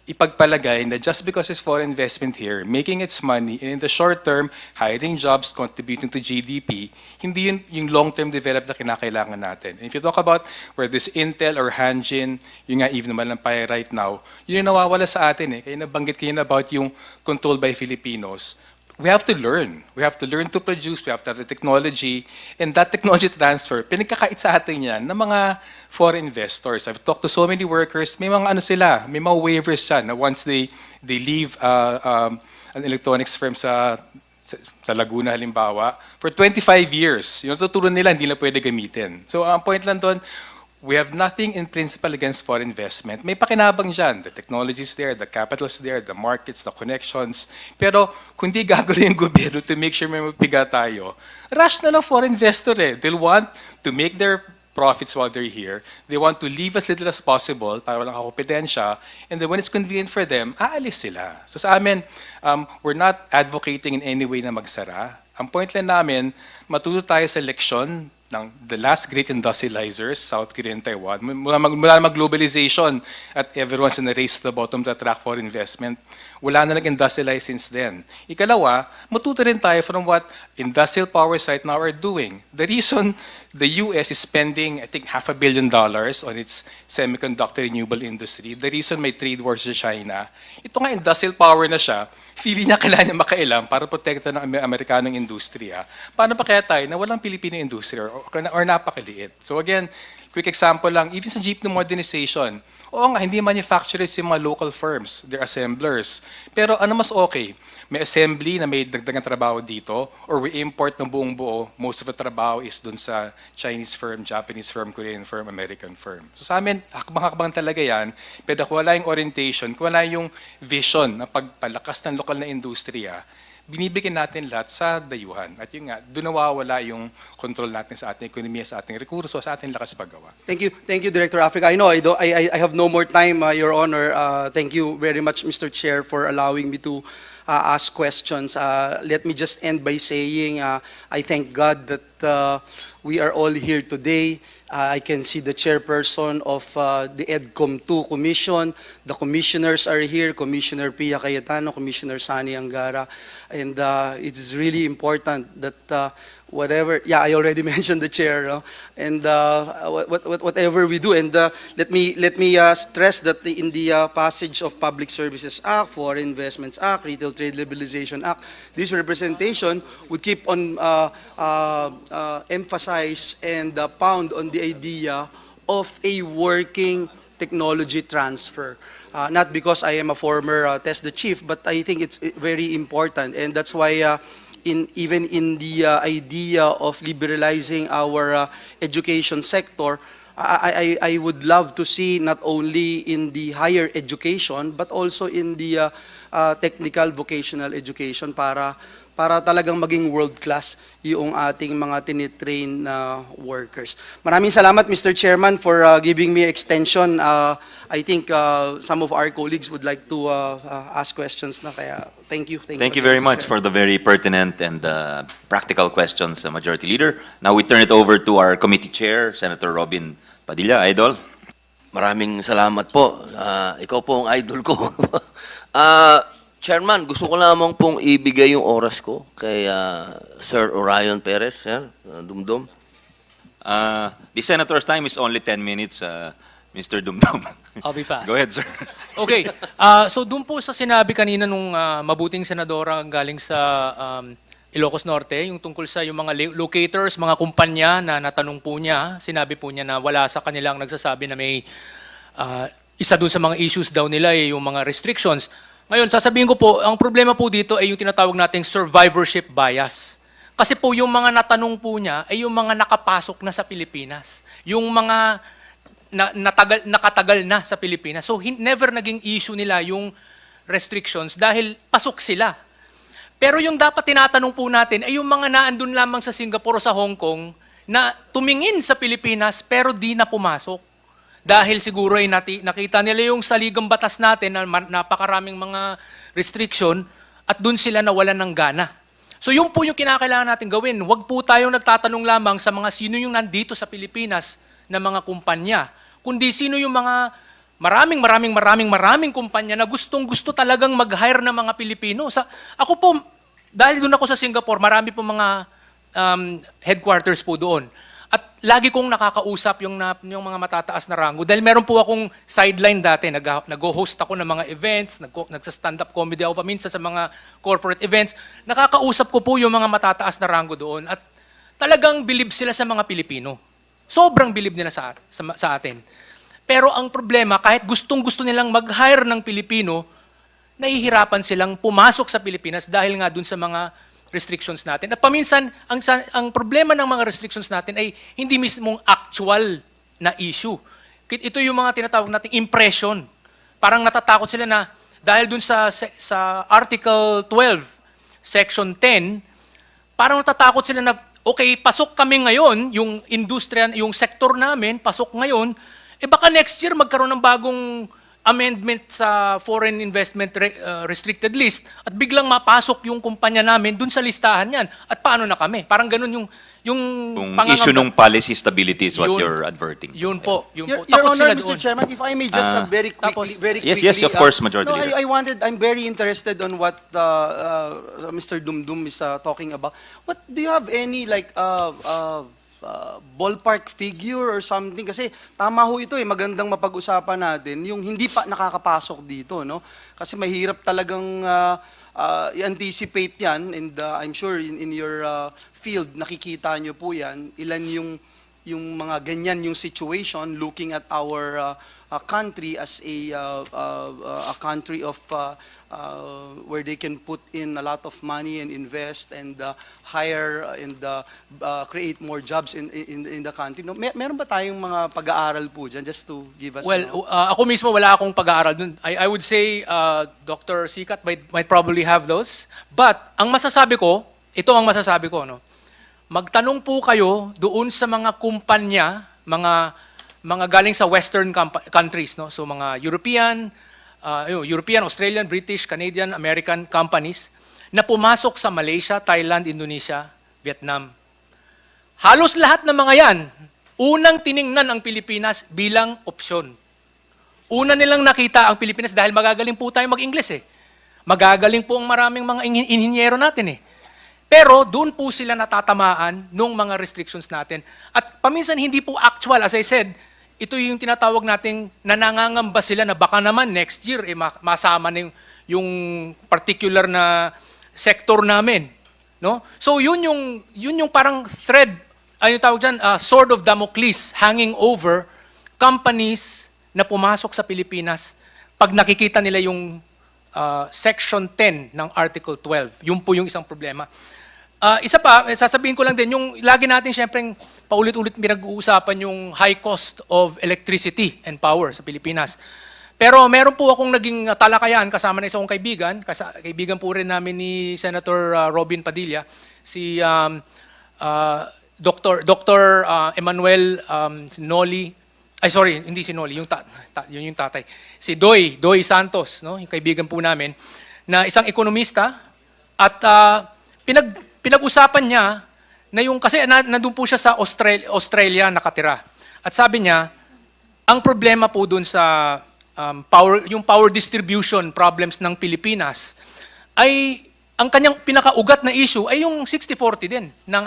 ipagpalagay na just because it's foreign investment here, making its money, and in the short term, hiring jobs, contributing to GDP, hindi yun yung long-term development na kinakailangan natin. And if you talk about where this Intel or Hanjin, yung nga even naman lang pa right now, yun yung nawawala sa atin Kaya nabanggit kayo na about yung control by Filipinos. We have to learn. We have to learn to produce. We have to have the technology. And that technology transfer, pinagkakait sa atin yan ng mga foreign investors. I've talked to so many workers, may mga may mga waivers siya na once they leave an electronics firm sa Laguna halimbawa, for 25 years, yung tutulong nila hindi na pwede gamitin. So ang point lang doon, we have nothing in principle against foreign investment. May pakinabang dyan. The technology is there, the capital is there, the markets, the connections. Pero kung di gagawin yung gobyerno to make sure may mapiga tayo, rush na lang foreign investor They'll want to make their profits while they're here. They want to leave as little as possible para walang kakompetensya. And then when it's convenient for them, aalis sila. So sa amin, we're not advocating in any way na magsara. Ang point lang namin, matuto tayo sa leksyon ng the last great industrializers, South Korea and Taiwan, mula mag-globalization at everyone's in a race to the bottom to attract foreign investment, wala na nag-industrialize since then. Ikalawa, matuto rin tayo from what industrial powers right now are doing. The reason the US is spending, I think, $500 million on its semiconductor renewable industry, the reason may trade wars sa China, ito nga industrial power na siya, feeling niya kailangan niya makailam para protekta ng Amerikanong industriya. Paano pa kaya tayo na walang Pilipino industriya or napakaliit? So again, quick example lang, even sa jeepney modernization, oo nga, hindi manufacturers yung mga local firms, they're assemblers. Pero ano mas okay? May assembly na may dagdagang trabaho dito, or we import ng buong buo, most of the trabaho is dun sa Chinese firm, Japanese firm, Korean firm, American firm. So sa amin, hakbang-hakbang talaga yan, pero kung wala yung orientation, kung wala yung vision na pagpalakas ng lokal na industriya, binibigyan natin lahat sa dayuhan. At yun nga, doon nawawala yung control natin sa ating ekonomiya, sa ating rekurso, sa ating lakas paggawa. Thank you, Director Africa. I know I have no more time, Your Honor. Thank you very much, Mr. Chair, for allowing me to ask questions. Let me just end by saying I thank God that we are all here today. I can see the chairperson of the EDCOM 2 Commission. The commissioners are here, Commissioner Pia Cayetano, Commissioner Sani Angara. And it is really important that whatever, yeah, I already mentioned the chair, no? And whatever we do, and let me stress that in the passage of Public Services Act, Foreign Investments Act, Retail Trade Liberalization Act, this representation would keep on emphasize and pound on the idea of a working technology transfer. Not because I am a former test the chief, but I think it's very important, and that's why even in the idea of liberalizing our education sector, I would love to see not only in the higher education but also in the technical vocational education para talagang maging world-class yung ating mga tinitrain na workers. Maraming salamat, Mr. Chairman, for giving me extension. I think some of our colleagues would like to ask questions na, kaya thank you. Thank you very much for the very pertinent and practical questions, Majority Leader. Now we turn it over to our committee chair, Senator Robin Padilla. Idol. Maraming salamat po. Ikaw po ang idol ko. Chairman, gusto ko lamang pong ibigay yung oras ko kay Sir Orion Perez, Sir Dumdum. The senator's time is only 10 minutes, Mr. Dumdum. I'll be fast. Go ahead, sir. Okay. So doon po sa sinabi kanina nung mabuting senadora galing sa Ilocos Norte, yung tungkol sa yung mga locators, mga kumpanya na natanong po niya, sinabi po niya na wala sa kanilang nagsasabi na may isa doon sa mga issues daw nila yung mga restrictions. Ngayon, sasabihin ko po, ang problema po dito ay yung tinatawag nating survivorship bias. Kasi po yung mga natanong po niya ay yung mga nakapasok na sa Pilipinas. Yung mga nakatagal na sa Pilipinas. So, never naging issue nila yung restrictions dahil pasok sila. Pero yung dapat tinatanong po natin ay yung mga naandun lamang sa Singapore o sa Hong Kong na tumingin sa Pilipinas pero di na pumasok. Dahil siguro ay nakita nila yung saligang batas natin na napakaraming mga restriction at dun sila nawalan ng gana. So yun po yung kinakailangan natin gawin. Huwag po tayong nagtatanong lamang sa mga sino yung nandito sa Pilipinas na mga kumpanya, kundi sino yung mga maraming kumpanya na gustong-gusto talagang mag-hire ng mga Pilipino. Ako po, dahil doon ako sa Singapore, marami po mga headquarters po doon. At lagi kong nakakausap yung mga matataas na rango. Dahil meron po akong sideline dati. Nag-host ako ng mga events, nagsa-stand-up comedy ako paminsan sa mga corporate events. Nakakausap ko po yung mga matataas na rango doon. At talagang bilib sila sa mga Pilipino. Sobrang bilib nila sa atin. Pero ang problema, kahit gustong-gusto nilang mag-hire ng Pilipino, nahihirapan silang pumasok sa Pilipinas dahil nga dun sa mga restrictions natin. At paminsan, ang problema ng mga restrictions natin ay hindi mismong actual na issue. Ito yung mga tinatawag nating impression. Parang natatakot sila na dahil dun sa Article 12, Section 10, parang natatakot sila na, okay, pasok kami ngayon, yung industriya, yung sektor namin, pasok ngayon, baka next year magkaroon ng bagong amendment sa foreign investment restricted list at biglang mapasok yung kumpanya namin dun sa listahan yan. At paano na kami? Parang ganun yung Kung pangangamba. issue ng policy stability is what Yun. you're adverting. Yun po, yun po. Your Takot sila Honor, Mr. doon. Chairman, if I may just very quickly, Yes, of course, Majority no, Leader. I'm very interested on what Mr. Dumdum is talking about. What do you have any like ballpark figure or something? Kasi tama ho ito magandang mapag-usapan natin yung hindi pa nakakapasok dito, no? Kasi mahirap talagang i-anticipate yan, and I'm sure in your field nakikita nyo po yan, ilan yung mga ganyan yung situation, looking at our country as a country of where they can put in a lot of money and invest and hire and create more jobs in the country. No, meron ba tayong mga pag-aaral po dyan, just to give us? Well, ako mismo wala akong pag-aaral dun. I would say Dr. Sikat might probably have those. But ang masasabi ko, ito ang masasabi ko, no? Magtanong po kayo doon sa mga kumpanya, mga galing sa Western countries, no? So mga European, Australian, British, Canadian, American companies na pumasok sa Malaysia, Thailand, Indonesia, Vietnam. Halos lahat ng mga yan, unang tiningnan ang Pilipinas bilang opsyon. Una nilang nakita ang Pilipinas dahil magagaling po tayo mag-Ingles eh. Magagaling po ang maraming mga inhinyero natin eh. Pero doon po sila natatamaan nung mga restrictions natin. At paminsan hindi po actual, as I said, ito yung tinatawag nating nanangangamba sila na baka naman next year masama na yung particular na sector namin, no? So yun yung parang thread, ano tawag diyan, sword of Damocles hanging over companies na pumasok sa Pilipinas pag nakikita nila yung section 10 ng Article 12. Yun po yung isang problema. Isa pa, sasabihin ko lang din, yung lagi natin siyempre paulit-ulit pinag-uusapan yung high cost of electricity and power sa Pilipinas. Pero meron po akong naging talakayan kasama na isang kaibigan, kaibigan po rin namin ni Senator Robin Padilla, si Dr. Emmanuel Noli, ay sorry, hindi si Noli, yun yung tatay. Si Doy Santos, no, yung kaibigan po namin, na isang ekonomista, at pinag-usapan niya na yung, kasi nandun po siya sa Australia nakatira. At sabi niya, ang problema po dun sa yung power distribution problems ng Pilipinas ay ang kanyang pinakaugat na issue ay yung 60-40 din ng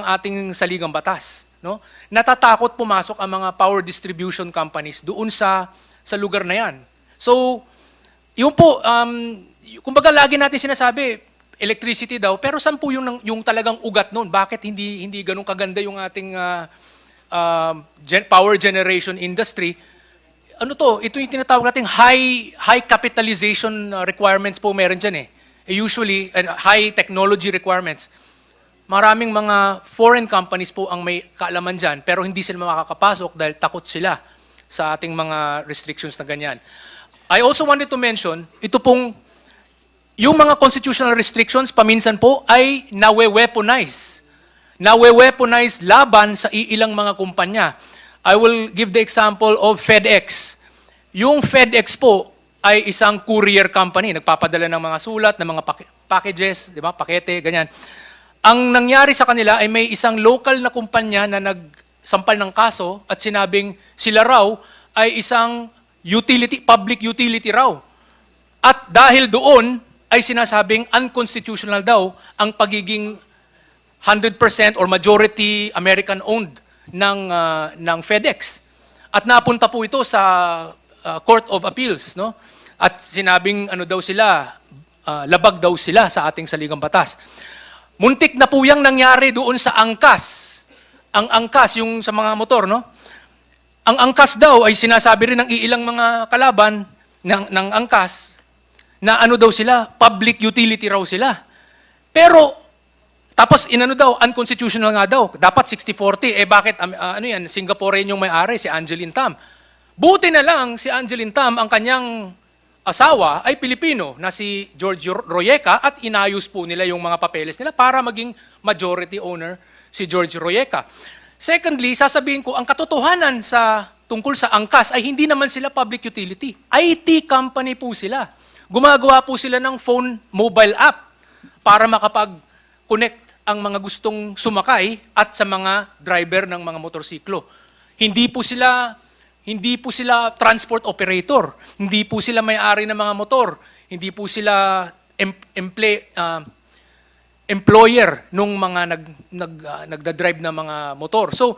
ating saligang batas, no? Natatakot pumasok ang mga power distribution companies doon sa lugar na yan. So, yun po, kumbaga lagi natin sinasabi, electricity daw, pero saan po yung talagang ugat noon? Bakit hindi ganun kaganda yung ating power generation industry? Ano to? Ito yung tinatawag nating high capitalization requirements po meron dyan eh. Usually, high technology requirements. Maraming mga foreign companies po ang may kaalaman dyan, pero hindi sila makakapasok dahil takot sila sa ating mga restrictions na ganyan. I also wanted to mention, ito pong yung mga constitutional restrictions paminsan po ay nawe-weaponize. Nawe-weaponize laban sa ilang mga kumpanya. I will give the example of FedEx. Yung FedEx po ay isang courier company, nagpapadala ng mga sulat, ng mga packages, di ba? Pakete, ganyan. Ang nangyari sa kanila ay may isang local na kumpanya na nagsampal ng kaso at sinabing sila raw ay isang public utility raw. At dahil doon, ay sinasabing unconstitutional daw ang pagiging 100% or majority American-owned ng FedEx. At napunta po ito sa Court of Appeals, no? At sinabing daw sila, labag daw sila sa ating saligang batas. Muntik na po yang nangyari doon sa angkas. Ang angkas, yung sa mga motor, no? Ang angkas daw ay sinasabi rin ng ilang mga kalaban ng angkas, na daw sila, public utility raw sila. Pero, tapos daw, unconstitutional nga daw. Dapat 60-40. Bakit, yan, Singaporean yung may-ari, si Angeline Tam. Buti na lang, si Angeline Tam, ang kanyang asawa ay Pilipino, na si George Royeca, at inayos po nila yung mga papeles nila para maging majority owner si George Royeca. Secondly, sasabihin ko, ang katotohanan sa tungkol sa angkas ay hindi naman sila public utility. IT company po sila. Gumagawa po sila ng phone mobile app para makapag-connect ang mga gustong sumakay at sa mga driver ng mga motorsiklo. Hindi po sila transport operator, hindi po sila may-ari ng mga motor, hindi po sila employer nung mga nagda-drive na mga motor. So,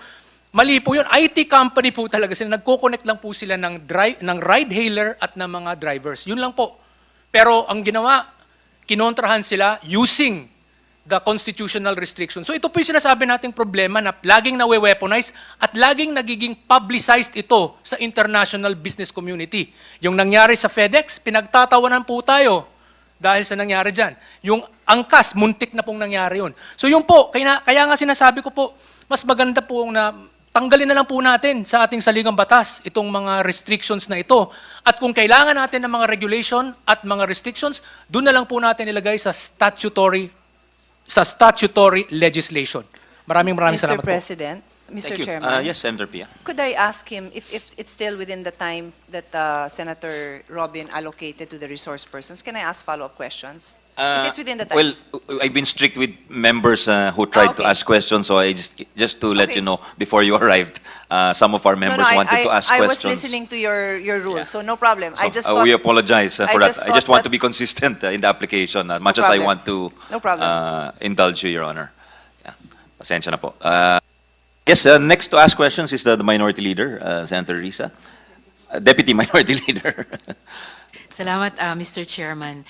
mali po yun. IT company po talaga sila. Nagko-connect lang po sila ng ride hailer at ng mga drivers. Yun lang po. Pero ang ginawa, kinontrahan sila using the constitutional restriction. So ito po yung sinasabi nating problema na laging nawe-weaponize at laging nagiging publicized ito sa international business community. Yung nangyari sa FedEx, pinagtatawanan po tayo dahil sa nangyari dyan. Yung angkas, muntik na pong nangyari yun. So yun po, kaya nga sinasabi ko po, mas maganda po na tanggalin na lang po natin sa ating saligang batas itong mga restrictions na ito. At kung kailangan natin ng mga regulation at mga restrictions, doon na lang po natin ilagay sa statutory legislation. Maraming salamat po. Mr. President, Mr. Thank you. Chairman, Yes, Senator Pia. could I ask him if it's still within the time that Senator Robin allocated to the resource persons? Can I ask follow-up questions? If it's within the time. Well, I've been strict with members who tried to okay. ask questions, so I just to let Okay. you know, before you arrived, some of our members wanted to ask I questions. was listening to your rules, so no problem. I just So, thought, we apologize for I that. just I just thought want that- to be consistent in the application, much as I problem. want to No problem. indulge you, Your Honor. Yeah. Pasensya na po. Yes, next to ask questions is the Minority Leader, Senator Risa. Deputy Minority Leader. Salamat, Mr. Chairman.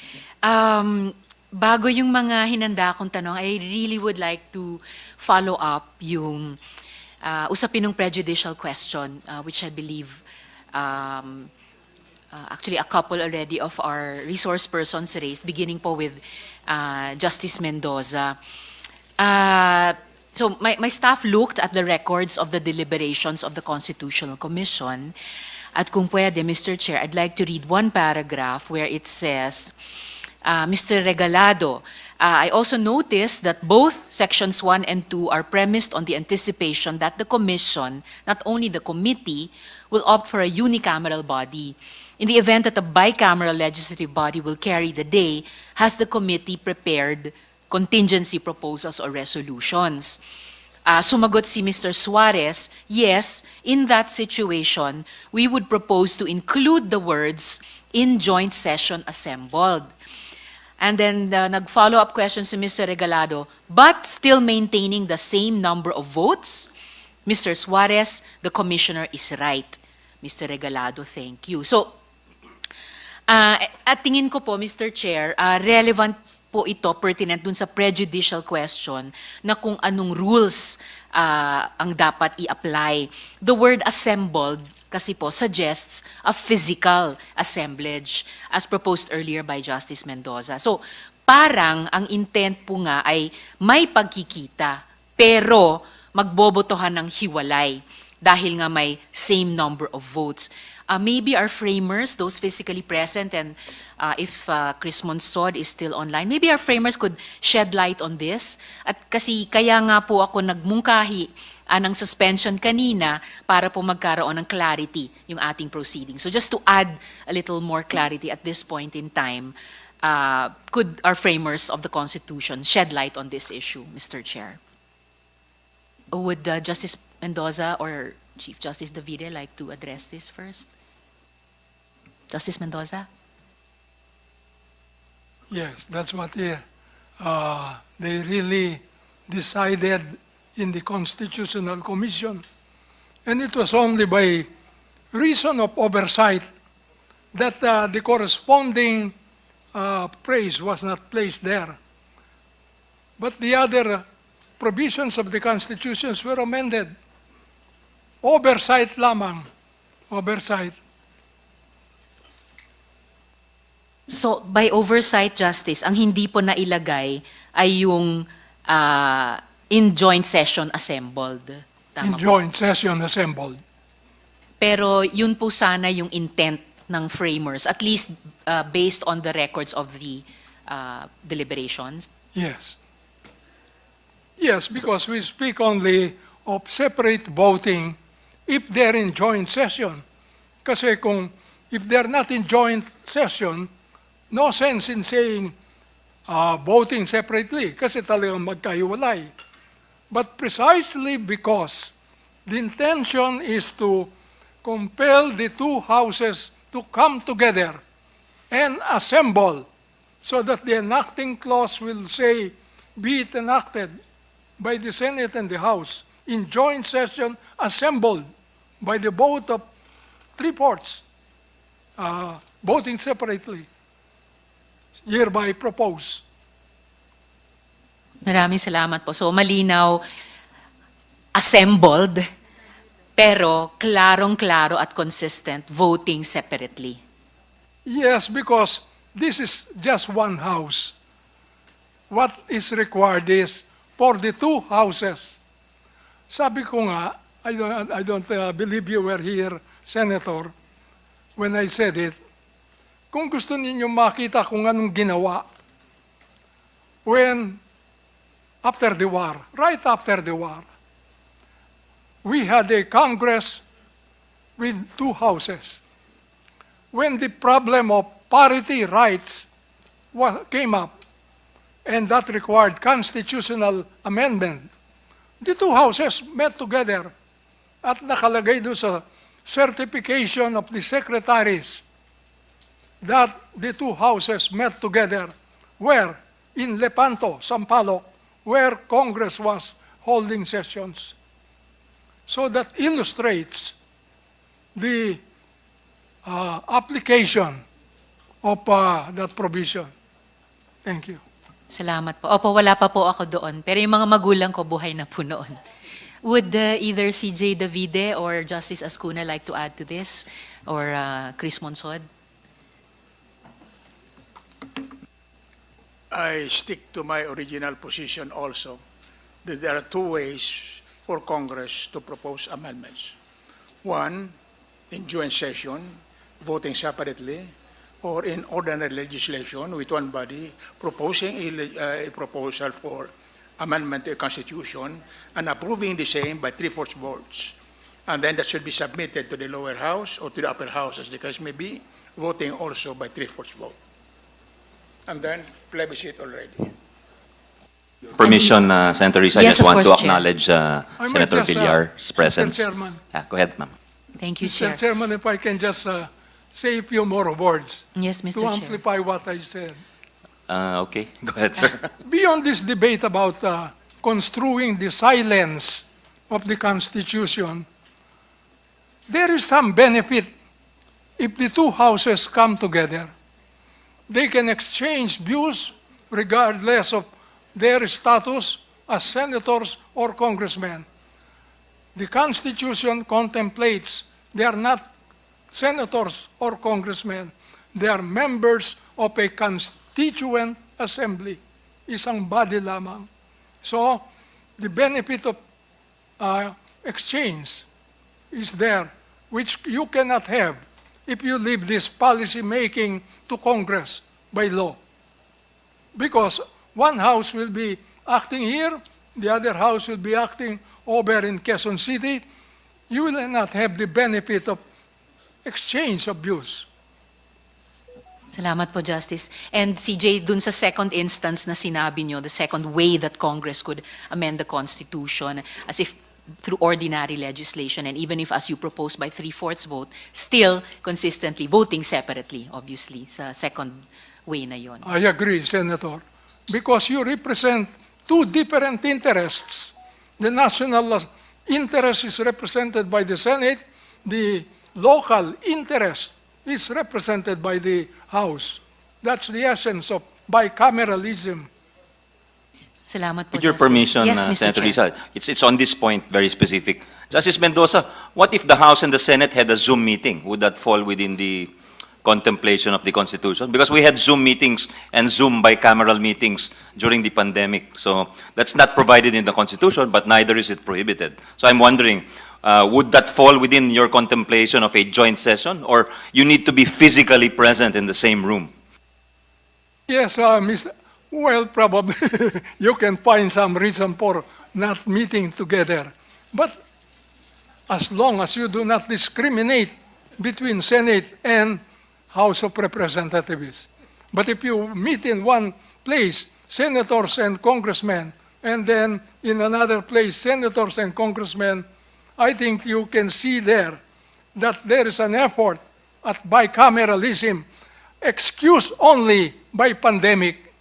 Bago yung mga hinanda kong tanong, I really would like to follow up yung usapin ng prejudicial question, which I believe actually a couple already of our resource persons raised, beginning po with Justice Mendoza. So my staff looked at the records of the deliberations of the Constitutional Commission. At kung pwede, Mr. Chair, I'd like to read one paragraph where it says, Mr. Regalado, I also noticed that both sections 1 and 2 are premised on the anticipation that the Commission, not only the committee, will opt for a unicameral body. In the event that a bicameral legislative body will carry the day, has the committee prepared contingency proposals or resolutions? Sumagot si Mr. Suarez, yes, in that situation, we would propose to include the words in joint session assembled. And then nag-follow-up question si Mr. Regalado, but still maintaining the same number of votes? Mr. Suarez, the commissioner is right. Mr. Regalado, thank you. So, at tingin ko po, Mr. Chair, relevant po ito, pertinent dun sa prejudicial question na kung anong rules ang dapat i-apply. The word assembled kasi po suggests a physical assemblage as proposed earlier by Justice Mendoza. So, parang ang intent po nga ay may pagkikita, pero magbobotohan ng hiwalay dahil nga may same number of votes. Maybe our framers, those physically present, and if Chris Monsod is still online, maybe our framers could shed light on this. At kasi kaya nga po ako nagmungkahi ng suspension kanina para po magkaroon ng clarity yung ating proceeding. So just to add a little more clarity at this point in time, could our framers of the Constitution shed light on this issue, Mr. Chair? Would Justice Mendoza or Chief Justice Davide like to address this first? Justice Mendoza? Yes, that's what they really decided in the Constitutional Commission. And it was only by reason of oversight that the corresponding praise was not placed there. But the other provisions of the Constitutions were amended. Oversight lamang. Oversight. So, by oversight, Justice, ang hindi po nailagay ay yung in joint session assembled. Tama In po? joint session assembled. Pero yun po sana yung intent ng framers, at least based on the records of the deliberations. Yes. Yes, because we speak only of separate voting if they're in joint session. Kasi kung if they're not in joint session, no sense in saying voting separately kasi talagang magkahiwalay. But precisely because the intention is to compel the two houses to come together and assemble so that the enacting clause will say, be it enacted by the Senate and the House in joint session assembled by the vote of 3/4, voting separately, hereby propose. Maraming salamat po. So malinaw, assembled, pero klarong-klaro at consistent, voting separately. Yes, because this is just one house. What is required is for the two houses. Sabi ko nga, I don't believe you were here, Senator, when I said it. Kung gusto ninyo makita kung anong ginawa, when after the war, right after the war, we had a Congress with two houses. When the problem of parity rights came up, and that required constitutional amendment, the two houses met together at nakalagay doon sa certification of the secretaries that the two houses met together where in Lepanto, Sampaloc, where Congress was holding sessions. So that illustrates the application of that provision. Thank you. Salamat po. Opo, wala pa po ako doon. Pero yung mga magulang ko, buhay na po noon. Would either CJ Davide or Justice Azcuna like to add to this? Or Chris Monsod? I stick to my original position also, that there are two ways for Congress to propose amendments. One, in joint session, voting separately, or in ordinary legislation with one body proposing a proposal for amendment to a constitution and approving the same by 3/4 votes. And then that should be submitted to the lower house or to the upper house, as the case may be, voting also by 3/4 vote. And then plebiscite already. Permission, Senator Risa, I Yes, just of want to course, Chair. acknowledge Senator just, Villar's presence. Mr. Chairman. Go ahead, ma'am. Thank you, Mr. Chair. Chairman, if I can just say a few more words Yes, Mr. to Chair. amplify what I said. Okay, go ahead, sir. Beyond this debate about construing the silence of the Constitution, there is some benefit if the two houses come together. They can exchange views regardless of their status as senators or congressmen. The Constitution contemplates they are not senators or congressmen. They are members of a constituent assembly. Isang body lamang. So, the benefit of exchange is there, which you cannot have if you leave this policy making to Congress by law. Because one house will be acting here, the other house will be acting over in Quezon City. You will not have the benefit of exchange of views. Salamat po, Justice. And CJ, dun sa second instance na sinabi nyo, the second way that Congress could amend the Constitution, as if through ordinary legislation, and even if as you propose by 3/4 vote, still consistently voting separately, obviously, sa second way na yon. I agree, Senator, because you represent two different interests. The national interest is represented by the Senate, the local interest is represented by the House. That's the essence of bicameralism. Salamat po, With your Justice. permission, Yes, Mr. Senator Chair. Risa, it's on this point, very specific. Justice Mendoza, what if the House and the Senate had a Zoom meeting? Would that fall within the contemplation of the Constitution? Because we had Zoom meetings and Zoom bicameral meetings during the pandemic. So that's not provided in the Constitution, but neither is it prohibited. So I'm wondering, would that fall within your contemplation of a joint session, or you need to be physically present in the same room? Yes, well, probably you can find some reason for not meeting together. But as long as you do not discriminate between Senate and House of Representatives. But if you meet in one place, senators and congressmen, and then in another place, senators and congressmen, I think you can see there that there is an effort at bicameralism, excused only by pandemic.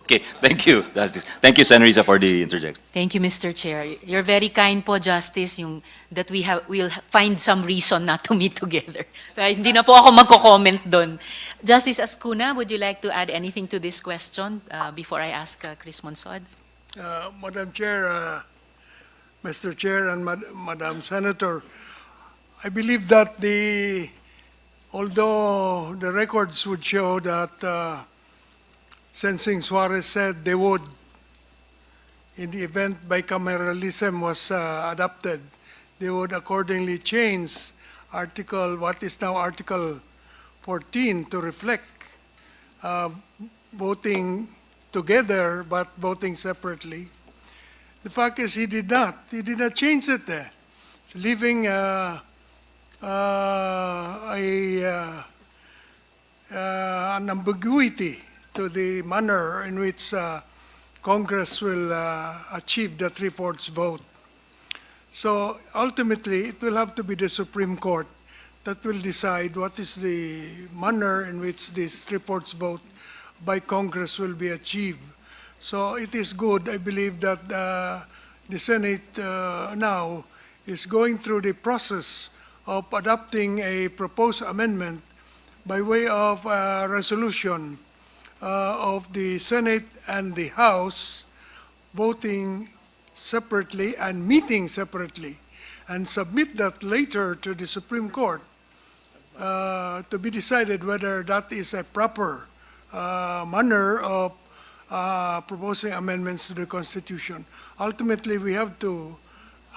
Okay, thank you, Justice. Thank you, Senator Risa, for the interjection. Thank you, Mr. Chair. You're very kind po, Justice, yung that we'll find some reason not to meet together. Hindi na po ako magko-comment doon. Justice Azcuna, would you like to add anything to this question before I ask Chris Monsod? Madam Chair, Mr. Chair, and Madam Senator, I believe that although the records would show that Sensing Suarez said they would, in the event bicameralism was adopted, they would accordingly change what is now Article 14 to reflect voting together but voting separately. The fact is he did not. He did not change it there. It's leaving an ambiguity to the manner in which Congress will achieve the 3/4 vote. So ultimately, it will have to be the Supreme Court that will decide what is the manner in which this 3/4 vote by Congress will be achieved. So it is good, I believe, that the Senate now is going through the process of adopting a proposed amendment by way of a resolution of the Senate and the House voting separately and meeting separately, and submit that later to the Supreme Court to be decided whether that is a proper manner of proposing amendments to the Constitution. Ultimately, we have to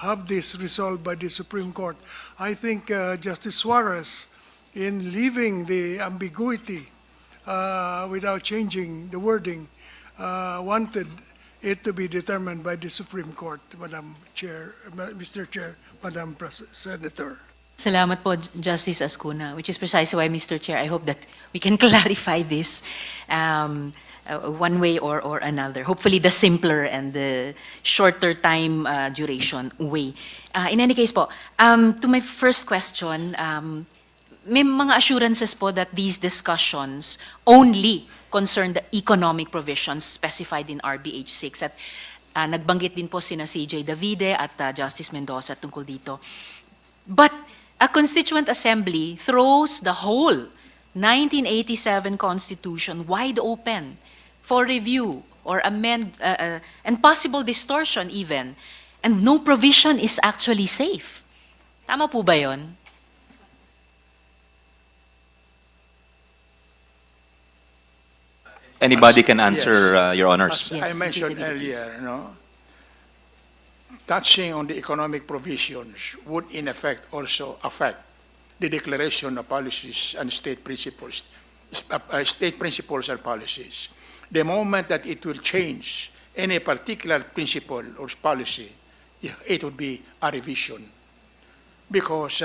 have this resolved by the Supreme Court. I think Justice Suarez, in leaving the ambiguity without changing the wording, wanted it to be determined by the Supreme Court, Madam Chair, Mr. Chair, Madam Senator. Salamat po, Justice Azcuna, which is precisely why, Mr. Chair, I hope that we can clarify this one way or another. Hopefully the simpler and the shorter time duration way. In any case po, to my first question, may mga assurances po that these discussions only concern the economic provisions specified in RBH 6. At nagbanggit din po sina CJ Davide at Justice Mendoza tungkol dito. But a Constituent Assembly throws the whole 1987 Constitution wide open for review or amend and possible distortion even, and no provision is actually safe. Tama po ba yun? Anybody can answer, Your Honors. As I mentioned earlier, touching on the economic provisions would in effect also affect the declaration of policies and state principles and policies. The moment that it will change any particular principle or policy, it would be a revision. Because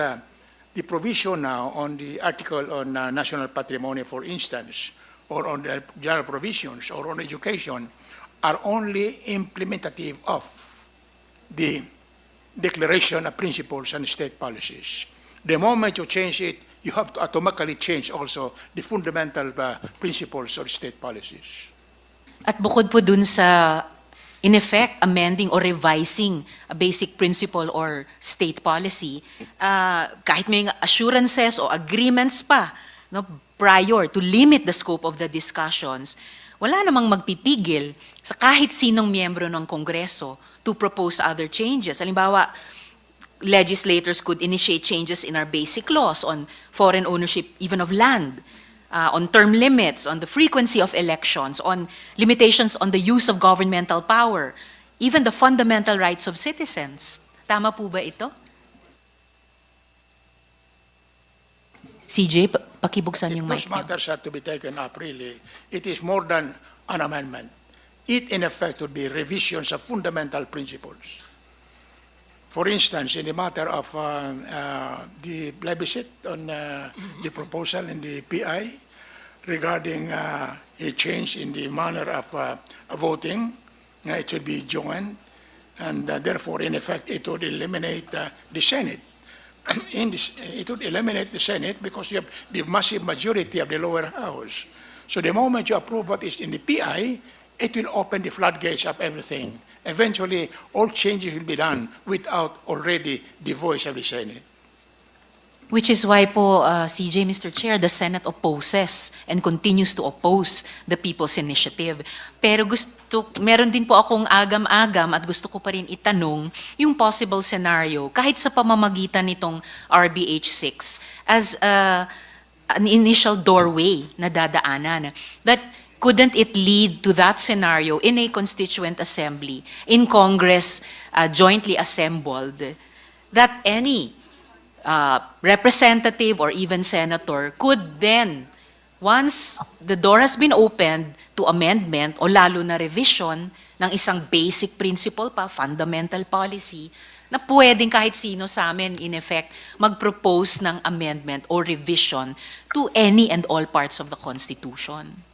the provision now on the article on national patrimony, for instance, or on the general provisions or on education are only implementative of the declaration of principles and state policies. The moment you change it, you have to automatically change also the fundamental principles or state policies. At bukod po dun sa, in effect, amending or revising a basic principle or state policy, kahit may assurances o agreements pa, prior to limit the scope of the discussions, wala namang magpipigil sa kahit sinong miyembro ng Kongreso to propose other changes. Halimbawa, legislators could initiate changes in our basic laws on foreign ownership even of land, on term limits, on the frequency of elections, on limitations on the use of governmental power, even the fundamental rights of citizens. Tama po ba ito? CJ, pakibuksan yung mic Those matters are to be taken up really. It is more than an amendment. It in effect would be revisions of fundamental principles. For instance, in the matter of the plebiscite on the proposal in the PI regarding a change in the manner of voting, it should be joined, and therefore, in effect, it would eliminate the Senate. It would eliminate the Senate because you have the massive majority of the lower house. So the moment you approve what is in the PI, it will open the floodgates of everything. Eventually, all changes will be done without already the voice of the Senate. Which is why po, CJ, Mr. Chair, the Senate opposes and continues to oppose the People's Initiative. Pero meron din po akong agam-agam at gusto ko pa rin itanong yung possible scenario kahit sa pamamagitan nitong RBH6 as an initial doorway na dadaanan. That couldn't it lead to that scenario in a constituent assembly, in Congress jointly assembled, that any representative or even senator could then, once the door has been opened to amendment o lalo na revision ng isang basic principle pa, fundamental policy, na pwedeng kahit sino sa amin, in effect, mag-propose ng amendment or revision to any and all parts of the Constitution.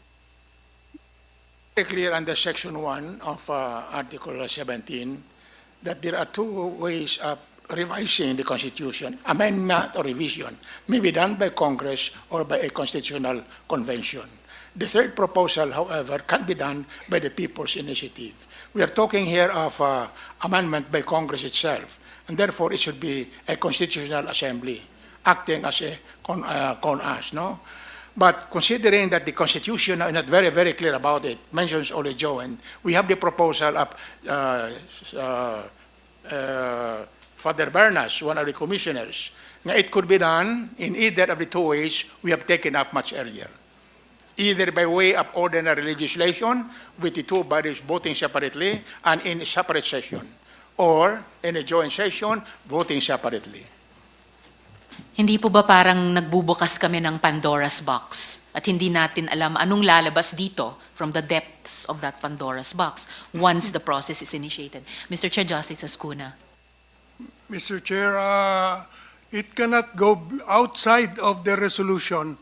Very clear under Section 1 of Article 17 that there are two ways of revising the Constitution. Amendment or revision may be done by Congress or by a constitutional convention. The third proposal, however, can be done by the People's Initiative. We are talking here of amendment by Congress itself, and therefore it should be a constitutional assembly acting as a con-us, no? But considering that the Constitution is not very, very clear about it, mentions only joint, we have the proposal of Father Bernas, one of the commissioners. Now, it could be done in either of the two ways we have taken up much earlier. Either by way of ordinary legislation, with the two bodies voting separately and in a separate session, or in a joint session, voting separately. Hindi po ba parang nagbubukas kami ng Pandora's box at hindi natin alam anong lalabas dito from the depths of that Pandora's box once the process is initiated? Mr. Chair, Justice Azcuna. Mr. Chair, it cannot go outside of the resolution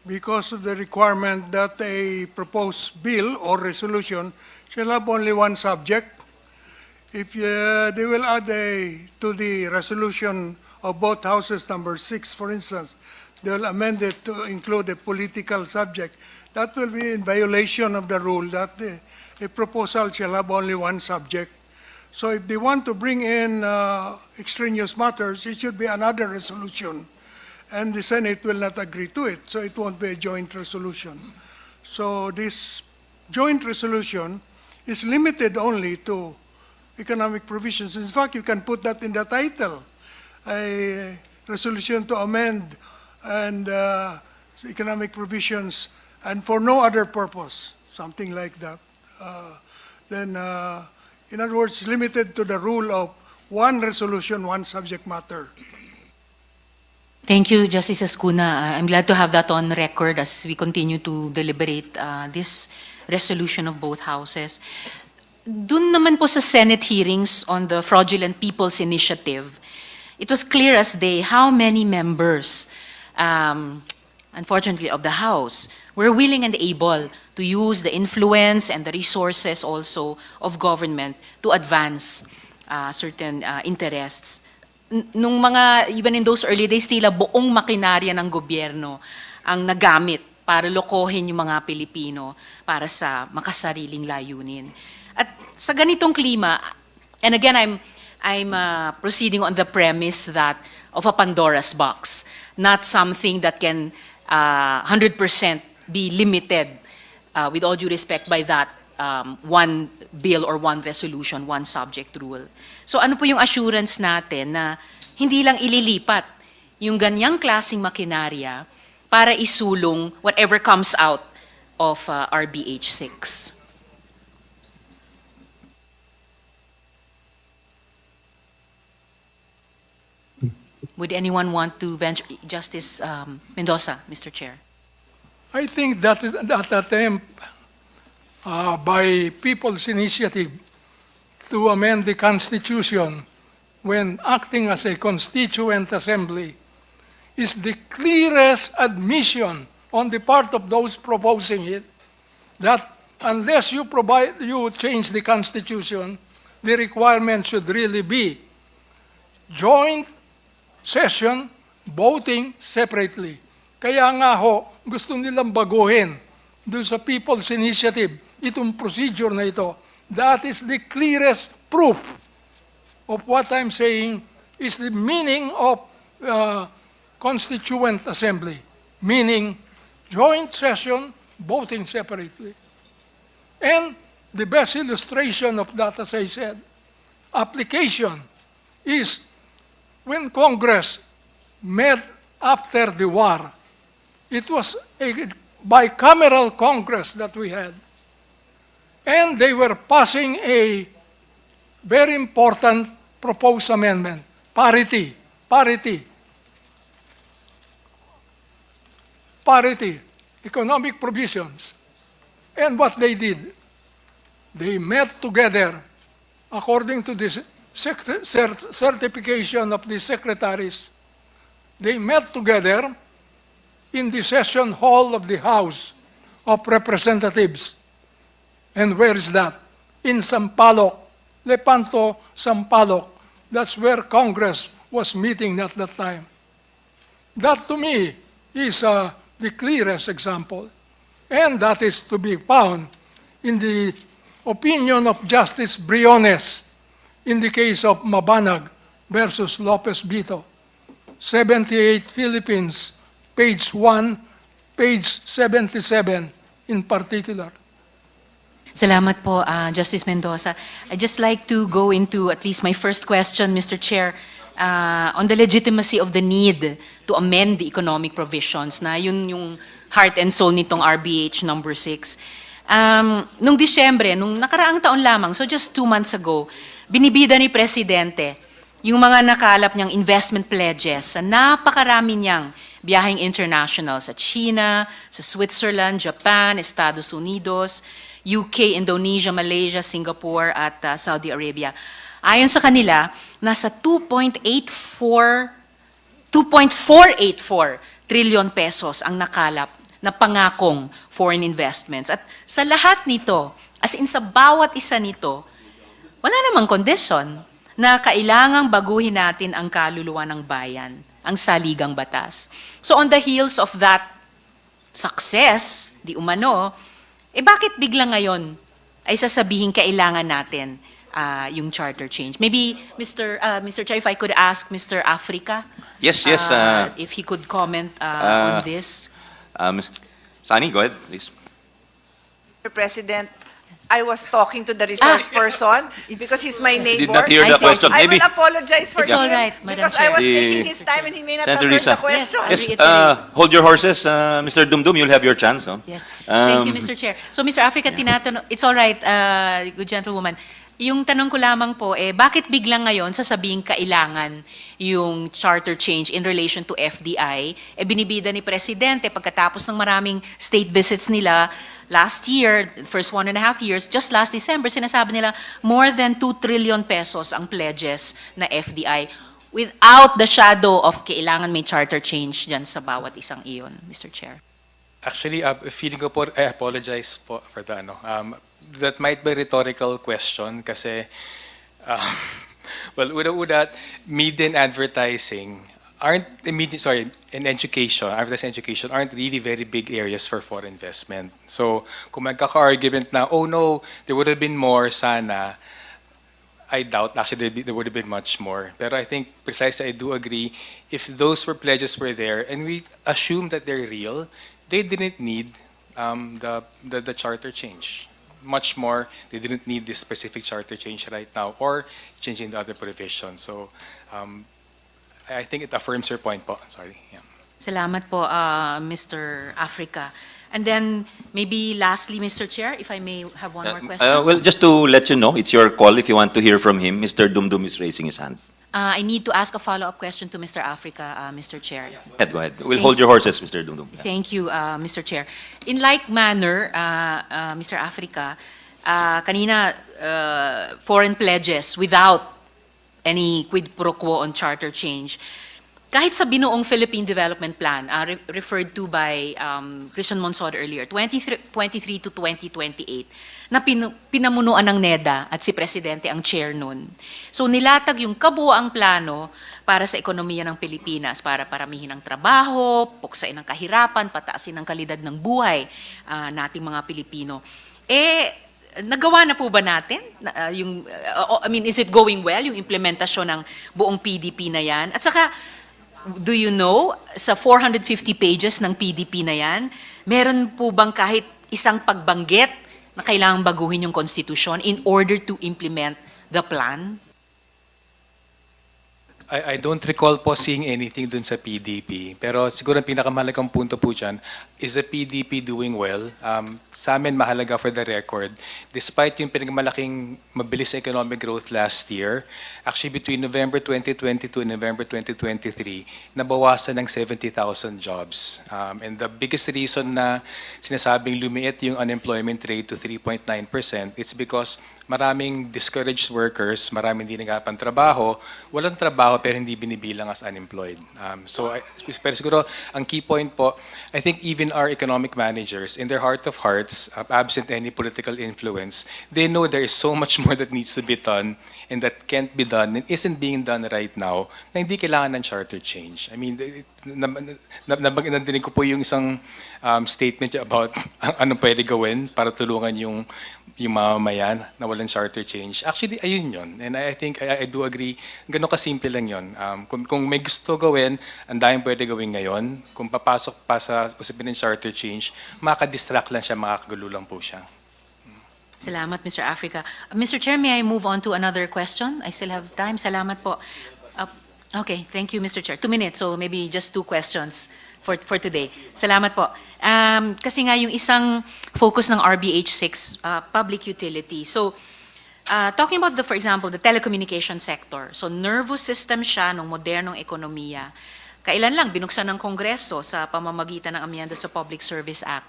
because of the requirement that a proposed bill or resolution shall have only one subject. If they will add to the resolution of both houses, number 6, for instance, they will amend it to include a political subject. That will be in violation of the rule that a proposal shall have only one subject. So if they want to bring in extraneous matters, it should be another resolution. And the Senate will not agree to it, so it won't be a joint resolution. So this joint resolution is limited only to economic provisions. In fact, you can put that in the title, a resolution to amend and economic provisions and for no other purpose, something like that. Then, in other words, limited to the rule of one resolution, one subject matter. Thank you, Justice Azcuna. I'm glad to have that on record as we continue to deliberate this resolution of both houses. Dun naman po sa Senate hearings on the Fraudulent People's Initiative, it was clear as day how many members, unfortunately, of the House were willing and able to use the influence and the resources also of government to advance certain interests. Nung mga, even in those early days, tila buong makinarya ng gobyerno ang nagamit para lokohin yung mga Pilipino para sa makasariling layunin. At sa ganitong klima, and again, I'm proceeding on the premise that of a Pandora's box, not something that can 100% be limited, with all due respect, by that one bill or one resolution, one subject rule. So ano po yung assurance natin na hindi lang ililipat yung ganyang klaseng makinarya para isulong whatever comes out of RBH 6? Would anyone want to venture? Justice Mendoza, Mr. Chair. I think that attempt by People's Initiative to amend the Constitution when acting as a constituent assembly is the clearest admission on the part of those proposing it that unless you change the Constitution, the requirement should really be joint session, voting separately. Kaya nga ho, gusto nilang baguhin doon sa People's Initiative, itong procedure na ito. That is the clearest proof of what I'm saying is the meaning of Constituent Assembly, meaning joint session, voting separately. And the best illustration of that, as I said, application is when Congress met after the war. It was a bicameral Congress that we had. And they were passing a very important proposed amendment, parity, economic provisions. And what they did, they met together according to this certification of the secretaries. They met together in the session hall of the House of Representatives. And where is that? In Sampaloc, Lepanto, Sampaloc. That's where Congress was meeting at that time. That to me is the clearest example. And that is to be found in the opinion of Justice Briones in the case of Mabanag versus Lopez Bito. 78 Philippines, page 1, page 77 in particular. Salamat po, Justice Mendoza. I'd just like to go into at least my first question, Mr. Chair, on the legitimacy of the need to amend the economic provisions, na yun yung heart and soul nitong RBH number 6. Nung Disyembre, nung nakaraang taon lamang, so just 2 months ago, binibida ni Presidente yung mga nakalap niyang investment pledges sa napakarami niyang biyaheng international sa China, sa Switzerland, Japan, Estados Unidos, UK, Indonesia, Malaysia, Singapore, at Saudi Arabia. Ayon sa kanila, nasa 2.484 trillion pesos ang nakalap na pangakong foreign investments. At sa lahat nito, as in sa bawat isa nito, wala namang kondisyon na kailangang baguhin natin ang kaluluwa ng bayan, ang saligang batas. So on the heels of that success, di umano, bakit bigla ngayon ay sasabihin kailangan natin yung charter change? Maybe, Mr. Chair, if I could ask Mr. Africa, Yes. if he could comment on this. Sani, go ahead, please. Mr. President, I was talking to the resource person because he's my neighbor. Did not hear the question. I Maybe will apologize for It's all him right, Madam because I was Chair. taking his time and he may not have Senator heard Risa. the question. Yes. Hold your horses, Mr. Dumdum. You'll have your chance. No? Yes. Thank you, Mr. Chair. So, Mr. Africa, tinatanong, it's all right, good gentlewoman. Yung tanong ko lamang po, bakit biglang ngayon sasabihin kailangan yung charter change in relation to FDI? Binibida ni Presidente pagkatapos ng maraming state visits nila last year, first 1.5 years, just last December, sinasabi nila more than 2 trillion pesos ang pledges na FDI without the shadow of kailangan may charter change dyan sa bawat isang iyon, Mr. Chair. Actually, feeling ko po, I apologize po for the that might be a rhetorical question kasi, well, with that, media and advertising aren't, in education, advertising education aren't really very big areas for foreign investment. So, kung magkaka-argument na, oh no, there would have been more, sana, I doubt, actually, there would have been much more. Pero I think, precisely, I do agree, if those pledges were there, and we assume that they're real, they didn't need the charter change. Much more, they didn't need this specific charter change right now or changing the other provisions. So I think it affirms your point po. Sorry. Yeah. Salamat po, Mr. Africa. And then maybe lastly, Mr. Chair, if I may have one more question. Well, just to let you know, it's your call if you want to hear from him. Mr. Dumdum is raising his hand. I need to ask a follow-up question to Mr. Africa, Mr. Chair. Go ahead. We'll hold your horses, Mr. Dumdum. Thank you, Mr. Chair. In like manner, Mr. Africa, kanina, foreign pledges without any quid pro quo on charter change. Kahit sa binuong Philippine Development Plan, referred to by Christian Monsod earlier, 2023 to 2028, na pinamunuan ng NEDA at si Presidente ang chair nun. So nilatag yung kabuuang plano para sa ekonomiya ng Pilipinas, para paramihin ang trabaho, puksain ang kahirapan, pataasin ang kalidad ng buhay nating mga Pilipino. Nagawa na po ba natin? Is it going well, yung implementasyon ng buong PDP na yan? At saka, do you know, sa 450 pages ng PDP na yan, meron po bang kahit isang pagbanggit na kailangang baguhin yung Konstitusyon in order to implement the plan? I don't recall po seeing anything dun sa PDP. Pero siguro ang pinakamahalagang punto po dyan, is the PDP doing well? Sa amin, mahalaga for the record, despite yung pinagmalaking mabilis na economic growth last year, actually between November 2022 and November 2023, nabawasan ng 70,000 jobs. And the biggest reason na sinasabing lumiit yung unemployment rate to 3.9%, it's because maraming discouraged workers, maraming hindi nagpapantrabaho, walang trabaho pero hindi binibilang as unemployed. Pero siguro, ang key point po, I think even our economic managers, in their heart of hearts, absent any political influence, they know there is so much more that needs to be done and that can't be done and isn't being done right now na hindi kailangan ng charter change. I mean, nadinig ko po yung isang statement about ano pwede gawin para tulungan yung mamamayan na walang charter change. Actually, ayun yun. And I think, I do agree, ganun kasimple lang yun. Kung may gusto gawin, ang daming pwede gawin ngayon. Kung papasok pa sa usapin ng charter change, makaka-distract lang siya, makakagulo lang po siya. Salamat, Mr. Africa. Mr. Chair, may I move on to another question? I still have time. Salamat po. Okay, thank you, Mr. Chair. 2 minutes, so maybe just 2 questions for today. Salamat po. Kasi nga yung isang focus ng RBH 6, public utility. So, talking about, for example, the telecommunication sector. So, nervous system siya ng modernong ekonomiya. Kailan lang binuksan ng Kongreso sa pamamagitan ng amyenda sa Public Service Act.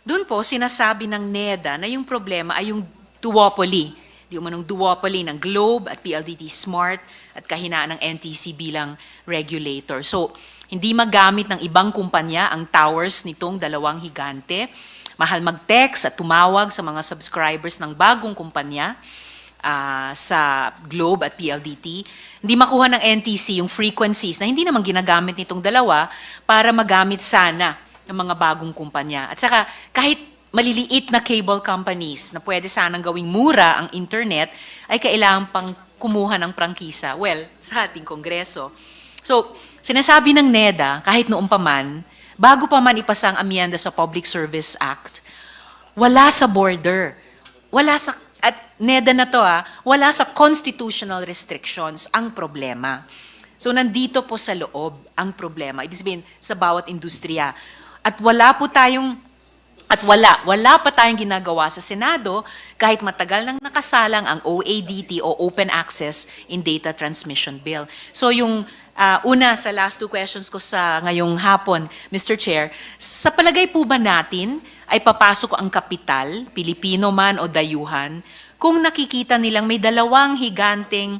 Doon po, sinasabi ng NEDA na yung problema ay yung duopoly. Di umanong duopoly ng Globe at PLDT Smart at kahinaan ng NTC bilang regulator. So, hindi magamit ng ibang kumpanya ang towers nitong dalawang higante. Mahal mag-text at tumawag sa mga subscribers ng bagong kumpanya sa Globe at PLDT. Hindi makuha ng NTC yung frequencies na hindi naman ginagamit nitong dalawa para magamit sana ng mga bagong kumpanya. At saka kahit maliliit na cable companies na pwede sanang gawing mura ang internet, ay kailangan pang kumuha ng prangkisa. Well, sa ating Kongreso. So, sinasabi ng NEDA, kahit noong pa man, bago pa man ipasa ang amyenda sa Public Service Act, wala sa border, wala sa, at NEDA na to wala sa constitutional restrictions ang problema. So, nandito po sa loob ang problema. Ibig sabihin, sa bawat industriya. At wala pa tayong ginagawa sa Senado kahit matagal nang nakasalang ang OADT o Open Access in Data Transmission Bill. So yung una sa last 2 questions ko sa ngayong hapon, Mr. Chair, sa palagay po ba natin ay papasok ang kapital, Pilipino man o dayuhan, kung nakikita nilang may dalawang higanteng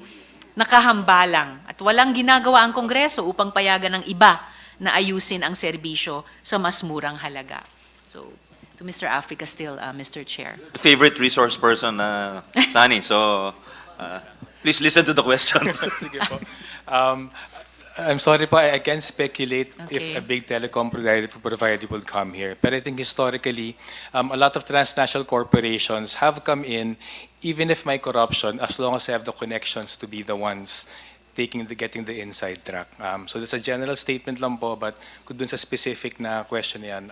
nakahambalang at walang ginagawa ang Kongreso upang payagan ng iba na ayusin ang serbisyo sa mas murang halaga. So, to Mr. Africa still, Mr. Chair. Favorite resource person, Sani. So, please listen to the question. Sige po. I'm sorry po, I can't speculate if a big telecom provider will come here. But I think historically, a lot of transnational corporations have come in, even if may corruption, as long as they have the connections to be the ones getting the inside track. So that's a general statement lang po, but kung dun sa specific na question yan,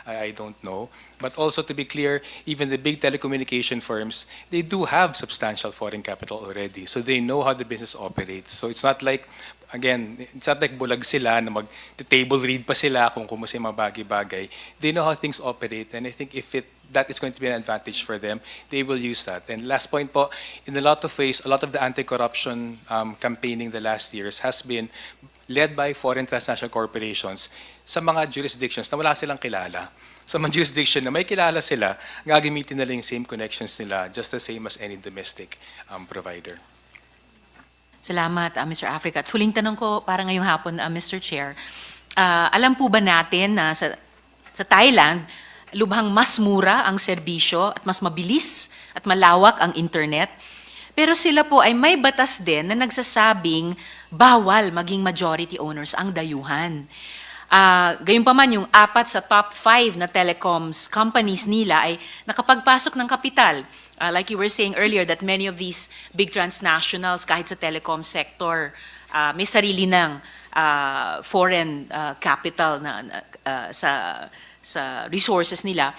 I don't know. But also to be clear, even the big telecommunication firms, they do have substantial foreign capital already. So they know how the business operates. So it's not like, again, it's not like bulag sila na mag-table read pa sila kung kumusta yung mga bagay-bagay. They know how things operate, and I think if that is going to be an advantage for them, they will use that. And last point po, in a lot of ways, a lot of the anti-corruption campaigning the last years has been led by foreign transnational corporations sa mga jurisdictions na wala silang kilala. Sa mga jurisdiction na may kilala sila, gagamitin nila yung same connections nila, just the same as any domestic provider. Salamat, Mr. Africa. At huling tanong ko para ngayong hapon, Mr. Chair. Alam po ba natin na sa Thailand, lubhang mas mura ang serbisyo at mas mabilis at malawak ang internet? Pero sila po ay may batas din na nagsasabing bawal maging majority owners ang dayuhan. Gayunpaman, yung 4 sa top 5 na telecoms companies nila ay nakapagpasok ng kapital. Like you were saying earlier that many of these big transnationals kahit sa telecom sector may sarili ng foreign capital sa resources nila.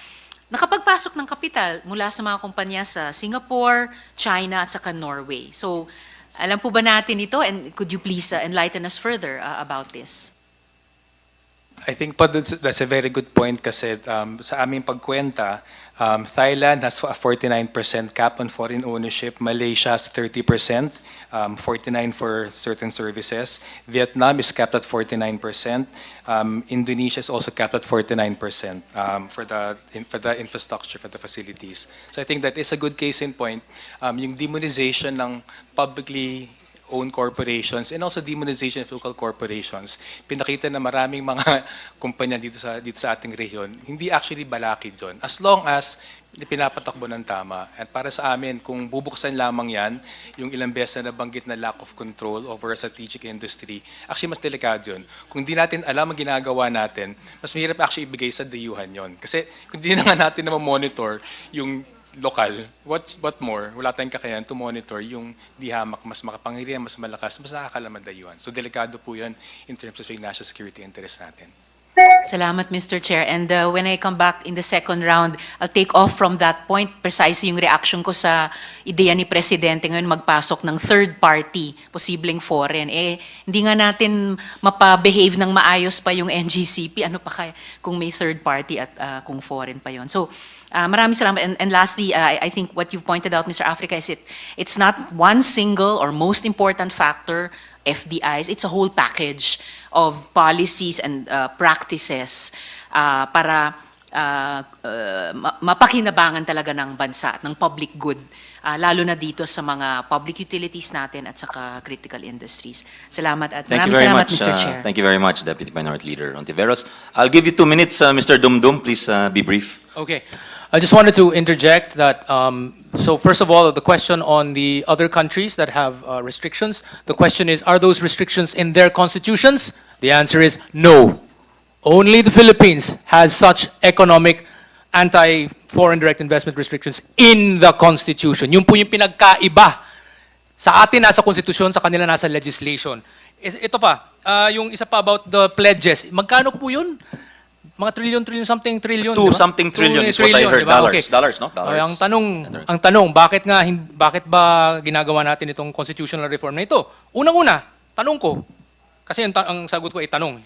Nakapagpasok ng kapital mula sa mga kumpanya sa Singapore, China at saka Norway. So alam po ba natin ito, and could you please enlighten us further about this? I think po that's a very good point kasi sa aming pagkwenta, Thailand has a 49% cap on foreign ownership, Malaysia has 30%, 49% for certain services, Vietnam is capped at 49%, Indonesia is also capped at 49% for the infrastructure, for the facilities. So I think that is a good case in point. Yung demonization ng publicly owned corporations and also demonization of local corporations, pinakita na maraming mga kumpanya dito sa ating rehiyon, hindi actually balakid doon. As long as pinapatakbo ng tama. At para sa amin, kung bubuksan lamang yan, yung ilang beses na nabanggit na lack of control over a strategic industry, actually mas delikado yun. Kung di natin alam ang ginagawa natin, mas mahirap actually ibigay sa dayuhan yon. Kasi kung di na nga natin na monitor yung lokal, what more, wala tayong kakayahan to monitor yung di hamak, mas makapangyarihan, mas malakas, mas nakakalamad dayuhan. So delikado po yun in terms of yung national security interest natin. Salamat, Mr. Chair. And when I come back in the second round, I'll take off from that point, precisely yung reaction ko sa ideya ni Presidente ngayon magpasok ng third party, posibleng foreign. Hindi nga natin mapabehave ng maayos pa yung NGCP, ano pa kaya kung may third party at kung foreign pa yon. So, maraming salamat. And lastly, I think what you've pointed out, Mr. Africa, is it's not one single or most important factor, FDIs, it's a whole package of policies and practices para mapakinabangan talaga ng bansa at ng public good, lalo na dito sa mga public utilities natin at saka critical industries. Salamat at maraming salamat, Mr. Chair. Thank you very much, Deputy Minority Leader Ontiveros. I'll give you 2 minutes, Mr. Dumdum. Please be brief. Okay. I just wanted to interject that, so first of all, the question on the other countries that have restrictions, the question is, are those restrictions in their constitutions? The answer is no. Only the Philippines has such economic anti-foreign direct investment restrictions in the Constitution. Yun po yung pinagkaiba. Sa atin nasa Constitution, sa kanila nasa legislation. Ito pa, yung isa pa about the pledges. Magkano po yun? Mga trillion, something trillion. 2 something trillion is what I heard. Diba? Dollars, Okay. dollars, no? Dollars. Ang tanong, bakit ba ginagawa natin itong constitutional reform na ito? Unang-una, tanong ko, kasi ang sagot ko ay tanong.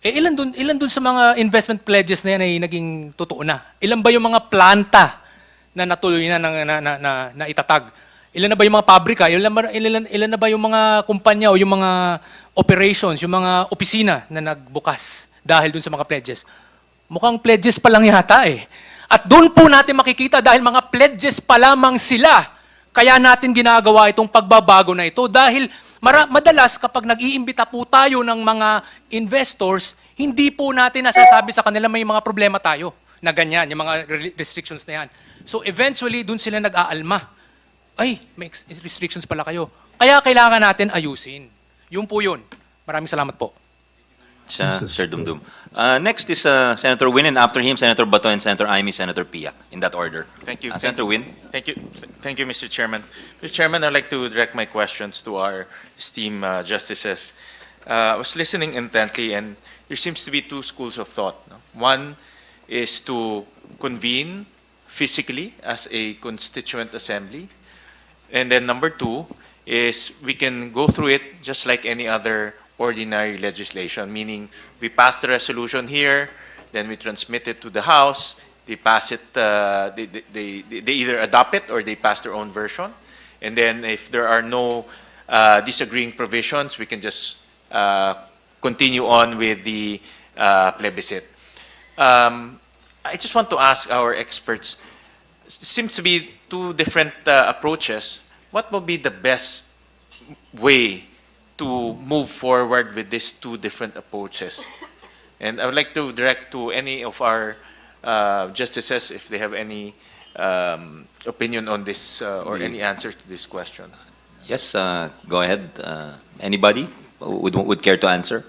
Ilan dun sa mga investment pledges na yan ay naging totoo na? Ilan ba yung mga planta na natuloy na itatag? Ilan na ba yung mga pabrika? Ilan na ba yung mga kumpanya o yung mga operations, yung mga opisina na nagbukas dahil dun sa mga pledges? Mukhang pledges pa lang yata eh. At dun po natin makikita dahil mga pledges pa lamang sila, kaya natin ginagawa itong pagbabago na ito dahil madalas kapag nag-iimbita po tayo ng mga investors, hindi po natin nasasabi sa kanila may mga problema tayo na ganyan, yung mga restrictions na yan. So eventually, dun sila nag-aalma. Ay, may restrictions pala kayo. Kaya kailangan natin ayusin. Yun po yun. Maraming salamat po. Sir Dumdum. Next is Senator Win, and after him, Senator Bato and Senator Aimee, Senator Pia, in that order. Thank you. Senator Win. Thank you, Mr. Chairman. Mr. Chairman, I'd like to direct my questions to our esteemed justices. I was listening intently, and there seems to be 2 schools of thought. No? One is to convene physically as a constituent assembly, and then number 2 is we can go through it just like any other ordinary legislation, meaning we pass the resolution here, then we transmit it to the House, they pass it, they either adopt it or they pass their own version, and then if there are no disagreeing provisions, we can just continue on with the plebiscite. I just want to ask our experts, seems to be 2 different approaches. What will be the best way to move forward with these two different approaches. And I would like to direct to any of our justices if they have any opinion on this or any answers to this question. Yes, go ahead. Anybody would care to answer?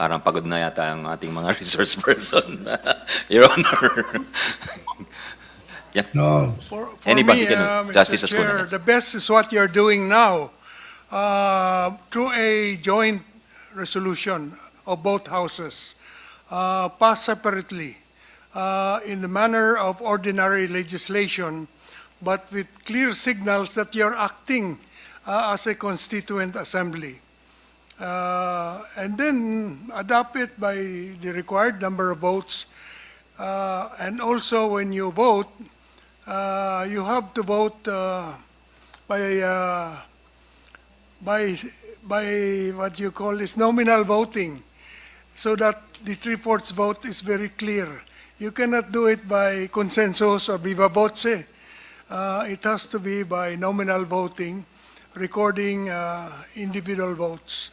Parang pagod na yata ang ating mga resource person, Your Honor. Yes. No. For Anybody me, can, Mr. Justice Chair, Azcuna. the best is what you're doing now through a joint resolution of both houses, passed separately in the manner of ordinary legislation, but with clear signals that you're acting as a constituent assembly. And then adopt it by the required number of votes. And also when you vote, you have to vote by what you call is nominal voting, so that the 3/4 vote is very clear. You cannot do it by consensus or viva voce. It has to be by nominal voting, recording individual votes.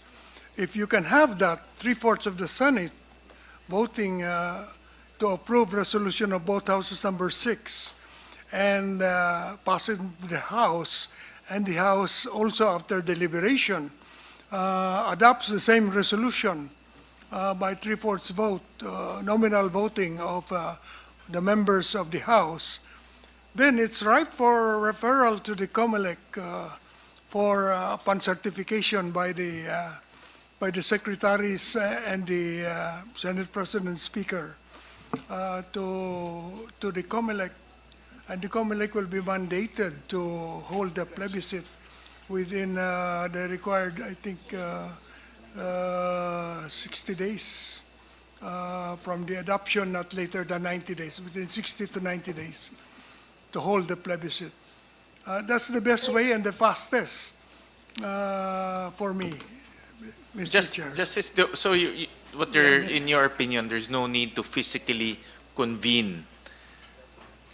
If you can have that, 3/4 of the Senate voting to approve resolution of both houses number 6 and pass it to the House, and the House also after deliberation adopts the same resolution by 3/4 vote, nominal voting of the members of the House, then it's ripe for referral to the COMELEC for upon certification by the secretaries and the Senate President and Speaker to the COMELEC, and the COMELEC will be mandated to hold the plebiscite within the required, I think, 60 days from the adoption, not later than 90 days, within 60 to 90 days to hold the plebiscite. That's the best way and the fastest for me, Mr. Chair. Justice, so in your opinion, there's no need to physically convene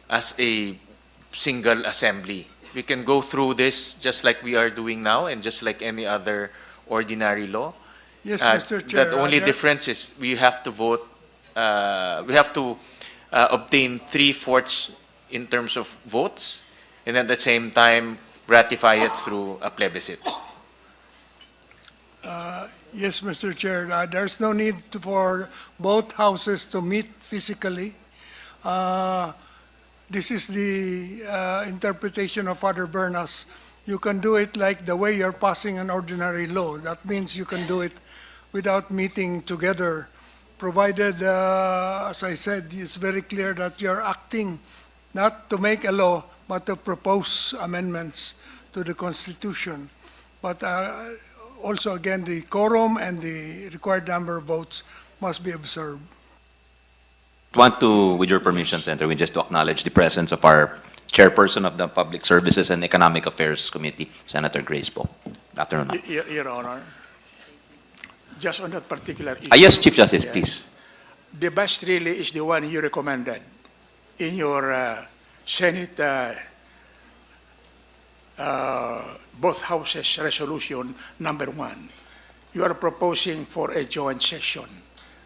as a single assembly. We can go through this just like we are doing now and just like any other ordinary law. Yes, Mr. Chair. The only difference is we have to vote, we have to obtain 3/4 in terms of votes, and at the same time ratify it through a plebiscite. Yes, Mr. Chair. There's no need for both houses to meet physically. This is the interpretation of Father Bernas. You can do it like the way you're passing an ordinary law. That means you can do it without meeting together, provided, as I said, it's very clear that you're acting not to make a law, but to propose amendments to the Constitution. But also, again, the quorum and the required number of votes must be observed. Want to, with your permission, Senator, we just to acknowledge the presence of our chairperson of the Public Services and Economic Affairs Committee, Senator Grace Poe. Good afternoon. Your Honor, just on that particular issue. Yes, Chief Justice, please. The best really is the one you recommended in your Senate, both houses resolution number 1. You are proposing for a joint session,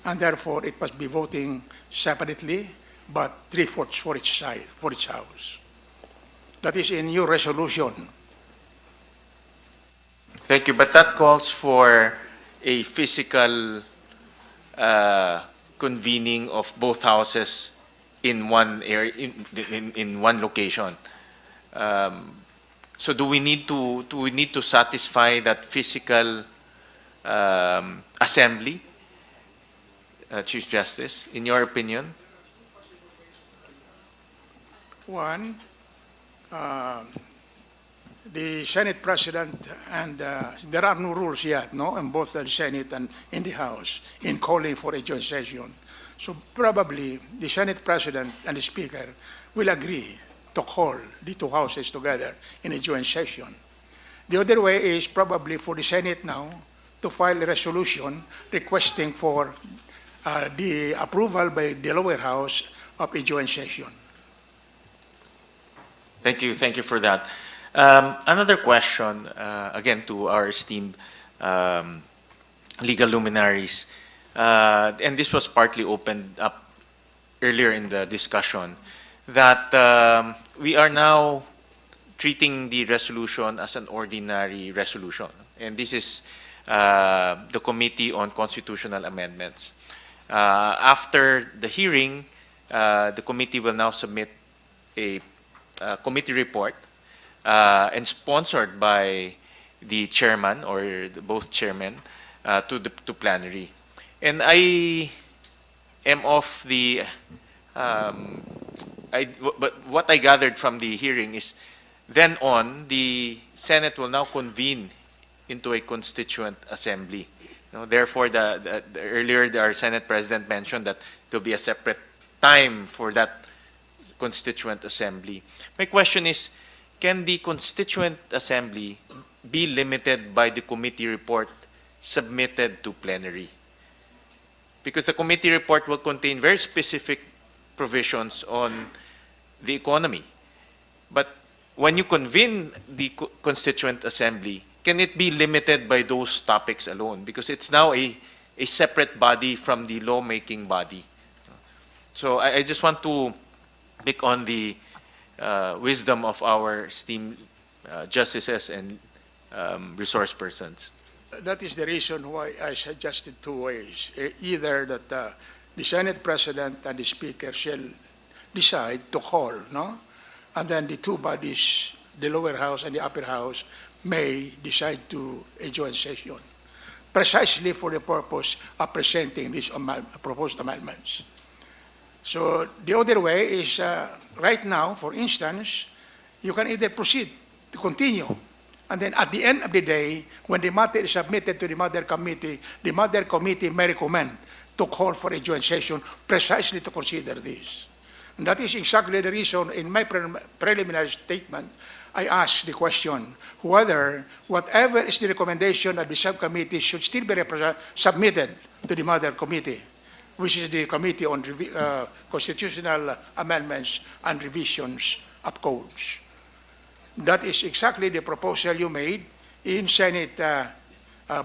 and therefore it must be voting separately, but 3/4 for each side, for each house. That is in your resolution. Thank you, but that calls for a physical convening of both houses in one area, in one location. So do we need to satisfy that physical assembly, Chief Justice, in your opinion? One, the Senate President, and there are no rules yet, no, in both the Senate and in the House, in calling for a joint session. So probably the Senate President and the Speaker will agree to call the two houses together in a joint session. The other way is probably for the Senate now to file a resolution requesting for the approval by the lower house of a joint session. Thank you for that. Another question, again, to our esteemed legal luminaries, and this was partly opened up earlier in the discussion, that we are now treating the resolution as an ordinary resolution. And this is the Committee on Constitutional Amendments. After the hearing, the committee will now submit a committee report and sponsored by the chairman or both chairmen to plenary. And I am of the, but what I gathered from the hearing is then on, the Senate will now convene into a constituent assembly. Therefore, earlier our Senate President mentioned that there will be a separate time for that constituent assembly. My question is, can the constituent assembly be limited by the committee report submitted to plenary? Because the committee report will contain very specific provisions on the economy. But when you convene the constituent assembly, can it be limited by those topics alone? Because it's now a separate body from the lawmaking body. So I just want to pick on the wisdom of our esteemed justices and resource persons. That is the reason why I suggested two ways. Either that the Senate President and the Speaker shall decide to call, no? And then the two bodies, the lower house and the upper house, may decide to a joint session, precisely for the purpose of presenting these proposed amendments. So the other way is, right now, for instance, you can either proceed to continue, and then at the end of the day, when the matter is submitted to the Mother Committee may recommend to call for a joint session precisely to consider this. And that is exactly the reason in my preliminary statement, I asked the question whether whatever is the recommendation of the subcommittee should still be submitted to the Mother Committee, which is the Committee on Constitutional Amendments and Revisions of Codes. That is exactly the proposal you made in Senate,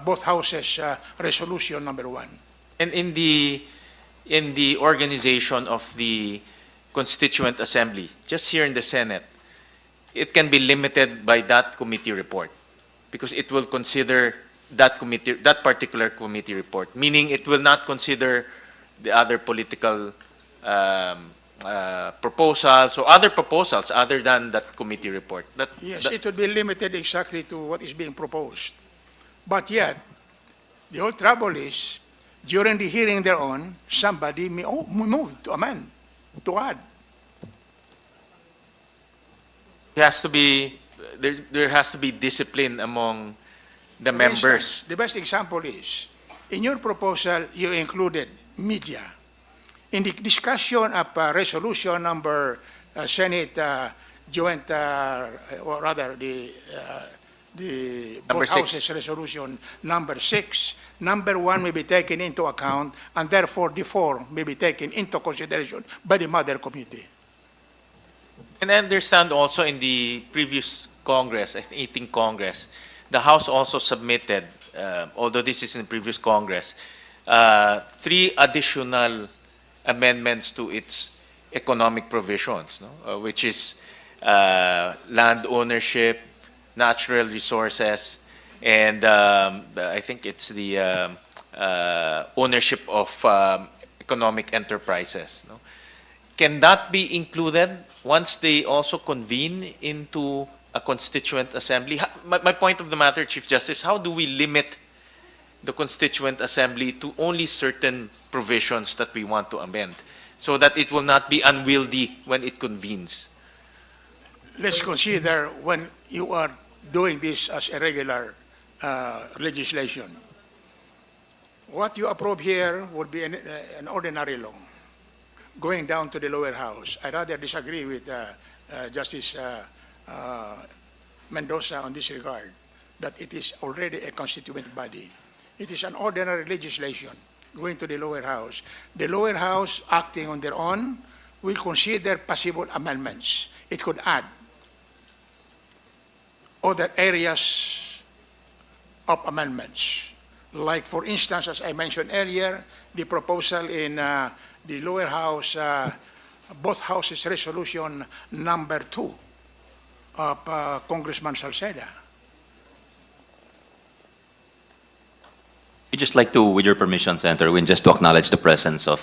both houses, resolution number 1. And in the organization of the Constituent Assembly, just here in the Senate, it can be limited by that committee report because it will consider that particular committee report, meaning it will not consider the other political proposals or other proposals other than that committee report. Yes, it would be limited exactly to what is being proposed. But yet, the whole trouble is, during the hearing thereon, somebody may move to amend, to add. There has to be discipline among the For members. instance, the best example is, in your proposal, you included media. In the discussion of resolution number Senate joint, or rather the Number both 6. houses resolution number 6, number 1 may be taken into account, and therefore the 4 may be taken into consideration by the Mother Committee. And I understand also in the previous Congress, I think 18th Congress, the House also submitted, although this is in the previous Congress, 3 additional amendments to its economic provisions, which is land ownership, natural resources, and I think it's the ownership of economic enterprises. Can that be included once they also convene into a constituent assembly? My point of the matter, Chief Justice, how do we limit the constituent assembly to only certain provisions that we want to amend so that it will not be unwieldy when it convenes? Let's consider when you are doing this as a regular legislation. What you approve here would be an ordinary law. Going down to the lower house, I rather disagree with Justice Mendoza on this regard, that it is already a constituent body. It is an ordinary legislation going to the lower house. The lower house, acting on their own, will consider possible amendments. It could add. other areas of amendments. Like, for instance, as I mentioned earlier, the proposal in the lower house, both houses resolution number 2 of Congressman Salceda. We'd just like to, with your permission, Senator Win, just to acknowledge the presence of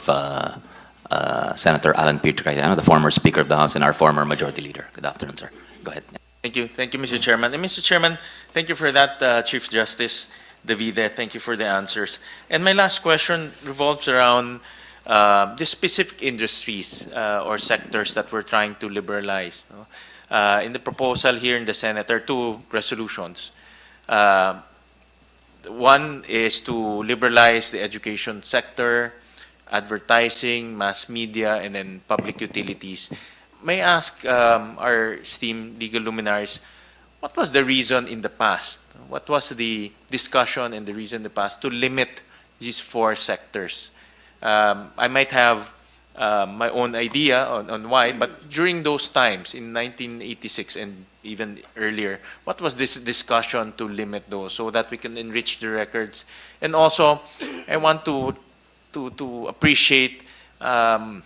Senator Alan Peter Cayetano, the former Speaker of the House and our former Majority Leader. Good afternoon, sir. Go ahead. Thank you, Mr. Chairman. And Mr. Chairman, thank you for that, Chief Justice Davide. Thank you for the answers. And my last question revolves around the specific industries or sectors that we're trying to liberalize. No? In the proposal here in the Senate, there are 2 resolutions. One is to liberalize the education sector, advertising, mass media, and then public utilities. May I ask our esteemed legal luminaries, what was the reason in the past? What was the discussion and the reason in the past to limit these 4 sectors? I might have my own idea on why, but during those times, in 1986 and even earlier, what was this discussion to limit those so that we can enrich the records? And also, I want to appreciate the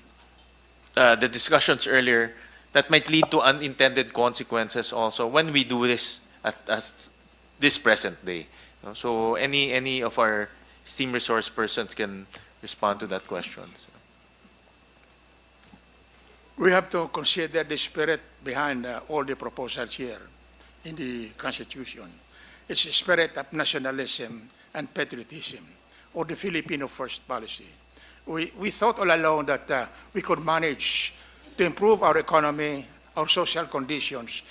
discussions earlier that might lead to unintended consequences also when we do this at this present day. So any of our esteemed resource persons can respond to that question. We have to consider the spirit behind all the proposals here in the Constitution. It's the spirit of nationalism and patriotism, or the Filipino first policy. We thought all along that we could manage to improve our economy, our social conditions,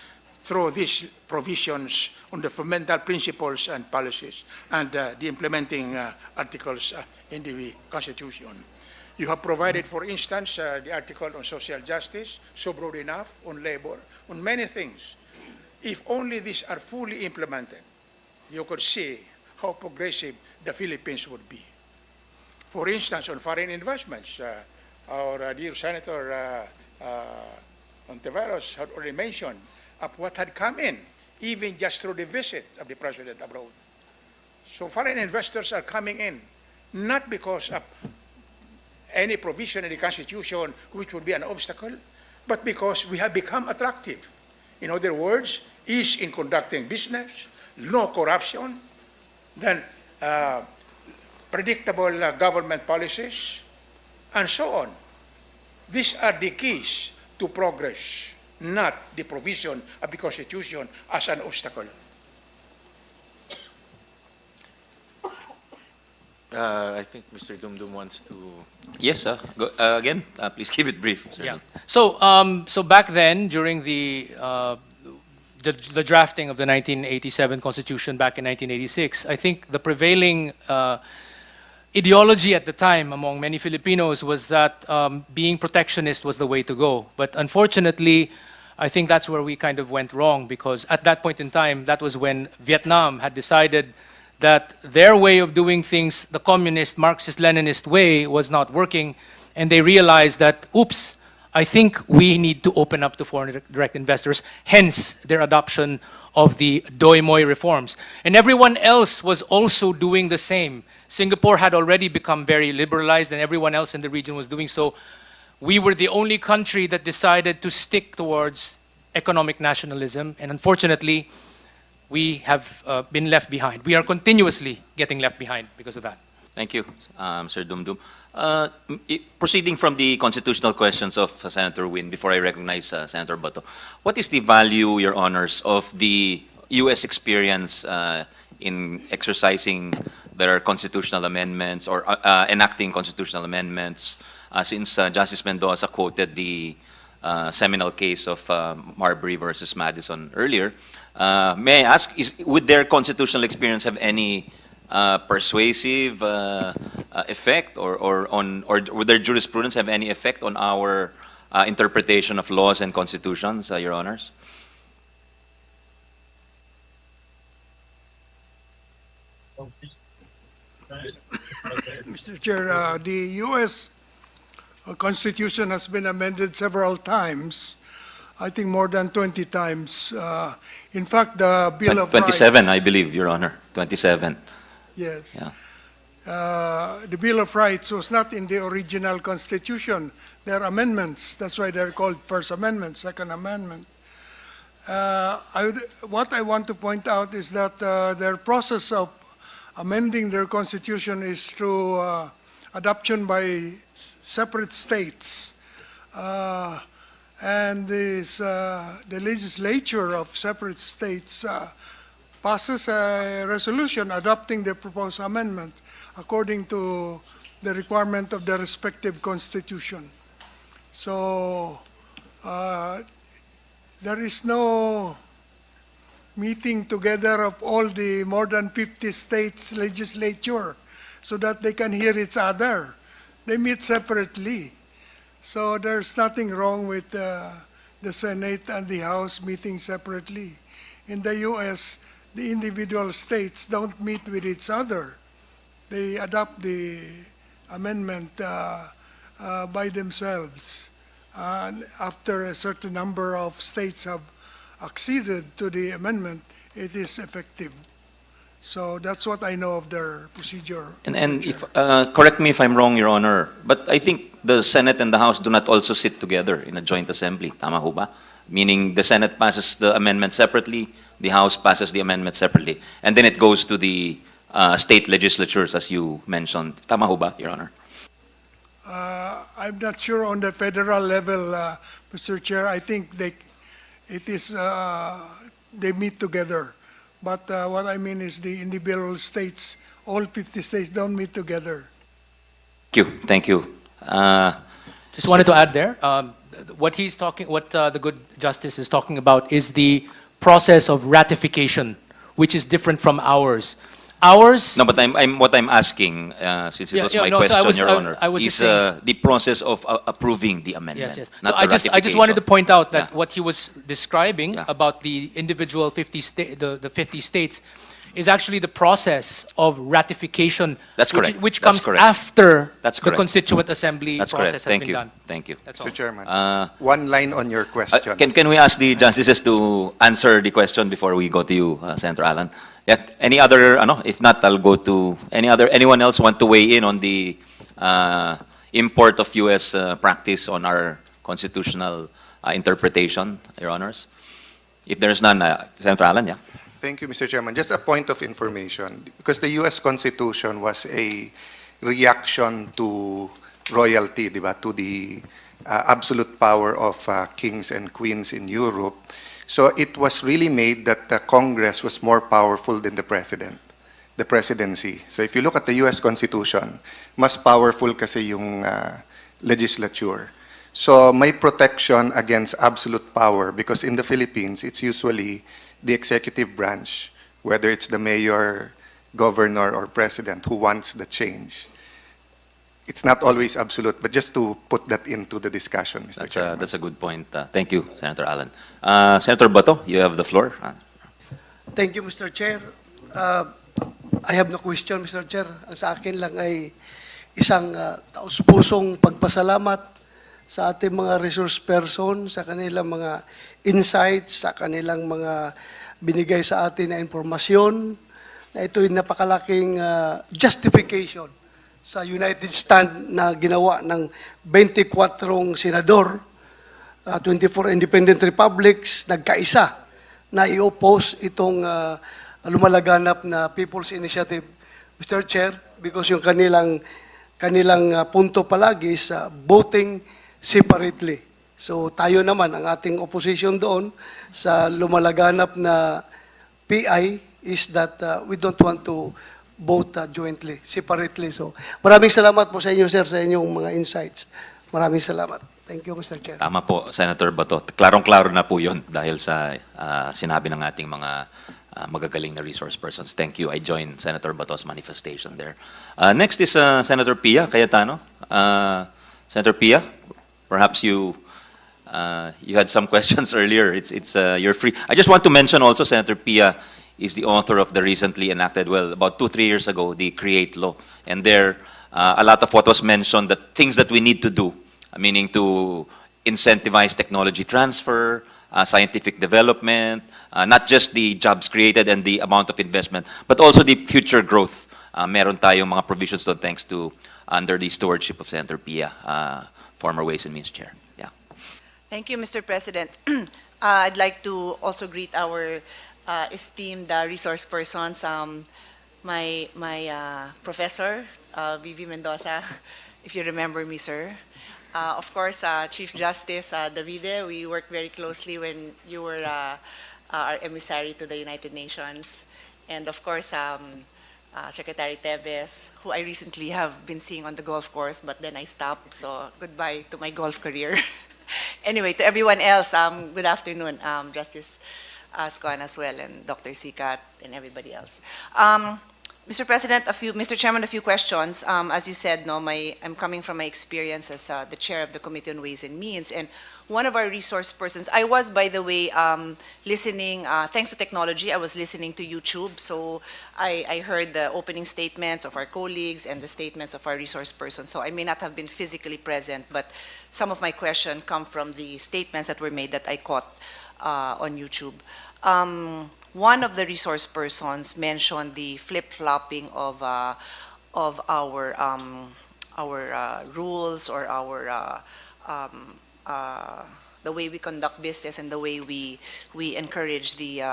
through these provisions on the fundamental principles and policies and the implementing articles in the Constitution. You have provided, for instance, the article on social justice, so broad enough, on labor, on many things. If only these are fully implemented, you could see how progressive the Philippines would be. For instance, on foreign investments, our dear Senator Ontiveros had already mentioned of what had come in, even just through the visit of the President abroad. So foreign investors are coming in, not because of any provision in the Constitution which would be an obstacle, but because we have become attractive. In other words, ease in conducting business, no corruption, then predictable government policies, and so on. These are the keys to progress, not the provision of the Constitution as an obstacle. I think Mr. Dumdum wants to... Yes, go, again, please keep it brief. Yeah. So, so back then, during the drafting of the 1987 Constitution back in 1986, I think the prevailing ideology at the time among many Filipinos was that being protectionist was the way to go. But unfortunately, I think that's where we kind of went wrong, because at that point in time, that was when Vietnam had decided that their way of doing things, the communist, Marxist-Leninist way, was not working, and they realized that, oops, I think we need to open up to foreign direct investors, hence their adoption of the Doi Moi reforms. And everyone else was also doing the same. Singapore had already become very liberalized, and everyone else in the region was doing so. We were the only country that decided to stick towards economic nationalism, and unfortunately, we have been left behind. We are continuously getting left behind because of that. Thank you, Sir Dumdum. Proceeding from the constitutional questions of Senator Win, before I recognize Senator Bato, what is the value, Your Honors, of the U.S. experience in exercising their constitutional amendments or enacting constitutional amendments, since Justice Mendoza quoted the seminal case of Marbury versus Madison earlier? May I ask, would their constitutional experience have any persuasive effect, or would their jurisprudence have any effect on our interpretation of laws and constitutions, Your Honors? Mr. Chair, the U.S. Constitution has been amended several times I think more than 20 times. In fact, the Bill of 27, Rights... I believe, Your Honor. 27. Yes. Yeah. The Bill of Rights was not in the original Constitution. There are amendments. That's why they're called First Amendment, Second Amendment. What I want to point out is that their process of amending their Constitution is through adoption by separate states. And the legislature of separate states passes a resolution adopting the proposed amendment according to the requirement of the respective constitution. So there is no meeting together of all the more than 50 states legislature so that they can hear each other. They meet separately. So there's nothing wrong with the Senate and the House meeting separately. In the U.S., the individual states don't meet with each other. They adopt the amendment by themselves. And after a certain number of states have acceded to the amendment, it is effective. So that's what I know of their procedure. And if, correct me if I'm wrong, Your Honor, but I think the Senate and the House do not also sit together in a joint assembly. Tama ho ba? Meaning the Senate passes the amendment separately, the House passes the amendment separately, and then it goes to the state legislatures, as you mentioned. Tama ho ba, Your Honor? I'm not sure on the federal level, Mr. Chair. I think they meet together. But what I mean is the individual states, all 50 states don't meet together. Thank you. Just wanted to add there, what the good justice is talking about is the process of ratification, which is different from ours. Ours. No, but what I'm asking, since it was my question, Your Honor, is the process of approving the amendment. Yes. Not I just wanted to point out that what he was describing about the individual 50 states is actually the process of ratification. That's correct. Which comes after the Constituent Assembly process has been done. Thank you. That's all. Mr. Chairman, one line on your question. Can we ask the justices to answer the question before we go to you, Senator Alan? Yeah, any other, if not, I'll go to anyone else want to weigh in on the import of U.S. practice on our constitutional interpretation, Your Honors? If there's none, Senator Alan, yeah. Thank you, Mr. Chairman. Just a point of information, because the U.S. Constitution was a reaction to royalty, diba? To the absolute power of kings and queens in Europe. So it was really made that the Congress was more powerful than the president, the presidency. So if you look at the U.S. Constitution, mas powerful kasi yung legislature. So may protection against absolute power because in the Philippines, it's usually the executive branch, whether it's the mayor, governor, or president who wants the change. It's not always absolute, but just to put that into the discussion, Mr. Chairman. That's a good point. Thank you, Senator Alan. Senator Bato, you have the floor. Thank you, Mr. Chair. I have no question, Mr. Chair. Ang sa akin lang ay isang taus-pusong pagpasalamat sa ating mga resource person, sa kanilang mga insights, sa kanilang mga binigay sa atin na informasyon, na ito'y napakalaking justification sa United Stand na ginawa ng 24 senador, 24 independent republics, nagkaisa na i-oppose itong lumalaganap na People's Initiative, Mr. Chair, because yung kanilang punto palagi is voting separately. So tayo naman, ang ating opposition doon sa lumalaganap na PI is that we don't want to vote jointly, separately. So maraming salamat po sa inyo, sir, sa inyong mga insights. Maraming salamat. Thank you, Mr. Chair. Tama po, Senator Bato. Klarong-klaro na po yun dahil sa sinabi ng ating mga magagaling na resource persons. Thank you. I join Senator Bato's manifestation there. Next is Senator Pia Cayetano. Senator Pia, perhaps you had some questions earlier. You're free. I just want to mention also, Senator Pia is the author of the recently enacted, about 2-3 years ago, the CREATE law. And there, a lot of what was mentioned, the things that we need to do, meaning to incentivize technology transfer, scientific development, not just the jobs created and the amount of investment, but also the future growth. Meron tayong mga provisions doon thanks to under the stewardship of Senator Pia, former Ways and Means Chair. Yeah. Thank you, Mr. President. I'd like to also greet our esteemed resource persons, my professor, Vivi Mendoza, if you remember me, sir. Of course, Chief Justice Davide, we worked very closely when you were our emissary to the United Nations. And of course, Secretary Teves, who I recently have been seeing on the golf course, but then I stopped, so goodbye to my golf career. Anyway, to everyone else, good afternoon, Justice Azcuna as well, and Dr. Sikat, and everybody else. Mr. President, Mr. Chairman, a few questions. As you said, no, I'm coming from my experience as the chair of the Committee on Ways and Means, and one of our resource persons, I was, by the way, listening, thanks to technology, I was listening to YouTube, so I heard the opening statements of our colleagues and the statements of our resource persons, so I may not have been physically present, but some of my questions come from the statements that were made that I caught on YouTube. One of the resource persons mentioned the flip-flopping of our rules or our the way we conduct business and the way we encourage the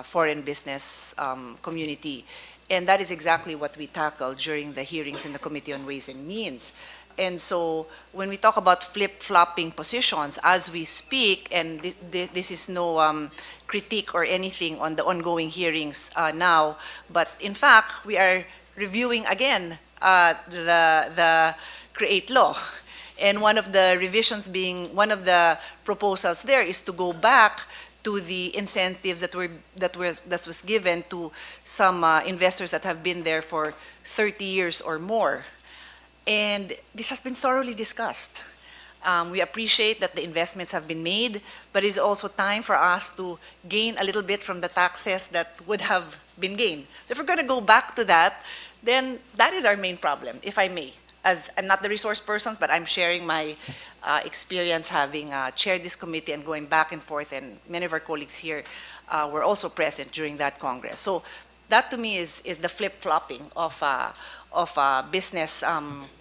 foreign business community. And that is exactly what we tackled during the hearings in the Committee on Ways and Means. And so when we talk about flip-flopping positions, as we speak, and this is no critique or anything on the ongoing hearings now, but in fact, we are reviewing again the CREATE law. And one of the revisions being, one of the proposals there is to go back to the incentives that was given to some investors that have been there for 30 years or more. And this has been thoroughly discussed. We appreciate that the investments have been made, but it's also time for us to gain a little bit from the taxes that would have been gained. So if we're going to go back to that, then that is our main problem, if I may. As I'm not the resource person, but I'm sharing my experience having chaired this committee and going back and forth, and many of our colleagues here were also present during that Congress. So that to me is the flip-flopping of business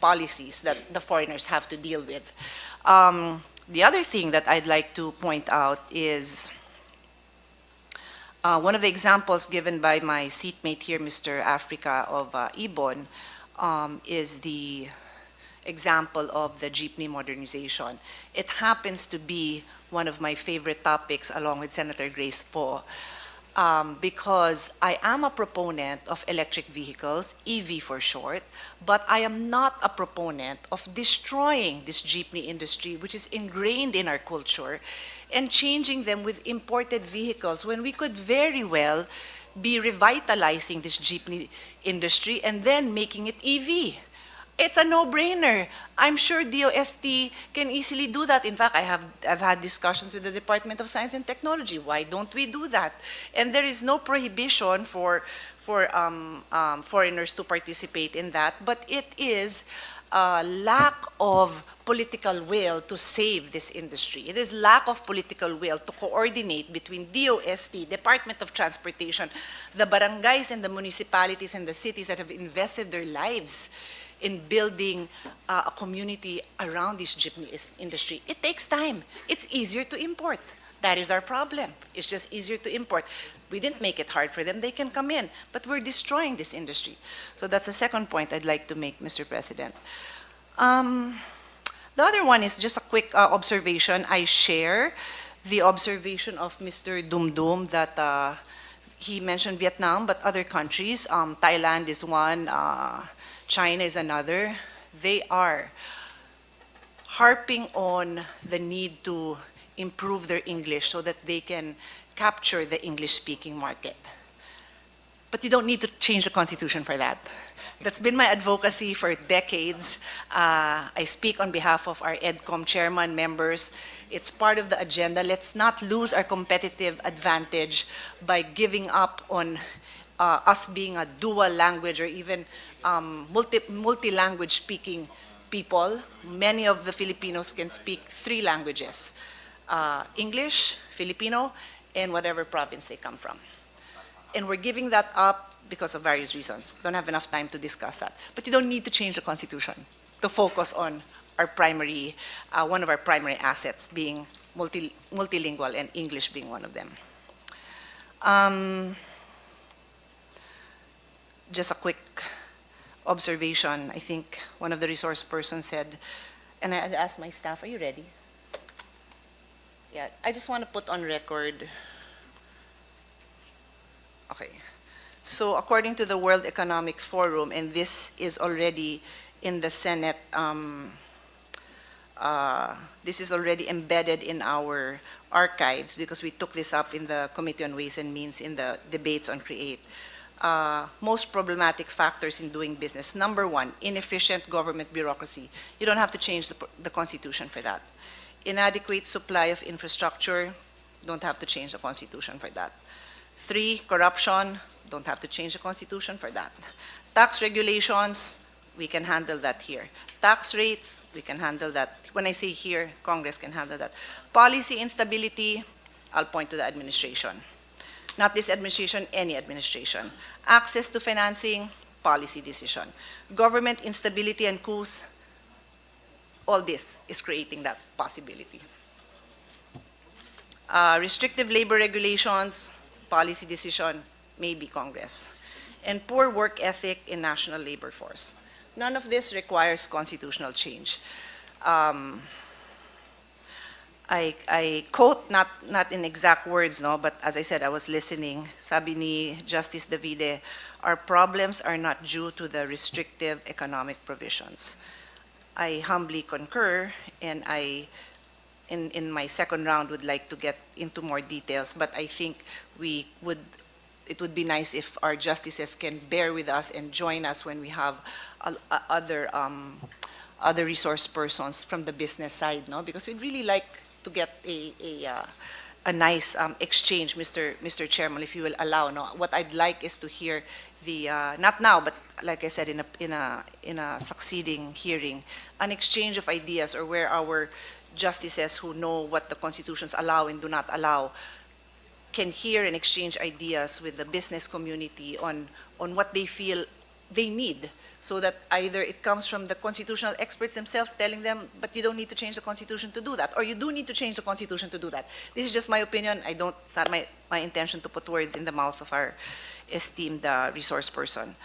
policies that the foreigners have to deal with. The other thing that I'd like to point out is one of the examples given by my seatmate here, Mr. Africa of Ibon, is the example of the jeepney modernization. It happens to be one of my favorite topics along with Senator Grace Poe. Because I am a proponent of electric vehicles, EV for short, but I am not a proponent of destroying this jeepney industry, which is ingrained in our culture, and changing them with imported vehicles when we could very well be revitalizing this jeepney industry and then making it EV. It's a no-brainer. I'm sure DOST can easily do that. In fact, I've had discussions with the Department of Science and Technology. Why don't we do that? And there is no prohibition for foreigners to participate in that, but it is a lack of political will to save this industry. It is lack of political will to coordinate between DOST, Department of Transportation, the barangays and the municipalities and the cities that have invested their lives in building a community around this jeepney industry. It takes time. It's easier to import. That is our problem. It's just easier to import. We didn't make it hard for them. They can come in, but we're destroying this industry. So that's the second point I'd like to make, Mr. President. The other one is just a quick observation. I share the observation of Mr. Dumdum that he mentioned Vietnam, but other countries. Thailand is one, China is another. They are harping on the need to improve their English so that they can capture the English-speaking market. But you don't need to change the Constitution for that. That's been my advocacy for decades. I speak on behalf of our EDCOM chairman, members. It's part of the agenda. Let's not lose our competitive advantage by giving up on us being a dual language or even multi-language speaking people. Many of the Filipinos can speak 3 languages. English, Filipino, and whatever province they come from. And we're giving that up because of various reasons. Don't have enough time to discuss that. But you don't need to change the Constitution to focus on our primary, one of our primary assets being multilingual and English being one of them. Just a quick observation. I think one of the resource persons said, and I had asked my staff, are you ready? Yeah, I just want to put on record. Okay. So according to the World Economic Forum, and this is already in the Senate, this is already embedded in our archives because we took this up in the Committee on Ways and Means in the debates on CREATE. Most problematic factors in doing business. Number one, inefficient government bureaucracy. You don't have to change the Constitution for that. Inadequate supply of infrastructure. Don't have to change the Constitution for that. 3, corruption. Don't have to change the Constitution for that. Tax regulations, we can handle that here. Tax rates, we can handle that. When I say here, Congress can handle that. Policy instability, I'll point to the administration. Not this administration, any administration. Access to financing, policy decision. Government instability and coups, all this is creating that possibility. Restrictive labor regulations, policy decision, maybe Congress. And poor work ethic in national labor force. None of this requires constitutional change. I quote, not in exact words, no, but as I said, I was listening. Sabi ni Justice Davide, our problems are not due to the restrictive economic provisions. I humbly concur, and in my second round, would like to get into more details, but I think it would be nice if our justices can bear with us and join us when we have other resource persons from the business side, no? Because we'd really like to get a nice exchange, Mr. Chairman, if you will allow. No, what I'd like is to hear the not now, but like I said, in a succeeding hearing, an exchange of ideas, or where our justices who know what the constitutions allow and do not allow can hear and exchange ideas with the business community on what they feel they need, so that either it comes from the constitutional experts themselves telling them, but you don't need to change the Constitution to do that, or you do need to change the Constitution to do that. This is just my opinion. It's not my intention to put words in the mouth of our esteemed resource person.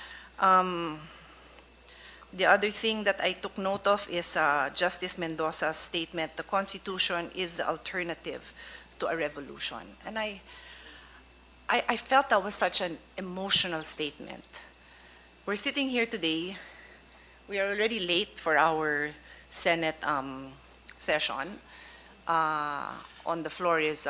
The other thing that I took note of is Justice Mendoza's statement, the Constitution is the alternative to a revolution. And I felt that was such an emotional statement. We're sitting here today. We are already late for our Senate session. On the floor is...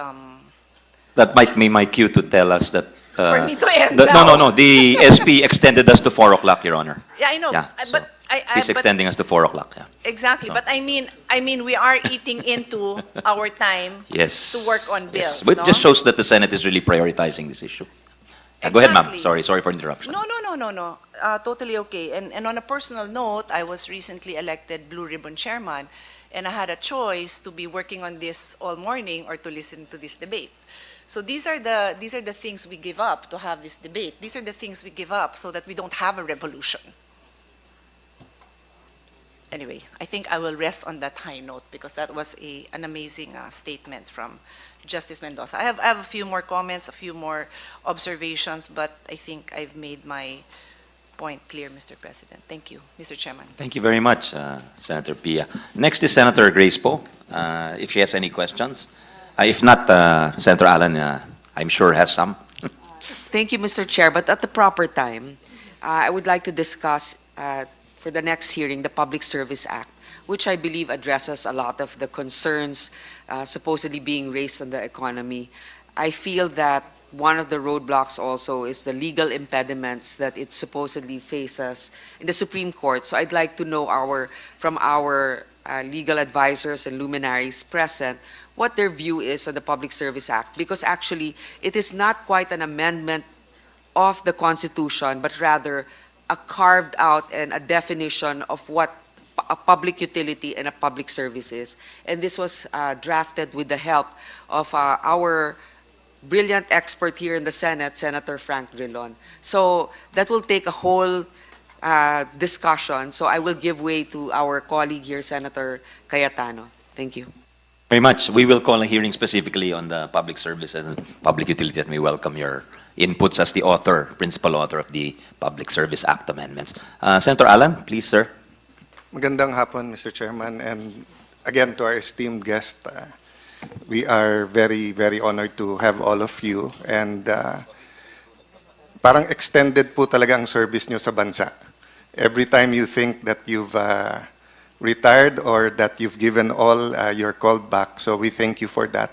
That might be my cue to tell us that... for me to end no. The SP extended us to 4 o'clock, Your Honor. Yeah, I know. Yeah, but he's extending us to 4 o'clock. Yeah. Exactly, So- but I mean, we are eating into our time Yes. to work on bills. Yes. But no? it just shows that the Senate is really prioritizing this issue. Go ahead, ma'am. Exactly. Sorry for interruption. No. Totally okay. And on a personal note, I was recently elected Blue Ribbon Chairman, and I had a choice to be working on this all morning or to listen to this debate. So these are the things we give up to have this debate. These are the things we give up so that we don't have a revolution. Anyway, I think I will rest on that high note because that was an amazing statement from Justice Mendoza. I have a few more comments, a few more observations, but I think I've made my point clear, Mr. President. Thank you, Mr. Chairman. Thank you very much, Senator Pia. Next is Senator Grace Poe, if she has any questions. If not, Senator Allen, I'm sure has some. Thank you, Mr. Chair. But at the proper time, I would like to discuss for the next hearing the Public Service Act, which I believe addresses a lot of the concerns supposedly being raised on the economy. I feel that one of the roadblocks also is the legal impediments that it supposedly faces in the Supreme Court. So I'd like to know from our legal advisors and luminaries present what their view is on the Public Service Act, because actually it is not quite an amendment of the Constitution, but rather a carved out and a definition of what a public utility and a public services. And this was drafted with the help of our brilliant expert here in the Senate, Senator Frank Drilon. So that will take a whole discussion. So I will give way to our colleague here, Senator Cayetano. Thank you. Very much. We will call a hearing specifically on the public services and public utility, and we welcome your inputs as the author, principal author of the Public Service Act amendments. Senator Alan, please, sir. Magandang hapon, Mr. Chairman, and again to our esteemed guest. We are very, very honored to have all of you, and parang extended po talaga ang service nyo sa bansa. Every time you think that you've retired or that you've given all, you're called back. So we thank you for that.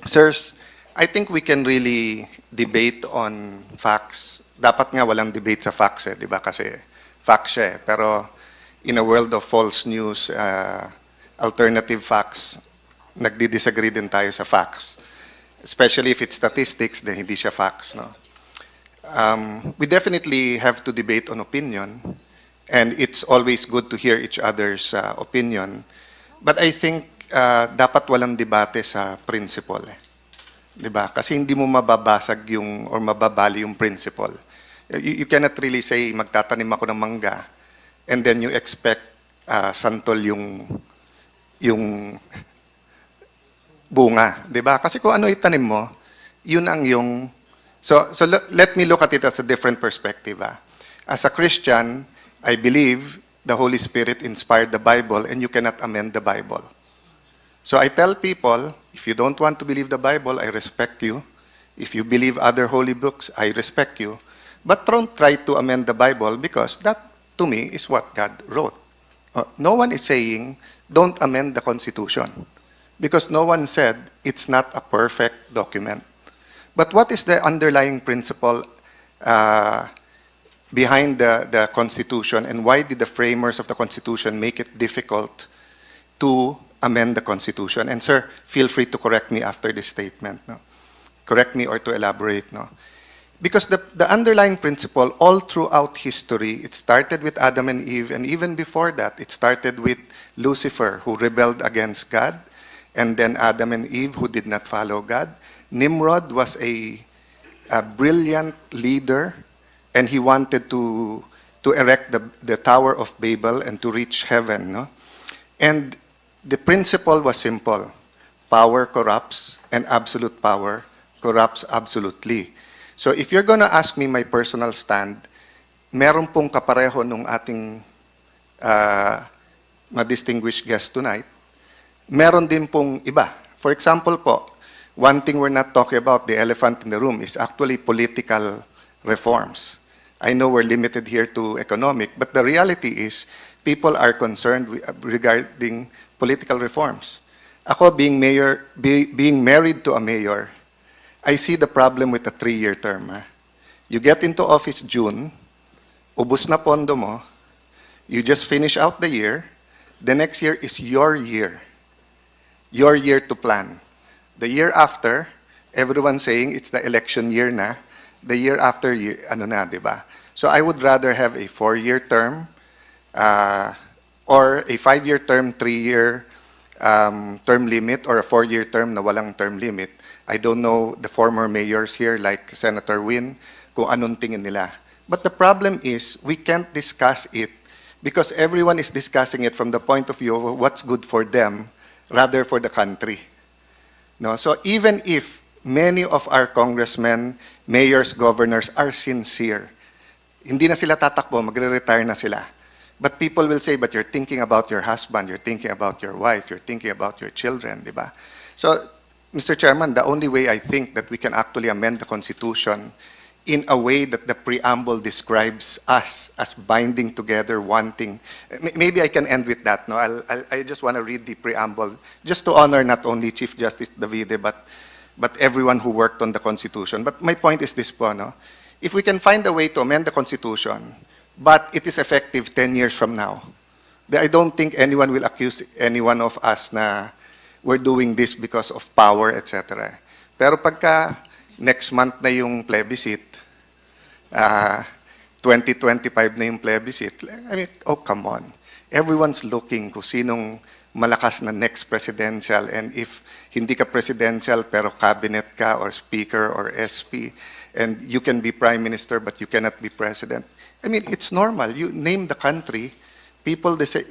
Sirs, I think we can really debate on facts. Dapat nga walang debate sa facts, di ba? Kasi facts siya eh. Pero in a world of false news, alternative facts, nagdi-disagree din tayo sa facts. Especially if it's statistics, then hindi siya facts, no? We definitely have to debate on opinion, and it's always good to hear each other's opinion. But I think dapat walang debate sa principle. Diba? Kasi hindi mo mababasag yung, or mababali yung principle. You cannot really say, magtatanim ako ng mangga, and then you expect santol yung bunga. Diba? Kasi kung ano itanim mo, yun ang yung... So let me look at it as a different perspective. As a Christian, I believe the Holy Spirit inspired the Bible, and you cannot amend the Bible. So I tell people, if you don't want to believe the Bible, I respect you. If you believe other holy books, I respect you. But don't try to amend the Bible, because that, to me, is what God wrote. No one is saying, don't amend the Constitution, because no one said it's not a perfect document. But what is the underlying principle behind the Constitution, and why did the framers of the Constitution make it difficult to amend the Constitution? And sir, feel free to correct me after this statement. No? Correct me or to elaborate. No? Because the underlying principle all throughout history, it started with Adam and Eve, and even before that, it started with Lucifer, who rebelled against God, and then Adam and Eve, who did not follow God. Nimrod was a brilliant leader, and he wanted to erect the Tower of Babel and to reach heaven. No? And the principle was simple. Power corrupts, and absolute power corrupts absolutely. So if you're going to ask me my personal stand, meron pong kapareho nung ating ma-distinguished guest tonight. Meron din pong iba. For example po, one thing we're not talking about, the elephant in the room, is actually political reforms. I know we're limited here to economic, but the reality is people are concerned regarding political reforms. Ako, being married to a mayor, I see the problem with a 3-year term. You get into office June, ubus na pondo mo, you just finish out the year, the next year is your year to plan. The year after, everyone's saying it's the election year na. The year after, ano na, di ba? So I would rather have a 4-year term or a 5-year term, 3-year term limit, or a 4-year term na walang term limit. I don't know the former mayors here, like Senator Win, kung anong tingin nila. But the problem is, we can't discuss it because everyone is discussing it from the point of view of what's good for them rather for the country. No? So even if many of our congressmen, mayors, governors are sincere, hindi na sila tatakbo, magre-retire na sila. But people will say, but you're thinking about your husband, you're thinking about your wife, you're thinking about your children, di ba? So, Mr. Chairman, the only way I think that we can actually amend the Constitution in a way that the preamble describes us as binding together, wanting. Maybe I can end with that. No, I just want to read the preamble, just to honor not only Chief Justice Davide, but everyone who worked on the Constitution. But my point is this po, no? If we can find a way to amend the Constitution, but it is effective 10 years from now, I don't think anyone will accuse any one of us na we're doing this because of power, etc. Pero pagka next month na yung plebiscite, 2 2025 na yung plebiscite. I mean, oh, come on. Everyone's looking kung sinong malakas na next presidential, and if hindi ka presidential pero cabinet ka or speaker or SP, and you can be prime minister but you cannot be president. I mean, it's normal. You name the country, people, they say,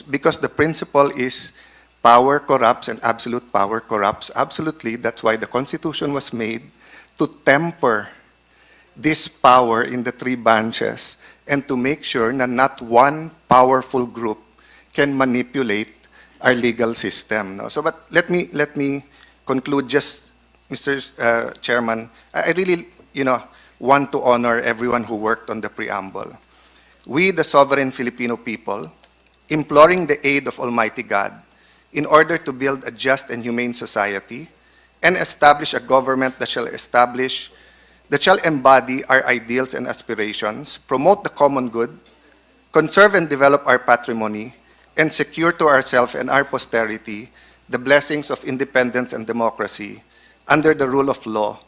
because the principle is power corrupts and absolute power corrupts. Absolutely, that's why the Constitution was made, to temper this power in the three branches and to make sure that not one powerful group can manipulate our legal system. No? So, but let me conclude just, Mr. Chairman. I really, want to honor everyone who worked on the preamble. We, the sovereign Filipino people, imploring the aid of Almighty God in order to build a just and humane society and establish a government that shall embody our ideals and aspirations, promote the common good, conserve and develop our patrimony, and secure to ourselves and our posterity the blessings of independence and democracy under the rule of law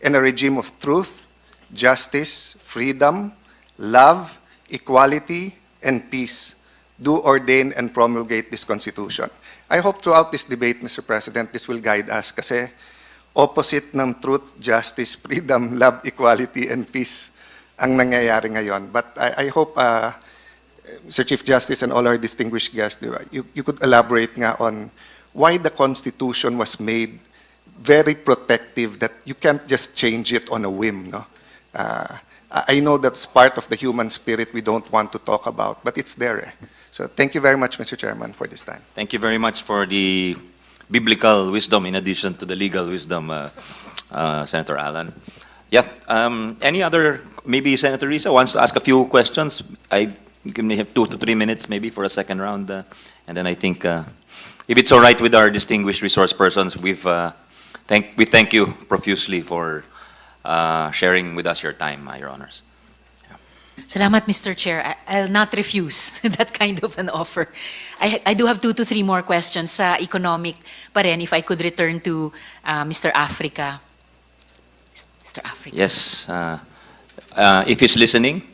and a regime of truth, justice, freedom, love, equality, and peace, do ordain and promulgate this Constitution. I hope throughout this debate, Mr. President, this will guide us kasi opposite ng truth, justice, freedom, love, equality, and peace ang nangyayari ngayon. But I hope, Mr. Chief Justice and all our distinguished guests, you could elaborate nga on why the Constitution was made very protective, that you can't just change it on a whim. No? I know that's part of the human spirit we don't want to talk about, but it's there. So thank you very much, Mr. Chairman, for this time. Thank you very much for the biblical wisdom in addition to the legal wisdom, Senator Alan. Yeah, any other, maybe Senator Risa wants to ask a few questions. I may have 2 to 3 minutes maybe for a second round. And then I think, if it's all right with our distinguished resource persons, we thank you profusely for sharing with us your time, Your Honors. Salamat, Mr. Chair. I'll not refuse that kind of an offer. I do have 2 to 3 more questions sa economic pa rin, if I could return to Mr. Africa. Mr. Africa. Yes. If he's listening.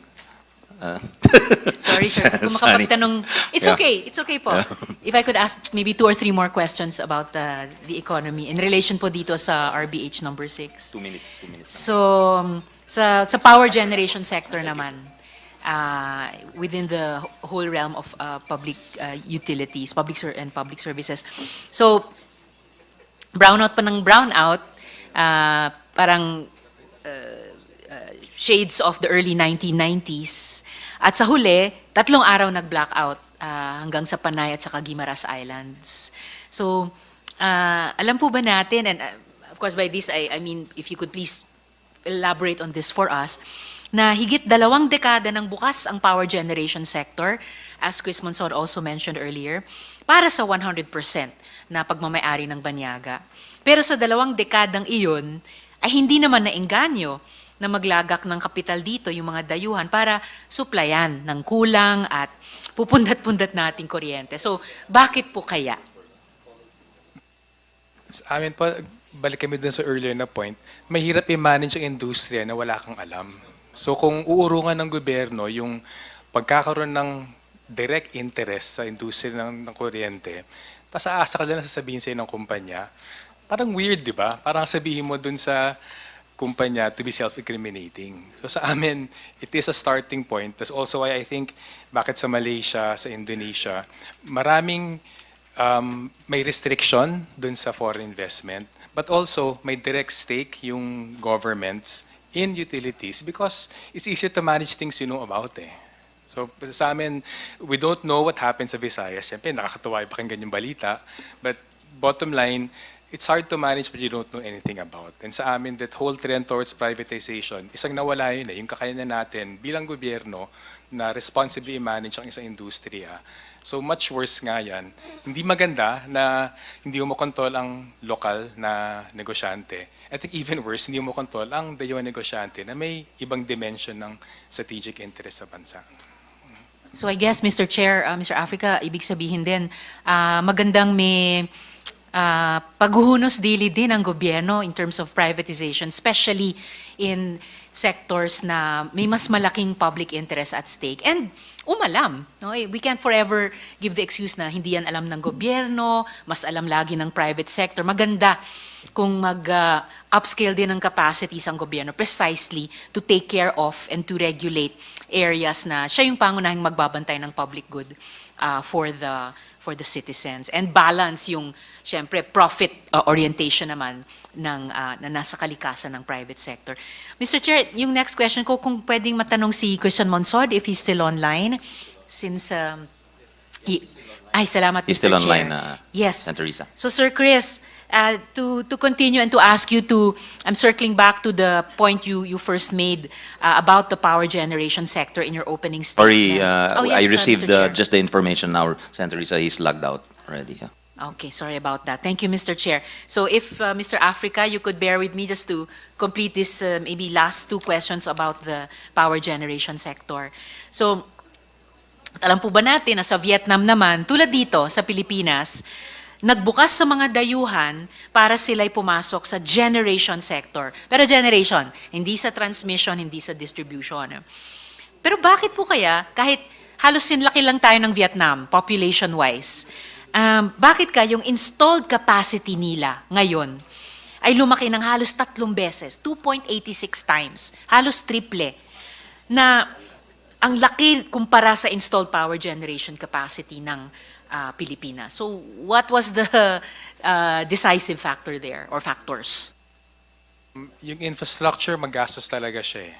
Sorry, sir. Kung makapagtanong, it's okay po. If I could ask maybe 2 or 3 more questions about the economy in relation po dito sa RBH number 6. 2 minutes. So, sa power generation sector naman, within the whole realm of public utilities, public services. So, brownout pa ng brownout, parang shades of the early 1990s. At sa huli, 3 araw nag-blackout hanggang sa Panay at sa Guimaras Islands. So, alam po ba natin, and of course by this, I mean, if you could please elaborate on this for us, na higit 2 dekada ng bukas ang power generation sector, as Chris Monsod also mentioned earlier, para sa 100% na pagmamayari ng banyaga. Pero sa 2 dekadang iyon, ay hindi naman naengganyo na maglagak ng kapital dito yung mga dayuhan para suplayan ng kulang at pupundat-pundat nating kuryente. So, bakit po kaya? Sa amin po, balik kami dun sa earlier na point, mahirap i-manage ang industriya na wala kang alam. So kung uurungan ng gobyerno yung pagkakaroon ng direct interest sa industriya ng kuryente, pasaasa ka lang sasabihin sa'yo ng kumpanya, parang weird, di ba? Parang sabihin mo dun sa kumpanya to be self-incriminating. So sa amin, it is a starting point. That's also why I think bakit sa Malaysia, sa Indonesia, maraming may restriction dun sa foreign investment, but also may direct stake yung governments in utilities because it's easier to manage things you know about eh. So sa amin, we don't know what happens sa Visayas. Siyempre, nakakatuwa yung pakinggan yung balita, but bottom line, it's hard to manage what you don't know anything about. And sa amin, that whole trend towards privatization, isang nawala yun eh, yung kakayanan natin bilang gobyerno na responsibly manage ang isang industriya. So much worse nga yan. Hindi maganda na hindi mo kontrol ang lokal na negosyante. I think even worse, hindi mo kontrol ang dayuhan negosyante na may ibang dimension ng strategic interest sa bansa. So I guess, Mr. Chair, Mr. Africa, ibig sabihin din, magandang may paghuhunos dili din ang gobyerno in terms of privatization, especially in sectors na may mas malaking public interest at stake. And umalam. No? We can't forever give the excuse na hindi yan alam ng gobyerno, mas alam lagi ng private sector. Maganda kung mag-upscale din ng capacities ang gobyerno precisely to take care of and to regulate areas na siya yung pangunahing magbabantay ng public good for the citizens. And balance yung, syempre, profit orientation naman na nasa kalikasan ng private sector. Mr. Chair, yung next question ko, kung pwedeng matanong si Christian Monsod if he's still online, since ay, salamat, He's Mr. still Chair. online, Yes. Senator Risa. So, Sir Chris, to continue and to ask you to, I'm circling back to the point you first made about the power generation sector in your opening statement. Sorry, Oh, yes, I received Mr. Chair. just the information now, Senator Risa. He's logged out already. Yeah. Okay, sorry about that. Thank you, Mr. Chair. So if, Mr. Africa, you could bear with me just to complete this maybe last two questions about the power generation sector. So, alam po ba natin na sa Vietnam naman, tulad dito sa Pilipinas, nagbukas sa mga dayuhan para sila'y pumasok sa generation sector. Pero generation, hindi sa transmission, hindi sa distribution. Pero bakit po kaya, kahit halos sinlaki lang tayo ng Vietnam, population-wise, bakit ka yung installed capacity nila ngayon ay lumaki ng halos 3 beses, 2.86 times, halos triple, na ang laki kumpara sa installed power generation capacity ng Pilipinas. So what was the decisive factor there, or factors? Yung infrastructure, magastos talaga siya eh.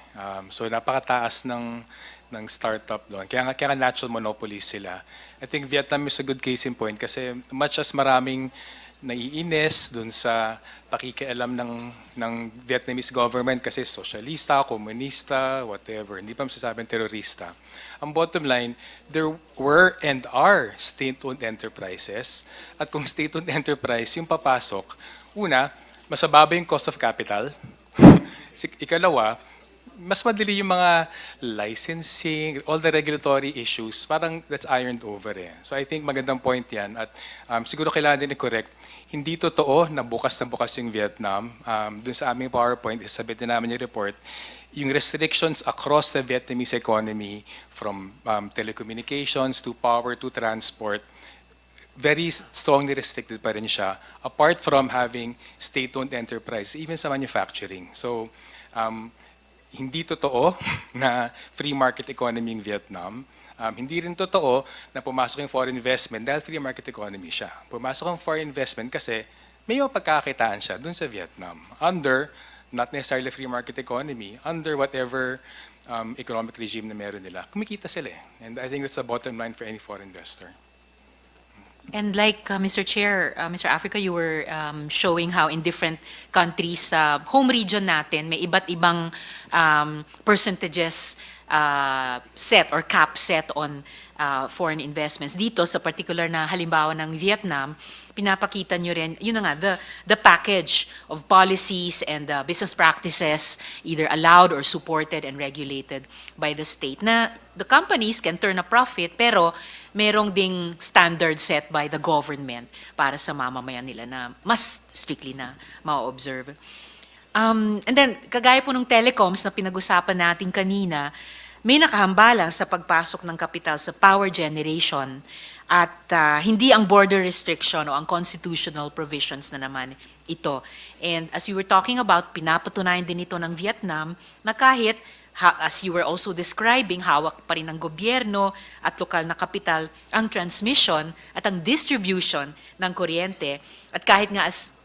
So napakataas ng startup doon. Kaya nga natural monopolies sila. I think Vietnam is a good case in point kasi much as maraming naiinis doon sa pakikialam ng Vietnamese government kasi socialista, komunista, whatever. Hindi pa masasabing terorista. Ang bottom line, there were and are state-owned enterprises. At kung state-owned enterprise yung papasok, una, mas mababa yung cost of capital. Ikalawa, mas madali yung mga licensing, all the regulatory issues, parang that's ironed over eh. So I think magandang point yan. At siguro kailangan din i-correct, hindi totoo na bukas yung Vietnam. Dun sa aming PowerPoint, isabit din namin yung report, yung restrictions across the Vietnamese economy, from telecommunications to power to transport, very strongly restricted pa rin siya, apart from having state-owned enterprise, even sa manufacturing. So, hindi totoo na free market economy in Vietnam. Hindi rin totoo na pumasok yung foreign investment dahil free market economy siya. Pumasok ang foreign investment kasi may mapagkakitaan siya dun sa Vietnam. Under, not necessarily free market economy, under whatever economic regime na meron nila. Kumikita sila eh. And I think that's the bottom line for any foreign investor. And like Mr. Chair, Mr. Africa, you were showing how in different countries sa home region natin, may iba't ibang percentages set or cap set on foreign investments. Dito sa particular na halimbawa ng Vietnam, pinapakita nyo rin, yun na nga, the package of policies and business practices either allowed or supported and regulated by the state na the companies can turn a profit pero merong ding standard set by the government para sa mamamayan nila na mas strictly na ma-observe. And then, kagaya po ng telecoms na pinag-usapan natin kanina, may nakahambalang sa pagpasok ng kapital sa power generation at hindi ang border restriction o ang constitutional provisions na naman ito. And as you were talking about, pinapatunayan din ito ng Vietnam na kahit, as you were also describing, hawak pa rin ng gobyerno at lokal na kapital ang transmission at ang distribution ng kuryente. At kahit nga as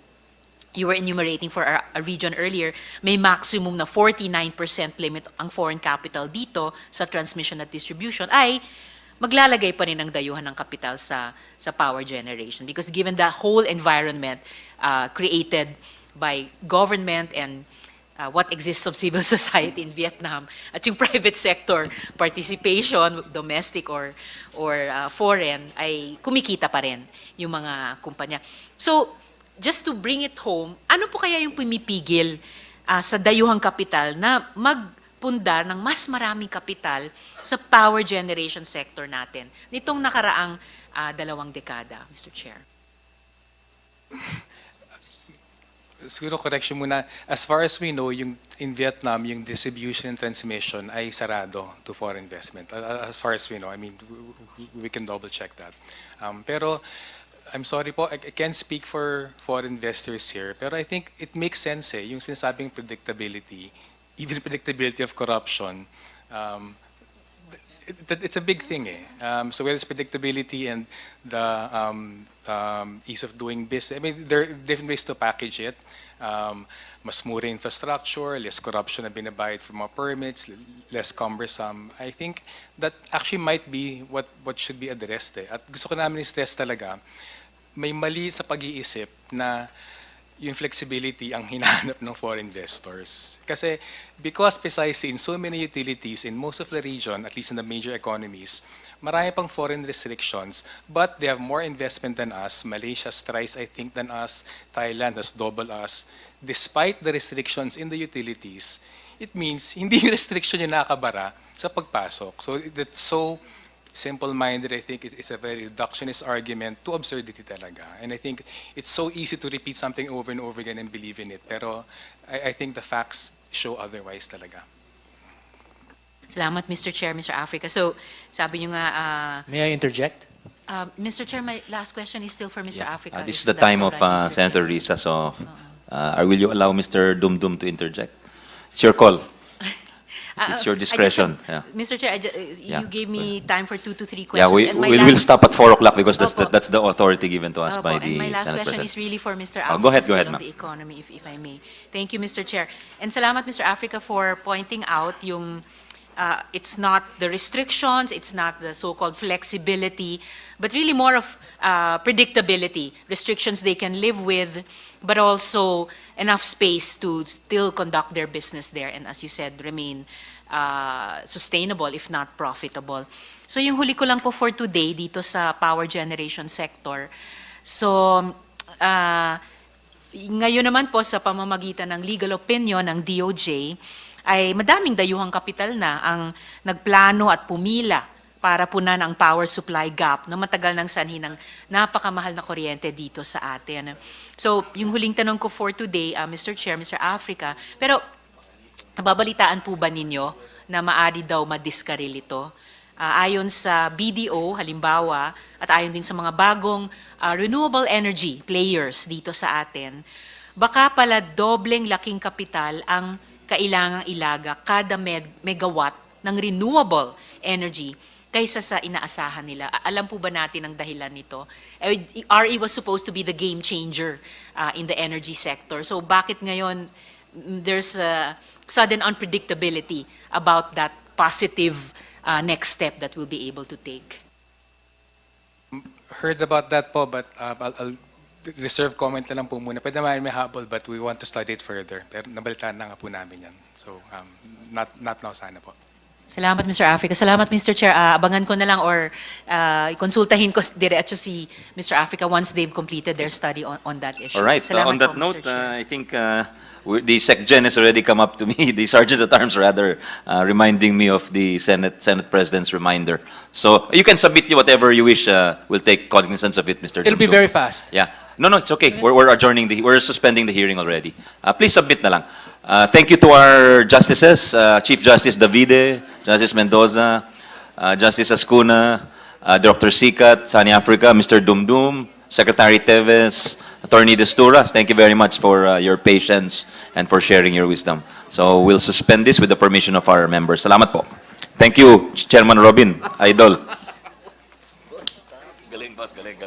you were enumerating for a region earlier, may maximum na 49% limit ang foreign capital dito sa transmission at distribution, ay maglalagay pa rin ng dayuhan ng kapital sa power generation. Because given the whole environment created by government and what exists of civil society in Vietnam, at yung private sector participation, domestic or foreign, ay kumikita pa rin yung mga kumpanya. So, just to bring it home, ano po kaya yung pumipigil sa dayuhang kapital na magpundar ng mas maraming kapital sa power generation sector natin nitong nakaraang 2 dekada, Mr. Chair? Siguro correction muna, as far as we know, yung in Vietnam, yung distribution and transmission ay sarado to foreign investment. As far as we know, I mean, we can double check that. Pero I'm sorry po, I can't speak for foreign investors here, pero I think it makes sense yung sinasabing predictability, even predictability of corruption, it's a big thing so whether it's predictability and the ease of doing business, I mean, there are different ways to package it. Mas mura infrastructure, less corruption na binabayad for mga permits, less cumbersome. I think that actually might be what should be addressed At gusto ko namin i-stress talaga, may mali sa pag-iisip na yung flexibility ang hinahanap ng foreign investors. Kasi because precisely in so many utilities in most of the region, at least in the major economies, marami pang foreign restrictions, but they have more investment than us. Malaysia's thrice, I think, than us. Thailand has double us. Despite the restrictions in the utilities, it means hindi yung restriction yung nakabara sa pagpasok. So that's so simple-minded. I think it's a very reductionist argument to absurdity talaga. And I think it's so easy to repeat something over and over again and believe in it. Pero I think the facts show otherwise talaga. Salamat, Mr. Chair, Mr. Africa. So, sabi nyo nga... May I interject? Mr. Chair, my last question is still for Mr. Africa. This is if the that's time all of right, Mr. Senator Chair. Risa, so will you allow Mr. Dumdum to interject? It's your call. It's your discretion. Mr. Chair, Yeah. you gave me time for 2 to 3 questions. Yeah, and my we'll last- stop at 4 o'clock because that's Opo. that's the authority given to us Opo, by the and my last Senate question President. is really for Mr. Oh, Africa, go ahead, still ma'am. on the economy, if I may. Thank you, Mr. Chair. And salamat, Mr. Africa, for pointing out yung it's not the restrictions, it's not the so-called flexibility, but really more of predictability. Restrictions they can live with, but also enough space to still conduct their business there, and as you said, remain sustainable, if not profitable. So yung huli ko lang po for today dito sa power generation sector. So ngayon naman po sa pamamagitan ng legal opinion ng DOJ, ay madaming dayuhang kapital na ang nagplano at pumila para punan ang power supply gap na matagal nang sanhi ng napakamahal na kuryente dito sa atin. So yung huling tanong ko for today, Mr. Chair, Mr. Africa, pero nababalitaan po ba ninyo na maaari daw madiskaril ito? Ayon sa BDO, halimbawa, at ayon din sa mga bagong renewable energy players dito sa atin, baka pala dobleng laking kapital ang kailangang ilaga kada megawatt ng renewable energy kaysa sa inaasahan nila. Alam po ba natin ang dahilan nito? RE was supposed to be the game changer in the energy sector. So bakit ngayon there's a sudden unpredictability about that positive next step that we'll be able to take? Heard about that po, but I'll reserve comment na lang po muna. Pwede naman may habol, but we want to study it further. Pero nabalitaan na nga po namin yan. So, not now sana po. Salamat, Mr. Africa. Salamat, Mr. Chair. Abangan ko na lang or konsultahin ko diretso si Mr. Africa once they've completed their study on that issue. All right. Salamat On that po, note, Mr. Chair. I think the SecGen has already come up to me, the Sergeant at Arms rather, reminding me of the Senate President's reminder. So you can submit whatever you wish. We'll take cognizance of it, Mr. It'll be Dumdum. very fast. Yeah. No, it's okay. We're suspending the hearing already. Please submit na lang. Thank you to our justices, Chief Justice Davide, Justice Mendoza, Justice Azcuna, Dr. Sikat, Sunny Africa, Mr. Dumdum, Secretary Teves, Attorney Desturas. Thank you very much for your patience and for sharing your wisdom. So we'll suspend this with the permission of our members. Salamat po. Thank you, Chairman Robin, Idol. Galing, boss. Galing.